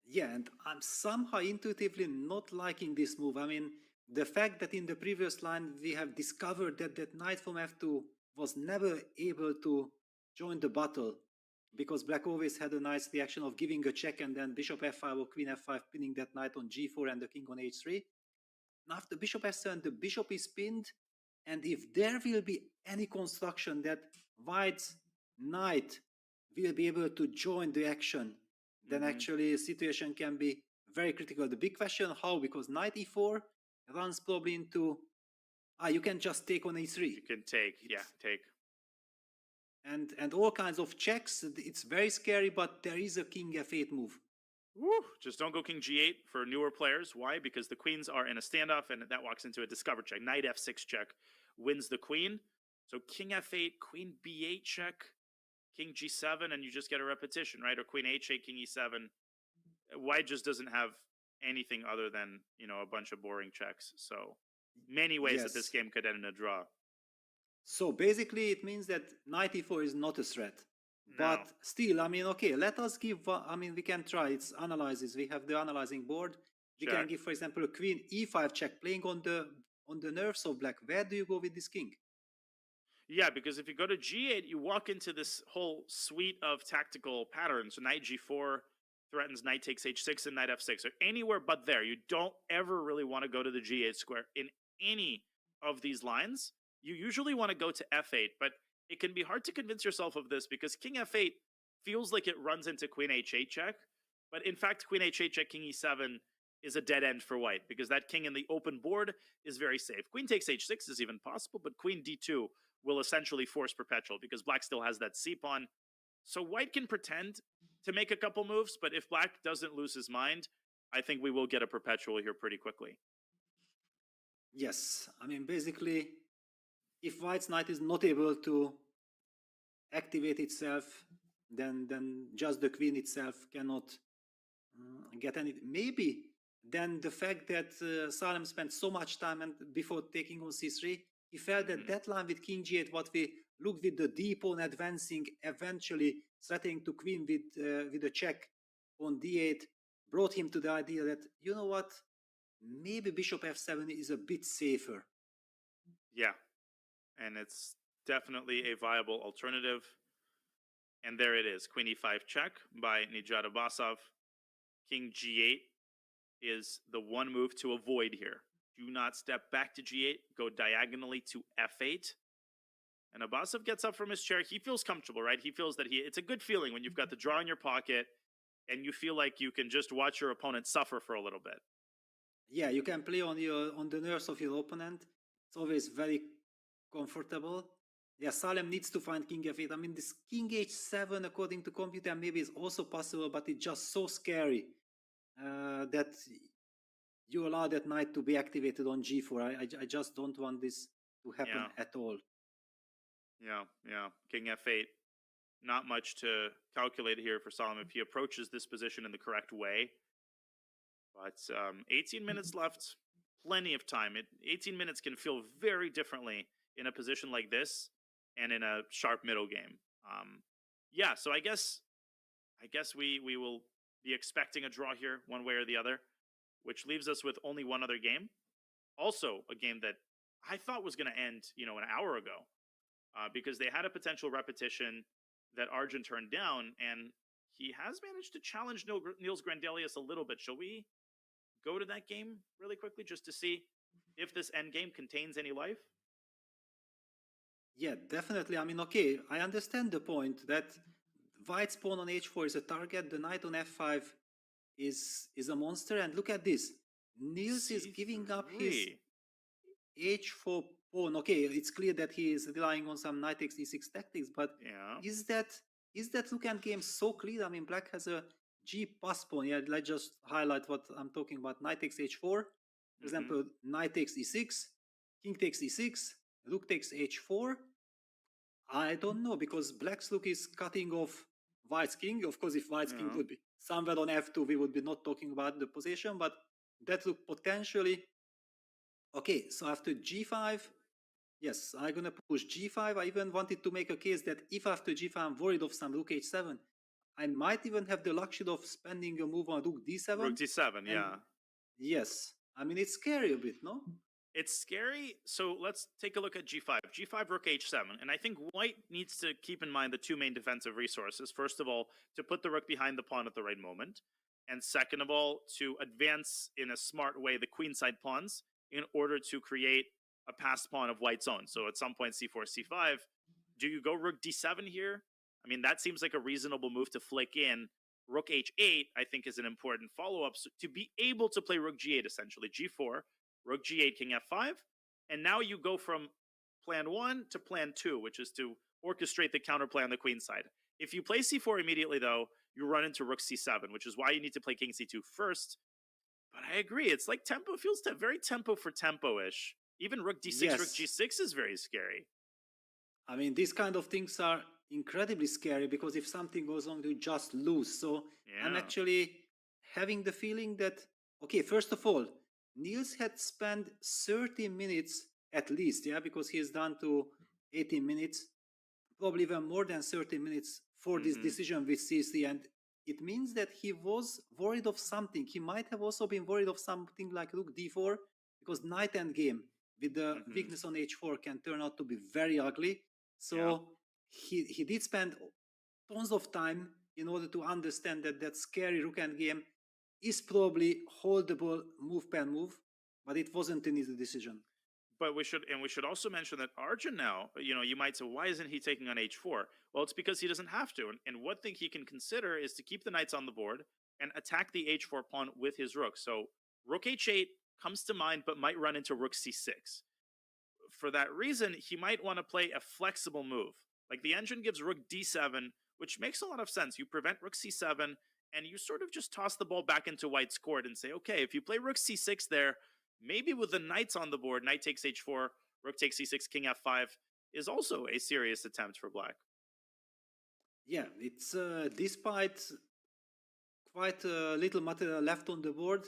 Yeah, and I'm somehow intuitively not liking this move. I mean, the fact that in the previous line we have discovered that that knight from f2 was never able to join the battle because black always had a nice reaction of giving a check and then bishop f5 or queen f5 pinning that knight on g4 and the king on h3. Now after bishop f7, the bishop is pinned, and if there will be any construction that white's knight will be able to join the action, then actually the situation can be very critical. The big question, how? Because knight e4 runs probably into, you can just take on e3. You can take, yeah, take. And all kinds of checks. It's very scary, but there is a king f8 move. Woo! Just don't go king g8 for newer players. Why? Because the queens are in a standoff, and that walks into a discover check. Knight f6 check wins the queen. So king f8, queen b8 check, king g7, and you just get a repetition, right? Or queen h8, king e7. White just doesn't have anything other than, you know, a bunch of boring checks. So many ways that this game could end in a draw. So basically it means that knight e4 is not a threat. No. But still, I mean, okay, let us give, I mean, we can try, it's analysis. We have the analyzing board. We can give, for example, a queen e5 check playing on the nerves of black. Where do you go with this king? Yeah, because if you go to g8, you walk into this whole suite of tactical patterns. So knight g4 threatens knight takes h6 and knight f6. Or anywhere but there. You don't ever really want to go to the g8 square in any of these lines. You usually want to go to f8, but it can be hard to convince yourself of this because king f8 feels like it runs into queen h8 check. But in fact, queen h8 check, king e7 is a dead end for white because that king in the open board is very safe. Queen takes h6 is even possible, but queen d2 will essentially force perpetual because black still has that c-pawn. So white can pretend to make a couple moves, but if black doesn't lose his mind, I think we will get a perpetual here pretty quickly. Yes, I mean, basically, if white's knight is not able to activate itself, then just the queen itself cannot get any. Maybe then the fact that Salem spent so much time and before taking on c3, he felt that that line with king g8, what we looked with the d pawn advancing, eventually threatening to queen with a check on d8, brought him to the idea that, you know what, maybe bishop f7 is a bit safer. Yeah, and it's definitely a viable alternative. And there it is, queen e5 check by Nijat Abbasov. King g8 is the one move to avoid here. Do not step back to g8, go diagonally to f8. And Abbasov gets up from his chair. He feels comfortable, right? He feels that it's a good feeling when you've got the draw in your pocket and you feel like you can just watch your opponent suffer for a little bit. Yeah, you can play on the nerves of your opponent. It's always very comfortable. Yeah, Salem needs to find king f8. I mean, this king h7, according to computer, maybe is also possible, but it's just so scary that you allow that knight to be activated on g4. I just don't want this to happen at all. Yeah. King f8. Not much to calculate here for Salem if he approaches this position in the correct way. But 18 minutes left. Plenty of time. 18 minutes can feel very differently in a position like this and in a sharp middle game. Yeah, so I guess we will be expecting a draw here one way or the other, which leaves us with only one other game. Also a game that I thought was going to end, an hour ago, because they had a potential repetition that Arjun turned down, and he has managed to challenge Niels Grandelius a little bit. Shall we go to that game really quickly just to see if this endgame contains any life? Yeah, definitely. I mean, okay, I understand the point that white's pawn on h4 is a target, the knight on f5 is a monster, and look at this. Niels is giving up his h4 pawn. Okay, it's clear that he is relying on some knight takes e6 tactics, but is that look at game so clear? I mean, black has a g pass pawn. Yeah, let's just highlight what I'm talking about. Knight takes h4, for example, knight takes e6, king takes e6, rook takes h4. I don't know, because black's rook is cutting off White's king. Of course, if White's king would be somewhere on f2, we would be not talking about the position, but that looked potentially... Okay, so after g5, yes, I'm gonna push g5. I even wanted to make a case that if after g5 I'm worried of some rook h7, I might even have the luxury of spending a move on rook d7. Rook d7, yeah. Yes, I mean, it's scary a bit, no? It's scary. So let's take a look at g5. g5, rook h7. And I think white needs to keep in mind the two main defensive resources. First of all, to put the rook behind the pawn at the right moment. And second of all, to advance in a smart way the queenside pawns in order to create a passed pawn of white's own. So at some point, c4, c5. Do you go rook d7 here? I mean, that seems like a reasonable move to flick in. Rook h8, I think, is an important follow-up. So to be able to play rook g8, essentially. g4, rook g8, king f5. And now you go from plan 1 to plan 2, which is to orchestrate the counterplay on the queen side. If you play c4 immediately, though, you run into rook c7, which is why you need to play king c2 first. But I agree. It's like tempo. It feels very tempo for tempo-ish. Even rook d6, Yes. rook g6 is very scary. I mean, these kind of things are incredibly scary because if something goes wrong, you just lose. So I'm actually having the feeling that, okay, first of all, Niels had spent 30 minutes at least, yeah, because he is down to 18 minutes, probably even more than 30 minutes for this decision with CC. And it means that he was worried of something. He might have also been worried of something like rook d4, because knight endgame with the weakness on h4 can turn out to be very ugly. So he did spend tons of time in order to understand that that scary rook endgame is probably holdable move per move, but it wasn't an easy decision. But we should also mention that Arjun now, you might say, why isn't he taking on h4? Well, it's because he doesn't have to. And one thing he can consider is to keep the knights on the board and attack the h4 pawn with his rook. So rook h8 comes to mind, but might run into rook c6. For that reason, he might want to play a flexible move. Like the engine gives rook d7, which makes a lot of sense. You prevent rook c7, and you sort of just toss the ball back into white's court and say, okay, if you play rook c6 there, maybe with the knights on the board, knight takes h4, rook takes c6, king f5, is also a serious attempt for black. Yeah, it's despite quite a little material left on the board,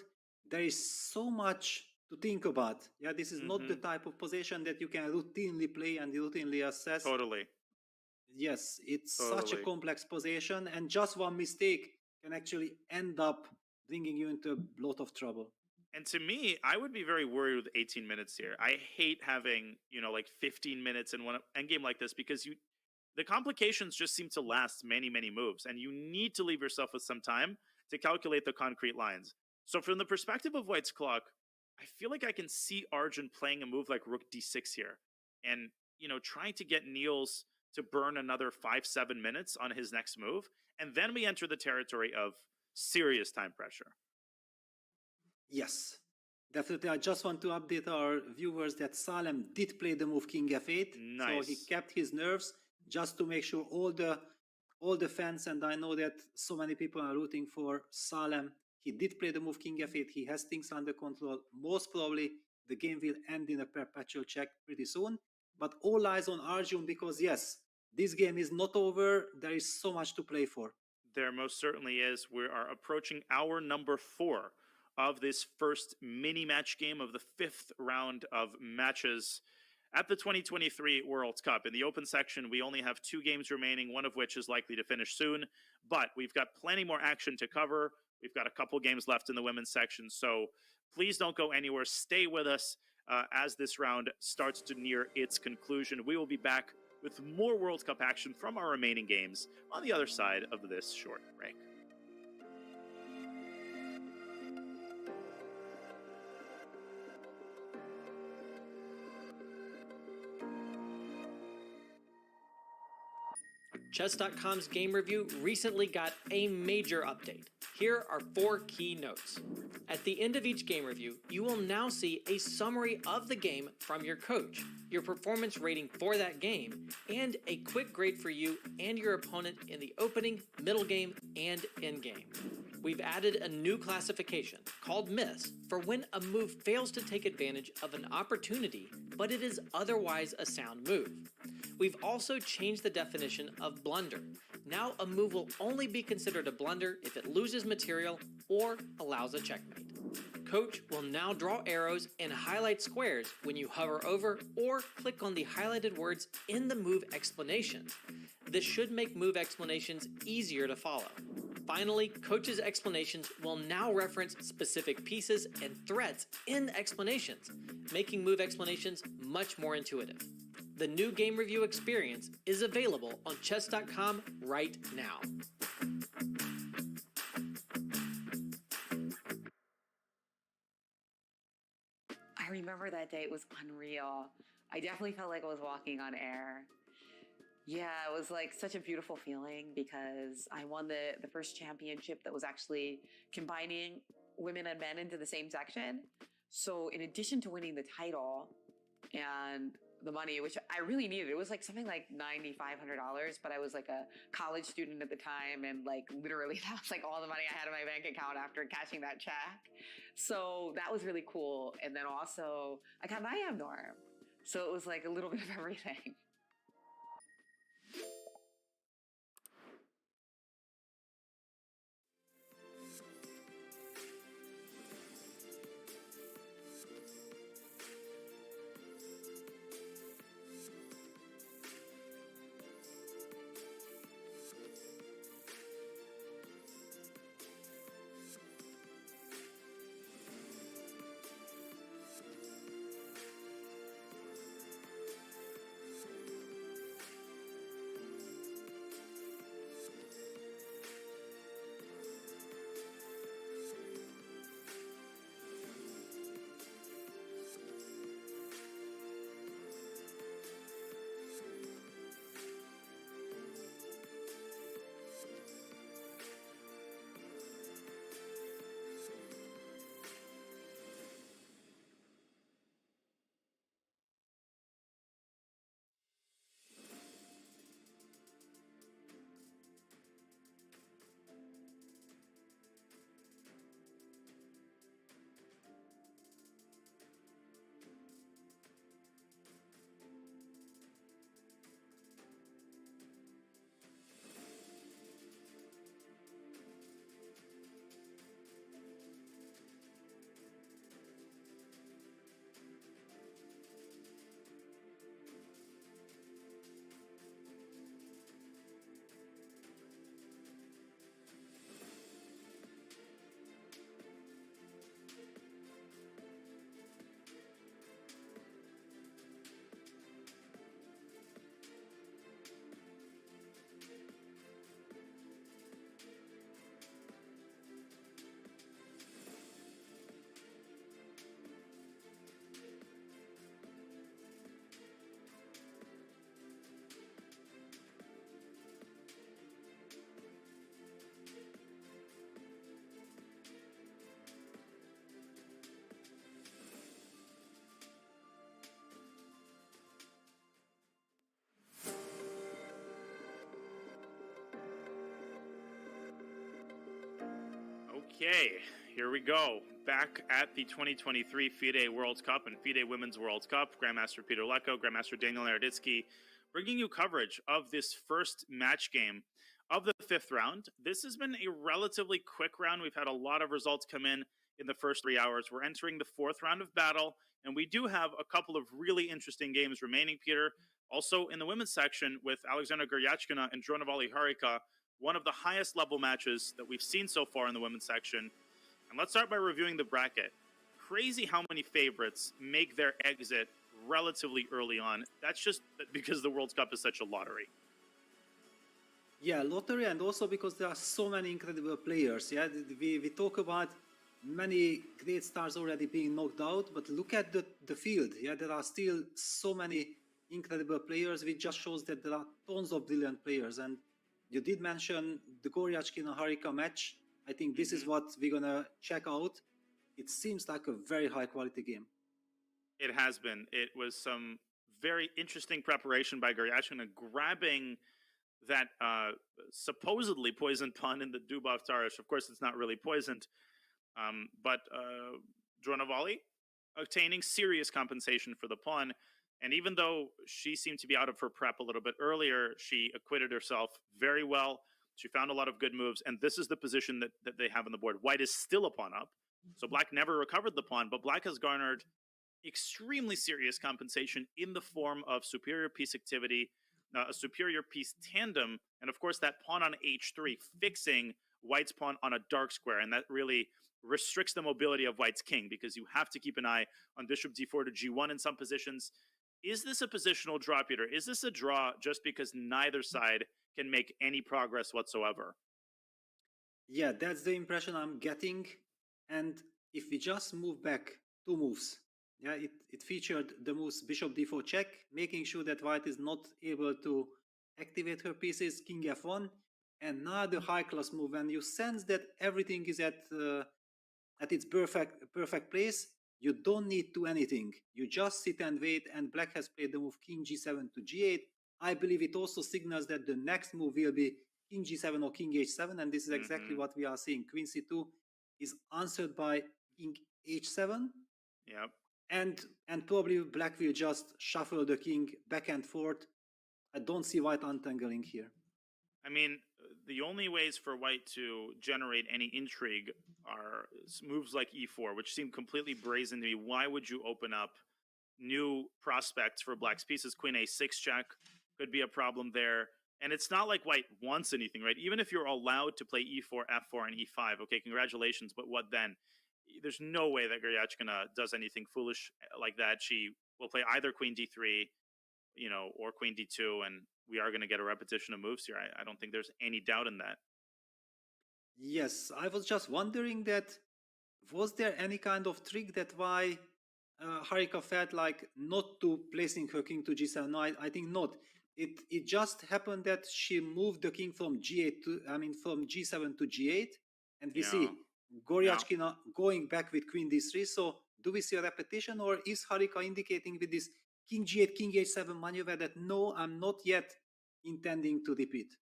there is so much to think about. Yeah, this is not the type of position that you can routinely play and routinely assess. Totally. Yes, it's such a complex position, and just one mistake can actually end up bringing you into a lot of trouble. And to me, I would be very worried with 18 minutes here. I hate having, like 15 minutes in one endgame like this because the complications just seem to last many, many moves, and you need to leave yourself with some time to calculate the concrete lines. So from the perspective of white's clock, I feel like I can see Arjun playing a move like rook d6 here and, trying to get Niels to burn another 5-7 minutes on his next move. And then we enter the territory of serious time pressure. Yes, definitely. I just want to update our viewers that Salem did play the move king f8. Nice. So he kept his nerves just to make sure all the fans, and I know that so many people are rooting for Salem. He did play the move king f8. He has things under control. Most probably the game will end in a perpetual check pretty soon. But all eyes on Arjun because, yes, this game is not over. There is so much to play for. There most certainly is. We are approaching hour number 4 of this first mini-match game of the 5th round of matches at the 2023 World Cup. In the open section, we only have 2 games remaining, one of which is likely to finish soon. But we've got plenty more action to cover. We've got a couple games left in the women's section, so please don't go anywhere. Stay with us as this round starts to near its conclusion. We will be back with more World Cup action from our remaining games on the other side of this short break. Chess.com's game review recently got a major update. Here are 4 key notes. At the end of each game review, you will now see a summary of the game from your coach, your performance rating for that game, and a quick grade for you and your opponent in the opening, middle game, and end game. We've added a new classification called miss for when a move fails to take advantage of an opportunity, but it is otherwise a sound move. We've also changed the definition of blunder. Now a move will only be considered a blunder if it loses material or allows a checkmate. Coach will now draw arrows and highlight squares when you hover over or click on the highlighted words in the move explanations. This should make move explanations easier to follow. Finally, Coach's explanations will now reference specific pieces and threats in explanations, making move explanations much more intuitive. The new game review experience is available on chess.com right now. I remember that day. It was unreal. I definitely felt like I was walking on air. Yeah, it was like such a beautiful feeling because I won the first championship that was actually combining women and men into the same section. So in addition to winning the title and the money, which I really needed, it was like something like $9,500, but I was like a college student at the time, and like literally that was like all the money I had in my bank account after cashing that check. So that was really cool. And then also I got an IM norm. So it was like a little bit of everything. Okay, here we go. Back at the 2023 FIDE World Cup and FIDE Women's World Cup. Grandmaster Peter Lecko, Grandmaster Daniel Naroditsky, bringing you coverage of this first match game of the fifth round. This has been a relatively quick round. We've had a lot of results come in the first 3 hours. We're entering the fourth round of battle, and we do have a couple of really interesting games remaining, Peter. Also in the women's section with Alexandra Guryachkina and Dronavali Harika, one of the highest level matches that we've seen so far in the women's section. And let's start by reviewing the bracket. Crazy how many favorites make their exit relatively early on. That's just because the World Cup is such a lottery. Yeah, lottery, and also because there are so many incredible players. Yeah, we talk about many great stars already being knocked out, but look at the field. Yeah, there are still so many incredible players, which just shows that there are tons of brilliant players. And you did mention the Guryachkina Harika match. I think this is what we're gonna check out. It seems like a very high quality game. It has been. It was some very interesting preparation by Guryachkina, grabbing that supposedly poisoned pawn in the Dubov Tarish. Of course, it's not really poisoned, but Dronavali obtaining serious compensation for the pawn. And even though she seemed to be out of her prep a little bit earlier, she acquitted herself very well. She found a lot of good moves, and this is the position that they have on the board. White is still a pawn up, so Black never recovered the pawn, but Black has garnered extremely serious compensation in the form of superior piece activity, a superior piece tandem, and of course that pawn on h3, fixing White's pawn on a dark square, and that really restricts the mobility of White's king, because you have to keep an eye on bishop d4 to g1 in some positions. Is this a positional draw, Peter? Is this a draw just because neither side can make any progress whatsoever? Yeah, that's the impression I'm getting. And if we just move back 2 moves, yeah, it featured the moves bishop d4 check, making sure that White is not able to activate her pieces, king f1, and now the high class move, and you sense that everything is at its perfect place. You don't need to do anything. You just sit and wait, and Black has played the move king g7 to g8. I believe it also signals that the next move will be king g7 or king h7, and this is exactly what we are seeing. Queen c2 is answered by king h7. Yep. And probably Black will just shuffle the king back and forth. I don't see White untangling here. I mean, the only ways for White to generate any intrigue are moves like e4, which seem completely brazen to me. Why would you open up new prospects for Black's pieces? Queen a6 check could be a problem there. And it's not like White wants anything, right? Even if you're allowed to play e4, f4, and e5, okay, congratulations, but what then? There's no way that Goryachkina does anything foolish like that. She will play either queen d3, you know, or queen d2, and we are going to get a repetition of moves here. I don't think there's any doubt in that. Yes, I was just wondering that, was there any kind of trick that why Harika felt like not to placing her king to g7? No, I think not. It just happened that she moved the king from g8 to, from g7 to g8, and we see Goryachkina going back with queen d3. So do we see a repetition, or is Harika indicating with this king g8, king h7 maneuver that no, I'm not yet intending to repeat?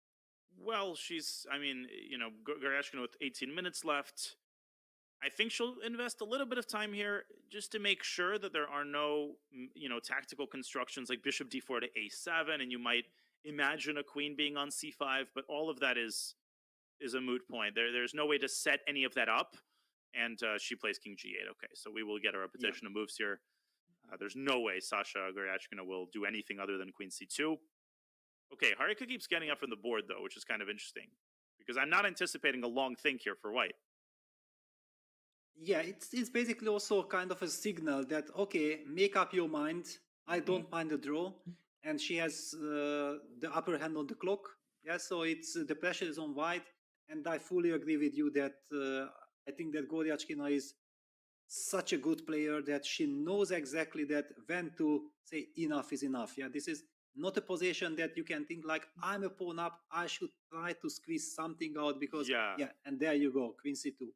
Well, she's, I mean, you know, Goryachkina with 18 minutes left. I think she'll invest a little bit of time here just to make sure that there are no, you know, tactical constructions like bishop d4 to a7, and you might imagine a queen being on c5, but all of that is a moot point. There's no way to set any of that up, and she plays king g8. Okay, so we will get a repetition of moves here. There's no way Sasha Goryachkina will do anything other than queen c2. Okay, Harika keeps getting up from the board, though, which is kind of interesting, because I'm not anticipating a long think here for White. Yeah, it's basically also kind of a signal that, okay, make up your mind. I don't mind the draw, and she has the upper hand on the clock. Yeah, so it's the pressure is on White, and I fully agree with you that I think that Goryachkina is such a good player that she knows exactly that when to say enough is enough. Yeah, this is not a position that you can think like, I'm a pawn up, I should try to squeeze something out, because and there you go, queen c2.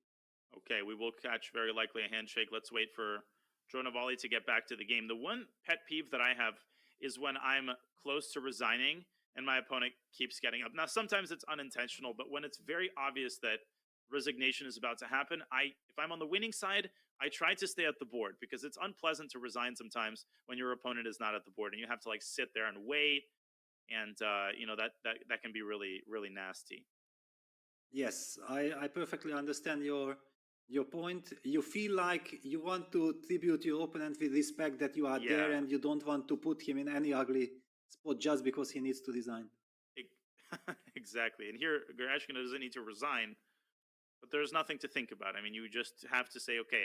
Okay, we will catch very likely a handshake. Let's wait for Dronavali to get back to the game. The one pet peeve that I have is when I'm close to resigning and my opponent keeps getting up. Now, sometimes it's unintentional, but when it's very obvious that resignation is about to happen, if I'm on the winning side, I try to stay at the board, because it's unpleasant to resign sometimes when your opponent is not at the board and you have to like sit there and wait, and you know, that can be really, really nasty. Yes, I perfectly understand your point. You feel like you want to tribute your opponent with respect, that you are there, and you don't want to put him in any ugly spot just because he needs to resign. Exactly. And here, Goryachkina doesn't need to resign, but there's nothing to think about. I mean, you just have to say, okay,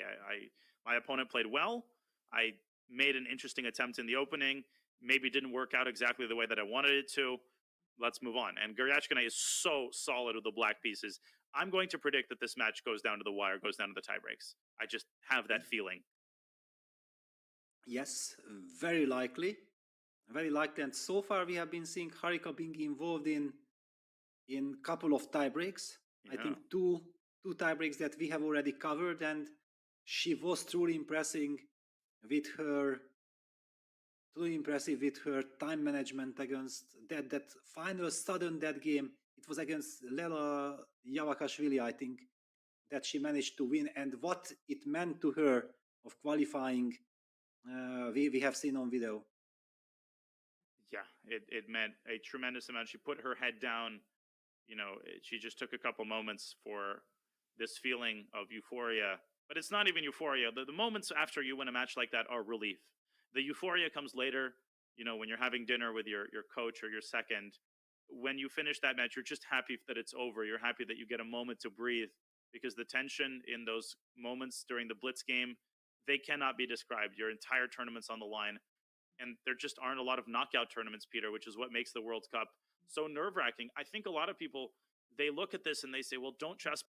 my opponent played well. I made an interesting attempt in the opening. Maybe it didn't work out exactly the way that I wanted it to. Let's move on. And Goryachkina is so solid with the black pieces. I'm going to predict that this match goes down to the wire, goes down to the tie breaks. I just have that feeling. Yes, very likely. Very likely. And so far we have been seeing Harika being involved in couple of tie breaks. I think two tie breaks that we have already covered, and she was truly impressive with her time management against that final sudden dead game. It was against Lela Yavakashvili, I think, that she managed to win, and what it meant to her of qualifying, we have seen on video. it meant a tremendous amount. She put her head down. You know, she just took a couple moments for this feeling of euphoria. But it's not even euphoria. The moments after you win a match like that are relief. The euphoria comes later, you know, when you're having dinner with your coach or your second. When you finish that match, you're just happy that it's over. You're happy that you get a moment to breathe, because the tension in those moments during the Blitz game, they cannot be described. Your entire tournament's on the line. And there just aren't a lot of knockout tournaments, Peter, which is what makes the World Cup so nerve-wracking. I think a lot of people, they look at this and they say, well, don't chess.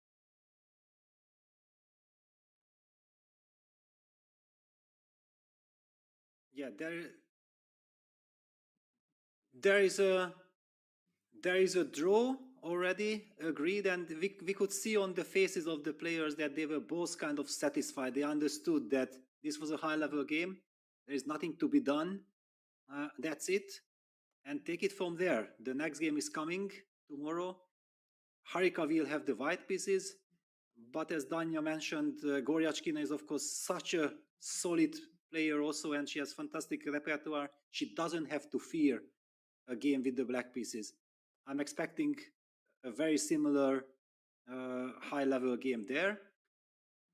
Yeah, there is a draw already agreed, and we could see on the faces of the players that they were both kind of satisfied. They understood that this was a high-level game. There is nothing to be done. That's it, and take it from there. The next game is coming tomorrow. Harika will have the white pieces, but as Danya mentioned, Goryachkina is of course such a solid player also, and she has fantastic repertoire. She doesn't have to fear a game with the black pieces. I'm expecting a very similar high-level game there.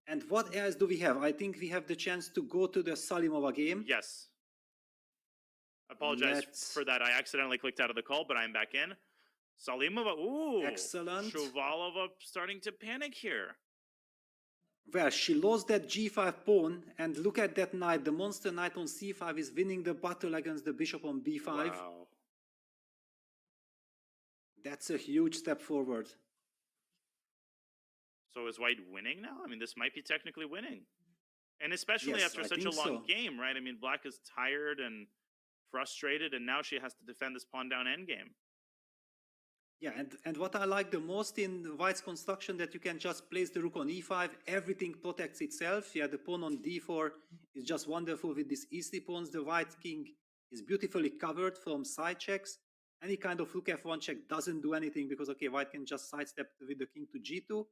And what else do we have? I think we have the chance to go to the Salimova game. Yes. Apologize for that. I accidentally clicked out of the call, but I'm back in. Salimova, ooh. Excellent. Shuvalova starting to panic here. Well, she lost that g5 pawn, and look at that knight. The monster knight on c5 is winning the battle against the bishop on b5. Wow. That's a huge step forward. So is white winning now? I mean, this might be technically winning. And especially Yes, after I such a think long so. game, right? I mean, black is tired and frustrated, and now she has to defend this pawn down endgame. Yeah, and what I like the most in white's construction, that you can just place the rook on e5, everything protects itself. Yeah, the pawn on d4 is just wonderful with these e3 pawns. The white king is beautifully covered from side checks. Any kind of rook f1 check doesn't do anything, because, okay, white can just sidestep with the king to g2.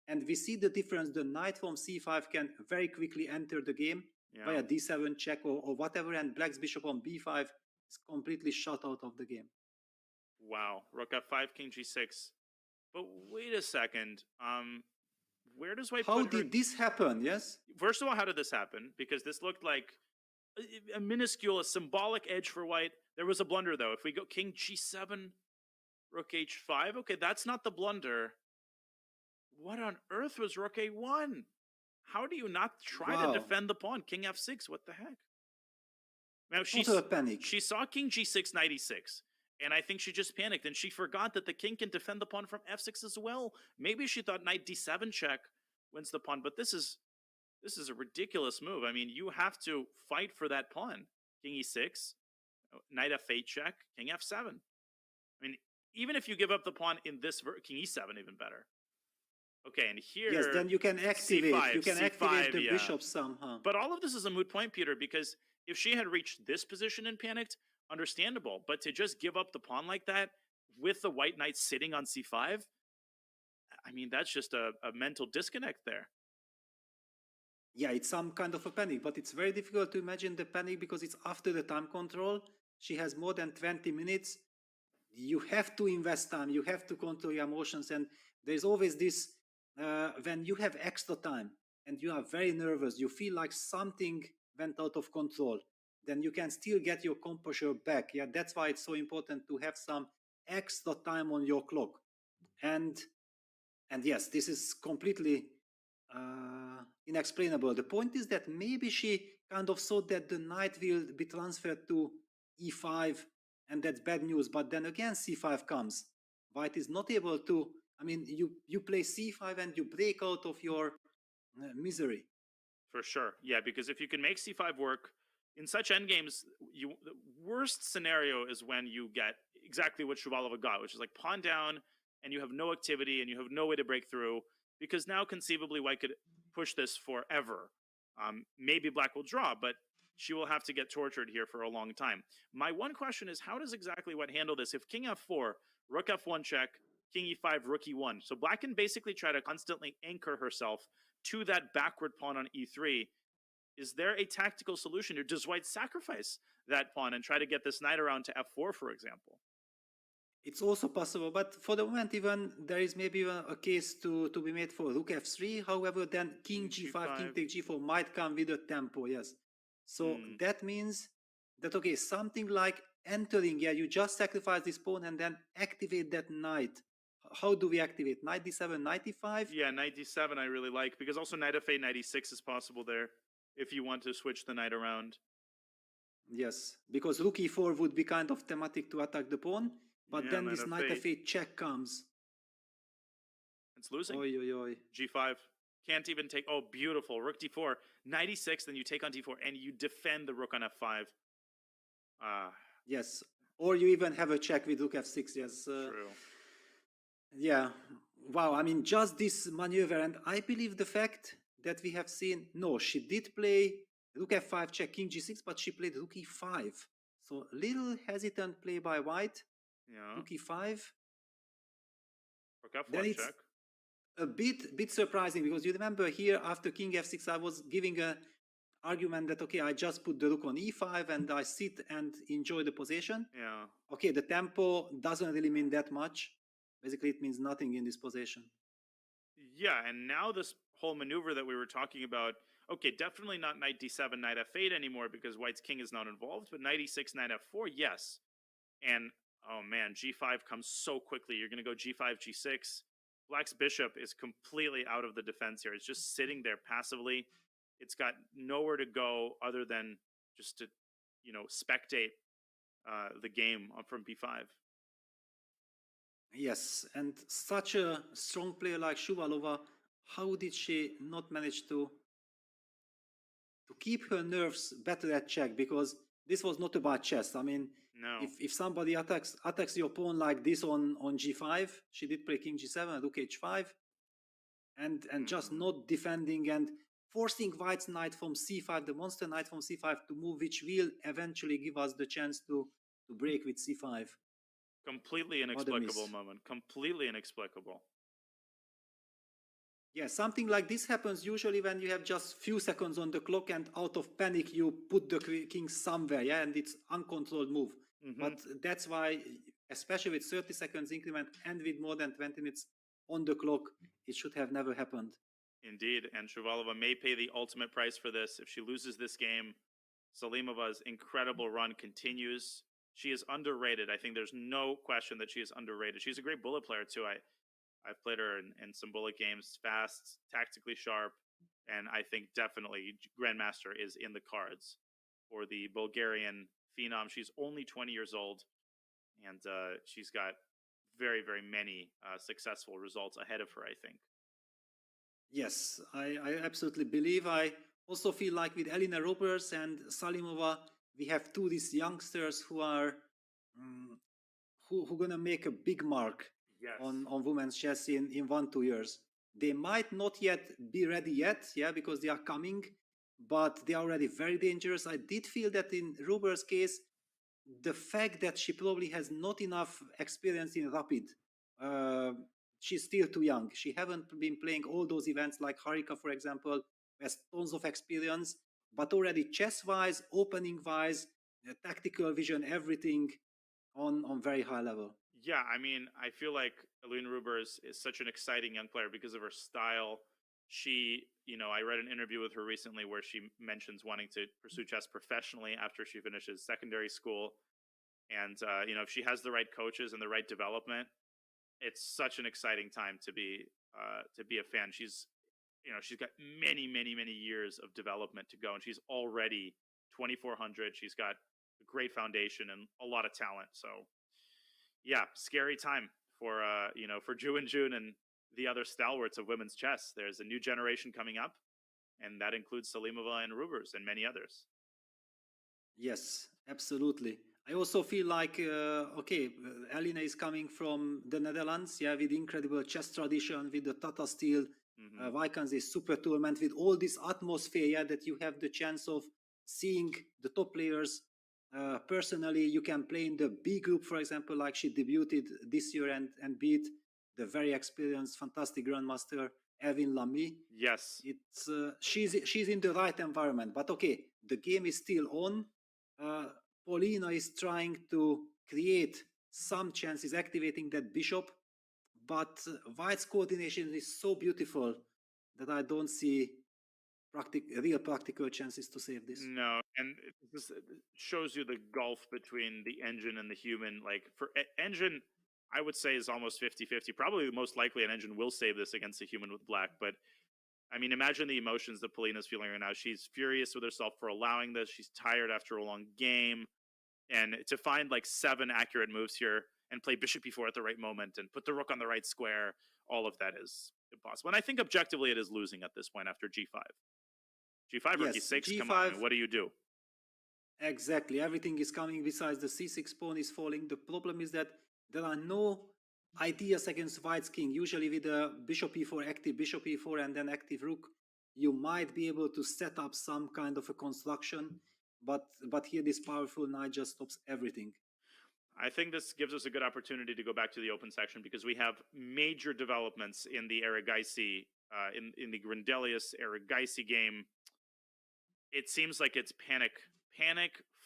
And we see the difference. The knight from c5 can very quickly enter the game via d7 check or whatever, and black's bishop on b5 is completely shut out of the game. Wow. Rook f5, king g6. But wait a second. Where does white How put her... did this happen? Yes? First of all, how did this happen? Because this looked like a minuscule, a symbolic edge for white. There was a blunder, though. If we go king g7, rook h5, okay, that's not the blunder. What on earth was rook a1? How do you not try to defend the pawn? King f6, what the heck? Now, she saw king g6, knight e6. And I think she just panicked, and she forgot that the king can defend the pawn from f6 as well. Maybe she thought knight d7 check wins the pawn, but this is a ridiculous move. I mean, you have to fight for that pawn. King e6, knight f8 check, king f7. I mean, even if you give up the pawn in this king e7, even better. Okay, and here... Yes, then you can activate, C5, activate the bishop somehow. But all of this is a moot point, Peter, because if she had reached this position and panicked, understandable. But to just give up the pawn like that with the white knight sitting on c5, I mean, that's just a mental disconnect there. Yeah, it's some kind of a panic, but it's very difficult to imagine the panic because it's after the time control. She has more than 20 minutes. You have to invest time. You have to control your emotions. And there's always this, when you have extra time and you are very nervous, you feel like something went out of control, then you can still get your composure back. Yeah, that's why it's so important to have some extra time on your clock. And yes, this is completely inexplainable. The point is that maybe she kind of thought that the knight will be transferred to e5, and that's bad news. But then again, c5 comes. White is not able to, I mean, you play c5 and you break out of your misery. For sure. Yeah, because if you can make c5 work, in such endgames, the worst scenario is when you get exactly what Shuvalova got, which is like pawn down, and you have no activity, and you have no way to break through, because now conceivably white could push this forever. Maybe black will draw, but she will have to get tortured here for a long time. My one question is, how does exactly white handle this? If king f4, rook f1 check, king e5, rook e1. So black can basically try to constantly anchor herself to that backward pawn on e3. Is there a tactical solution here? Does White sacrifice that pawn and try to get this knight around to f4, for example? It's also possible, but for the moment, even there is maybe a case to be made for rook f3. However, then king g5, king takes g4 might come with a tempo, yes. So that means that, okay, something like entering, yeah, you just sacrifice this pawn and then activate that knight. How do we activate? Knight d7, knight e5? Yeah, knight d7 I really like, because also knight f8, knight e6 is possible there, if you want to switch the knight around. Yes, because rook e4 would be kind of thematic to attack the pawn, but Yeah, then knight this knight f8 check comes. It's losing. Oi, oi, oi. G5. Can't even take... Oh, beautiful. Rook d4. Knight e6, then you take on d4, and you defend the rook on f5. Yes, or you even have a check with rook f6, yes. True. Yeah, wow, I mean, just this maneuver, and I believe the fact that we have seen... No, she did play rook f5 check, king g6, but she played rook e5. So, little hesitant play by white. Yeah. Rook e5. Rook f1 Then it's check. a bit surprising, because you remember here after king f6 I was giving a argument that, okay, I just put the rook on e5 and I sit and enjoy the position. Yeah. Okay, the tempo doesn't really mean that much. Basically it means nothing in this position. Yeah, and now this whole maneuver that we were talking about, okay, definitely not knight d7, knight f8 anymore because white's king is not involved, but knight e6, knight f4, yes. And, oh man, g5 comes so quickly. You're going to go g5, g6. Black's bishop is completely out of the defense here. It's just sitting there passively. It's got nowhere to go other than just to, you know, spectate the game from b5. Yes, and such a strong player like Shuvalova, how did she not manage to keep her nerves better at check? Because this was not about chess. I mean, no. If somebody attacks your pawn like this on g5, she did play king g7, rook h5, and just not defending and forcing white's knight from c5, the monster knight from c5 to move, which will eventually give us the chance to break with c5. Completely inexplicable moment. Completely inexplicable. Yeah, something like this happens usually when you have just few seconds on the clock and out of panic you put the king somewhere, yeah, and it's uncontrolled move. But that's why, especially with 30 seconds increment and with more than 20 minutes on the clock, it should have never happened. Indeed, and Shuvalova may pay the ultimate price for this. If she loses this game, Salimova's incredible run continues. She is underrated. I think there's no question that she is underrated. She's a great bullet player too. I've played her in some bullet games, fast, tactically sharp, and I think definitely Grandmaster is in the cards for the Bulgarian phenom. She's only 20 years old, and she's got very, very many successful results ahead of her, I think. Yes, I absolutely believe. I also feel like with Elina Roberts and Salimova, we have two these youngsters who are who gonna make a big mark on women's chess in 1-2 years. They might not yet be ready yet, yeah, because they are coming, but they are already very dangerous. I did feel that in Roberts' case, the fact that she probably has not enough experience in rapid, she's still too young. She haven't been playing all those events like Harika, for example, has tons of experience, but already chess-wise, opening-wise, tactical vision, everything on very high level. Yeah, I mean, I feel like Elina Rubers is such an exciting young player because of her style. She, you know, I read an interview with her recently where she mentions wanting to pursue chess professionally after she finishes secondary school. And, you know, if she has the right coaches and the right development, it's such an exciting time to be a fan. She's, you know, she's got many, many, many years of development to go, and she's already 2,400. She's got a great foundation and a lot of talent. So, yeah, scary time for you know, for Ju and Jun and the other stalwarts of women's chess. There's a new generation coming up, and that includes Salimova and Rubers and many others. Yes, absolutely. I also feel like, okay, Elina is coming from the Netherlands, yeah, with incredible chess tradition, with the Tata steel, Vaikanze super tournament, with all this atmosphere, yeah, that you have the chance of seeing the top players personally. You can play in the B group, for example, like she debuted this year and beat the very experienced, fantastic grandmaster Erwin Lamy. Yes. It's she's in the right environment, but okay, the game is still on. Polina is trying to create some chances, activating that bishop, but White's coordination is so beautiful that I don't see real practical chances to save this. No, and this shows you the gulf between the engine and the human. Like for engine, I would say is almost 50-50. Probably most likely an engine will save this against a human with black, but I mean, imagine the emotions that Polina's feeling right now. She's furious with herself for allowing this. She's tired after a long game. And to find like 7 accurate moves here and play bishop e4 at the right moment and put the rook on the right square, all of that is impossible. And I think objectively it is losing at this point after g5. G5 or Yes, e6, come G5 on, what do you do? Exactly, everything is coming besides the c6 pawn is falling. The problem is that there are no ideas against White's king. Usually with a bishop e4, active bishop e4 and then active rook, you might be able to set up some kind of a construction, but here this powerful knight just stops everything. I think this gives us a good opportunity to go back to the open section because we have major developments in the Erigaisi, in the Grindelius Erigaisi game. It seems like it's panic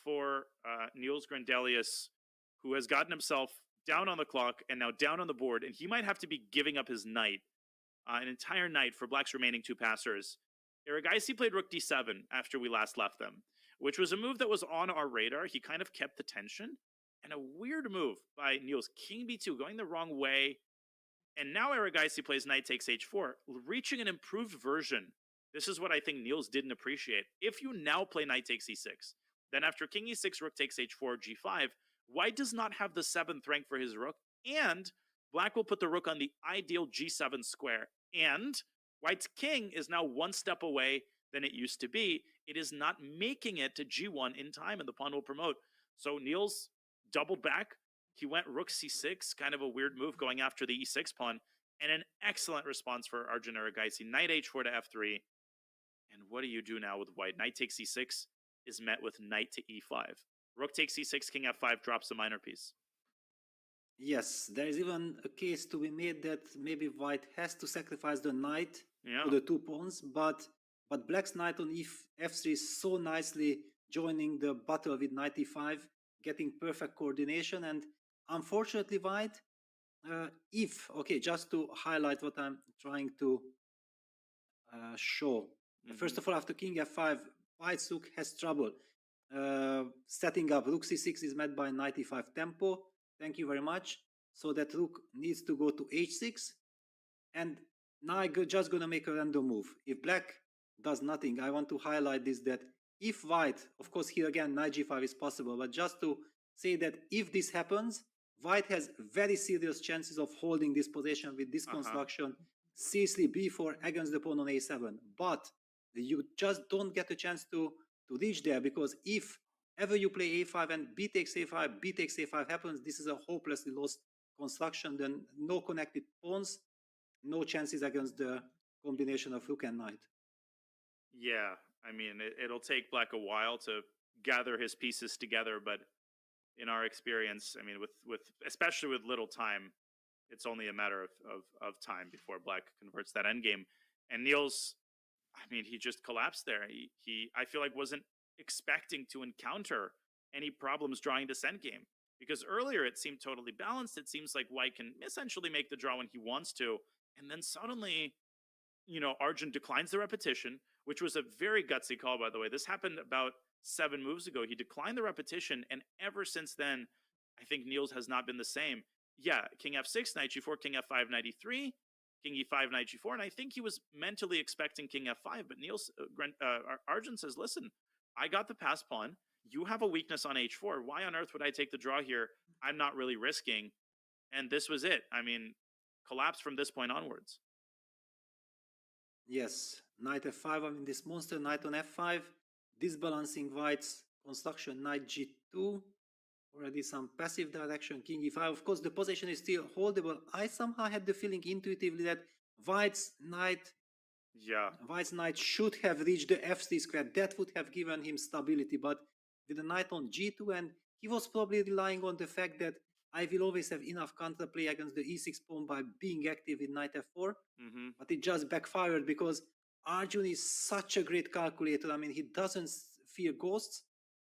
for Niels Grindelius, who has gotten himself down on the clock and now down on the board, and he might have to be giving up his knight, an entire knight for Black's remaining 2 passers. Erigaisi played rook d7 after we last left them, which was a move that was on our radar. He kind of kept the tension, and a weird move by Niels, king b2, going the wrong way, and now Erigaisi plays knight takes h4, reaching an improved version. This is what I think Niels didn't appreciate. If you now play knight takes e6, then after king e6, rook takes h4, g5, White does not have the 7th rank for his rook, and Black will put the rook on the ideal g7 square, and White's king is now 1 step away than it used to be. It is not making it to g1 in time, and the pawn will promote. So Niels doubled back. He went rook c6, kind of a weird move going after the e6 pawn, and an excellent response for Arjun Erigaisi. Knight h4 to f3. And what do you do now with White? Knight takes e6 is met with knight to e5. Rook takes e6, king f5 drops a minor piece. Yes, there is even a case to be made that maybe White has to sacrifice the knight Yeah. to the 2 pawns, but Black's knight on f3 is so nicely joining the battle with knight e5, getting perfect coordination, and unfortunately White, okay, just to highlight what I'm trying to show. First of all, after king f5, White's rook has trouble. Setting up rook c6 is met by knight e5 tempo. Thank you very much. So that rook needs to go to h6. And now I'm just going to make a random move. If Black does nothing, I want to highlight this, that if White, of course here again knight g5 is possible, but just to say that if this happens, White has very serious chances of holding this position with this construction, c3, b4 against the pawn on a7. But you just don't get a chance to reach there, because if ever you play a5 and b takes a5 happens, this is a hopelessly lost construction. Then no connected pawns, no chances against the combination of rook and knight. Yeah, I mean, it'll take Black a while to gather his pieces together, but in our experience, I mean, with especially with little time, it's only a matter of time before Black converts that endgame. And Niels, I mean, he just collapsed there. He I feel like wasn't expecting to encounter any problems drawing this endgame, because earlier it seemed totally balanced. It seems like White can essentially make the draw when he wants to, and then suddenly, you know, Arjun declines the repetition, which was a very gutsy call, by the way. This happened about 7 moves ago. He declined the repetition, and ever since then, I think Niels has not been the same. Yeah, king f6, knight g4, king f5, knight e3, king e5, knight g4, and I think he was mentally expecting king f5, but Niels, Arjun says, listen, I got the pass pawn, you have a weakness on h4, why on earth would I take the draw here? I'm not really risking, and this was it. I mean, collapse from this point onwards. Yes, knight f5, I mean, this monster knight on f5, disbalancing White's construction, knight g2, already some passive direction, king e5. Of course, the position is still holdable. I somehow had the feeling intuitively that White's knight should have reached the f3 square. That would have given him stability, but with the knight on g2, and he was probably relying on the fact that I will always have enough counterplay against the e6 pawn by being active with knight f4. But it just backfired because Arjun is such a great calculator. I mean, he doesn't fear ghosts.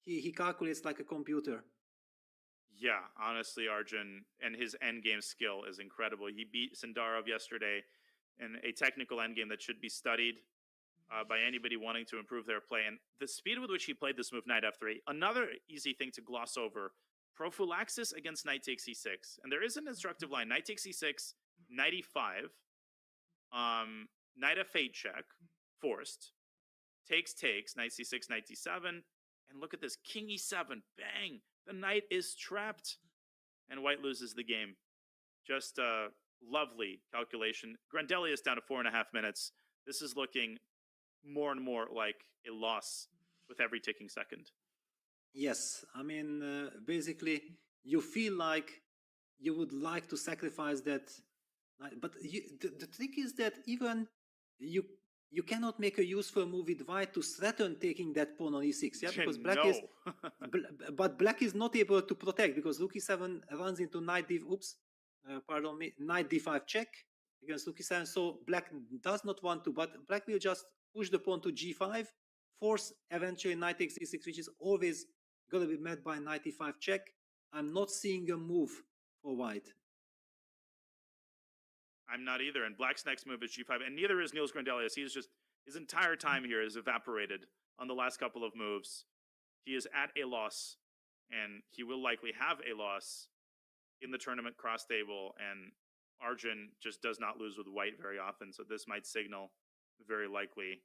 He calculates like a computer. Yeah, honestly, Arjun and his endgame skill is incredible. He beat Sindarov yesterday in a technical endgame that should be studied by anybody wanting to improve their play. And the speed with which he played this move, knight f3, another easy thing to gloss over, prophylaxis against knight takes e6. And there is an instructive line, knight takes e6, knight e5, knight f8 check, forced, takes, knight c6, knight d7, and look at this, king e7, bang! The knight is trapped, and white loses the game. Just a lovely calculation. Grandelli is down to 4.5 minutes. This is looking more and more like a loss with every ticking second. Yes, I mean, basically, you feel like you would like to sacrifice that, but the trick is that even you cannot make a useful move with white to threaten taking that pawn on e6, yeah, because black is, but black is not able to protect because rook e7 runs into knight knight d5 check against rook e7, so black does not want to, but black will just push the pawn to g5, force eventually knight takes e6, which is always going to be met by knight e5 check. I'm not seeing a move for white. I'm not either. And black's next move is g5, and neither is Niels Grandelius. He's just, his entire time here is evaporated on the last couple of moves. He is at a loss, and he will likely have a loss in the tournament cross table. And Arjun just does not lose with white very often, so this might signal very likely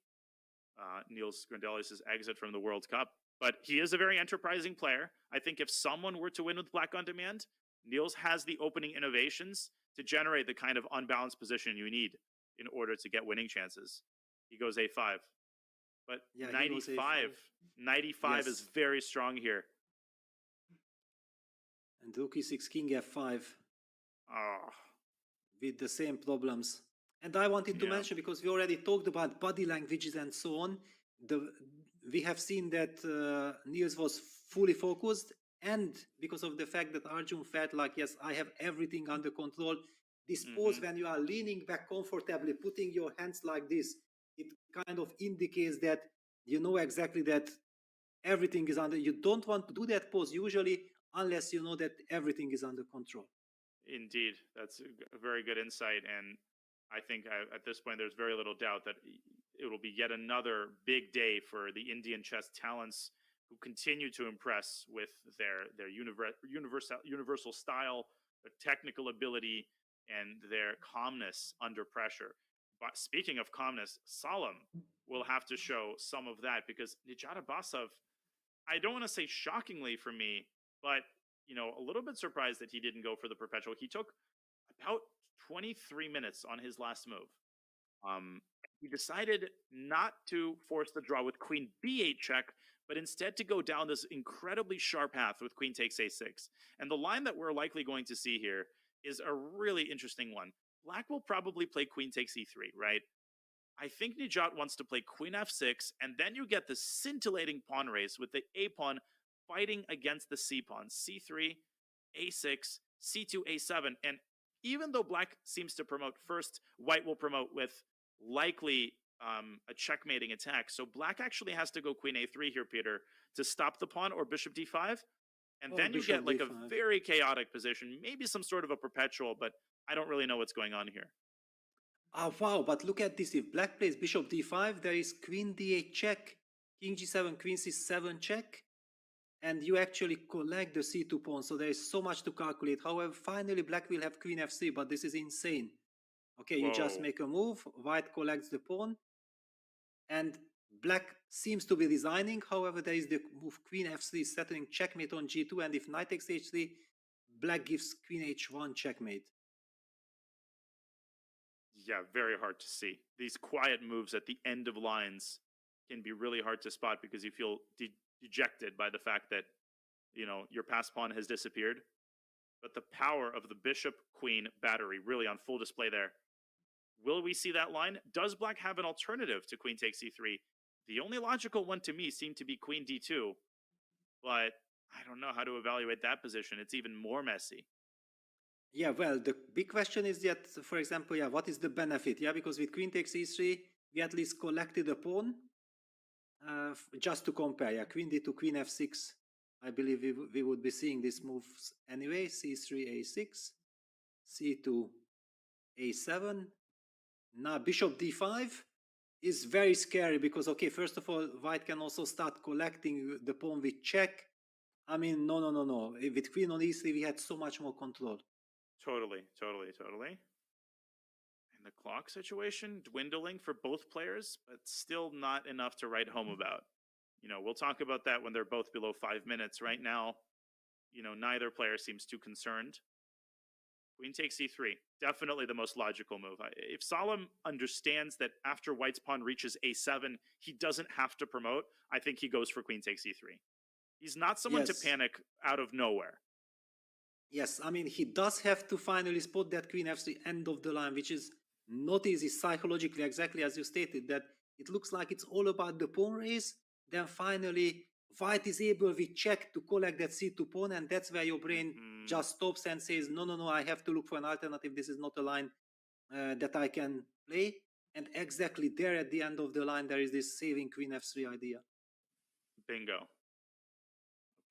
Niels Grandelius' exit from the World Cup. But he is a very enterprising player. I think if someone were to win with black on demand, Niels has the opening innovations to generate the kind of unbalanced position you need in order to get winning chances. He goes a5. But yeah, 95, 95 yes. is very strong here. And rook e6, king f5. Oh. With the same problems. And I wanted to mention, because we already talked about body languages and so on, we have seen that Niels was fully focused, and because of the fact that Arjun felt like, yes, I have everything under control, this pose when you are leaning back comfortably, putting your hands like this, it kind of indicates that you know exactly that everything is under, you don't want to do that pose usually unless you know that everything is under control. Indeed, that's a very good insight, and I think at this point there's very little doubt that it will be yet another big day for the Indian chess talents who continue to impress with their universal style, their technical ability, and their calmness under pressure. But speaking of calmness, Salam will have to show some of that, because Nijat Abbasov, I don't want to say shockingly for me, but you know, a little bit surprised that he didn't go for the perpetual. He took about 23 minutes on his last move. He decided not to force the draw with queen b8 check, but instead to go down this incredibly sharp path with queen takes a6. And the line that we're likely going to see here is a really interesting one. Black will probably play queen takes e3, right? I think Nijat wants to play queen f6, and then you get the scintillating pawn race with the a pawn fighting against the c pawn. c3, a6, c2, a7. And even though black seems to promote first, white will promote with likely a checkmating attack. So black actually has to go queen a3 here, Peter, to stop the pawn, or bishop d5. And then you get like a very chaotic position, maybe some sort of a perpetual, but I don't really know what's going on here. Oh, wow, but look at this. If black plays bishop d5, there is queen d8 check, king g7, queen c7 check, and you actually collect the c2 pawn. So there is so much to calculate. However, finally black will have queen f3, but this is insane. Okay, you just make a move, white collects the pawn, and black seems to be resigning. However, there is the move queen f3 settling checkmate on g2, and if knight takes h3, black gives queen h1 checkmate. Yeah, very hard to see. These quiet moves at the end of lines can be really hard to spot, because you feel dejected by the fact that, you know, your passed pawn has disappeared. But the power of the bishop-queen battery really on full display there. Will we see that line? Does black have an alternative to queen takes e3? The only logical one to me seemed to be queen d2, but I don't know how to evaluate that position. It's even more messy. Yeah, well, the big question is that, for example, yeah, what is the benefit? Yeah, because with queen takes e3, we at least collected a pawn. Just to compare, yeah, queen d to queen f6. I believe we would be seeing these moves anyway. c3, a6, c2, a7. Now bishop d5 is very scary because, okay, first of all, white can also start collecting the pawn with check. I mean, no. With queen on e3, we had so much more control. Totally. And the clock situation dwindling for both players, but still not enough to write home about. You know, we'll talk about that when they're both below 5 minutes. Right now, you know, neither player seems too concerned. Queen takes e3, definitely the most logical move. If Solemn understands that after white's pawn reaches a7, he doesn't have to promote, I think he goes for queen takes e3. He's not someone to panic out of nowhere. Yes, I mean, he does have to finally spot that queen f3 end of the line, which is not easy psychologically, exactly as you stated, that it looks like it's all about the pawn race. Then finally, white is able with check to collect that c2 pawn, and that's where your brain just stops and says, no, I have to look for an alternative. This is not a line that I can play. And exactly there at the end of the line, there is this saving queen f3 idea. Bingo.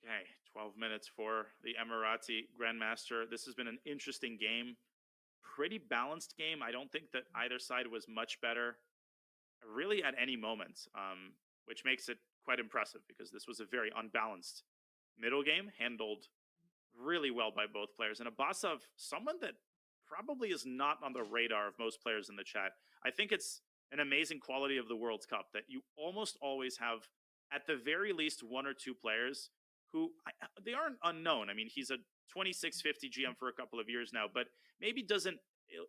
Okay, 12 minutes for the Emirati Grandmaster. This has been an interesting game. Pretty balanced game. I don't think that either side was much better, really, at any moment, which makes it quite impressive because this was a very unbalanced middle game, handled really well by both players. And Abbasov, someone that probably is not on the radar of most players in the chat. I think it's an amazing quality of the World Cup that you almost always have, at the very least, one or two players who, they aren't unknown. I mean, he's a 2650 GM for a couple of years now, but maybe doesn't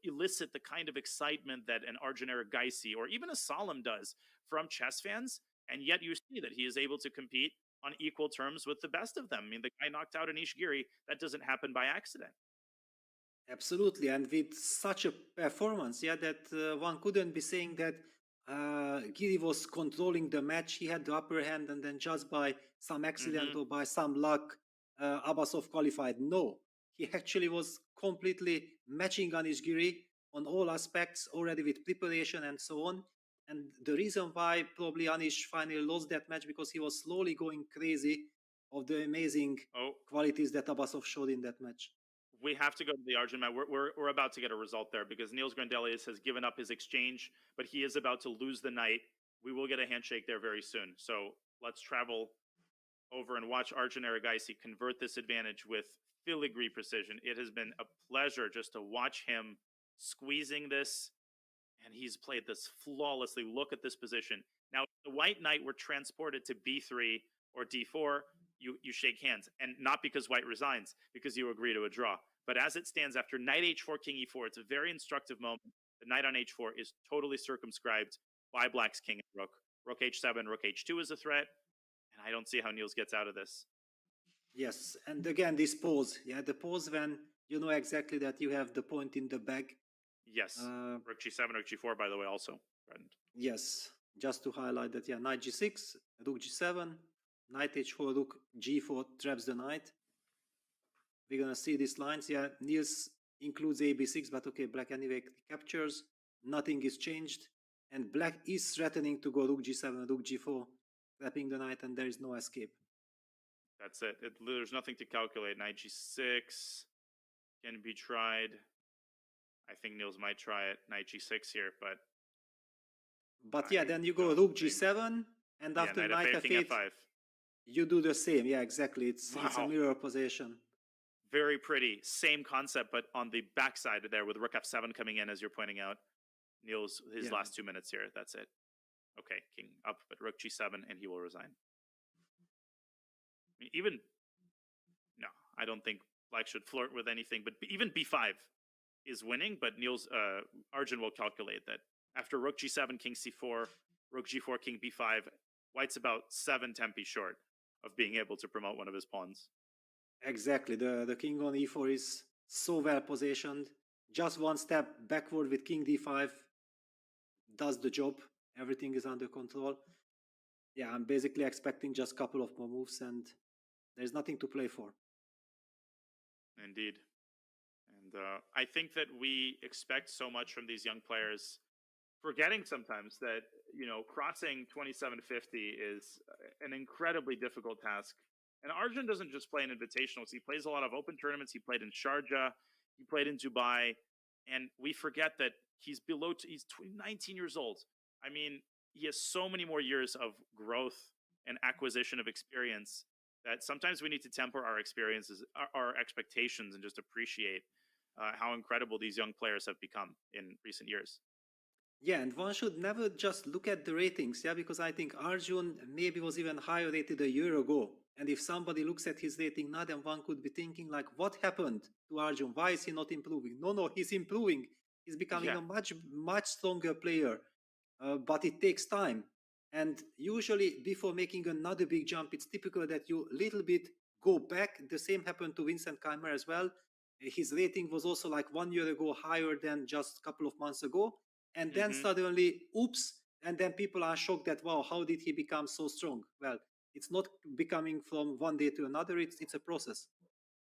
elicit the kind of excitement that an Arjun Erigaisi or even a Solemn does from chess fans. And yet you see that he is able to compete on equal terms with the best of them. I mean, the guy knocked out Anish Giri. That doesn't happen by accident. Absolutely. And with such a performance, yeah, that one couldn't be saying that Giri was controlling the match. He had the upper hand, and then just by some accident or by some luck, Abbasov qualified. No, he actually was completely matching Anish Giri on all aspects already with preparation and so on. And the reason why probably Anish finally lost that match because he was slowly going crazy of the amazing qualities that Abbasov showed in that match. We have to go to the Arjun match. We're about to get a result there because Niels Grandelius has given up his exchange, but he is about to lose the knight. We will get a handshake there very soon. So let's travel over and watch Arjun Erigaisi convert this advantage with filigree precision. It has been a pleasure just to watch him squeezing this, and he's played this flawlessly. Look at this position. Now, if the white knight were transported to b3 or d4, you shake hands, and not because white resigns, because you agree to a draw. But as it stands, after knight h4, king e4, it's a very instructive moment. The knight on h4 is totally circumscribed by black's king and rook. Rook h7, rook h2 is a threat, and I don't see how Niels gets out of this. Yes, and again, this pause. Yeah, the pause when you know exactly that you have the point in the bag. Yes, rook g7, rook g4, by the way, also. Yes, just to highlight that, yeah, knight g6, rook g7, knight h4, rook g4 traps the knight. We're gonna see these lines. Yeah, Niels includes a b6, but okay, black anyway captures. Nothing is changed, and black is threatening to go rook g7, rook g4, trapping the knight, and there is no escape. That's it. There's nothing to calculate. Knight g6 can be tried. I think Niels might try it. Knight g6 here, but yeah, then you go rook g7, and after knight f8, you do the same. Yeah, exactly. It's a mirror position. Very pretty. Same concept, but on the backside there with rook f7 coming in, as you're pointing out. Niels, his last 2 minutes here. That's it. Okay, king up, but rook g7, and he will resign. I mean, no, I don't think black should flirt with anything, but even b5 is winning, but Niels, Arjun will calculate that after rook g7, king c4, rook g4, king b5, white's about 7 tempi short of being able to promote one of his pawns. Exactly. The king on e4 is so well positioned. Just one step backward with king d5 does the job. Everything is under control. Yeah, I'm basically expecting just a couple of more moves, and there's nothing to play for. Indeed. And And I think that we expect so much from these young players, forgetting sometimes that, you know, crossing 2750 is an incredibly difficult task. And Arjun doesn't just play in invitationals. He plays a lot of open tournaments. He played in Sharjah. He played in Dubai. And we forget that he's 19 years old. I mean, he has so many more years of growth and acquisition of experience that sometimes we need to temper our experiences, our expectations, and just appreciate how incredible these young players have become in recent years. Yeah, and one should never just look at the ratings, yeah, because I think Arjun maybe was even higher rated a year ago. And if somebody looks at his rating now, then one could be thinking like, what happened to Arjun? Why is he not improving? No, he's improving. He's becoming a much stronger player, but it takes time. And usually before making another big jump, it's typical that you little bit go back. The same happened to Vincent KEYMER as well. His rating was also like 1 year ago higher than just a couple of months ago. And then suddenly, oops, and then people are shocked that, wow, how did he become so strong? Well, it's not becoming from one day to another, it's a process.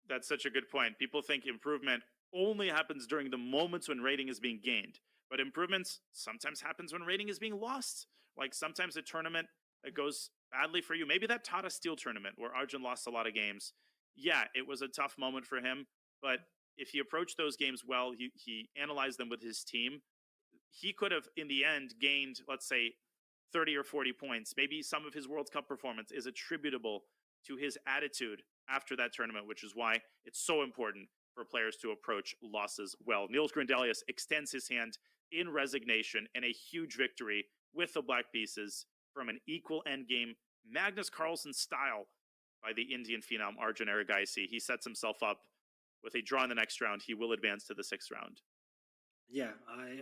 That's such a good point. People think improvement only happens during the moments when rating is being gained. But improvements sometimes happens when rating is being lost. Like sometimes a tournament that goes badly for you. Maybe that Tata Steel tournament where Arjun lost a lot of games. Yeah, it was a tough moment for him. But if he approached those games well, he analyzed them with his team, he could have, in the end, gained, let's say, 30 or 40 points. Maybe some of his World Cup performance is attributable to his attitude after that tournament, which is why it's so important for players to approach losses well. Niels Grandelius extends his hand in resignation and a huge victory with the black pieces from an equal endgame Magnus Carlsen style by the Indian phenom Arjun Erigaisi. He sets himself up with a draw in the next round. He will advance to the 6th round. Yeah,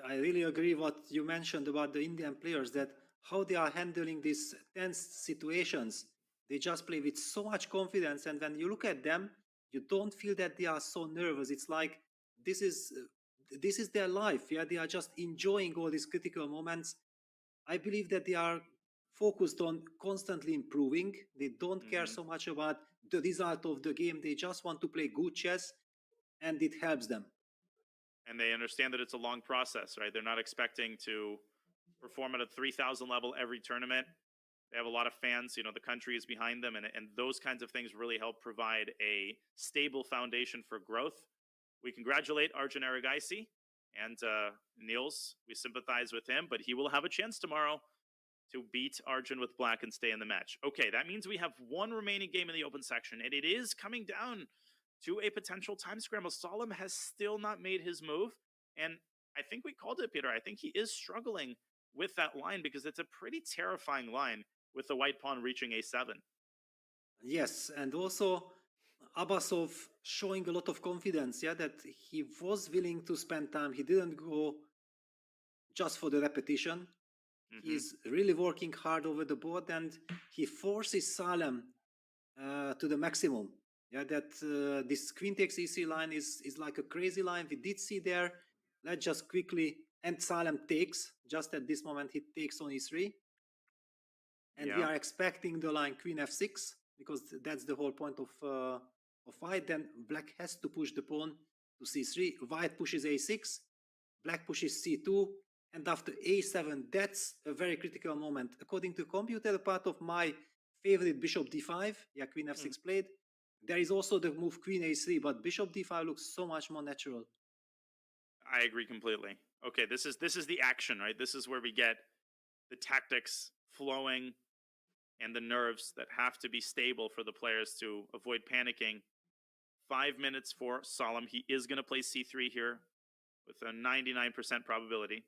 I really agree what you mentioned about the Indian players, that how they are handling these tense situations. They just play with so much confidence, and when you look at them, you don't feel that they are so nervous. It's like this is their life. Yeah, they are just enjoying all these critical moments. I believe that they are focused on constantly improving. They don't care so much about the result of the game. They just want to play good chess, and it helps them. And they understand that it's a long process, right? They're not expecting to perform at a 3,000 level every tournament. They have a lot of fans, you know, the country is behind them, and those kinds of things really help provide a stable foundation for growth. We congratulate Arjun Erigaisi and Niels. We sympathize with him, but he will have a chance tomorrow to beat Arjun with black and stay in the match. Okay, that means we have one remaining game in the open section, and it is coming down to a potential time scramble. Salim has still not made his move, and I think we called it, Peter. I think he is struggling with that line because it's a pretty terrifying line with the white pawn reaching a7. Yes, and also Abbasov showing a lot of confidence, yeah, that he was willing to spend time. He didn't go just for the repetition. He's really working hard over the board, and he forces Salem to the maximum. Yeah, that this queen takes e3 line is like a crazy line. We did see there. Let's just quickly, and Salem takes, just at this moment he takes on e3. And we are expecting the line queen f6, because that's the whole point of white. Then black has to push the pawn to c3. White pushes a6, black pushes c2, and after a7, that's a very critical moment. According to computer, part of my favorite bishop d5, yeah, queen f6 played. There is also the move queen a3, but bishop d5 looks so much more natural. I agree completely. Okay, this is the action, right? This is where we get the tactics flowing and the nerves that have to be stable for the players to avoid panicking. 5 minutes for Salim. He is going to play c3 here with a 99% probability.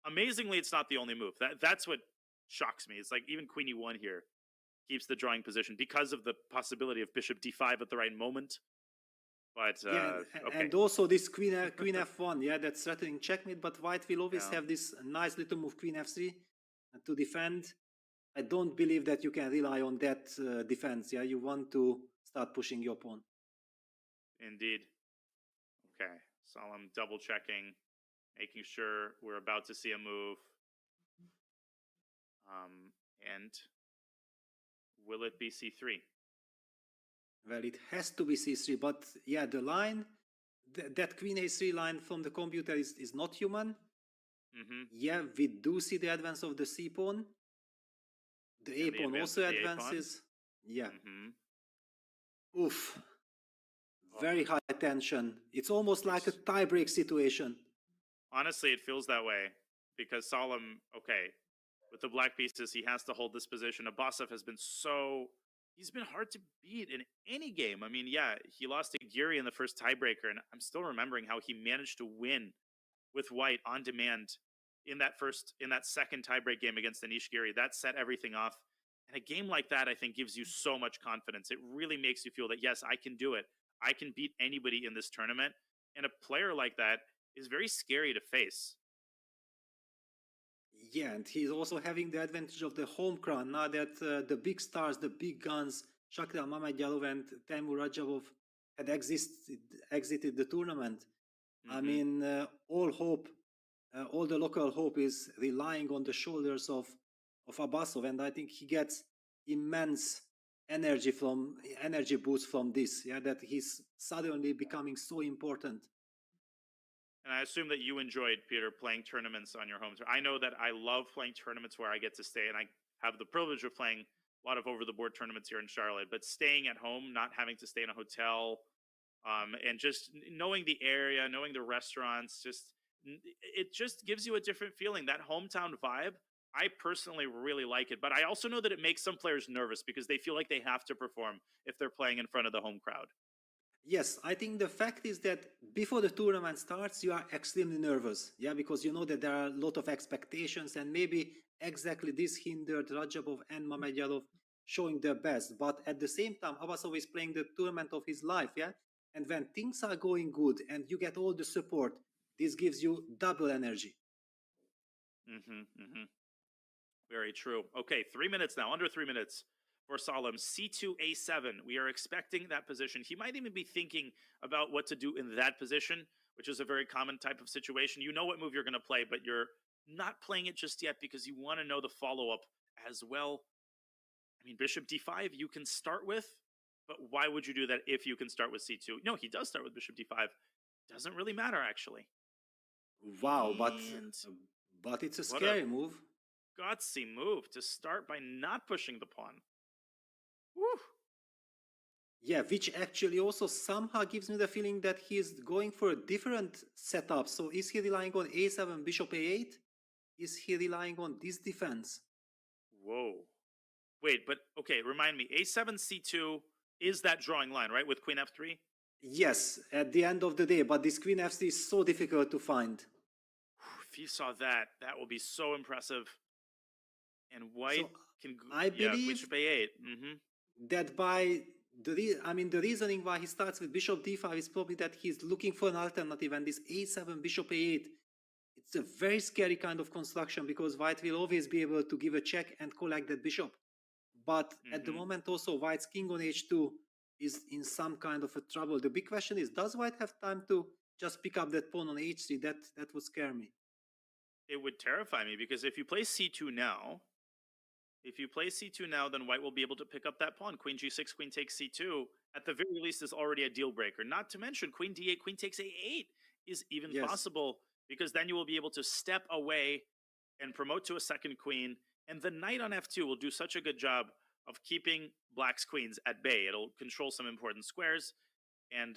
Amazingly, it's not the only move. That's what shocks me. It's like even queen e1 here keeps the drawing position because of the possibility of bishop d5 at the right moment. But yeah, okay. And also this queen f1, yeah, that's threatening checkmate, but white will always have this nice little move queen f3 to defend. I don't believe that you can rely on that defense. Yeah, you want to start pushing your pawn. Indeed. Okay, Salim double checking, making sure we're about to see a move. And will it be c3? Well, it has to be c3, but yeah, the line that queen a3 line from the computer is not human. Mm-hmm. Yeah, we do see the advance of the c pawn. The a pawn also advances. Yeah. Mm-hmm. Oof. Very high tension. It's almost like a tie-break situation. Honestly, it feels that way because Solemn, okay, with the black pieces, he has to hold this position. Abbasov has been he's been hard to beat in any game. I mean, yeah, he lost to Giri in the first tiebreaker, and I'm still remembering how he managed to win with white on demand in that second tiebreak game against Anish Giri. That set everything off. And a game like that, I think, gives you so much confidence. It really makes you feel that, yes, I can do it. I can beat anybody in this tournament. And a player like that is very scary to face. Yeah, and he's also having the advantage of the home crowd. Now that the big stars, the big guns, Shakhtar Mamedyalov and Teimur Rajabov had exited the tournament. Mm-hmm. I mean, all hope, all the local hope is relying on the shoulders of Abbasov, and I think he gets immense energy boost from this. Yeah, that he's suddenly becoming so important. And I assume that you enjoyed, Peter, playing tournaments on your home turf. I know that I love playing tournaments where I get to stay, and I have the privilege of playing a lot of over-the-board tournaments here in Charlotte. But staying at home, not having to stay in a hotel, and just knowing the area, knowing the restaurants, it just gives you a different feeling. That hometown vibe, I personally really like it. But I also know that it makes some players nervous because they feel like they have to perform if they're playing in front of the home crowd. Yes, I think the fact is that before the tournament starts, you are extremely nervous. Yeah, because you know that there are a lot of expectations, and maybe exactly this hindered Rajabov and Mamedyalov showing their best. But at the same time, Abbasov is playing the tournament of his life. Yeah, and when things are going good and you get all the support, this gives you double energy. Very true. Okay, 3 minutes now, under 3 minutes for Solemn. C2, A7. We are expecting that position. He might even be thinking about what to do in that position, which is a very common type of situation. You know what move you're going to play, but you're not playing it just yet because you want to know the follow-up as well. I mean, Bishop D5 you can start with, but why would you do that if you can start with C2? No, he does start with Bishop D5. Doesn't really matter, actually. Wow, but it's a scary move. Gutsy move to start by not pushing the pawn. Woo. Yeah, which actually also somehow gives me the feeling that he's going for a different setup. So is he relying on A7, Bishop A8? Is he relying on this defense? Whoa. Wait, but okay, remind me. A7, C2 is that drawing line, right, with Queen F3? Yes, at the end of the day, but this Queen F3 is so difficult to find. If you saw that, that will be so impressive. And white can go, I believe Bishop A8. That by the reasoning why he starts with Bishop D5 is probably that he's looking for an alternative, and this A7 Bishop A8, it's a very scary kind of construction because white will always be able to give a check and collect that bishop. But at the moment also white's king on H2 is in some kind of a trouble. The big question is, does white have time to just pick up that pawn on H3? That would scare me. It would terrify me because if you play C2 now, then white will be able to pick up that pawn. Queen G6, queen takes C2, at the very least is already a deal breaker. Not to mention queen D8, queen takes A8 is even possible because then you will be able to step away and promote to a second queen. And the knight on F2 will do such a good job of keeping black's queens at bay. It'll control some important squares. And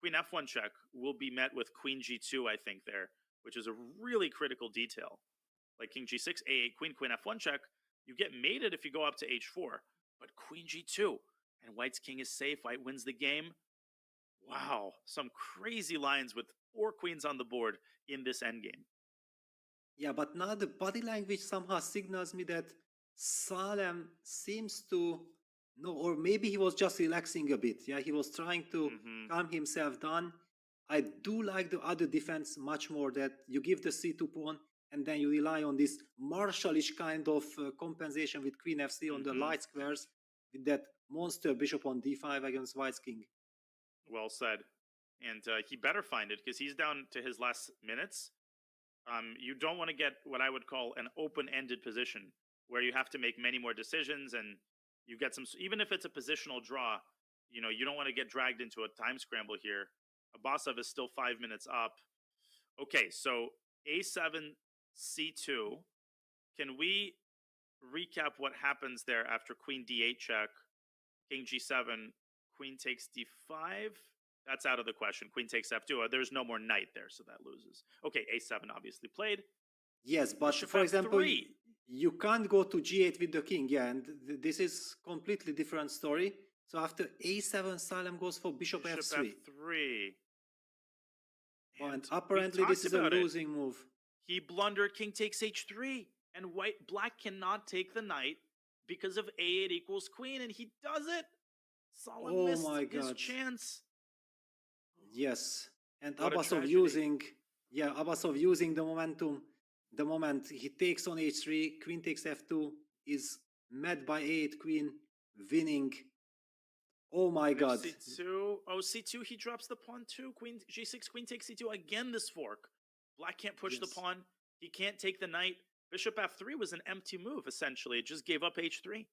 queen F1 check will be met with queen G2, I think, there, which is a really critical detail. Like king G6, A8, queen F1 check. You get mated if you go up to H4, but queen G2, and white's king is safe. White wins the game. Wow, some crazy lines with 4 queens on the board in this endgame. Yeah, but now the body language somehow signals me that Salem seems to know, or maybe he was just relaxing a bit. Yeah, he was trying to calm himself down. I do like the other defense much more, that you give the C2 pawn and then you rely on this martialish kind of compensation with queen F3 on the light squares with that monster bishop on D5 against white's king. Well said. And he better find it because he's down to his last minutes. You don't want to get what I would call an open-ended position where you have to make many more decisions and you get some, even if it's a positional draw, you know, you don't want to get dragged into a time scramble here. Abasov is still 5 minutes up. Okay, so A7, C2. Can we recap what happens there after Queen D8 check, King G7, Queen takes D5? That's out of the question. Queen takes F2. There's no more knight there, so that loses. Okay, A7 obviously played. Yes, but Bishop for example, F3. you can't go to G8 with the king. Yeah, and this is completely different story. So after A7, Salem goes for Bishop F3. F3. And apparently this is a losing move. He blundered King takes H3, and black cannot take the knight because of A8 equals queen, and he does it. Solomon missed his chance. Yes, and What a Abasov tragedy. using the momentum. The moment he takes on H3, Queen takes F2, is met by A8 Queen, winning. Oh my God! C2. Oh, C2. He drops the pawn too. Queen G6. Queen takes C2 again. This fork. Black can't push the pawn. He can't take the knight. Bishop F3 was an empty move essentially. It just gave up H3.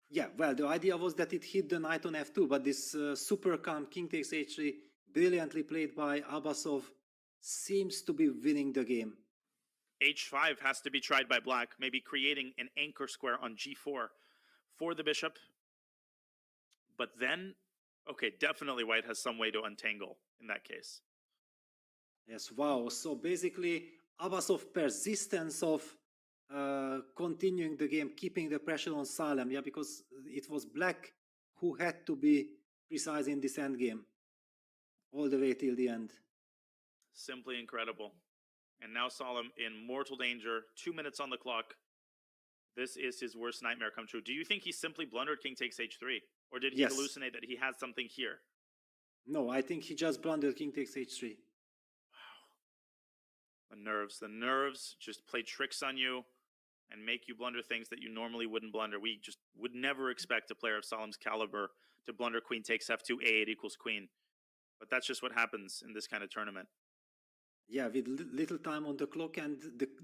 Yeah, well, the idea was that it hit the knight on F2, but this super calm King takes H3, brilliantly played by Abasov, seems to be winning the game. H5 has to be tried by black, maybe creating an anchor square on G4 for the bishop. But then, okay, definitely white has some way to untangle in that case. Yes, wow. So basically, Abasov persistence of continuing the game, keeping the pressure on Salem, yeah, because it was black who had to be precise in this endgame all the way till the end. Simply incredible. And now Salem in mortal danger, 2 minutes on the clock. This is his worst nightmare come true. Do you think he simply blundered King takes H3? Or did he hallucinate that he had something here? No, I think he just blundered King takes H3. Wow. The nerves just play tricks on you and make you blunder things that you normally wouldn't blunder. We just would never expect a player of Salem's caliber to blunder Queen takes F2, A8 equals Queen. But that's just what happens in this kind of tournament. Yeah, with little time on the clock and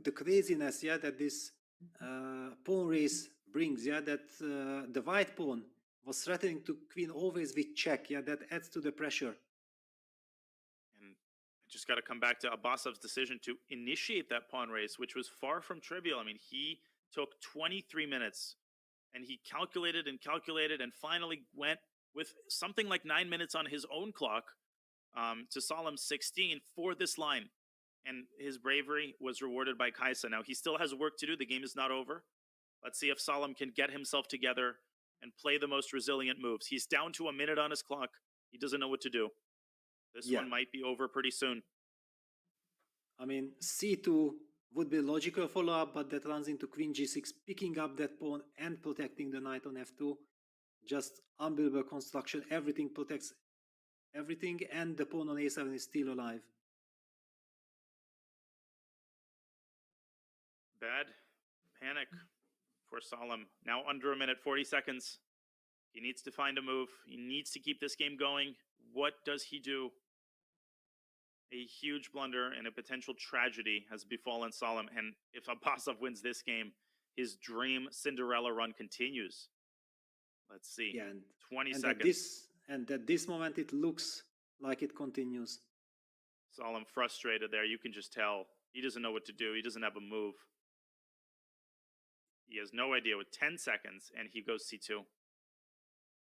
the craziness, yeah, that this pawn race brings, yeah, that the white pawn was threatening to queen always with check, yeah, that adds to the pressure. And I just got to come back to Abasov's decision to initiate that pawn race, which was far from trivial. I mean, he took 23 minutes and he calculated and finally went with something like 9 minutes on his own clock to Salem's 16 for this line. And his bravery was rewarded by Kaisa. Now, he still has work to do. The game is not over. Let's see if Salem can get himself together and play the most resilient moves. He's down to a minute on his clock. He doesn't know what to do. This one might be over pretty soon. I mean, C2 would be logical follow-up, but that runs into Queen G6, picking up that pawn and protecting the knight on F2. Just unbelievable construction. Everything protects everything, and the pawn on A7 is still alive. Bad panic for Salem. Now under a minute, 40 seconds. He needs to find a move. He needs to keep this game going. What does he do? A huge blunder and a potential tragedy has befallen Salem. And if Abasov wins this game, his dream Cinderella run continues. Let's see. Yeah, and 20 seconds. At this moment, it looks like it continues. Salem frustrated there. You can just tell. He doesn't know what to do. He doesn't have a move. He has no idea with 10 seconds, and he goes C2.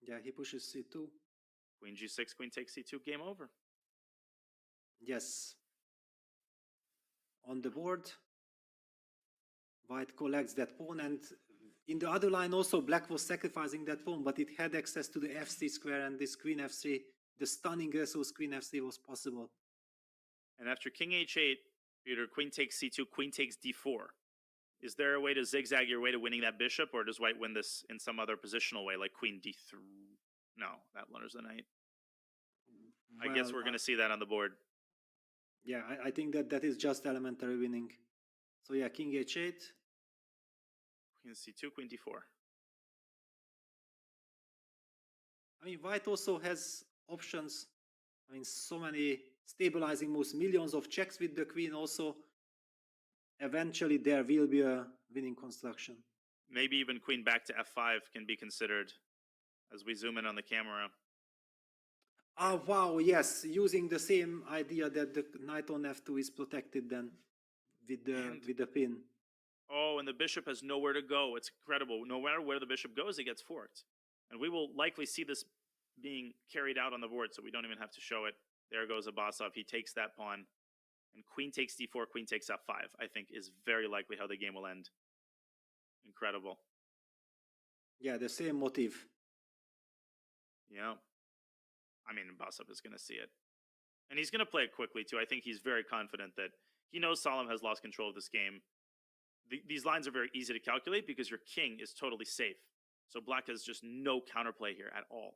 Yeah, he pushes C2. Queen G6, Queen takes C2, game over. Yes. On the board, white collects that pawn, and in the other line also, black was sacrificing that pawn, but it had access to the F3 square, and this Queen F3, the stunning resource Queen F3 was possible. And after King H8, Peter, Queen takes C2, Queen takes D4. Is there a way to zigzag your way to winning that bishop, or does white win this in some other positional way, like Queen D3? No, that blunders the knight. I guess we're going to see that on the board. Yeah, I think that is just elementary winning. So yeah, King H8. Queen C2, Queen D4. I mean, white also has options. I mean, so many stabilizing moves, millions of checks with the queen also. Eventually, there will be a winning construction. Maybe even queen back to F5 can be considered as we zoom in on the camera. Ah, wow, yes, using the same idea that the knight on f2 is protected then with the pin. Oh, and the bishop has nowhere to go. It's incredible. No matter where the bishop goes, it gets forked. And we will likely see this being carried out on the board, so we don't even have to show it. There goes Abbasov. He takes that pawn. And queen takes d4, queen takes f5, I think is very likely how the game will end. Incredible. Yeah, the same motive. Yeah. I mean, Abbasov is going to see it. And he's going to play it quickly, too. I think he's very confident that he knows Salem has lost control of this game. These lines are very easy to calculate because your king is totally safe. So black has just no counterplay here at all.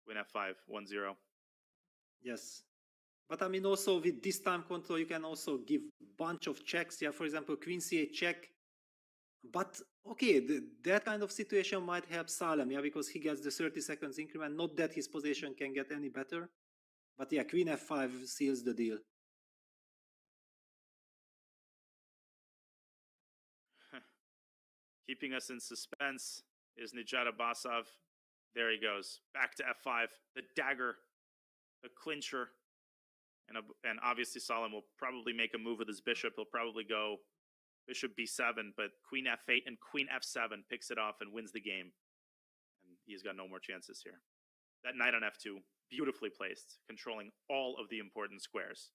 Win f5, 1-0. Yes. But I mean, also with this time control, you can also give bunch of checks. Yeah, for example, queen c8 check. But okay, that kind of situation might help Salem, yeah, because he gets the 30 seconds increment. Not that his position can get any better. But yeah, queen f5 seals the deal. Keeping us in suspense is Nijat Abbasov. There he goes. Back to f5. The dagger. The clincher. And obviously Salem will probably make a move with his bishop. He'll probably go bishop b7, but queen f8 and queen f7 picks it off and wins the game. And he's got no more chances here. That knight on f2, beautifully placed, controlling all of the important squares.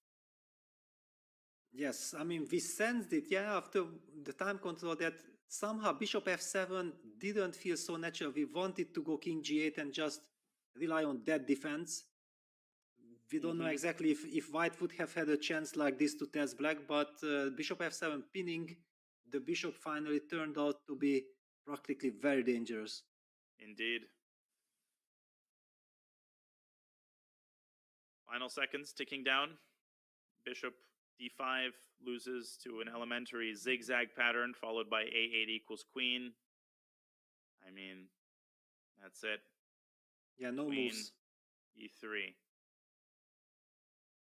Yes, I mean, we sensed it, yeah, after the time control that somehow bishop f7 didn't feel so natural. We wanted to go king g8 and just rely on that defense. We don't know exactly if white would have had a chance like this to test black, but bishop f7 pinning the bishop finally turned out to be practically very dangerous. Indeed. Final seconds ticking down. Bishop d5 loses to an elementary zigzag pattern followed by a8 equals queen. I mean, that's it. Yeah, no queen, moves. e3.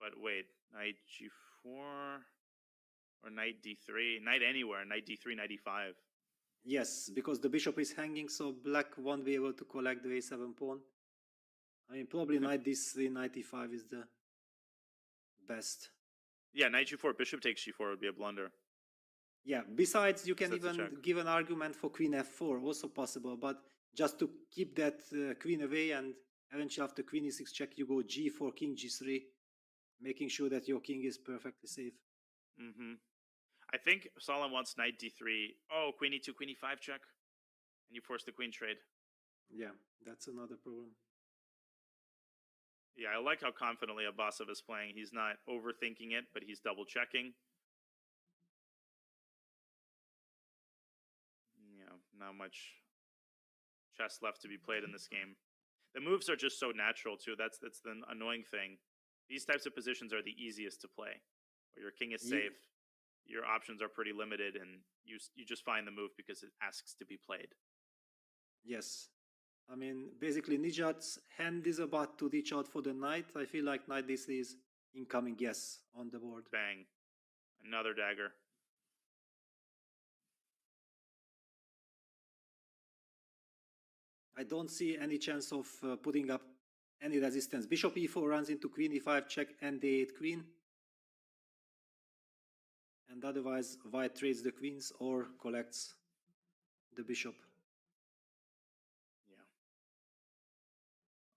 But wait, knight g4 or knight d3? Knight anywhere, knight d3, knight e5. Yes, because the bishop is hanging, so black won't be able to collect the a7 pawn. I mean, probably knight d3, knight e5 is the best. Yeah, knight g4, bishop takes g4 would be a blunder. Yeah, besides, you can That's a even check. give an argument for queen f4, also possible, but just to keep that queen away, and eventually after queen e6 check, you go g4, king g3, making sure that your king is perfectly safe. I think Salem wants knight d3. Oh, queen e2, queen e5 check. And you force the queen trade. Yeah, that's another problem. Yeah, I like how confidently Abbasov is playing. He's not overthinking it, but he's double checking. Yeah, not much chess left to be played in this game. The moves are just so natural too. That's the annoying thing. These types of positions are the easiest to play. Where your king is safe, your options are pretty limited, and you just find the move because it asks to be played. Yes. I mean, basically, Nijat's hand is about to reach out for the knight. I feel like knight d3 is incoming, yes, on the board. Bang. Another dagger. I don't see any chance of putting up any resistance. Bishop e4 runs into queen e5 check and d8 queen. And otherwise, white trades the queens or collects the bishop. Yeah.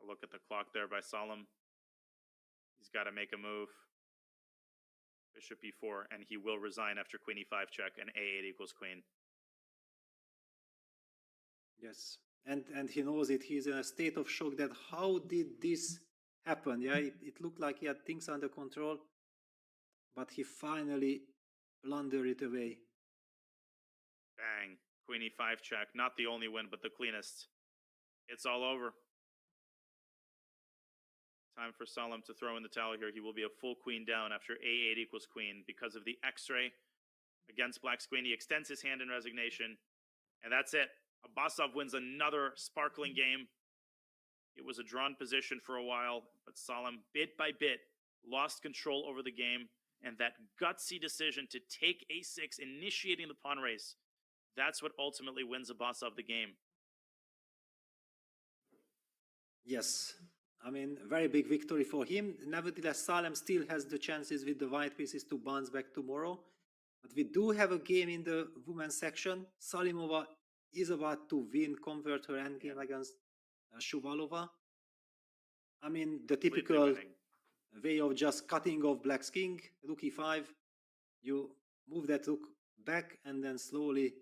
A look at the clock there by Salem. He's got to make a move. Bishop e4, and he will resign after queen e5 check and a8 equals queen. Yes. And he knows it. He's in a state of shock that how did this happen? Yeah, it looked like he had things under control, but he finally blundered it away. Bang. Queen e5 check. Not the only win, but the cleanest. It's all over. Time for Salem to throw in the towel here. He will be a full queen down after a8 equals queen because of the x-ray against black's queen. He extends his hand in resignation, and that's it. Abbasov wins another sparkling game. It was a drawn position for a while, but Salem, bit by bit, lost control over the game, and that gutsy decision to take a6, initiating the pawn race, that's what ultimately wins Abbasov the game. Yes, I mean, very big victory for him. Nevertheless, Salem still has the chances with the white pieces to bounce back tomorrow. But we do have a game in the women's section. Salimova is about to win, convert her endgame against Shuvalova. I mean, the typical way of just cutting off Black's king, rook e5. You move that rook back and then slowly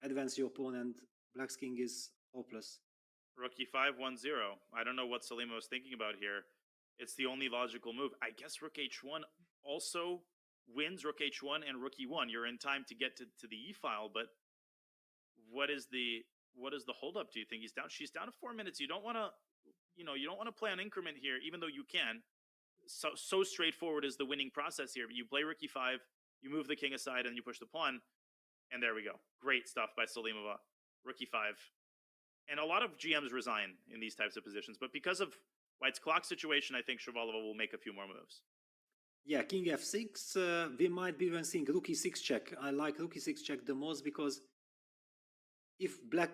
advance your opponent. Black's king is hopeless. Rook e5, 1-0. I don't know what Salima was thinking about here. It's the only logical move. I guess rook h1 also wins rook h1 and rook e1. You're in time to get to the e file, but what is the holdup? Do you think she's down to 4 minutes? You don't want to play on increment here, even though you can. So straightforward is the winning process here. You play rook e5, you move the king aside, and you push the pawn, and there we go. Great stuff by Salimova. Rook e5. And a lot of GMs resign in these types of positions, but because of White's clock situation, I think Shavalova will make a few more moves. Yeah, king f6. We might be even seeing rook e6 check. I like rook e6 check the most because if Black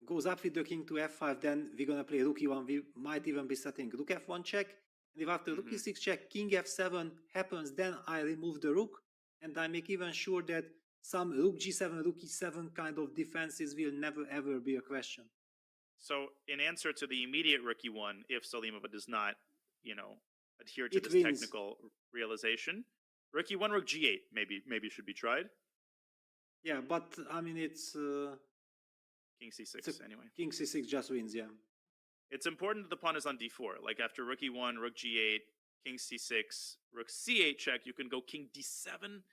goes up with the king to f5, then we're gonna play rook e1. We might even be setting rook f1 check. And if after rook e6 check, king f7 happens, then I remove the rook, and I make even sure that some rook g7, rook e7 kind of defenses will never ever be a question. So, in answer to the immediate rook e1, if Salimova does not, adhere to It this wins. technical realization, rook e1, rook g8 maybe should be tried. Yeah, but I mean it's King c6 anyway. King c6 just wins. Yeah. It's important that the pawn is on d4. Like after rook e1, rook g8, king c6, rook c8 check, you can go king d7,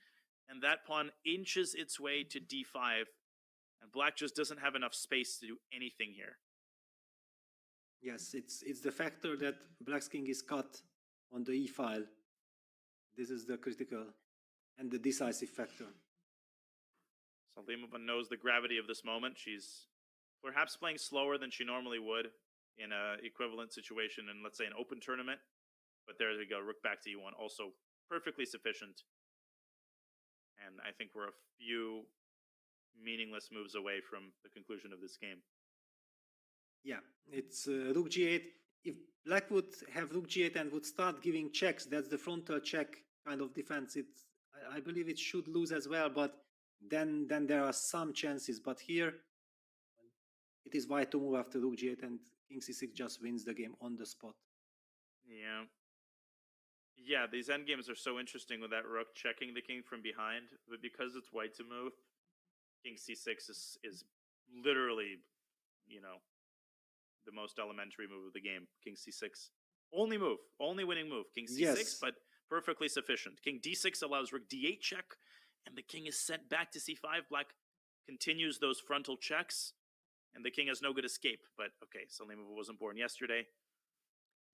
and that pawn inches its way to d5, and Black just doesn't have enough space to do anything here. Yes, it's the factor that Black's king is cut on the e file. This is the critical and the decisive factor. Salimova knows the gravity of this moment. She's perhaps playing slower than she normally would in an equivalent situation in, let's say, an open tournament. But there we go, rook back to e1, also perfectly sufficient. And I think we're a few meaningless moves away from the conclusion of this game. Yeah, it's rook g8. If Black would have rook g8 and would start giving checks, that's the frontal check kind of defense. I believe it should lose as well, but then there are some chances. But here, it is White to move after rook g8, and king c6 just wins the game on the spot. Yeah, these endgames are so interesting with that rook checking the king from behind, but because it's White to move, king c6 is literally, the most elementary move of the game. King c6. Only move, only winning move. King c6, Yes. but perfectly sufficient. King d6 allows rook d8 check, and the king is sent back to c5. Black continues those frontal checks, and the king has no good escape. But okay, Salimova wasn't born yesterday.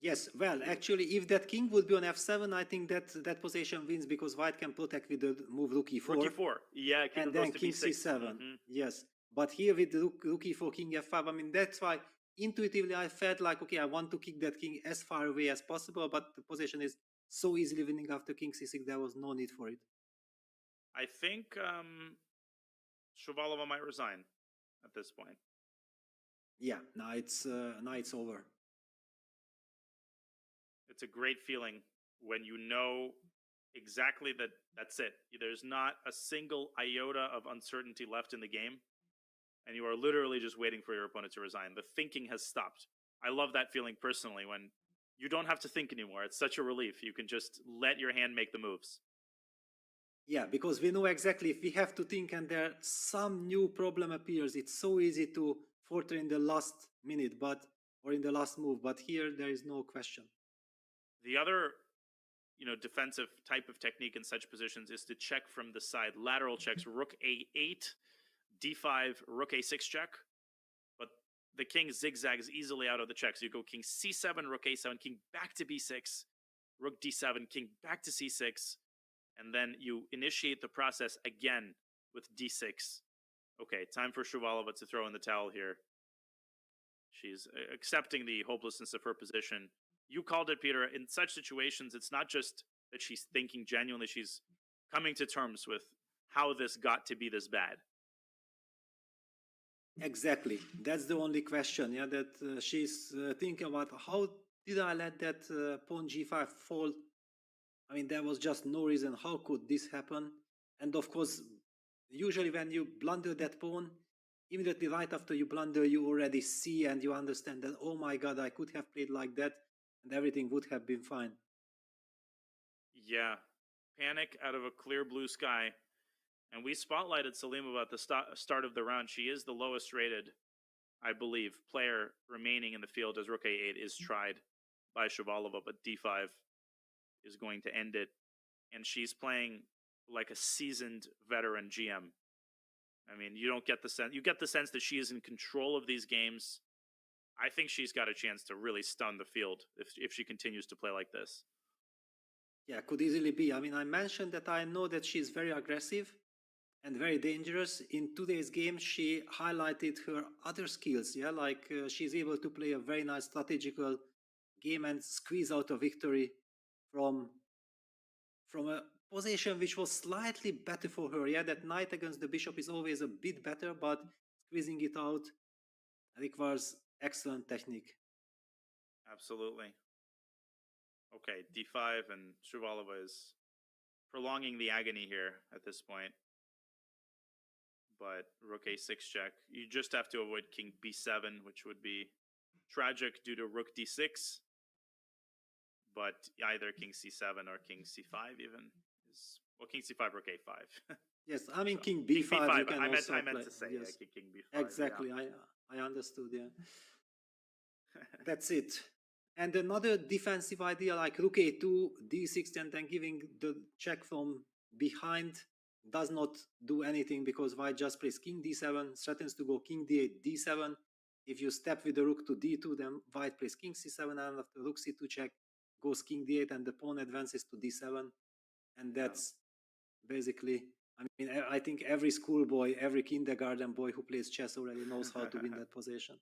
Yes, well, actually, if that king would be on f7, I think that position wins because White can protect with the move rook e4. Rook e4. Yeah, king And goes then to king b6. c7. Yes, but here with rook e4, king f5, I mean, that's why intuitively I felt like, okay, I want to kick that king as far away as possible, but the position is so easily winning after king c6, there was no need for it. I think Shavalova might resign at this point. Yeah, now it's over. It's a great feeling when you know exactly that's it. There's not a single iota of uncertainty left in the game, and you are literally just waiting for your opponent to resign. The thinking has stopped. I love that feeling personally when you don't have to think anymore. It's such a relief. You can just let your hand make the moves. Yeah, because we know exactly if we have to think and there some new problem appears, it's so easy to falter in the last minute, or in the last move. But here there is no question. The other, defensive type of technique in such positions is to check from the side. Lateral checks, rook a8, d5, rook a6 check. But the king zigzags easily out of the checks. You go king c7, rook a7, king back to b6, rook d7, king back to c6. And then you initiate the process again with d6. Okay, time for Shavalova to throw in the towel here. She's accepting the hopelessness of her position. You called it, Peter. In such situations, it's not just that she's thinking genuinely. She's coming to terms with how this got to be this bad. Exactly. That's the only question, yeah, that she's thinking about. How did I let that pawn g5 fall? I mean, there was just no reason. How could this happen? And of course, usually when you blunder that pawn, immediately right after you blunder, you already see and you understand that, oh my god, I could have played like that and everything would have been fine. Yeah, panic out of a clear blue sky. And we spotlighted Salimova at the start of the round. She is the lowest rated, I believe, player remaining in the field as rook a8 is tried by Shabalova, but d5 is going to end it. And she's playing like a seasoned veteran GM. I mean, you don't get the sense. You get the sense that she is in control of these games. I think she's got a chance to really stun the field if she continues to play like this. Yeah, could easily be. I mean, I mentioned that I know that she's very aggressive and very dangerous. In today's game, she highlighted her other skills. Yeah, like she's able to play a very nice strategical game and squeeze out a victory from a position which was slightly better for her. Yeah, that knight against the bishop is always a bit better, but squeezing it out requires excellent technique. Absolutely. Okay, d5, and Shabalova is prolonging the agony here at this point. But rook a6 check. You just have to avoid king b7, which would be tragic due to rook d6. But either king c7 or king c5 even is, well, king c5, rook a5. Yes, I mean, So, king b5. King b5. You can I meant play. to say Yes. yeah, king b5. Exactly. Yeah. I understood. Yeah. That's it. And another defensive idea like rook a2, d6, and then giving the check from behind does not do anything because white just plays king d7, threatens to go king d8, d7. If you step with the rook to d2, then white plays king c7, and after rook c2 check goes king d8, and the pawn advances to d7. And that's basically, I mean, I think every schoolboy, every kindergarten boy who plays chess already knows how to win that position.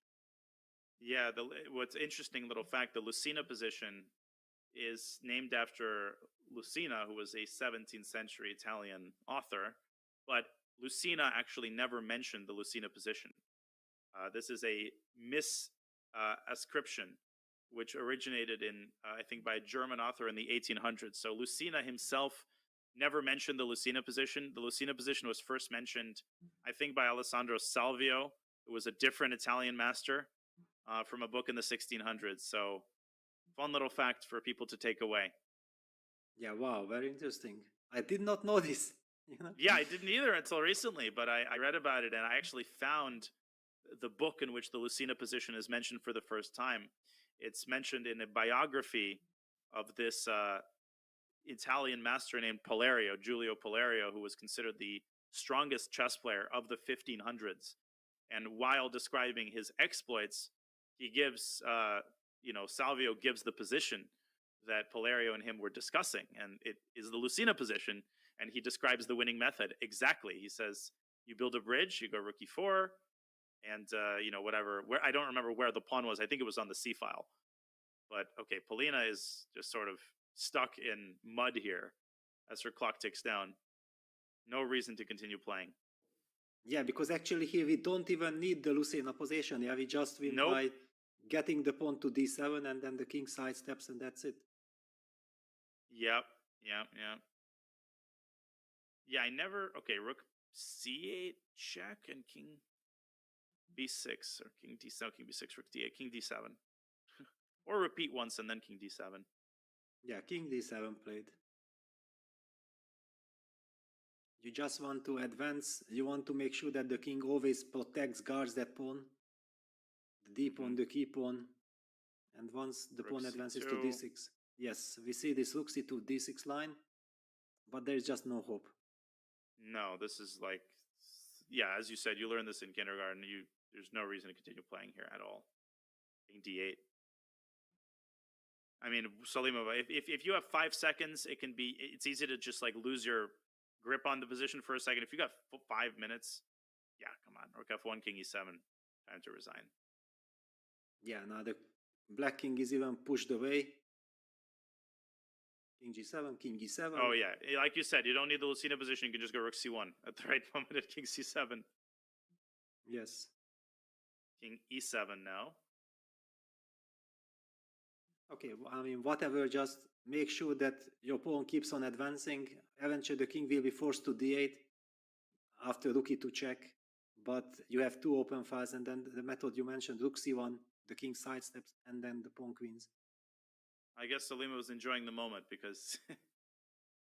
Yeah, what's interesting little fact, the Lucina position is named after Lucina, who was a 17th century Italian author, but Lucina actually never mentioned the Lucina position. This is a misascription, which originated in, I think, by a German author in the 1800s. So Lucina himself never mentioned the Lucina position. The Lucina position was first mentioned, I think, by Alessandro Salvio, who was a different Italian master. From a book in the 1600s. So, fun little fact for people to take away. Yeah, wow, very interesting. I did not know this. You know? Yeah, I didn't either until recently, but I read about it and I actually found the book in which the Lucina position is mentioned for the first time. It's mentioned in a biography of this Italian master named Palerio, Giulio Palerio, who was considered the strongest chess player of the 1500s. And while describing his exploits, he gives, Salvio gives the position that Palerio and him were discussing, and it is the Lucina position, and he describes the winning method exactly. He says, you build a bridge, you go rook e4, and, whatever. I don't remember where the pawn was. I think it was on the c file. But, okay, Polina is just sort of stuck in mud here as her clock ticks down. No reason to continue playing. Yeah, because actually here we don't even need the Lucina position. Yeah, we just win by getting the pawn to d7 and then the king sidesteps and that's it. Yep. Yeah, I never... Okay, rook c8 check and king b6 or king d7, king b6, rook d8, king d7. Or repeat once and then king d7. Yeah, king d7 played. You just want to advance. You want to make sure that the king always protects, guards that pawn. The d pawn, the key pawn. And once the pawn advances to d6. Yes, we see this rook c2, d6 line. But there's just no hope. No, this is like... Yeah, as you said, you learned this in kindergarten. There's no reason to continue playing here at all. King d8. I mean, Salimova, if you have 5 seconds, it's easy to just like lose your grip on the position for a second. If you got 5 minutes, yeah, come on. Rook f1, king e7, time to resign. Yeah, now the black king is even pushed away. King g7, king e7. Oh yeah, like you said, you don't need the Lucina position. You can just go rook c1 at the right moment at king c7. Yes. King e7 now. Okay, I mean, whatever, just make sure that your pawn keeps on advancing. Eventually, the king will be forced to d8 after rook e2 check, but you have two open files, and then the method you mentioned, rook c1, the king sidesteps, and then the pawn queens. I guess Salima was enjoying the moment because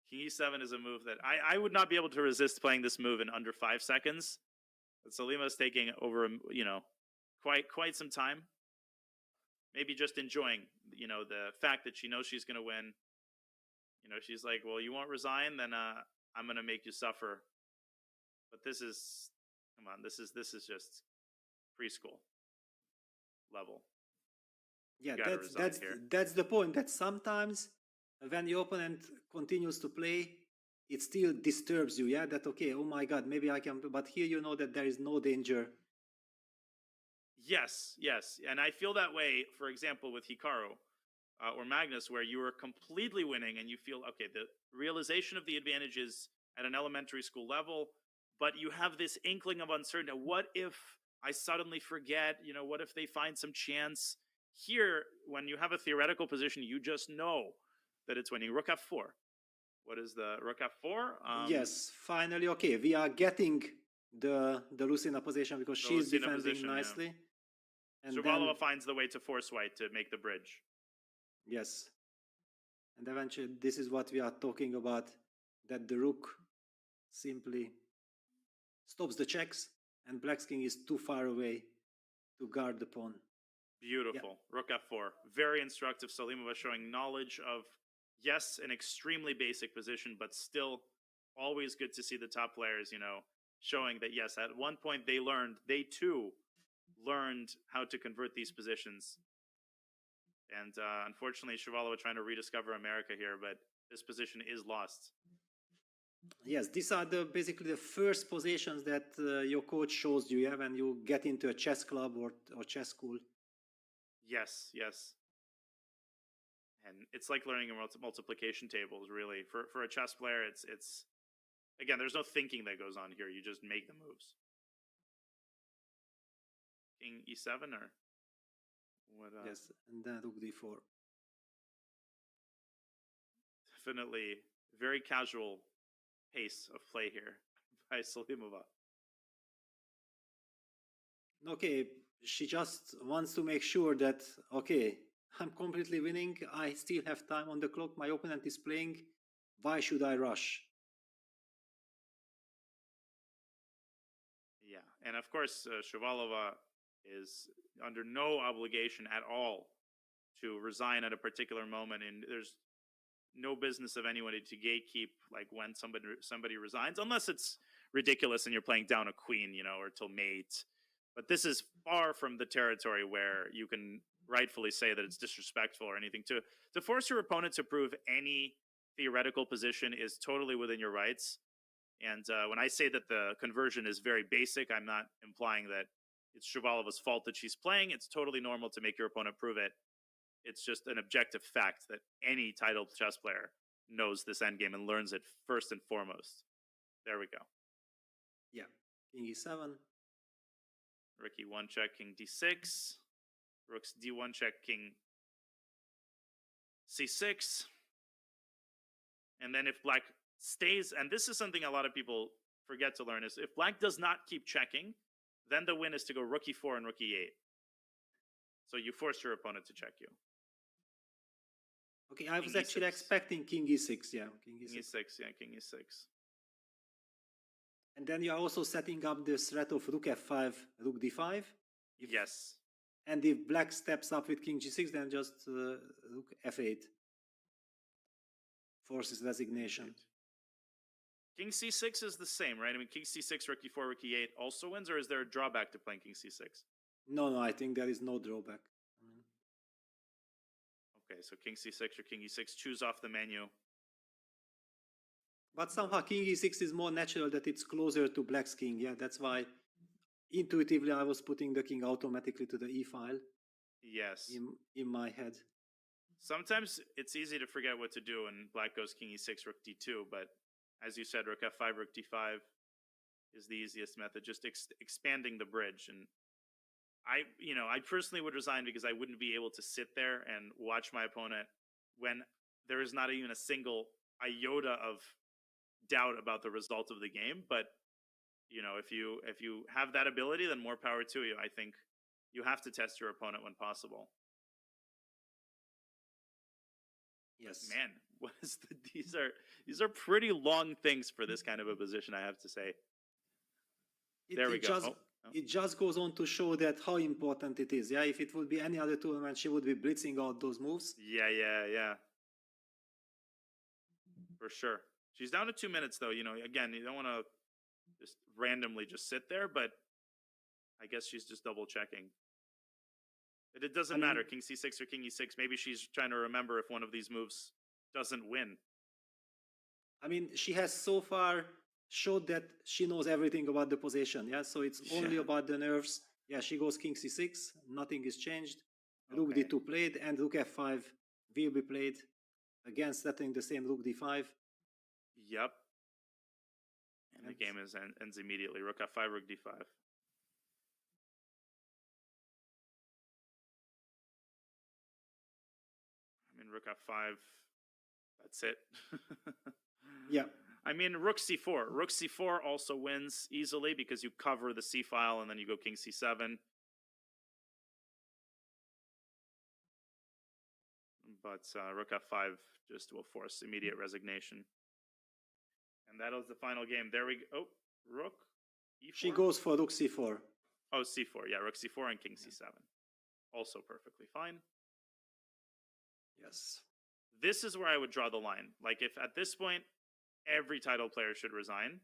King e7 is a move that I would not be able to resist playing this move in under 5 seconds. But Salima is taking over, you know, quite some time. Maybe just enjoying, you know, the fact that she knows she's going to win. You know, she's like, well, you won't resign, then I'm going to make you suffer. But this is, come on, this is just preschool level. Yeah, that's the point. That sometimes when the opponent continues to play, it still disturbs you. Yeah, that okay, oh my God, maybe I can. But here you know that there is no danger. Yes, and I feel that way. For example, with Hikaru or Magnus, where you are completely winning and you feel okay, the realization of the advantage is at an elementary school level, but you have this inkling of uncertainty. What if I suddenly forget? You know, what if they find some chance? Here, when you have a theoretical position, you just know that it's winning. Rook f4. What is the rook f4? Yes, finally, okay, we are getting the Lucina position because she's defending nicely. Yeah. And Shabalova finds the way to force white to make the bridge. Yes. And eventually, this is what we are talking about, that the rook simply stops the checks and Black's king is too far away to guard the pawn. Beautiful. Yeah. Rook f4. Very instructive. Salimova showing knowledge of, yes, an extremely basic position, but still always good to see the top players, you know, showing that, yes, at one point they too learned how to convert these positions. And unfortunately, Shabalova trying to rediscover America here, but this position is lost. Yes, these are basically the first positions that your coach shows you, yeah, when you get into a chess club or chess school. Yes. And it's like learning a multiplication tables, really. For a chess player, it's again, there's no thinking that goes on here. You just make the moves. King e7 or what? Yes, and then rook d4. Definitely very casual pace of play here by Salimova. Okay, she just wants to make sure that, okay, I'm completely winning. I still have time on the clock. My opponent is playing. Why should I rush? Yeah, and of course, Shabalova is under no obligation at all to resign at a particular moment, and there's no business of anybody to gatekeep like when somebody resigns, unless it's ridiculous and you're playing down a queen, you know, or till mate. But this is far from the territory where you can rightfully say that it's disrespectful or anything. To force your opponent to prove any theoretical position is totally within your rights. And when I say that the conversion is very basic, I'm not implying that it's Shabalova's fault that she's playing. It's totally normal to make your opponent prove it. It's just an objective fact that any titled chess player knows this endgame and learns it first and foremost. There we go. Yeah, king e7. Rook e1 check, king d6. Rook's d1 check, king c6. And then if black stays, and this is something a lot of people forget to learn, is if black does not keep checking, then the win is to go rook e4 and rook e8. So you force your opponent to check you. Okay, I was actually expecting king e6, yeah. King e6, yeah, king e6. And then you are also setting up the threat of rook f5, rook d5. Yes. And if black steps up with king g6, then just rook f8. Forces resignation. King c6 is the same, right? I mean, king c6, rook e4, rook e8 also wins, or is there a drawback to playing king c6? No, I think there is no drawback. Okay, so king c6 or king e6, choose off the menu. But somehow king e6 is more natural, that it's closer to black's king. Yeah, that's why intuitively I was putting the king automatically to the e file. Yes. In my head. Sometimes it's easy to forget what to do when black goes king e6, rook d2, but as you said, rook f5, rook d5 is the easiest method, just expanding the bridge. And I personally would resign because I wouldn't be able to sit there and watch my opponent when there is not even a single iota of doubt about the result of the game. But if you have that ability, then more power to you. I think you have to test your opponent when possible. Yes. Man, what is these are pretty long things for this kind of a position, I have to say. There we go. It just goes on to show that how important it is. Yeah, if it would be any other tournament, she would be blitzing out those moves. Yeah. For sure. She's down to 2 minutes, though. Again, you don't want to just randomly just sit there, but I guess she's just double checking. It doesn't matter, King C6 or King E6. Maybe she's trying to remember if one of these moves doesn't win. I mean, she has so far showed that she knows everything about the position. Yeah, so it's only about the nerves. Yeah, she goes King C6. Nothing is changed. Rook D2 played, and Rook F5 will be played. Again, setting the same Rook D5. Yep. And the game ends immediately. Rook F5, Rook D5. I mean, Rook F5, that's it. Yeah. I mean, Rook C4. Rook C4 also wins easily because you cover the C file and then you go King C7. But Rook F5 just will force immediate resignation. And that was the final game. There we go. Oh, Rook E4. She goes for Rook C4. Oh, C4. Yeah, Rook C4 and King C7. Also perfectly fine. Yes. This is where I would draw the line. Like, if at this point, every title player should resign.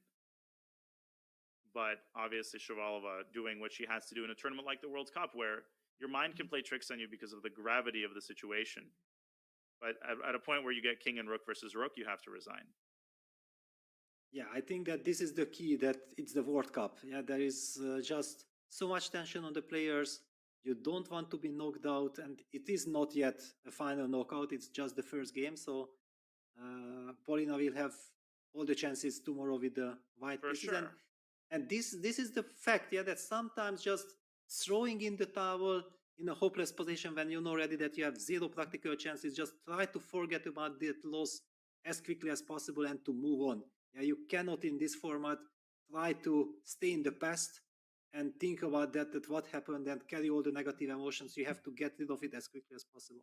But obviously, Shavalova doing what she has to do in a tournament like the World Cup, where your mind can play tricks on you because of the gravity of the situation. But at a point where you get King and Rook versus Rook, you have to resign. Yeah, I think that this is the key, that it's the World Cup. Yeah, there is just so much tension on the players. You don't want to be knocked out, and it is not yet a final knockout. It's just the first game, so Polina will have all the chances tomorrow with the white pieces. Sure. And this is the fact, yeah, that sometimes just throwing in the towel in a hopeless position when you know already that you have zero practical chances, just try to forget about that loss as quickly as possible and to move on. Yeah, you cannot in this format try to stay in the past and think about that what happened and carry all the negative emotions. You have to get rid of it as quickly as possible.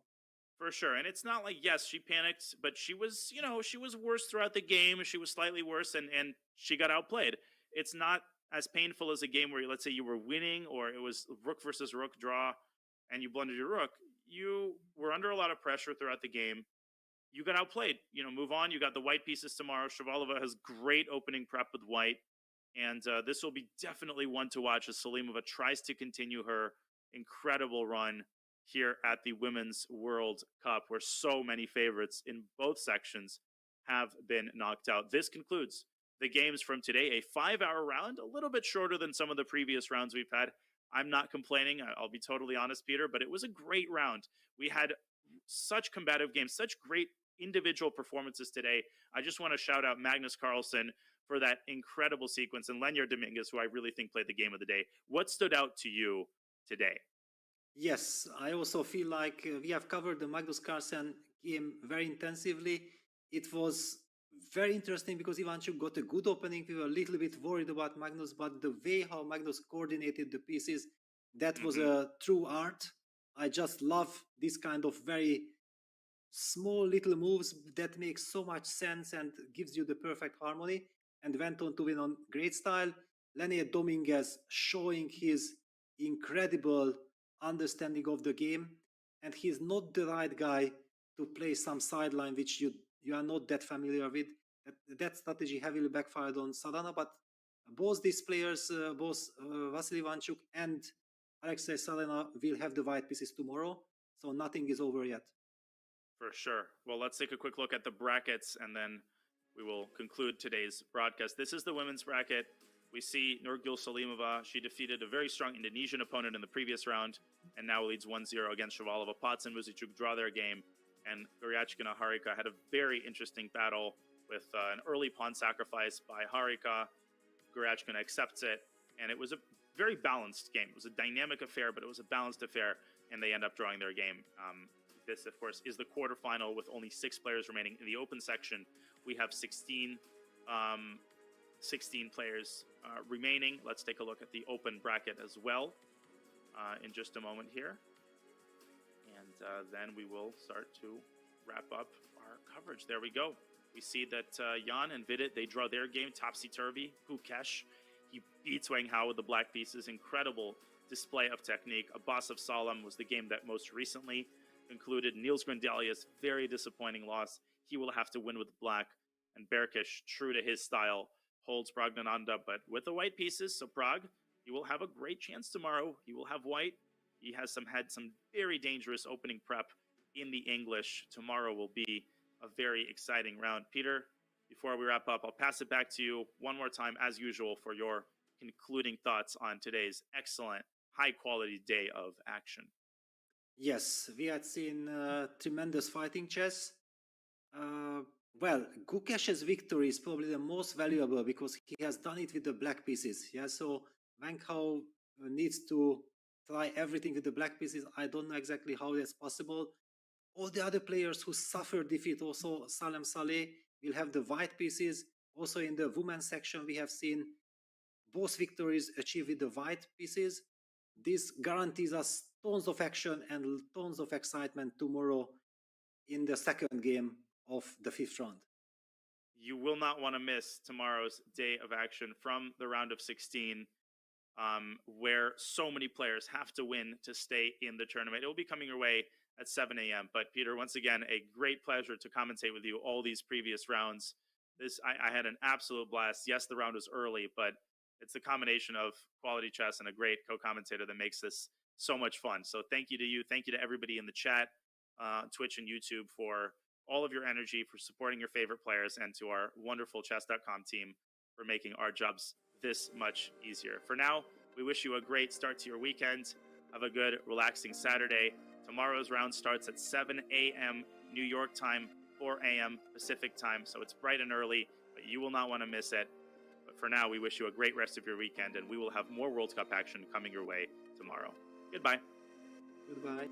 For sure. And it's not like, yes, she panicked, but she was, she was worse throughout the game. She was slightly worse and she got outplayed. It's not as painful as a game where, let's say, you were winning or it was Rook versus Rook draw and you blundered your Rook. You were under a lot of pressure throughout the game. You got outplayed. Move on. You got the white pieces tomorrow. Shavalova has great opening prep with white. And this will be definitely one to watch as Salimova tries to continue her incredible run here at the Women's World Cup, where so many favorites in both sections have been knocked out. This concludes the games from today, a 5-hour round, a little bit shorter than some of the previous rounds we've had. I'm not complaining, I'll be totally honest, Peter, but it was a great round. We had such combative games, such great individual performances today. I just want to shout out Magnus Carlsen for that incredible sequence, and Lenier Dominguez, who I really think played the game of the day. What stood out to you today? Yes, I also feel like we have covered the Magnus Carlsen game very intensively. It was very interesting because Ivanchuk got a good opening. We were a little bit worried about Magnus, but the way how Magnus coordinated the pieces, that was a true art. I just love this kind of very small little moves that make so much sense and gives you the perfect harmony, and went on to win on great style. Lenier Dominguez showing his incredible understanding of the game, and he's not the right guy to play some sideline which you are not that familiar with. That strategy heavily backfired on Sarana, but both these players, both Vasily Ivanchuk and Alexei Sarana, will have the white pieces tomorrow, so nothing is over yet. For sure. Well, let's take a quick look at the brackets, and then we will conclude today's broadcast. This is the women's bracket. We see Nurgül Salimova. She defeated a very strong Indonesian opponent in the previous round and now leads 1-0 against Shavalova. Potts and Muzichuk draw their game, and Goryachkina Harika had a very interesting battle with an early pawn sacrifice by Harika. Goryachkina accepts it, and it was a very balanced game. It was a dynamic affair, but it was a balanced affair, and they end up drawing their game. This, of course, is the quarterfinal with only 6 players remaining. In the open section, we have 16 players remaining. Let's take a look at the open bracket as well in just a moment here. And then we will start to wrap up our coverage. There we go. We see that Jan and Vidit, they draw their game topsy-turvy. Hukesh, he beats Wang Hao with the black pieces. Incredible display of technique. Abbas of Salam was the game that most recently concluded. Niels Grandelius, very disappointing loss. He will have to win with black. And Berkish, true to his style, holds Pragnananda, but with the white pieces. So Prague, he will have a great chance tomorrow. He will have white. He has had some very dangerous opening prep in the English. Tomorrow will be a very exciting round. Peter, before we wrap up, I'll pass it back to you one more time, as usual, for your concluding thoughts on today's excellent, high-quality day of action. Yes, we had seen tremendous fighting chess. Well, Gukesh's victory is probably the most valuable because he has done it with the black pieces. Yeah, so Wang Hao needs to try everything with the black pieces. I don't know exactly how that's possible. All the other players who suffered defeat, also Salem Saleh, will have the white pieces. Also in the women's section, we have seen both victories achieved with the white pieces. This guarantees us tons of action and tons of excitement tomorrow in the second game of the 5th round. You will not want to miss tomorrow's day of action from the round of 16, where so many players have to win to stay in the tournament. It will be coming your way at 7 a.m. But Peter, once again, a great pleasure to commentate with you all these previous rounds. I had an absolute blast. Yes, the round was early, but it's the combination of quality chess and a great co-commentator that makes this so much fun. So thank you to you. Thank you to everybody in the chat, Twitch and YouTube, for all of your energy, for supporting your favorite players, and to our wonderful chess.com team for making our jobs this much easier. For now, we wish you a great start to your weekend. Have a good, relaxing Saturday. Tomorrow's round starts at 7 a.m. New York time, 4 a.m. Pacific time, so it's bright and early, but you will not want to miss it. But for now, we wish you a great rest of your weekend, and we will have more World Cup action coming your way tomorrow. Goodbye. Goodbye.